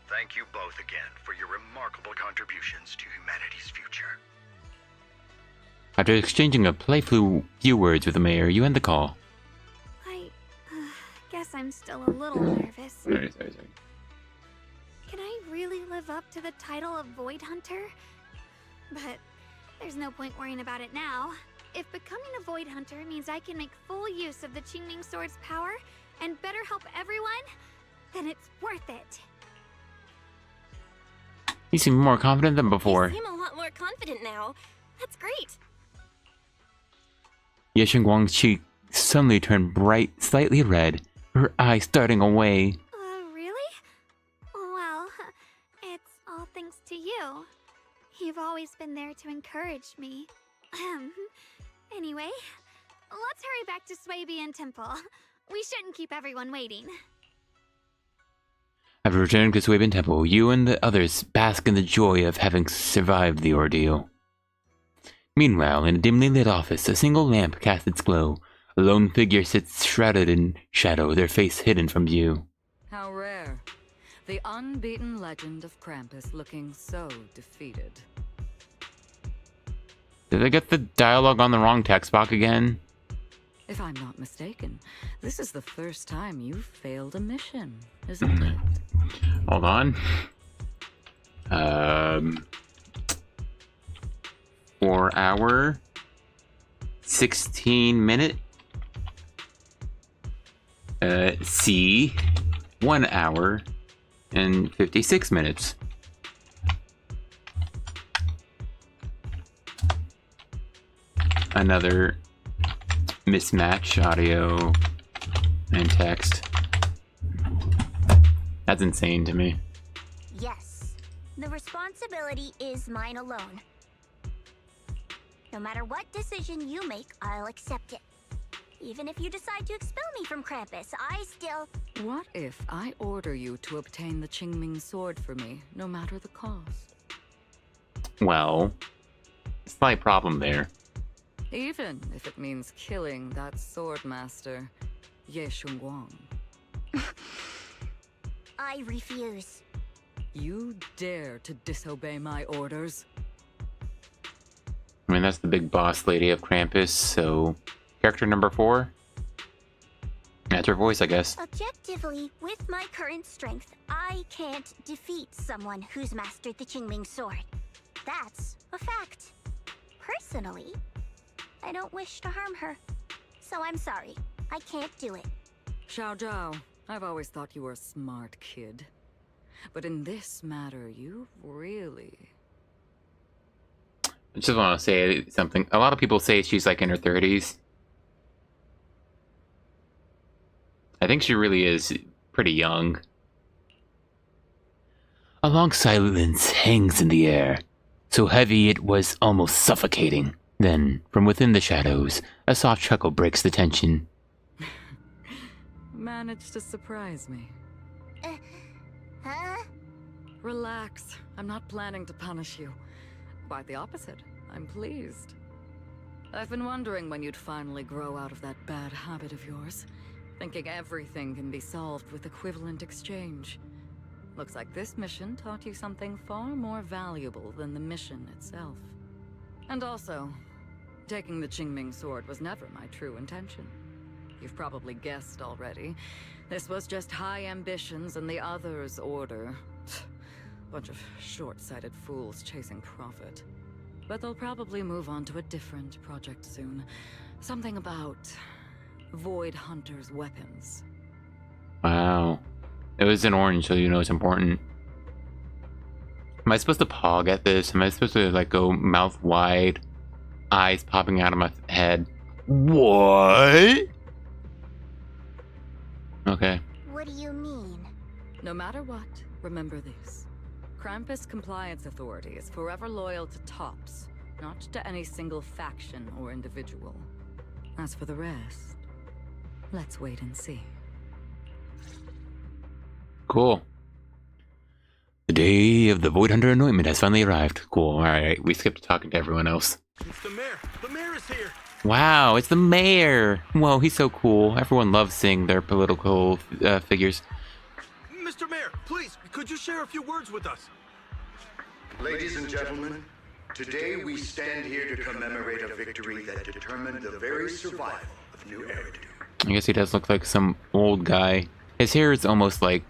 Thank you both again for your remarkable contributions to humanity's future. After exchanging a playful few words with the mayor, you end the call. I guess I'm still a little nervous. Sorry. Can I really live up to the title of Void Hunter? But there's no point worrying about it now. If becoming a Void Hunter means I can make full use of the Qingming sword's power and better help everyone, then it's worth it. You seem more confident than before. You seem a lot more confident now. That's great. Ye Shunguang's cheek suddenly turned bright, slightly red, her eyes starting away. Really? Well, it's all thanks to you. You've always been there to encourage me. Anyway, let's hurry back to Swabian Temple. We shouldn't keep everyone waiting. After returning to Swabian Temple, you and the others bask in the joy of having survived the ordeal. Meanwhile, in a dimly lit office, a single lamp casts its glow. A lone figure sits shrouded in shadow, their face hidden from view. How rare. The unbeaten legend of Krampus looking so defeated. Did I get the dialogue on the wrong text box again? If I'm not mistaken, this is the first time you've failed a mission, isn't it? Hold on. 4 hour, 16-minute. C, 1 hour and 56 minutes. Another mismatch, audio and text. That's insane to me. Yes, the responsibility is mine alone. No matter what decision you make, I'll accept it. Even if you decide to expel me from Krampus, I still... What if I order you to obtain the Qingming sword for me, no matter the cost? Well, slight problem there. Even if it means killing that sword master, Ye Shunguang. I refuse. You dare to disobey my orders? I mean, that's the big boss lady of Krampus, so... Character number 4? That's her voice, I guess. Objectively, with my current strength, I can't defeat someone who's mastered the Qingming sword. That's a fact. Personally, I don't wish to harm her. So I'm sorry, I can't do it. Zhao, I've always thought you were a smart kid. But in this matter, you really... I just want to say something. A lot of people say she's like in her 30s. I think she really is pretty young. A long silence hangs in the air, so heavy it was almost suffocating. Then, from within the shadows, a soft chuckle breaks the tension. Managed to surprise me. Huh? Relax. I'm not planning to punish you. Quite the opposite. I'm pleased. I've been wondering when you'd finally grow out of that bad habit of yours. Thinking everything can be solved with equivalent exchange. Looks like this mission taught you something far more valuable than the mission itself. And also, taking the Qingming sword was never my true intention. You've probably guessed already. This was just high ambitions and the others' order. Bunch of short-sighted fools chasing profit. But they'll probably move on to a different project soon. Something about Void Hunter's weapons. Wow. It was in orange, so you know it's important. Am I supposed to pog at this? Am I supposed to like go mouth wide, eyes popping out of my head? What? Okay. What do you mean? No matter what, remember this. Krampus Compliance Authority is forever loyal to Tops, not to any single faction or individual. As for the rest, let's wait and see. Cool. The day of the Void Hunter anointment has finally arrived. Cool. Alright, we skipped talking to everyone else. It's the mayor! The mayor is here! Wow, it's the mayor! Whoa, he's so cool. Everyone loves seeing their political figures. Mr. Mayor, please, could you share a few words with us? Ladies and gentlemen, today we stand here to commemorate a victory that determined the very survival of New Eridu. I guess he does look like some old guy. His hair is almost like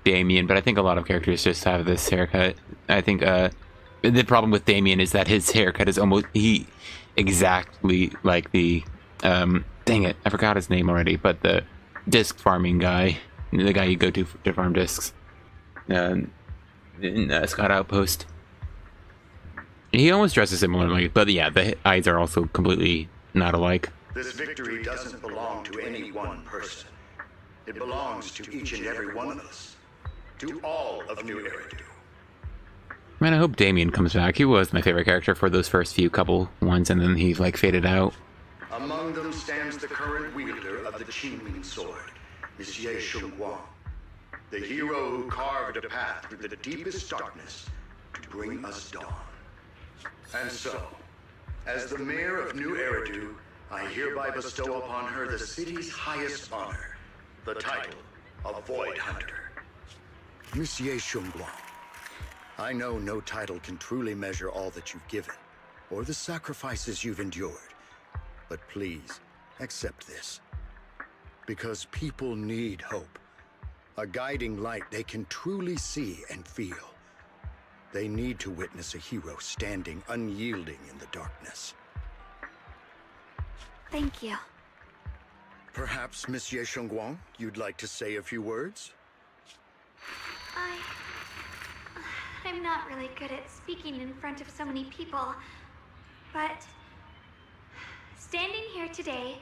Damien, but I think a lot of characters just have this haircut. I think the problem with Damien is that his haircut is almost exactly like the dang it, I forgot his name already, but the disc farming guy, the guy you go to farm discs in Scott Outpost. He almost dresses similarly, but yeah, the eyes are also completely not alike. This victory doesn't belong to any one person. It belongs to each and every one of us. To all of New Eridu. Man, I hope Damien comes back. He was my favorite character for those first few couple ones, and then he like faded out. Among them stands the current wielder of the Qingming sword, Monsieur Shunguang, the hero who carved a path through the deepest darkness to bring us dawn. And so, as the mayor of New Eridu, I hereby bestow upon her the city's highest honor, the title of Void Hunter. Monsieur Shunguang, I know no title can truly measure all that you've given, or the sacrifices you've endured. But please, accept this. Because people need hope. A guiding light they can truly see and feel. They need to witness a hero standing unyielding in the darkness. Thank you. Perhaps, Monsieur Shunguang, you'd like to say a few words? I'm not really good at speaking in front of so many people, but standing here today,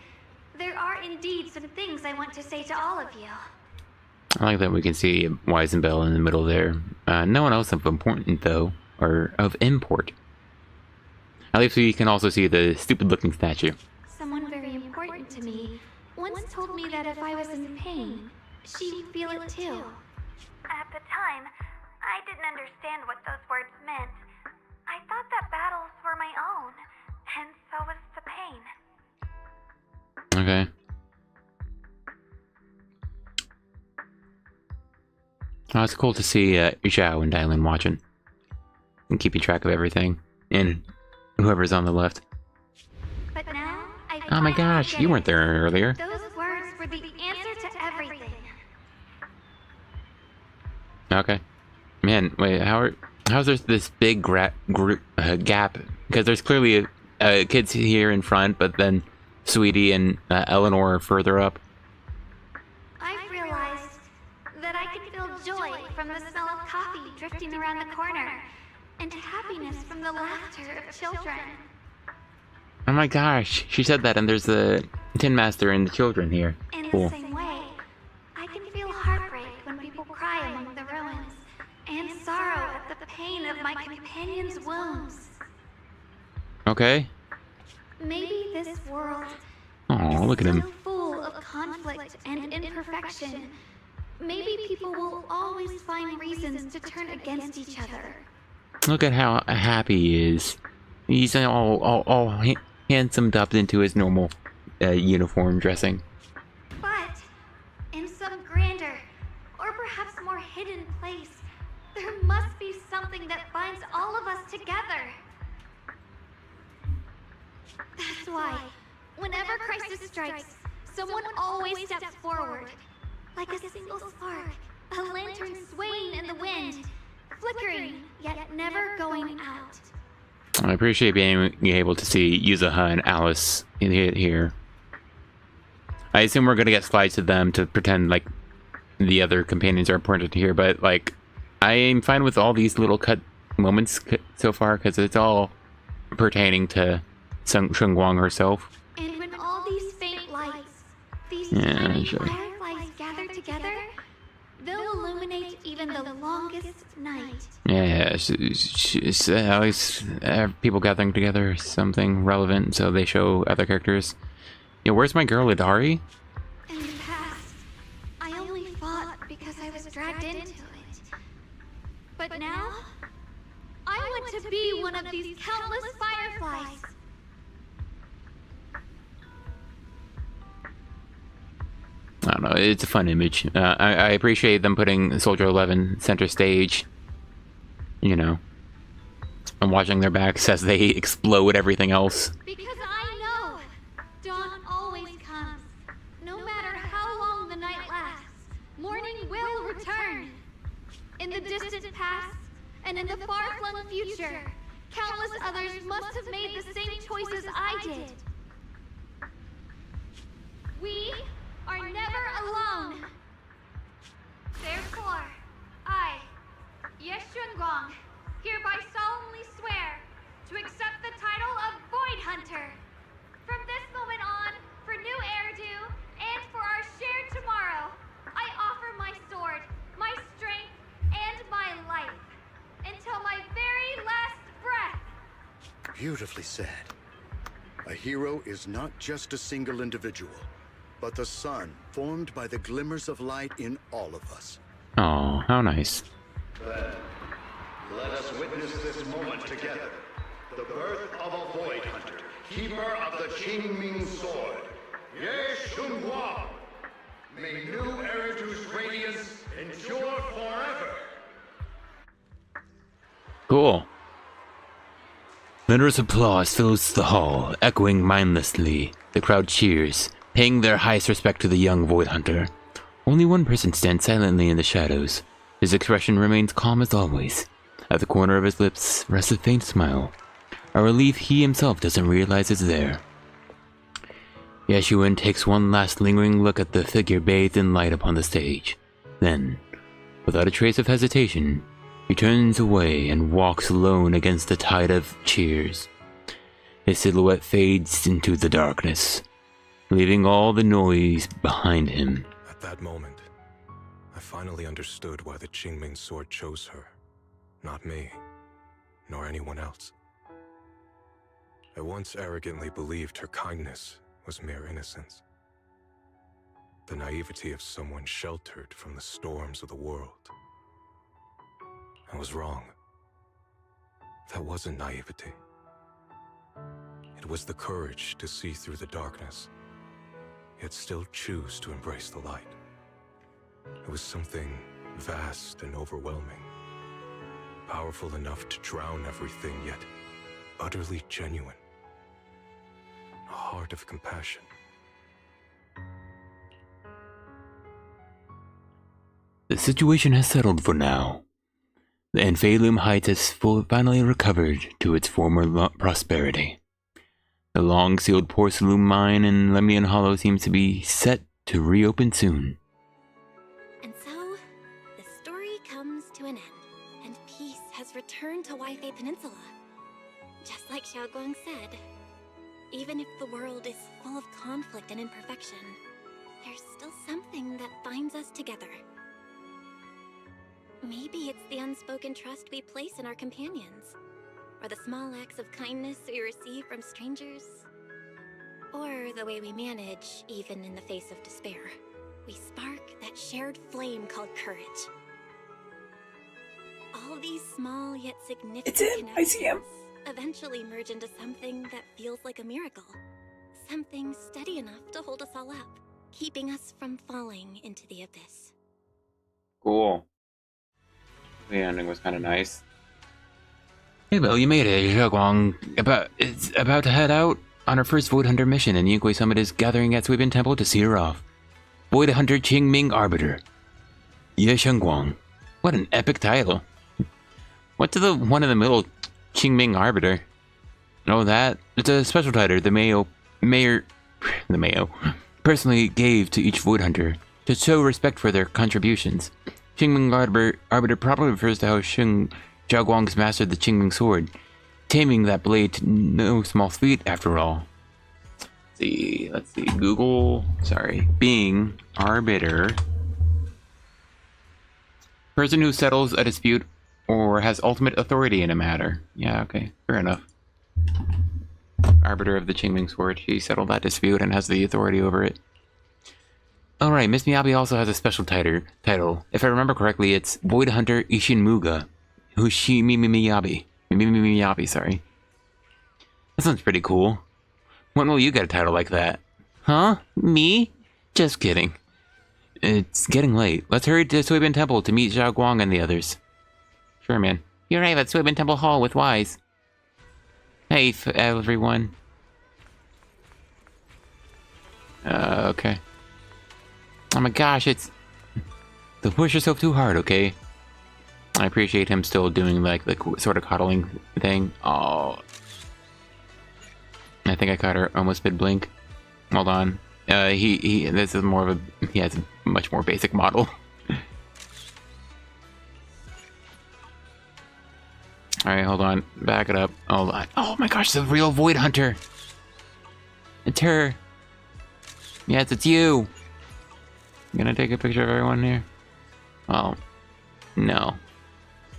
there are indeed some things I want to say to all of you. I like that we can see Weisenbell in the middle there. No one else of important, though, or of import. At least we can also see the stupid-looking statue. Someone very important to me once told me that if I was in pain, she would feel it too. At the time, I didn't understand what those words meant. I thought that battles were my own, and so was the pain. Okay. Oh, it's cool to see Zhao and Dylan watching and keeping track of everything, and whoever's on the left. But now, Oh my gosh, you weren't there earlier. those words were the answer to everything. Okay. Man, wait, how's there this big gap? Because there's clearly kids here in front, but then Sweetie and Eleanor are further up. I realized that I could feel joy from the smell of coffee drifting around the corner, and happiness from the laughter of children. Oh my gosh, she said that, and there's the Tin Master and the children here. In Cool. the same way, I can feel heartbreak when people cry among the ruins, and sorrow at the pain of my companions' wounds. Okay. Maybe this world Oh, look at is him. so full of conflict and imperfection. Maybe people will always find reasons to turn against each other. Look at how happy he is. He's all handsomed up into his normal uniform dressing. But in some grander, or perhaps more hidden place, there must be something that binds all of us together. That's why, whenever crisis strikes, someone always steps forward. Like a single spark, a lantern swaying in the wind, flickering, yet never going out. I appreciate being able to see Yuzuha and Alice in here. I assume we're gonna get slides to them to pretend like the other companions are important here, but like I am fine with all these little cut moments so far because it's all pertaining to Shunguang herself. And when all these faint lights, these Yeah, tiny sure. fireflies gather together, they'll illuminate even the longest night. Yeah, it's at least people gathering together is something relevant, so they show other characters. Yeah, where's my girl Idari? In the past, I only fought because I was dragged into it. But now, I want to be one of these countless fireflies. I don't know, it's a fun image. I appreciate them putting Soldier 11 center stage, you know, and watching their backs as they explode everything else. Because I know dawn always comes. No matter how long the night lasts, morning will return. In the distant past and in the far-flung future, countless others must have made the same choices I did. We are never alone. Therefore, I, Shunguang, hereby solemnly swear to accept the title of Void Hunter. From this moment on, for new Eridu, and for our shared tomorrow, I offer my sword, my strength, and my life, until my very last breath. Beautifully said. A hero is not just a single individual, but the sun formed by the glimmers of light in all of us. Oh, how nice. Then, let us witness this moment together. The birth of a Void Hunter, keeper of the Qingming Sword. Shunguang. May new Eridu's radiance endure forever. Cool. Thunderous applause fills the hall, echoing mindlessly. The crowd cheers, paying their highest respect to the young Void Hunter. Only one person stands silently in the shadows. His expression remains calm as always. At the corner of his lips rests a faint smile, a relief he himself doesn't realize is there. Xiuyuan takes one last lingering look at the figure bathed in light upon the stage. Then, without a trace of hesitation, he turns away and walks alone against the tide of cheers. His silhouette fades into the darkness, leaving all the noise behind him. At that moment, I finally understood why the Qingming sword chose her. Not me, nor anyone else. I once arrogantly believed her kindness was mere innocence. The naivety of someone sheltered from the storms of the world. I was wrong. That wasn't naivety. It was the courage to see through the darkness, yet still choose to embrace the light. It was something vast and overwhelming, powerful enough to drown everything, yet utterly genuine. A heart of compassion. The situation has settled for now. The Enfeilum Heights has finally recovered to its former prosperity. The long-sealed porcelain mine in Lemnian Hollow seems to be set to reopen soon. And so, the story comes to an end, and peace has returned to Weifei Peninsula. Just like Xiaoguang said, even if the world is full of conflict and imperfection, there's still something that binds us together. Maybe it's the unspoken trust we place in our companions, or the small acts of kindness we receive from strangers, or the way we manage even in the face of despair. We spark that shared flame called courage. All these small yet significant connections eventually merge into something that feels like a miracle. Something steady enough to hold us all up, keeping us from falling into the abyss. Cool. The ending was kind of nice. Hey Bill, you made it. Zhao is about to head out on her first Void Hunter mission, and Yunhui Summit is gathering at Suibin Temple to see her off. Void Hunter Qingming Arbiter. Shunguang. What an epic title. What's the one in the middle? Qingming Arbiter. Oh, that? It's a special title the Mayor personally gave to each Void Hunter to show respect for their contributions. Qingming Arbiter probably refers to how Xiaoguang's mastered the Qingming sword, taming that blade to no small feat after all. Let's see, Bing Arbiter. Person who settles a dispute or has ultimate authority in a matter. Yeah, okay, fair enough. Arbiter of the Qingming sword, she settled that dispute and has the authority over it. Alright, Miss Miyabi also has a special title. If I remember correctly, it's Void Hunter Ishinmuga. Miyabi, sorry. That sounds pretty cool. When will you get a title like that? Huh? Me? Just kidding. It's getting late. Let's hurry to Suibin Temple to meet Xiaoguang and the others. Sure, man. You arrive at Suibin Temple Hall with Wise. Hey, everyone. Okay. Oh my gosh, don't push yourself too hard, okay? I appreciate him still doing like the sort of coddling thing. Oh. I think I caught her almost mid-blink. Hold on. This is more of he has a much more basic model. Alright, hold on. Back it up. Hold on. Oh my gosh, the real Void Hunter! It's her! Yes, it's you! I'm gonna take a picture of everyone here? Well, no.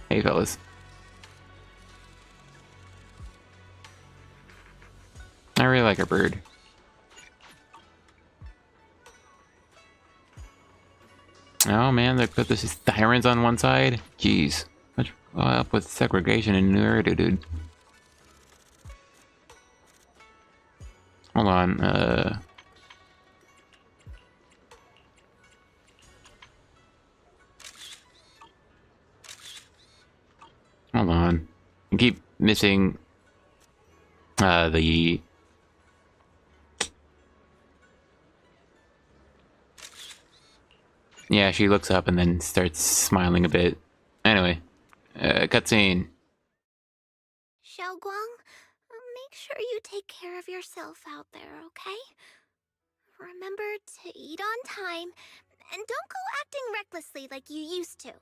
Hey, fellas. I really like her bird. Oh man, they put the sirens on one side? Jeez. What's up with segregation in New Era, dude? Hold on, hold on. I keep missing The... Yeah, she looks up and then starts smiling a bit. Anyway, cutscene. Xiaoguang, make sure you take care of yourself out there, okay? Remember to eat on time, and don't go acting recklessly like you used to.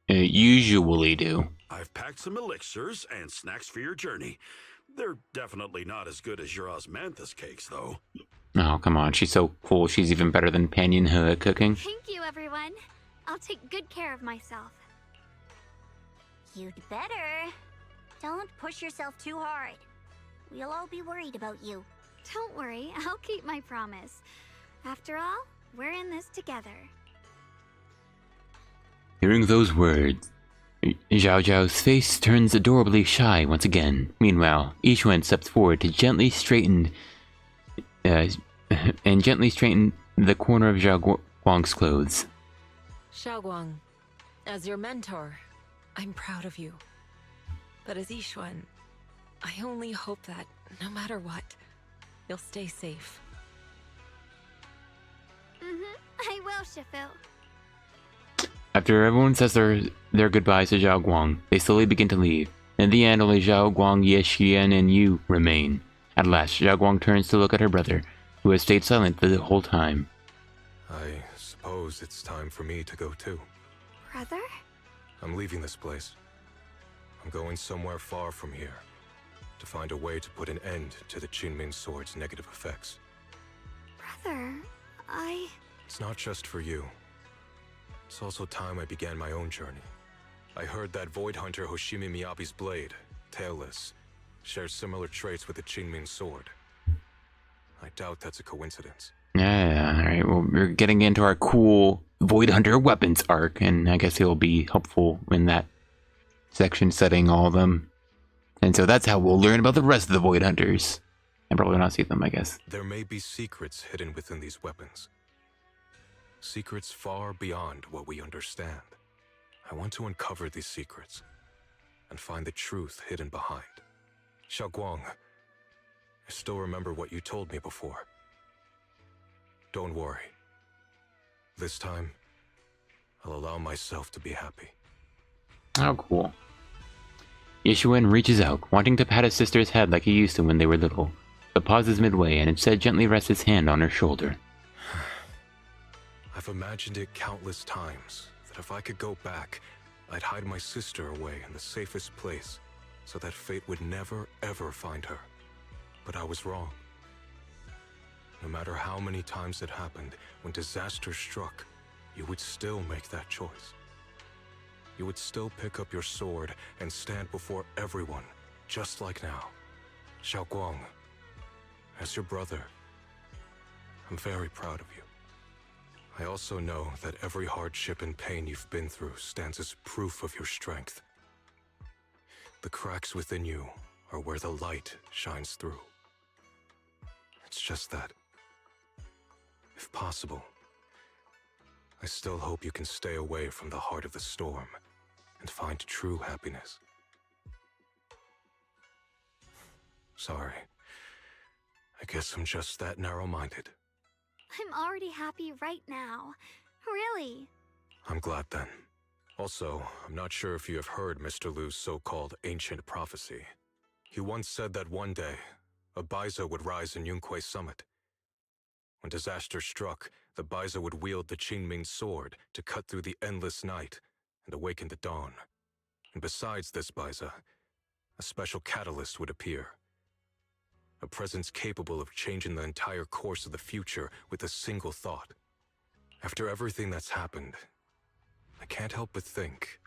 Usually do. I've packed some elixirs and snacks for your journey. They're definitely not as good as your osmanthus cakes, though. Oh, come on. She's so cool. She's even better than Panyan He at cooking. Thank you, everyone. I'll take good care of myself. You'd better. Don't push yourself too hard. We'll all be worried about you. Don't worry, I'll keep my promise. After all, we're in this together. Hearing those words, Zhao Zhao's face turns adorably shy once again. Meanwhile, Yishuan steps forward to gently straighten the corner of Zhao Guang's clothes. Xiaoguang, as your mentor, I'm proud of you. But as Yishuan, I only hope that, no matter what, you'll stay safe. I will, Shifu. After everyone says their goodbyes to Zhao Guang, they slowly begin to leave. In the end, only Zhao Guang, Ye Xian, and Yu remain. At last, Zhao Guang turns to look at her brother, who has stayed silent the whole time. I suppose it's time for me to go too. Brother? I'm leaving this place. I'm going somewhere far from here, to find a way to put an end to the Qingming Sword's negative effects. Brother, It's not just for you. It's also time I began my own journey. I heard that Void Hunter Hoshimi Miyabi's blade, Tailless, shares similar traits with the Qingming Sword. I doubt that's a coincidence. Yeah, alright, well, we're getting into our cool Void Hunter weapons arc, and I guess he'll be helpful in that section, setting all of them. And so that's how we'll learn about the rest of the Void Hunters. And probably not see them, I guess. There may be secrets hidden within these weapons. Secrets far beyond what we understand. I want to uncover these secrets and find the truth hidden behind. Xiaoguang, I still remember what you told me before. Don't worry. This time, I'll allow myself to be happy. Oh, cool. Yishuan reaches out, wanting to pat his sister's head like he used to when they were little, but pauses midway and instead gently rests his hand on her shoulder. I've imagined it countless times, that if I could go back, I'd hide my sister away in the safest place, so that fate would never, ever find her. But I was wrong. No matter how many times it happened, when disaster struck, you would still make that choice. You would still pick up your sword and stand before everyone, just like now. Xiaoguang, as your brother, I'm very proud of you. I also know that every hardship and pain you've been through stands as proof of your strength. The cracks within you are where the light shines through. It's just that, if possible, I still hope you can stay away from the heart of the storm and find true happiness. Sorry. I guess I'm just that narrow-minded. I'm already happy right now. Really. I'm glad then. Also, I'm not sure if you have heard Mr. Lu's so-called ancient prophecy. He once said that one day, a Baiza would rise in Yunquei Summit. When disaster struck, the Baiza would wield the Qingming Sword to cut through the endless night and awaken the dawn. And besides this Baiza, a special catalyst would appear. A presence capable of changing the entire course of the future with a single thought. After everything that's happened, I can't help but think,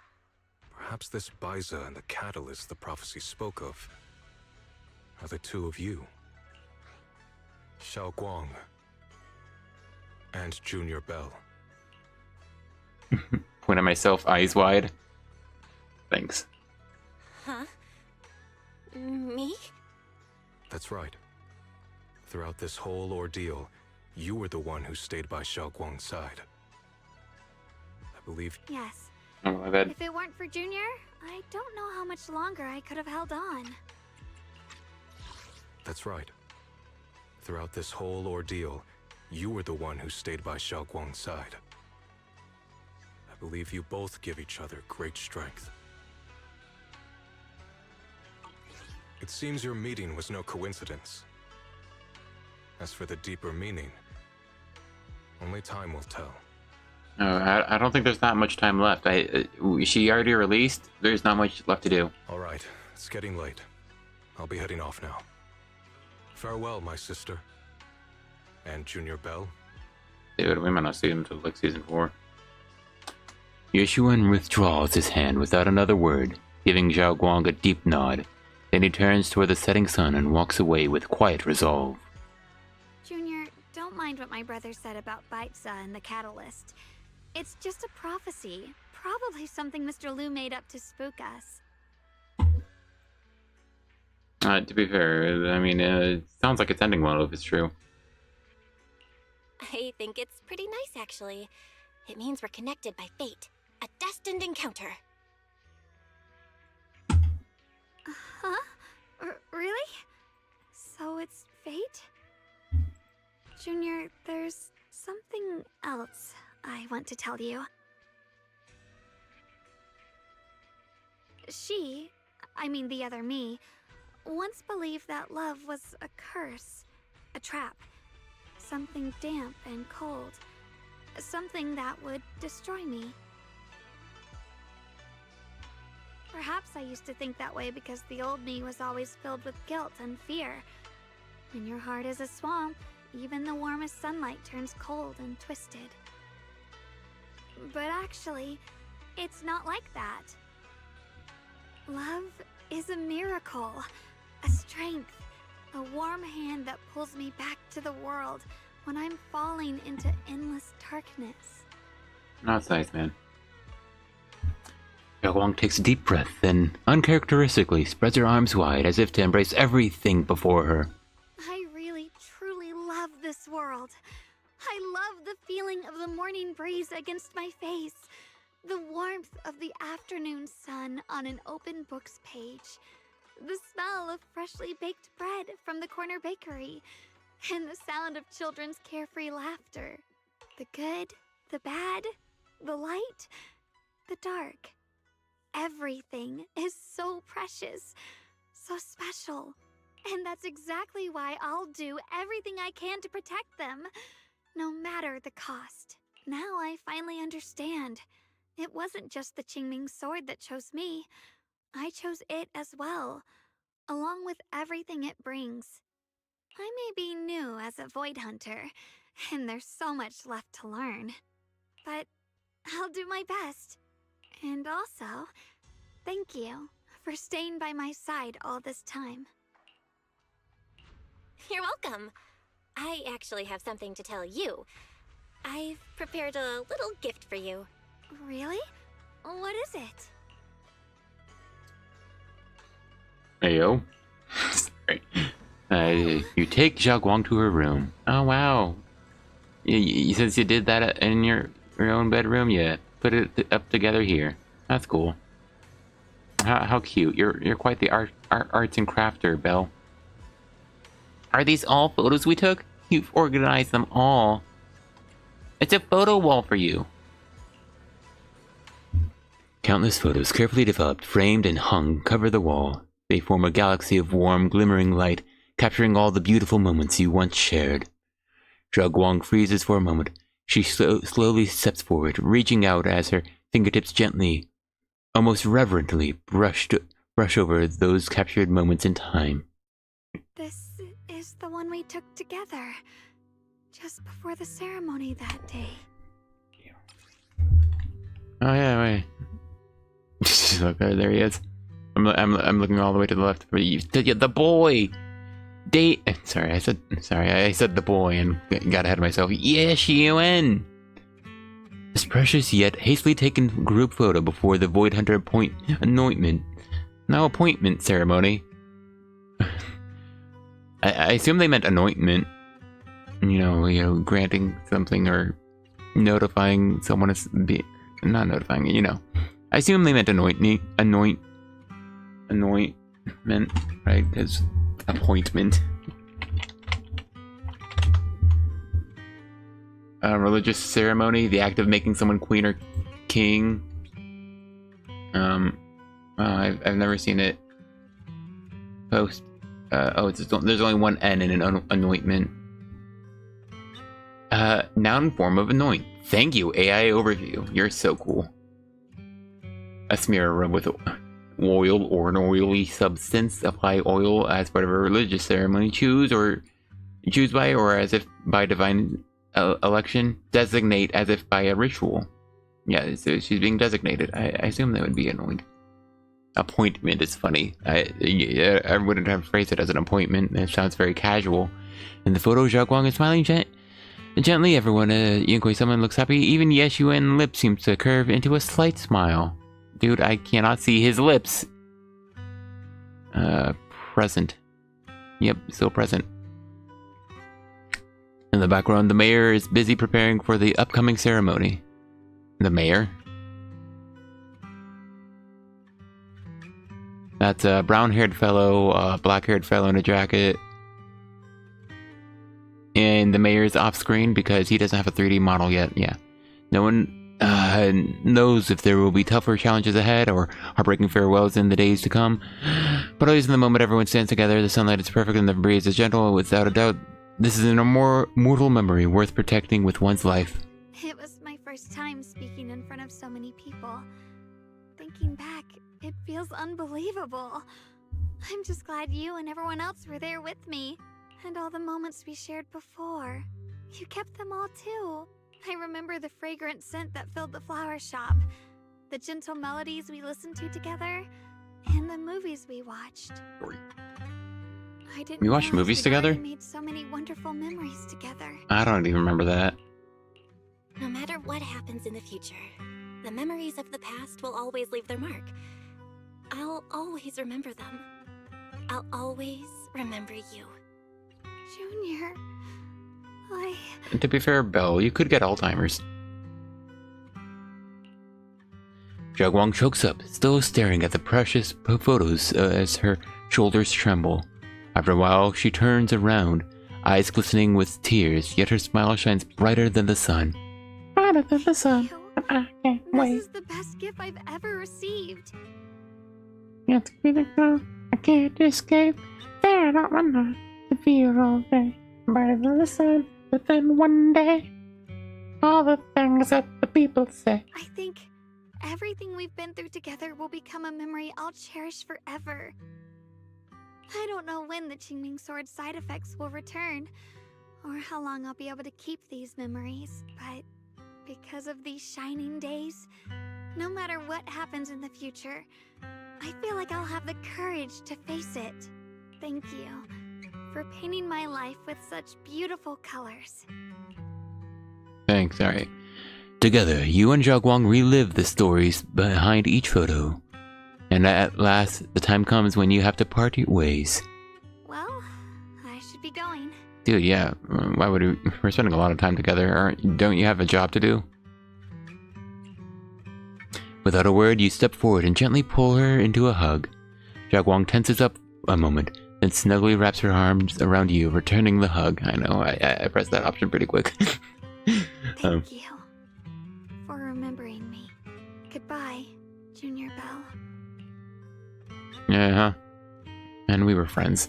perhaps this Baiza and the catalyst the prophecy spoke of are the two of you. Xiaoguang and Junior Bell. Point at myself, eyes wide. Thanks. Huh? Me? That's right. Throughout this whole ordeal, you were the one who stayed by Xiaoguang's side. I believe... Yes. Oh, my bad. If it weren't for Junior, I don't know how much longer I could have held on. That's right. Throughout this whole ordeal, you were the one who stayed by Xiaoguang's side. I believe you both give each other great strength. It seems your meeting was no coincidence. As for the deeper meaning, only time will tell. I don't think there's that much time left. She already released. There's not much left to do. All right, it's getting late. I'll be heading off now. Farewell, my sister. And Junior Bell. Dude, we might not see him until like season 4. Yushuan withdraws his hand without another word, giving Zhao Guang a deep nod. Then he turns toward the setting sun and walks away with quiet resolve. Junior, don't mind what my brother said about Baitza and the catalyst. It's just a prophecy. Probably something Mr. Liu made up to spook us. To be fair, I mean, it sounds like it's ending well if it's true. I think it's pretty nice, actually. It means we're connected by fate. A destined encounter. Huh? Really? So it's fate? Junior, there's something else I want to tell you. I mean the other me, once believed that love was a curse, a trap, something damp and cold, something that would destroy me. Perhaps I used to think that way because the old me was always filled with guilt and fear. When your heart is a swamp, even the warmest sunlight turns cold and twisted. But actually, it's not like that. Love is a miracle, a strength, a warm hand that pulls me back to the world when I'm falling into endless darkness. That's nice, man. Zhao Guang takes a deep breath, then uncharacteristically spreads her arms wide as if to embrace everything before her. I really, truly love this world. I love the feeling of the morning breeze against my face, the warmth of the afternoon sun on an open book's page, the smell of freshly baked bread from the corner bakery, and the sound of children's carefree laughter. The good, the bad, the light, the dark. Everything is so precious, so special. And that's exactly why I'll do everything I can to protect them, no matter the cost. Now I finally understand. It wasn't just the Qingming sword that chose me. I chose it as well, along with everything it brings. I may be new as a Void Hunter, and there's so much left to learn. But I'll do my best. And also, thank you for staying by my side all this time. You're welcome. I actually have something to tell you. I've prepared a little gift for you. Really? What is it? Heyo. Sorry. You take Zhao Guang to her room. Oh wow. Since you did that in your own bedroom, you put it up together here. That's cool. How cute. You're quite the arts and crafter, Belle. Are these all photos we took? You've organized them all. It's a photo wall for you. Countless photos, carefully developed, framed, and hung, cover the wall. They form a galaxy of warm, glimmering light, capturing all the beautiful moments you once shared. Zhao Guang freezes for a moment. She slowly steps forward, reaching out as her fingertips gently, almost reverently, brush over those captured moments in time. This is the one we took together, just before the ceremony that day. Oh yeah, wait. Look, there he is. I'm looking all the way to the left. The boy. Sorry, I said the boy and got ahead of myself. Yeah, Shiyuan. This precious yet hastily taken group photo before the Void Hunter appointment ceremony. I assume they meant anointment. You know, granting something or notifying someone as not notifying. I assume they meant anointment, right? Because appointment. religious ceremony, the act of making someone queen or king. I've never seen it post. There's only one N in an anointment. Noun form of anoint. Thank you, AI overview. You're so cool. A smear rub with oil or an oily substance. Apply oil as part of a religious ceremony. Choose by or as if by divine election. Designate as if by a ritual. Yeah, so she's being designated. I assume that would be anoint. Appointment is funny. I wouldn't have phrased it as an appointment. It sounds very casual. In the photo, Xiaoguang is smiling gently. Everyone, someone looks happy. Even Yeshuan lip seems to curve into a slight smile. Dude, I cannot see his lips. Present. Yep, still present. In the background, the mayor is busy preparing for the upcoming ceremony. The mayor? That's a brown-haired fellow, black-haired fellow in a jacket. And the mayor's off-screen because he doesn't have a 3D model yet. Yeah. No one knows if there will be tougher challenges ahead or heartbreaking farewells in the days to come. But always in the moment, everyone stands together. The sunlight is perfect and the breeze is gentle. Without a doubt, this is an immortal memory worth protecting with one's life. It was my first time speaking in front of so many people. Thinking back, it feels unbelievable. I'm just glad you and everyone else were there with me. And all the moments we shared before. You kept them all too. I remember the fragrant scent that filled the flower shop, the gentle melodies we listened to together, and the movies we watched. We watched movies together? We made so many wonderful memories together. I don't even remember that. No matter what happens in the future, the memories of the past will always leave their mark. I'll always remember them. I'll always remember you. Junior, And to be fair, Belle, you could get Alzheimer's. Xiaoguang chokes up, still staring at the precious photos as her shoulders tremble. After a while, she turns around, eyes glistening with tears, yet her smile shines brighter than the sun. Brighter than the sun. I can't wait. This is the best gift I've ever received. It's critical. I can't escape. They're not enough to feel all day. Brighter than the sun. But then one day, all the things that the people say. I think everything we've been through together will become a memory I'll cherish forever. I don't know when the Qingming Sword side effects will return, or how long I'll be able to keep these memories, but because of these shining days, no matter what happens in the future, I feel like I'll have the courage to face it. Thank you for painting my life with such beautiful colors. Thanks, alright. Together, you and Xiaoguang relive the stories behind each photo. And at last, the time comes when you have to part your ways. Well, I should be going. Dude, yeah. Why would we? We're spending a lot of time together. Don't you have a job to do? Without a word, you step forward and gently pull her into a hug. Xiaoguang tenses up a moment, then snugly wraps her arms around you, returning the hug. I know, I pressed that option pretty quick. Thank you for remembering me. Goodbye, Junior Belle. Yeah, and we were friends.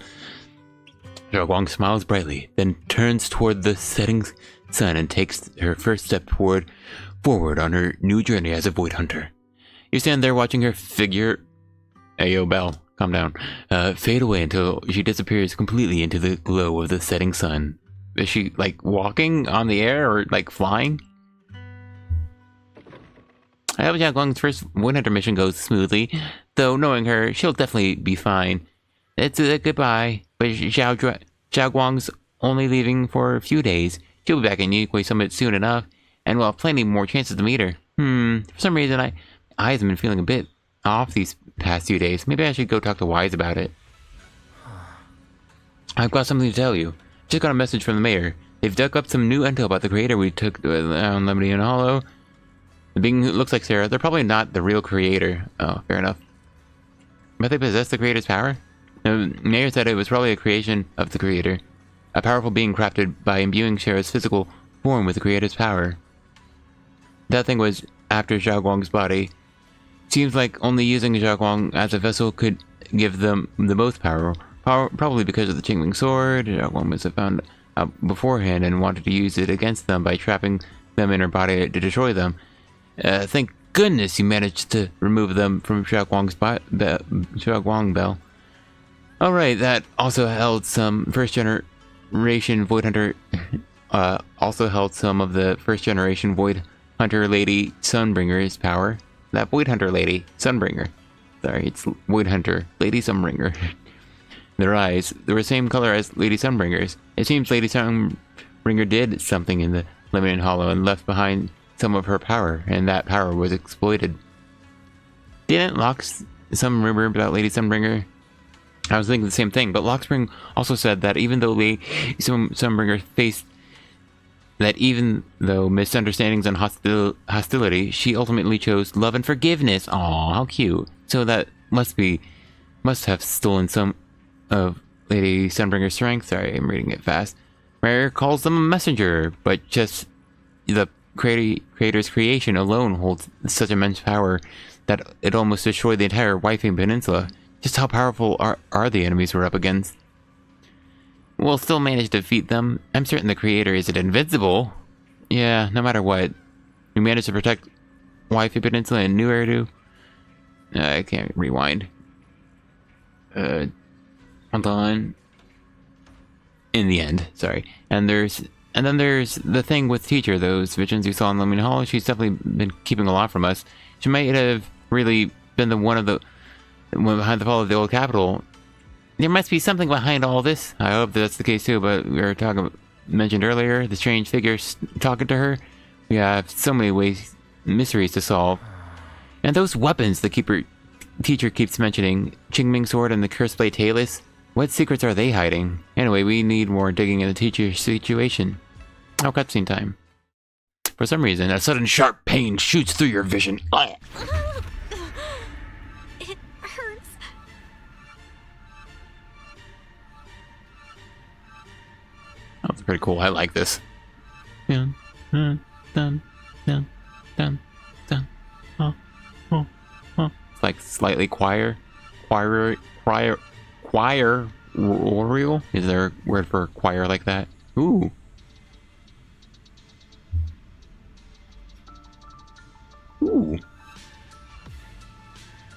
Xiaoguang smiles brightly, then turns toward the setting sun and takes her first step forward on her new journey as a Void Hunter. You stand there watching her figure... Ayo, Belle, calm down. Fade away until she disappears completely into the glow of the setting sun. Is she, like, walking on the air or, like, flying? I hope Xiaoguang's first Void Hunter mission goes smoothly, though knowing her, she'll definitely be fine. It's a goodbye, but Xiaoguang's only leaving for a few days. She'll be back in Yunquay Summit soon enough, and we'll have plenty more chances to meet her. For some reason, my eyes have been feeling a bit off these past few days. Maybe I should go talk to Wise about it. I've got something to tell you. Just got a message from the mayor. They've dug up some new intel about the creator we took on Lemony and Hollow. The being looks like Sarah. They're probably not the real creator. Oh, fair enough. But they possess the creator's power? The mayor said it was probably a creation of the creator. A powerful being crafted by imbuing Sarah's physical born with the creator's power. That thing was after Xiaoguang's body. Seems like only using Xiaoguang as a vessel could give them the most power. Probably because of the Qingming sword. Xiaoguang must have found out beforehand and wanted to use it against them by trapping them in her body to destroy them. Thank goodness you managed to remove them from Xiaoguang Bell. Alright, that also held some first generation Void Hunter also held some of the first generation Void Hunter Lady Sunbringer's power. That Void Hunter Lady Sunbringer. Sorry, it's Void Hunter Lady Sunbringer. Their eyes, they were the same color as Lady Sunbringer's. It seems Lady Sunbringer did something in the Lemnian Hollow and left behind some of her power, and that power was exploited. Didn't Lox some rumor about Lady Sunbringer? I was thinking the same thing, but Lockspring also said that even though Sunbringer faced that even though misunderstandings and hostility, she ultimately chose love and forgiveness. Aw, how cute. So that must have stolen some of Lady Sunbringer's strength. Sorry, I'm reading it fast. Rare calls them a messenger, but just the creator's creation alone holds such immense power that it almost destroyed the entire Wifing Peninsula. Just how powerful are the enemies we're up against? We'll still manage to defeat them. I'm certain the creator isn't invincible. Yeah, no matter what. We managed to protect Wifing Peninsula and New Eridu. I can't rewind. Hold on. In the end, sorry. And then there's the thing with Teacher, those visions you saw in Lemnian Hollow. She's definitely been keeping a lot from us. She might have really been the one behind the fall of the old capital. There must be something behind all this. I hope that's the case too, but we were mentioned earlier, the strange figures talking to her. We have so many mysteries to solve. And those weapons the teacher keeps mentioning, Qingming sword and the cursed blade Talus, what secrets are they hiding? Anyway, we need more digging in the teacher's situation. Oh, cutscene time. For some reason, a sudden sharp pain shoots through your vision. It hurts. That's pretty cool. I like this. Dun, dun, dun, dun, dun, dun. Oh, oh, oh. It's like slightly choir. Is there a word for choir like that? Ooh. Ooh.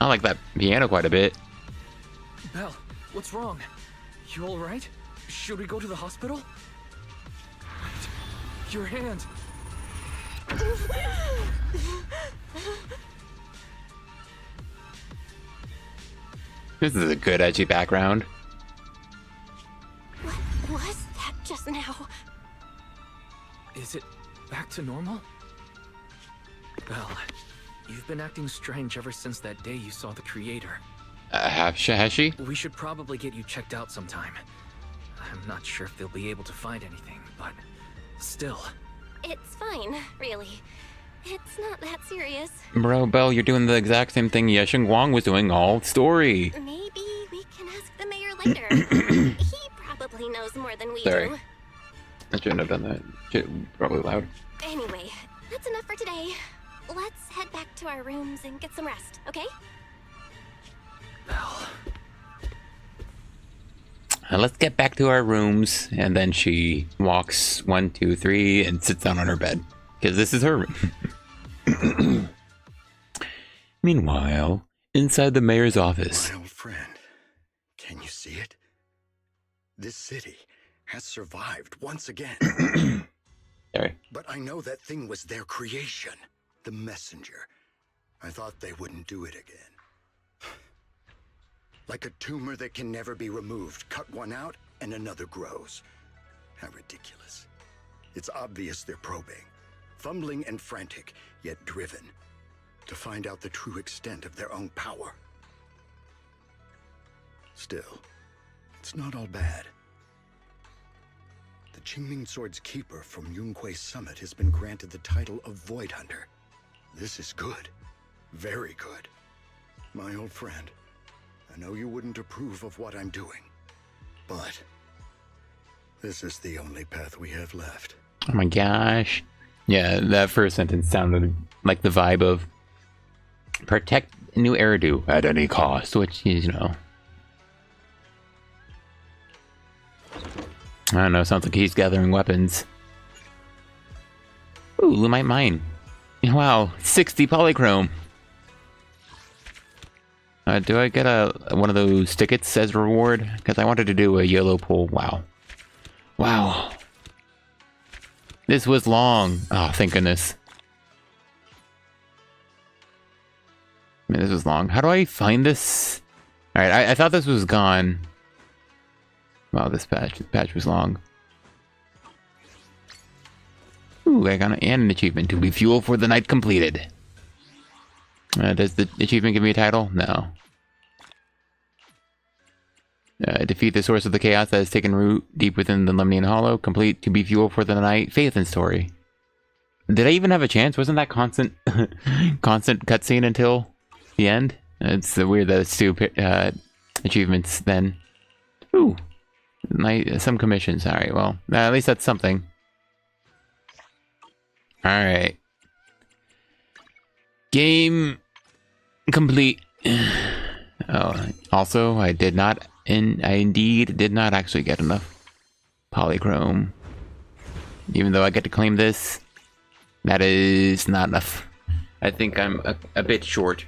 I like that piano quite a bit. Belle, what's wrong? You alright? Should we go to the hospital? Your hand. This is a good edgy background. What was that just now? Is it back to normal? Belle, you've been acting strange ever since that day you saw the creator. Has she? We should probably get you checked out sometime. I'm not sure if they'll be able to find anything, but still. It's fine, really. It's not that serious. Bro, Belle, you're doing the exact same thing Shunguang was doing all story. Maybe we can ask the mayor later. He probably knows more than we Sorry. do. I shouldn't have done that. Shit, probably loud. Anyway, that's enough for today. Let's head back to our rooms and get some rest, okay? Belle. Let's get back to our rooms. And then she walks 1, 2, 3 and sits down on her bed. Because this is her room. Meanwhile, inside the mayor's office. My old friend, can you see it? This city has survived once again. Sorry. But I know that thing was their creation, the messenger. I thought they wouldn't do it again. Like a tumor that can never be removed. Cut one out and another grows. How ridiculous. It's obvious they're probing. Fumbling and frantic, yet driven. To find out the true extent of their own power. Still, it's not all bad. The Qingming Sword's keeper from Yunkui's summit has been granted the title of Void Hunter. This is good. Very good. My old friend, I know you wouldn't approve of what I'm doing, but this is the only path we have left. Oh my gosh. Yeah, that first sentence sounded like the vibe of protect new Eridu at any cost, which is, you know. I don't know, sounds like he's gathering weapons. Ooh, Lumite Mine. Wow, 60 polychrome. Do I get one of those tickets as reward? Because I wanted to do a YOLO pull. Wow. Wow. This was long. Oh, thank goodness. Man, this was long. How do I find this? Alright, I thought this was gone. Wow, this patch was long. Ooh, I got an achievement to be fuel for the night completed. Does the achievement give me a title? No. Defeat the source of the chaos that has taken root deep within the Lemnian Hollow. Complete to be fuel for the night. Faith and story. Did I even have a chance? Wasn't that constant cutscene until the end? It's weird that it's two achievements then. Ooh. Some commissions. Alright, well, at least that's something. Alright. Game complete. Oh, also, I indeed did not actually get enough polychrome. Even though I get to claim this, that is not enough. I think I'm a bit short.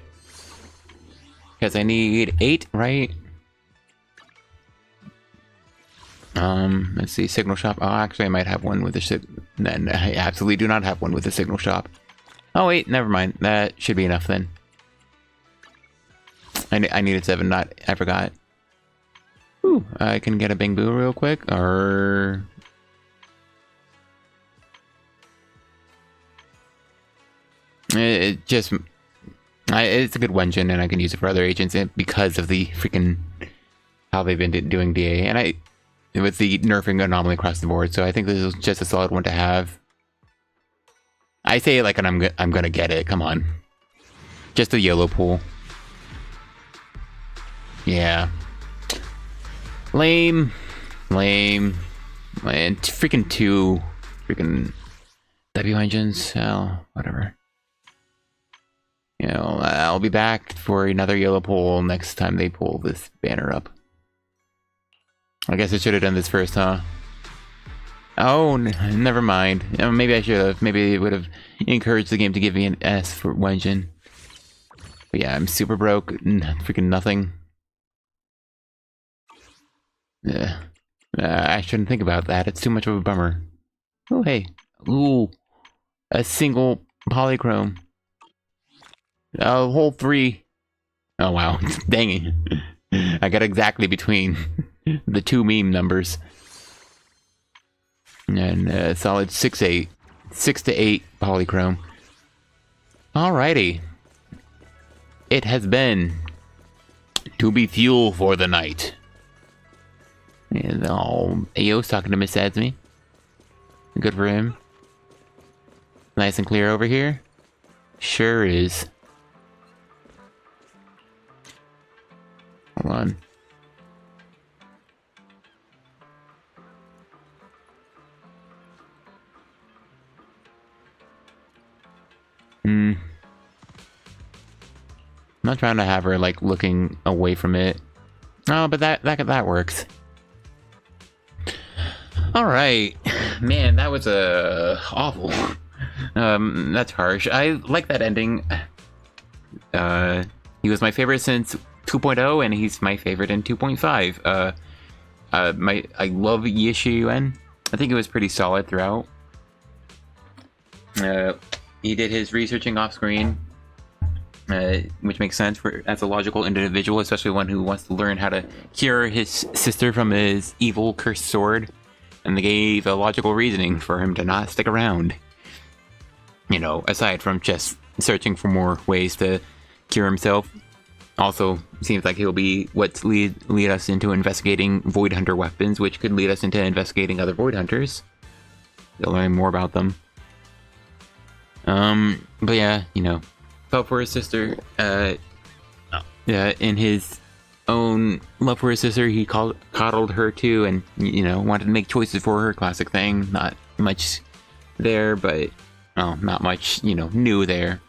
Because I need 8, right? Let's see, signal shop. Oh, actually, I might have one with a then I absolutely do not have one with a signal shop. Oh wait, never mind. That should be enough then. I needed 7. I forgot. Ooh, I can get a Bing Boo real quick, or it's a good Wengine, and I can use it for other agents because of the freaking how they've been doing DA, and with the nerfing anomaly across the board. So I think this is just a solid one to have. I say it like I'm gonna get it. Come on, just a YOLO pool. Yeah. Lame. And freaking 2 freaking W engines. Hell, whatever. You know, I'll be back for another YOLO poll next time they pull this banner up. I guess I should have done this first, huh? Oh, never mind. Maybe I should have. Maybe it would have encouraged the game to give me an S for Wengine. But yeah, I'm super broke. Freaking nothing. Yeah. I shouldn't think about that. It's too much of a bummer. Oh, hey. Ooh. A single polychrome. A whole 3. Oh, wow. Dang it. I got exactly between the 2 meme numbers. And a solid 6-8. 6 to 8 polychrome. Alrighty. It has been to be fuel for the night. And Ayo's talking to Miss Adsme. Good for him. Nice and clear over here. Sure is. Hold on. I'm not trying to have her like looking away from it. Oh, but that works. All right, man, that was awful. That's harsh. I like that ending. He was my favorite since 2.0, and he's my favorite in 2.5. I love Shiyuan. I think it was pretty solid throughout. He did his researching off screen, which makes sense as a logical individual, especially one who wants to learn how to cure his sister from his evil cursed sword. And they gave a logical reasoning for him to not stick around. You know, aside from just searching for more ways to cure himself. Also, seems like he'll be what lead us into investigating Void Hunter weapons, which could lead us into investigating other Void Hunters. They'll learn more about them. But yeah, you know, felt for his sister. In his own love for his sister, he coddled her too, and you know, wanted to make choices for her. Classic thing. Not much there, but not much, new there.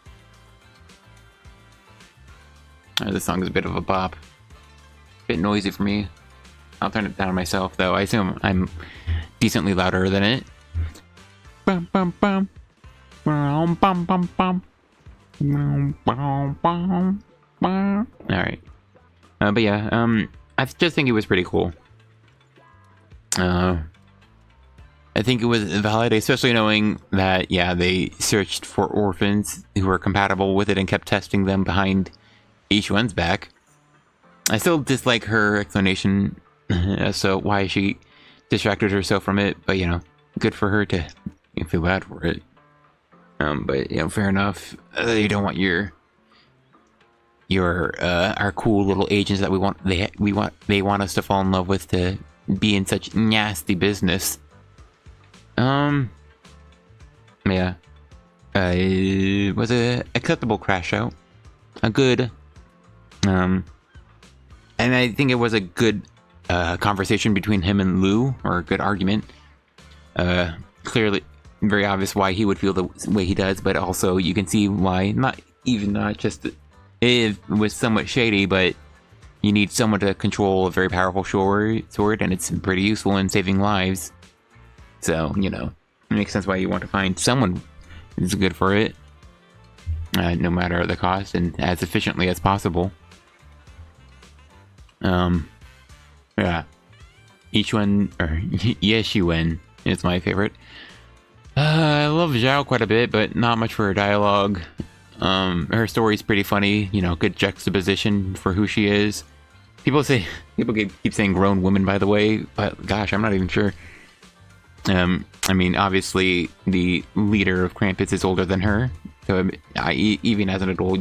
This song is a bit of a bop. Bit noisy for me. I'll turn it down myself, though. I assume I'm decently louder than it. Bum, bum, bum. Bum, bum, bum, bum. Alright. But yeah, I just think it was pretty cool. I think it was valid, especially knowing that, yeah, they searched for orphans who were compatible with it and kept testing them behind Xiyuan's back. I still dislike her explanation as to why she distracted herself from it, but, good for her to feel bad for it. But, fair enough. You don't want our cool little agents that they want us to fall in love with to be in such nasty business. Yeah. It was a acceptable crash out. A good, and I think it was a good conversation between him and Lu, or a good argument. Clearly very obvious why he would feel the way he does, but also you can see why, not just it was somewhat shady, but you need someone to control a very powerful sword, and it's pretty useful in saving lives. So, it makes sense why you want to find someone who's good for it, no matter the cost, and as efficiently as possible. Yeah. Xiyuan, or Yeshuan, is my favorite. I love Zhao quite a bit, but not much for her dialogue. Her story's pretty funny, good juxtaposition for who she is. People keep saying grown woman, by the way, but gosh, I'm not even sure. I mean, obviously, the leader of Krampus is older than her, so even as an adult,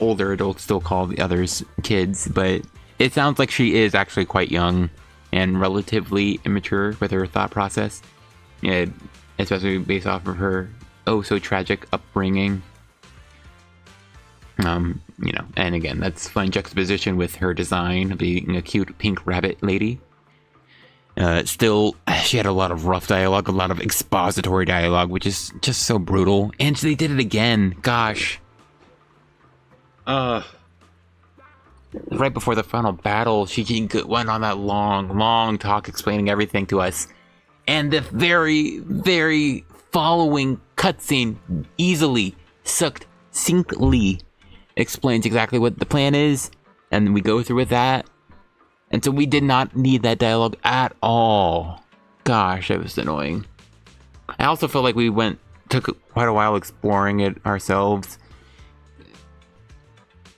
older adults still call the others kids, but it sounds like she is actually quite young and relatively immature with her thought process, especially based off of her so tragic upbringing. And again, that's fun juxtaposition with her design being a cute pink rabbit lady. Still, she had a lot of rough dialogue, a lot of expository dialogue, which is just so brutal. And they did it again. Gosh. Right before the final battle, she went on that long talk explaining everything to us. And the very, very following cutscene easily, succinctly explains exactly what the plan is. And we go through with that. And so we did not need that dialogue at all. Gosh, it was annoying. I also feel like we took quite a while exploring it ourselves.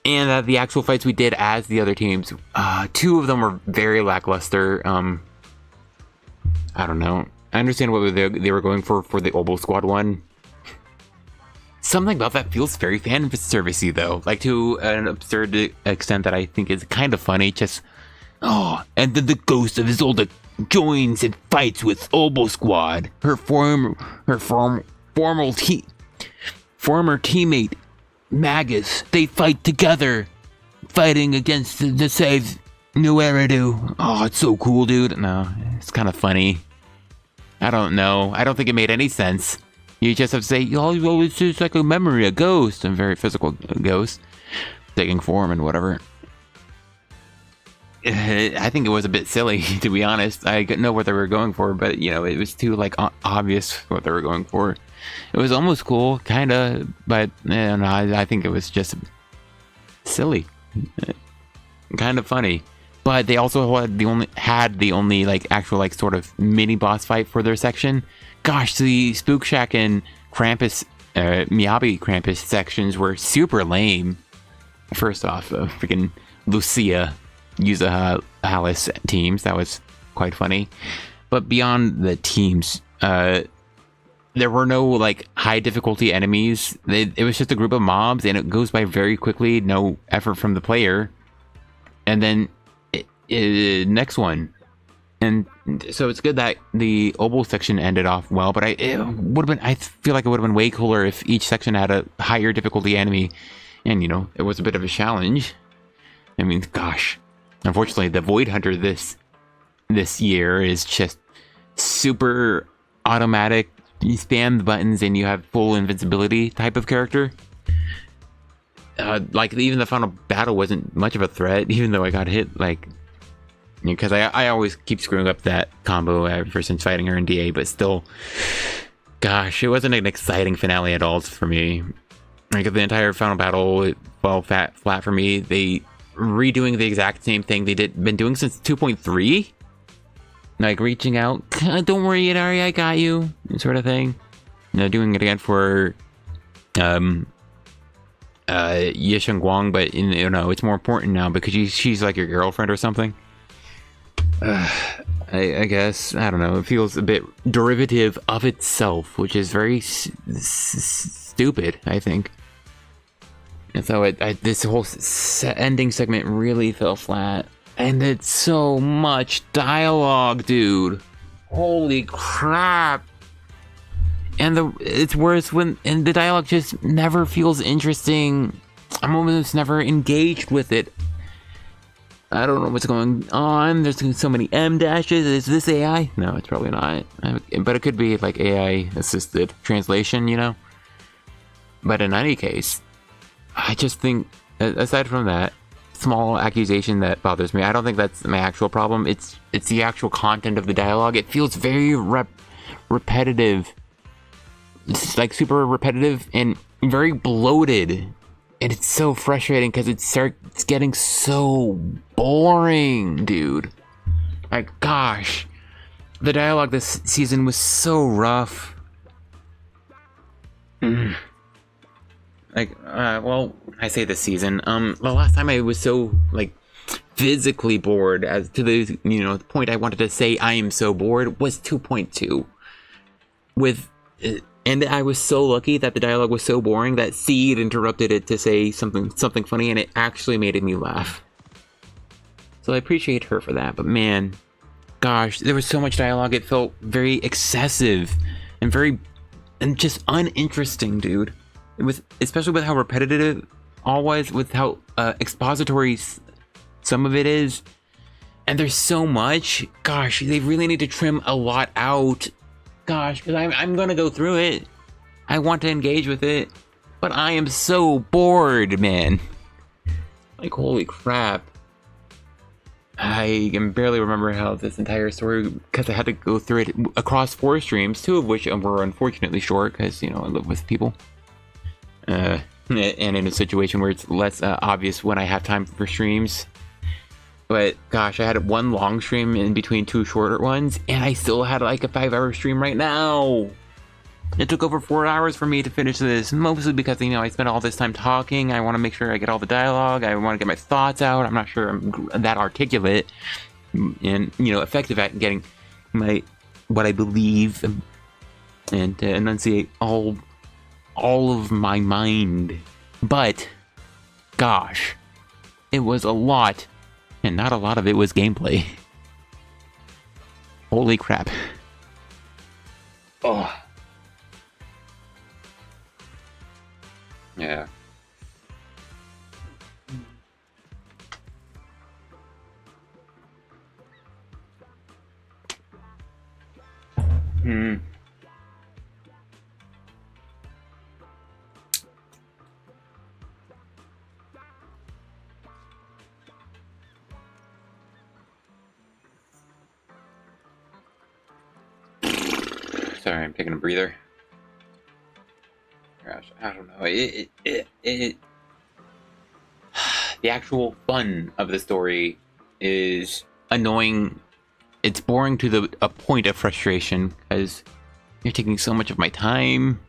And that the actual fights we did as the other teams, 2 of them were very lackluster. I don't know. I understand what they were going for the Oboe Squad one. Something about that feels very fan servicey though. Like to an absurd extent that I think is kind of funny. Just, and then the ghost of Isolde joins and fights with Oboe Squad. Her former teammate Magus. They fight together, fighting against the Save New Eridu. Oh, it's so cool, dude. No, it's kind of funny. I don't know. I don't think it made any sense. You just have to say, it's just like a memory, a ghost, a very physical ghost, taking form and whatever. I think it was a bit silly, to be honest. I didn't know what they were going for, but, it was too, obvious what they were going for. It was almost cool, kind of, but, I think it was just silly. Kind of funny. But they also had the only actual sort of mini boss fight for their section. Gosh, the Spook Shack and Krampus, Miyabi Krampus sections were super lame. First off, freaking Lucia, Yuza Alice teams, that was quite funny. But beyond the teams, there were no high difficulty enemies. It was just a group of mobs, and it goes by very quickly. No effort from the player, and then next one. And so it's good that the Oboe section ended off well, but I feel like it would have been way cooler if each section had a higher difficulty enemy, and it was a bit of a challenge. I mean, gosh, unfortunately the Void Hunter this year is just super automatic, you spam the buttons and you have full invincibility type of character. Like even the final battle wasn't much of a threat, even though I got hit like, because I always keep screwing up that combo ever since fighting her in DA, but still, gosh, it wasn't an exciting finale at all for me. Like the entire final battle, it fell flat for me. They redoing the exact same thing they been doing since 2.3, like reaching out, don't worry, Idari, I got you, sort of thing. You know, doing it again for Shunguang, but you know, it's more important now because she's like your girlfriend or something. I guess, I don't know, it feels a bit derivative of itself, which is very stupid, I think. And so this whole ending segment really fell flat. And it's so much dialogue, dude. Holy crap. And it's worse when the dialogue just never feels interesting. I'm almost never engaged with it. I don't know what's going on. There's so many M dashes. Is this AI? No, it's probably not. But it could be like AI assisted translation, you know? But in any case, I just think, aside from that small accusation that bothers me, I don't think that's my actual problem. It's the actual content of the dialogue. It feels very repetitive. It's like super repetitive and very bloated. And it's so frustrating because it's getting so boring, dude. Like, gosh. The dialogue this season was so rough. Like, well, I say this season. The last time I was so, like, physically bored, as to the, you know, the point I wanted to say I am so bored, was 2.2. And I was so lucky that the dialogue was so boring that Seed interrupted it to say something funny, and it actually made me laugh. So I appreciate her for that, but man, gosh, there was so much dialogue, it felt very excessive and just uninteresting, dude. Especially with how repetitive it all was, with how expository some of it is. And there's so much. Gosh, they really need to trim a lot out. Gosh, because I'm gonna go through it. I want to engage with it. But I am so bored, man. Like, holy crap. I can barely remember how this entire story, because I had to go through it across 4 streams, 2 of which were unfortunately short, because, you know, I live with people. And in a situation where it's less obvious when I have time for streams. But gosh, I had 1 long stream in between 2 shorter ones, and I still had like a 5-hour stream right now. It took over 4 hours for me to finish this, mostly because, you know, I spent all this time talking. I want to make sure I get all the dialogue. I want to get my thoughts out. I'm not sure I'm that articulate and, you know, effective at getting what I believe and to enunciate all of my mind. But gosh, it was a lot. And not a lot of it was gameplay. Holy crap. Oh. Yeah. Sorry, I'm taking a breather. Gosh, I don't know. The actual fun of the story is annoying. It's boring to a point of frustration because you're taking so much of my time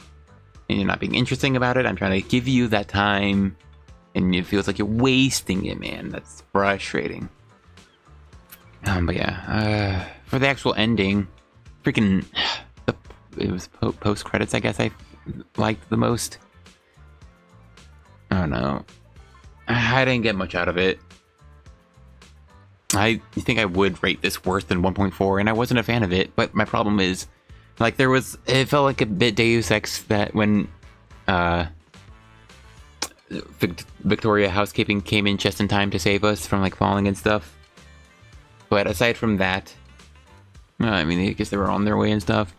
and you're not being interesting about it. I'm trying to give you that time and it feels like you're wasting it, man. That's frustrating. But yeah, for the actual ending, freaking... It was post credits, I guess I liked the most. I don't know. I didn't get much out of it. I think I would rate this worse than 1.4, and I wasn't a fan of it. But my problem is, like, it felt like a bit Deus Ex that when Victoria Housekeeping came in just in time to save us from like falling and stuff. But aside from that, I mean, I guess they were on their way and stuff.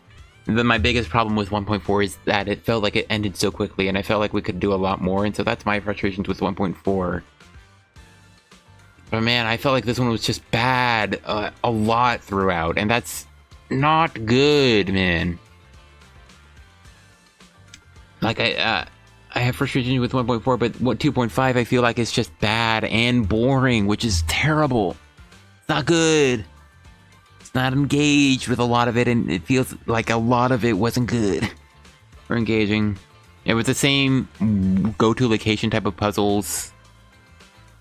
my biggest problem with 1.4 is that it felt like it ended so quickly, and I felt like we could do a lot more, and so that's my frustrations with 1.4. But man, I felt like this one was just bad a lot throughout, and that's not good, man. Like, I have frustrations with 1.4, but 2.5 I feel like it's just bad and boring, which is terrible. It's not good. It's not engaged with a lot of it, and it feels like a lot of it wasn't good or engaging. It was the same go-to location type of puzzles.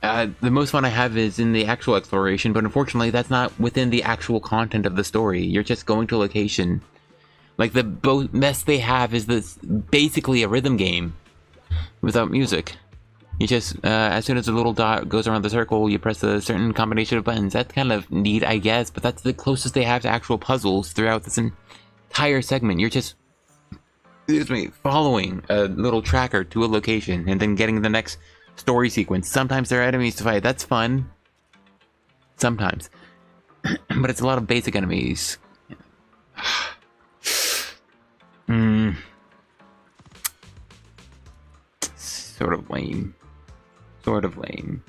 The most fun I have is in the actual exploration, but unfortunately that's not within the actual content of the story. You're just going to a location. Like, the best they have is this basically a rhythm game without music. You just, as soon as the little dot goes around the circle, you press a certain combination of buttons. That's kind of neat, I guess, but that's the closest they have to actual puzzles throughout this entire segment. You're just, following a little tracker to a location and then getting the next story sequence. Sometimes there are enemies to fight. That's fun. Sometimes. But it's a lot of basic enemies. Sort of lame. Sort of lame.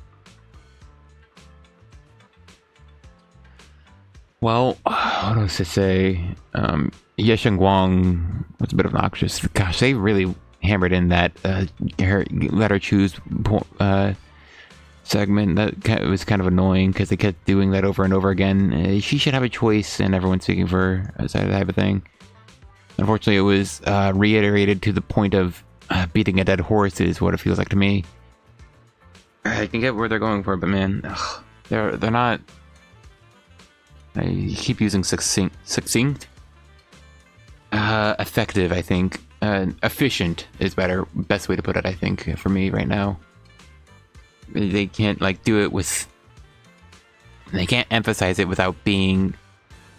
Well, what else to say? Shunguang was a bit obnoxious. Gosh, they really hammered in that let her choose segment. That was kind of annoying because they kept doing that over and over again. She should have a choice, and everyone's speaking for her, that type of thing. Unfortunately, it was reiterated to the point of beating a dead horse is what it feels like to me. I can get where they're going for, but man, they're not. I keep using succinct. Effective, I think. Efficient is best way to put it, I think, for me right now. They can't like do it with. They can't emphasize it without being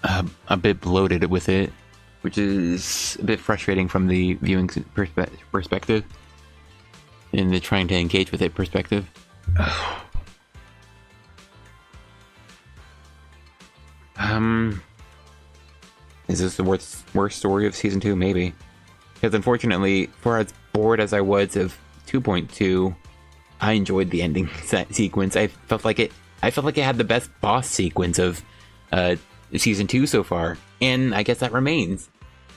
a bit bloated with it, which is a bit frustrating from the viewing perspective, and the trying to engage with it perspective. Is this the worst story of season 2? Maybe, because unfortunately, for as bored as I was of 2.2, I enjoyed the ending sequence. I felt like it had the best boss sequence of season 2 so far, and I guess that remains.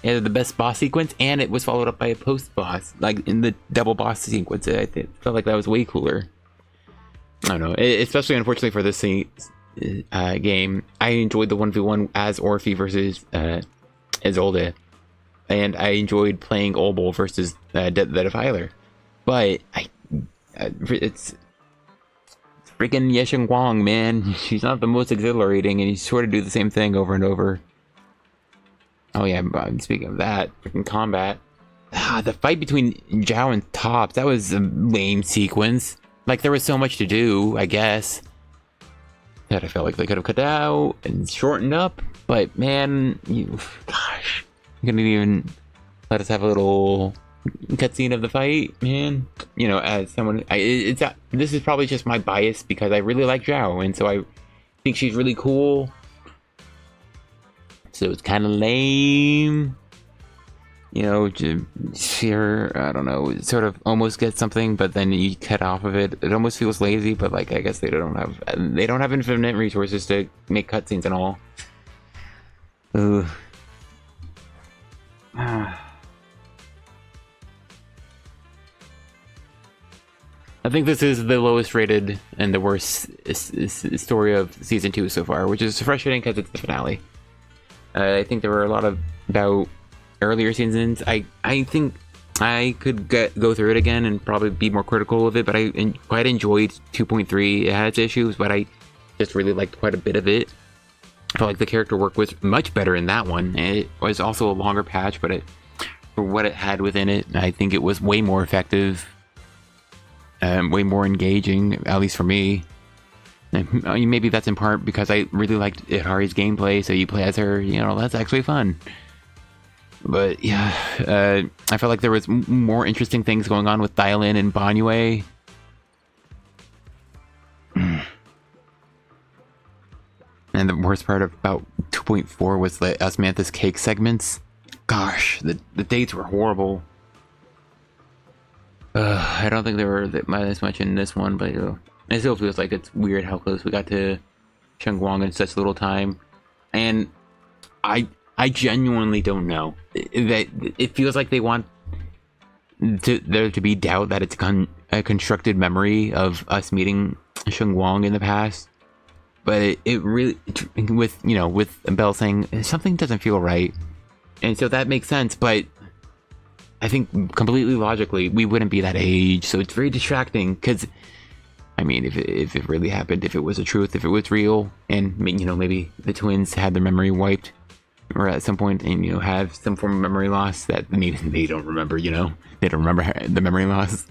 It had the best boss sequence, and it was followed up by a post-boss, like in the double boss sequence. I felt like that was way cooler. I don't know, especially unfortunately for this game. I enjoyed the 1v1 as Orphe versus Isolde, and I enjoyed playing Olbol versus the Defiler. But it's freaking Shunguang, man. She's not the most exhilarating, and you sort of do the same thing over and over. Oh yeah, speaking of that, freaking combat. The fight between Zhao and Topps, that was a lame sequence. Like, there was so much to do, I guess, that I felt like they could have cut out and shortened up. But man, gosh, you couldn't even let us have a little cutscene of the fight, man. You know, as someone, this is probably just my bias because I really like Zhao, and so I think she's really cool. So it's kind of lame, you know, to see her, I don't know, sort of almost get something, but then you cut off of it. It almost feels lazy, but like, I guess they don't have infinite resources to make cutscenes and all. Ugh. I think this is the lowest rated and the worst story of season 2 so far, which is frustrating because it's the finale. I think there were a lot about earlier seasons. I think I could go through it again and probably be more critical of it, but I quite enjoyed 2.3. It had its issues, but I just really liked quite a bit of it. I felt like the character work was much better in that one. It was also a longer patch, but for what it had within it, I think it was way more effective, way more engaging, at least for me. Maybe that's in part because I really liked Ihari's gameplay, so you play as her, you know, that's actually fun. But yeah, I felt like there was more interesting things going on with Dial-In and Banyue. And the worst part about 2.4 was the Osmanthus cake segments. Gosh, the dates were horrible. I don't think there were as much in this one, but it still feels like it's weird how close we got to Shunguang in such little time. And I genuinely don't know. That it feels like they want there to be doubt that it's a constructed memory of us meeting Shunguang in the past. But it really, with Belle saying something doesn't feel right, and so that makes sense. But I think completely logically, we wouldn't be that age, so it's very distracting. Because, I mean, if it really happened, if it was the truth, if it was real, and maybe the twins had their memory wiped, or at some point, and have some form of memory loss that maybe they don't remember. They don't remember the memory loss.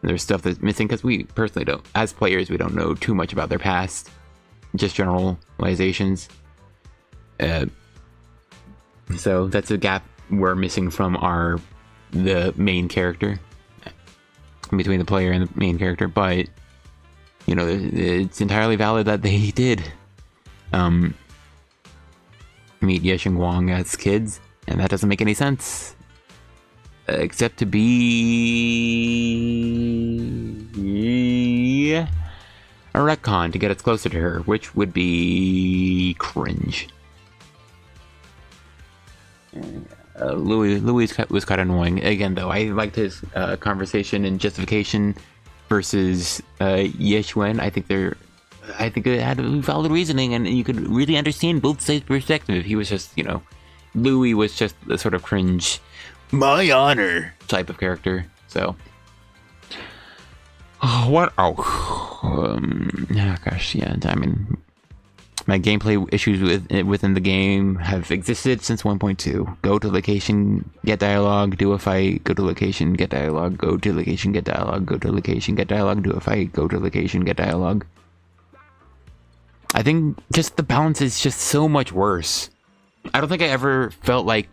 There's stuff that's missing because we personally don't, as players, we don't know too much about their past, just generalizations. So that's a gap we're missing from the main character, between the player and the main character. But it's entirely valid that they did meet Ye Shunguang as kids, and that doesn't make any sense. Except to be a retcon to get us closer to her, which would be cringe. Louis was kind of annoying. Again, though, I liked his conversation and justification versus Yeshuan. I think it had valid reasoning, and you could really understand both sides' perspective. He was just, Louis was just the sort of cringe, my honor type of character. So, what? Oh, gosh, yeah. I mean, my gameplay issues within the game have existed since 1.2. Go to location, get dialogue, do a fight. Go to location, get dialogue. Go to location, get dialogue. Go to location, get dialogue. Do a fight. Go to location, get dialogue. I think just the balance is just so much worse. I don't think I ever felt like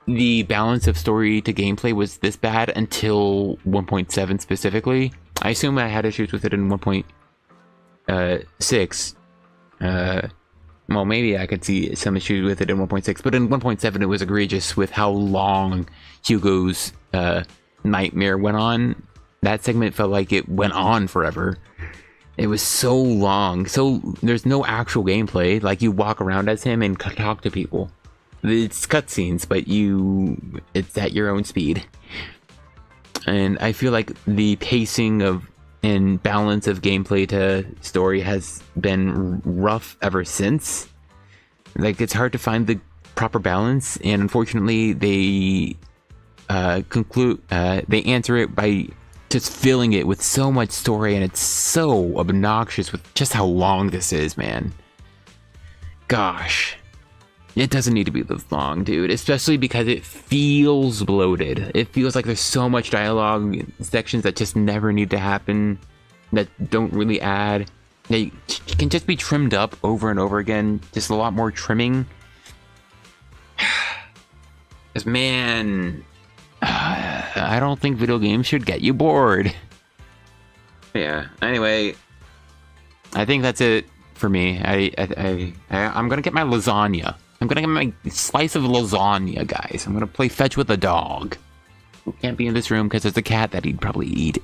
the balance of story to gameplay was this bad until 1.7 specifically. I assume I had issues with it in 1.6. Well, maybe I could see some issues with it in 1.6, but in 1.7 it was egregious with how long Hugo's nightmare went on. That segment felt like it went on forever. It was so long. So there's no actual gameplay. Like, you walk around as him and talk to people. It's cutscenes, but it's at your own speed. And I feel like the pacing and balance of gameplay to story has been rough ever since. Like, it's hard to find the proper balance, and unfortunately they they answer it by just filling it with so much story, and it's so obnoxious with just how long this is, man. Gosh. It doesn't need to be this long, dude. Especially because it feels bloated. It feels like there's so much dialogue sections that just never need to happen, that don't really add. They can just be trimmed up over and over again. Just a lot more trimming. Because, man, I don't think video games should get you bored. Yeah, anyway, I think that's it for me. I'm gonna get my lasagna. I'm gonna get my slice of lasagna, guys. I'm gonna play fetch with a dog who can't be in this room because there's a cat that he'd probably eat.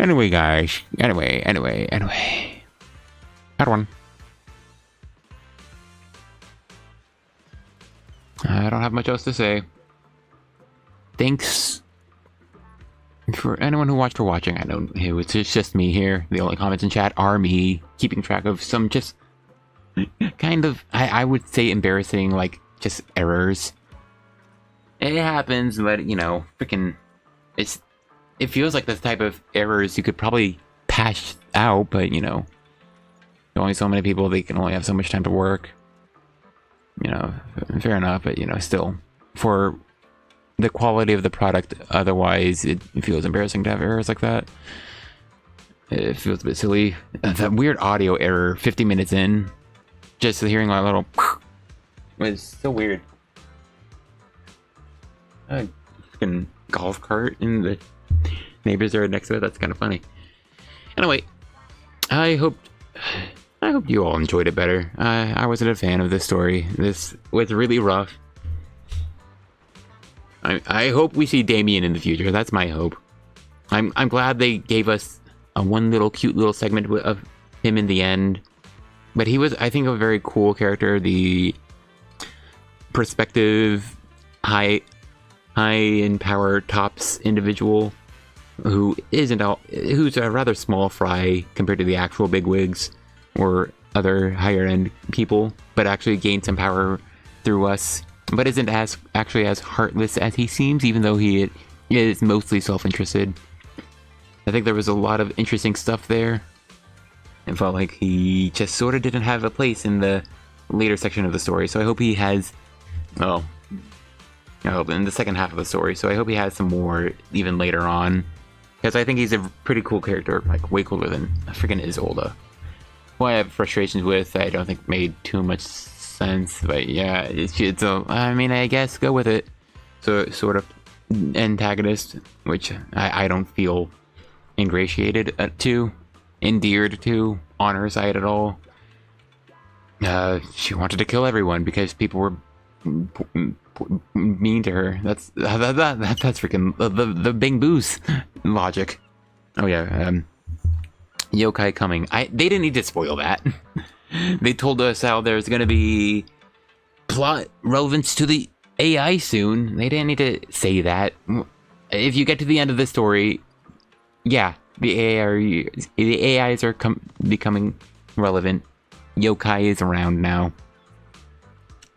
Anyway, guys. Anyway. Had one. I don't have much else to say. Thanks for anyone who watched for watching. I know it's just me here. The only comments in chat are me keeping track of some just kind of, I would say, embarrassing, like, just errors. It happens, but, freaking, it feels like the type of errors you could probably patch out, but, there's only so many people, they can only have so much time to work. Fair enough, but, still, for the quality of the product, otherwise, it feels embarrassing to have errors like that. It feels a bit silly. That weird audio error 50 minutes in, just hearing a little was so weird. A fucking golf cart and the neighbors are next to it. That's kind of funny. Anyway, I hope I hope you all enjoyed it better. I wasn't a fan of this story. This was really rough. I hope we see Damien in the future. That's my hope. I'm glad they gave us a one little cute little segment of him in the end. But he was, I think, a very cool character. The perspective, high in power tops individual who's a rather small fry compared to the actual bigwigs or other higher end people, but actually gained some power through us, but isn't actually as heartless as he seems, even though he is mostly self-interested. I think there was a lot of interesting stuff there. It felt like he just sort of didn't have a place in the later section of the story, so I hope he has, well, in the second half of the story, so I hope he has some more even later on, because I think he's a pretty cool character, like way cooler than freaking Isolde, who I have frustrations with. I don't think made too much sense, but yeah, it's I mean, I guess go with it. So sort of antagonist, which I don't feel endeared to on her side at all. She wanted to kill everyone because people were mean to her. That's freaking the Bing Boos logic. Oh yeah, yokai coming. They didn't need to spoil that. They told us how there's gonna be plot relevance to the AI soon. They didn't need to say that. If you get to the end of the story, yeah, the AIs are becoming relevant. Yokai is around now.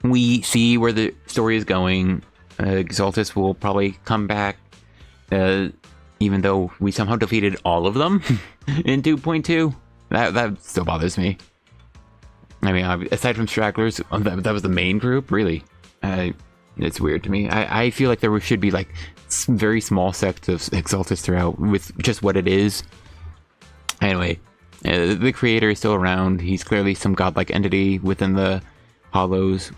We see where the story is going. Exaltus will probably come back, even though we somehow defeated all of them in 2.2. That still bothers me. I mean, aside from Stragglers, that was the main group, really. It's weird to me. I feel like there should be like very small sects of Exaltus throughout with just what it is. Anyway, the creator is still around. He's clearly some godlike entity within the Hollows,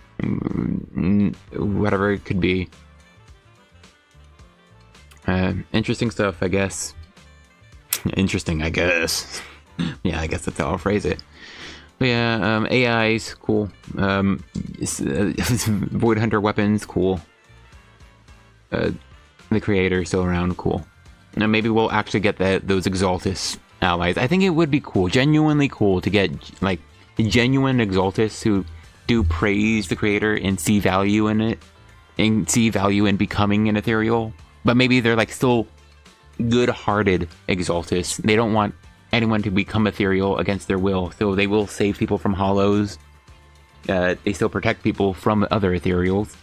whatever it could be. Interesting stuff, I guess. Interesting, I guess. Yeah, I guess that's how I'll phrase it. But yeah, AI's cool. Void Hunter weapons, cool. The creator still around, cool. Now maybe we'll actually get those Exaltus allies. I think it would be cool, genuinely cool, to get like genuine Exaltus who do praise the creator and see value in it, and see value in becoming an ethereal. But maybe they're like still good-hearted Exaltus. They don't want anyone to become ethereal against their will, so they will save people from hollows. They still protect people from other ethereals.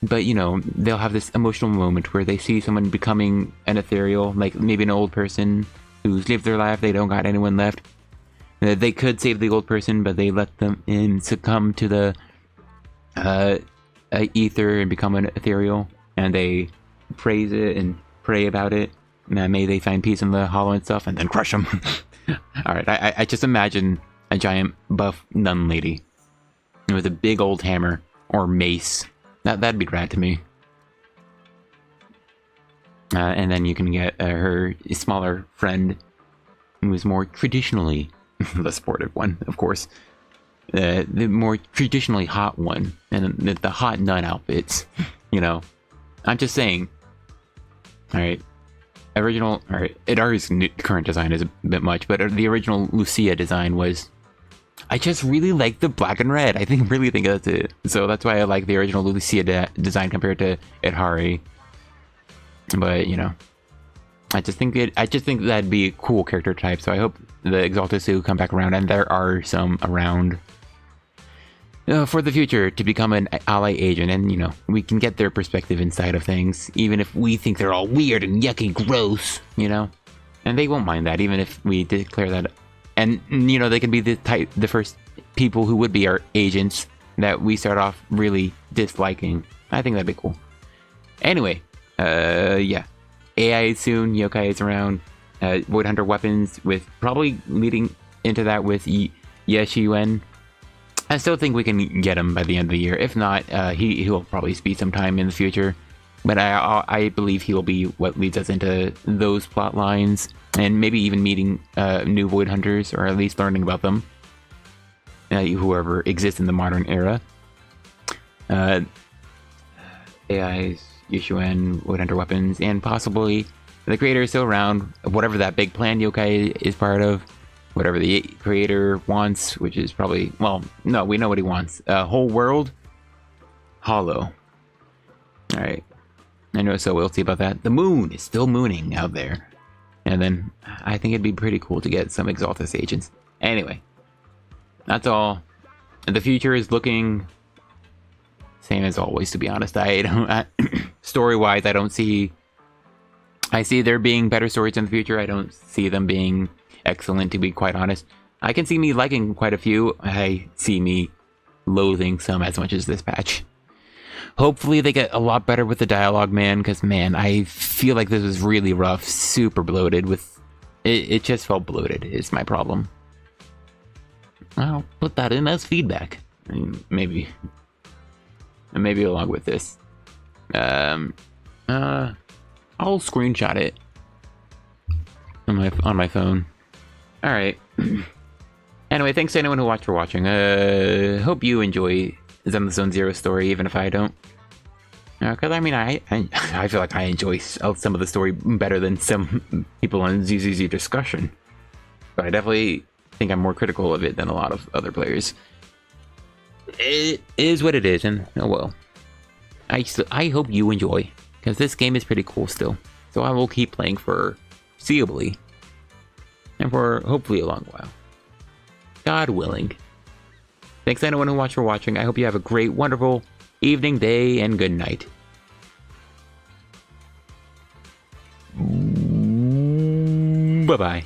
But, you know, they'll have this emotional moment where they see someone becoming an ethereal, like maybe an old person who's lived their life, they don't got anyone left. They could save the old person, but they let them succumb to the ether and become an ethereal, and they praise it and pray about it. May they find peace in the hollow and stuff, and then crush them. Alright, I just imagine a giant buff nun lady with a big old hammer or mace. That'd be rad to me. And then you can get her smaller friend, who is more traditionally the sportive one, of course. The more traditionally hot one, and the hot nun outfits. You know, I'm just saying. Alright. Idari's current design is a bit much, but the original Lucia design was... I just really like the black and red. I really think that's it. So that's why I like the original Lucia design compared to Idari. But, you know, I just think that'd be a cool character type. So I hope the Exaltus will come back around, and there are some around for the future to become an ally agent, and you know, we can get their perspective inside of things, even if we think they're all weird and yucky, gross, you know, and they won't mind that, even if we declare that. And you know, they can be the first people who would be our agents that we start off really disliking. I think that'd be cool. Anyway, yeah, AI soon, yokai is around, Void Hunter weapons, with probably leading into that with Shiyuan. I still think we can get him by the end of the year. If not, he'll probably be sometime in the future. But I believe he'll be what leads us into those plot lines, and maybe even meeting new Void Hunters, or at least learning about them. whoever exists in the modern era. AIs, Yushuan, Wood Hunter weapons, and possibly the creator is still around. Whatever that big plan yokai is part of, whatever the creator wants, which is probably, well, no, we know what he wants. Whole world, hollow. Alright. I know, so we'll see about that. The moon is still mooning out there. And then I think it'd be pretty cool to get some Exaltus agents. Anyway, that's all. The future is looking same as always, to be honest. I don't, story-wise, I don't see... I see there being better stories in the future. I don't see them being excellent, to be quite honest. I can see me liking quite a few. I see me loathing some as much as this patch. Hopefully they get a lot better with the dialogue, man, because, man, I feel like this was really rough, super bloated with... It just felt bloated, is my problem. I'll put that in as feedback. I mean, maybe along with this. I'll screenshot it on my phone. All right. Anyway, thanks to anyone who watched for watching. Hope you enjoy Zenless Zone Zero story, even if I don't. Because I mean, I feel like I enjoy some of the story better than some people on ZZZ discussion. But I definitely think I'm more critical of it than a lot of other players. It is what it is, and oh well. I hope you enjoy, because this game is pretty cool still. So I will keep playing for foreseeably, and for hopefully a long while. God willing. Thanks to anyone who watched for watching. I hope you have a great, wonderful evening, day, and good night. Bye-bye.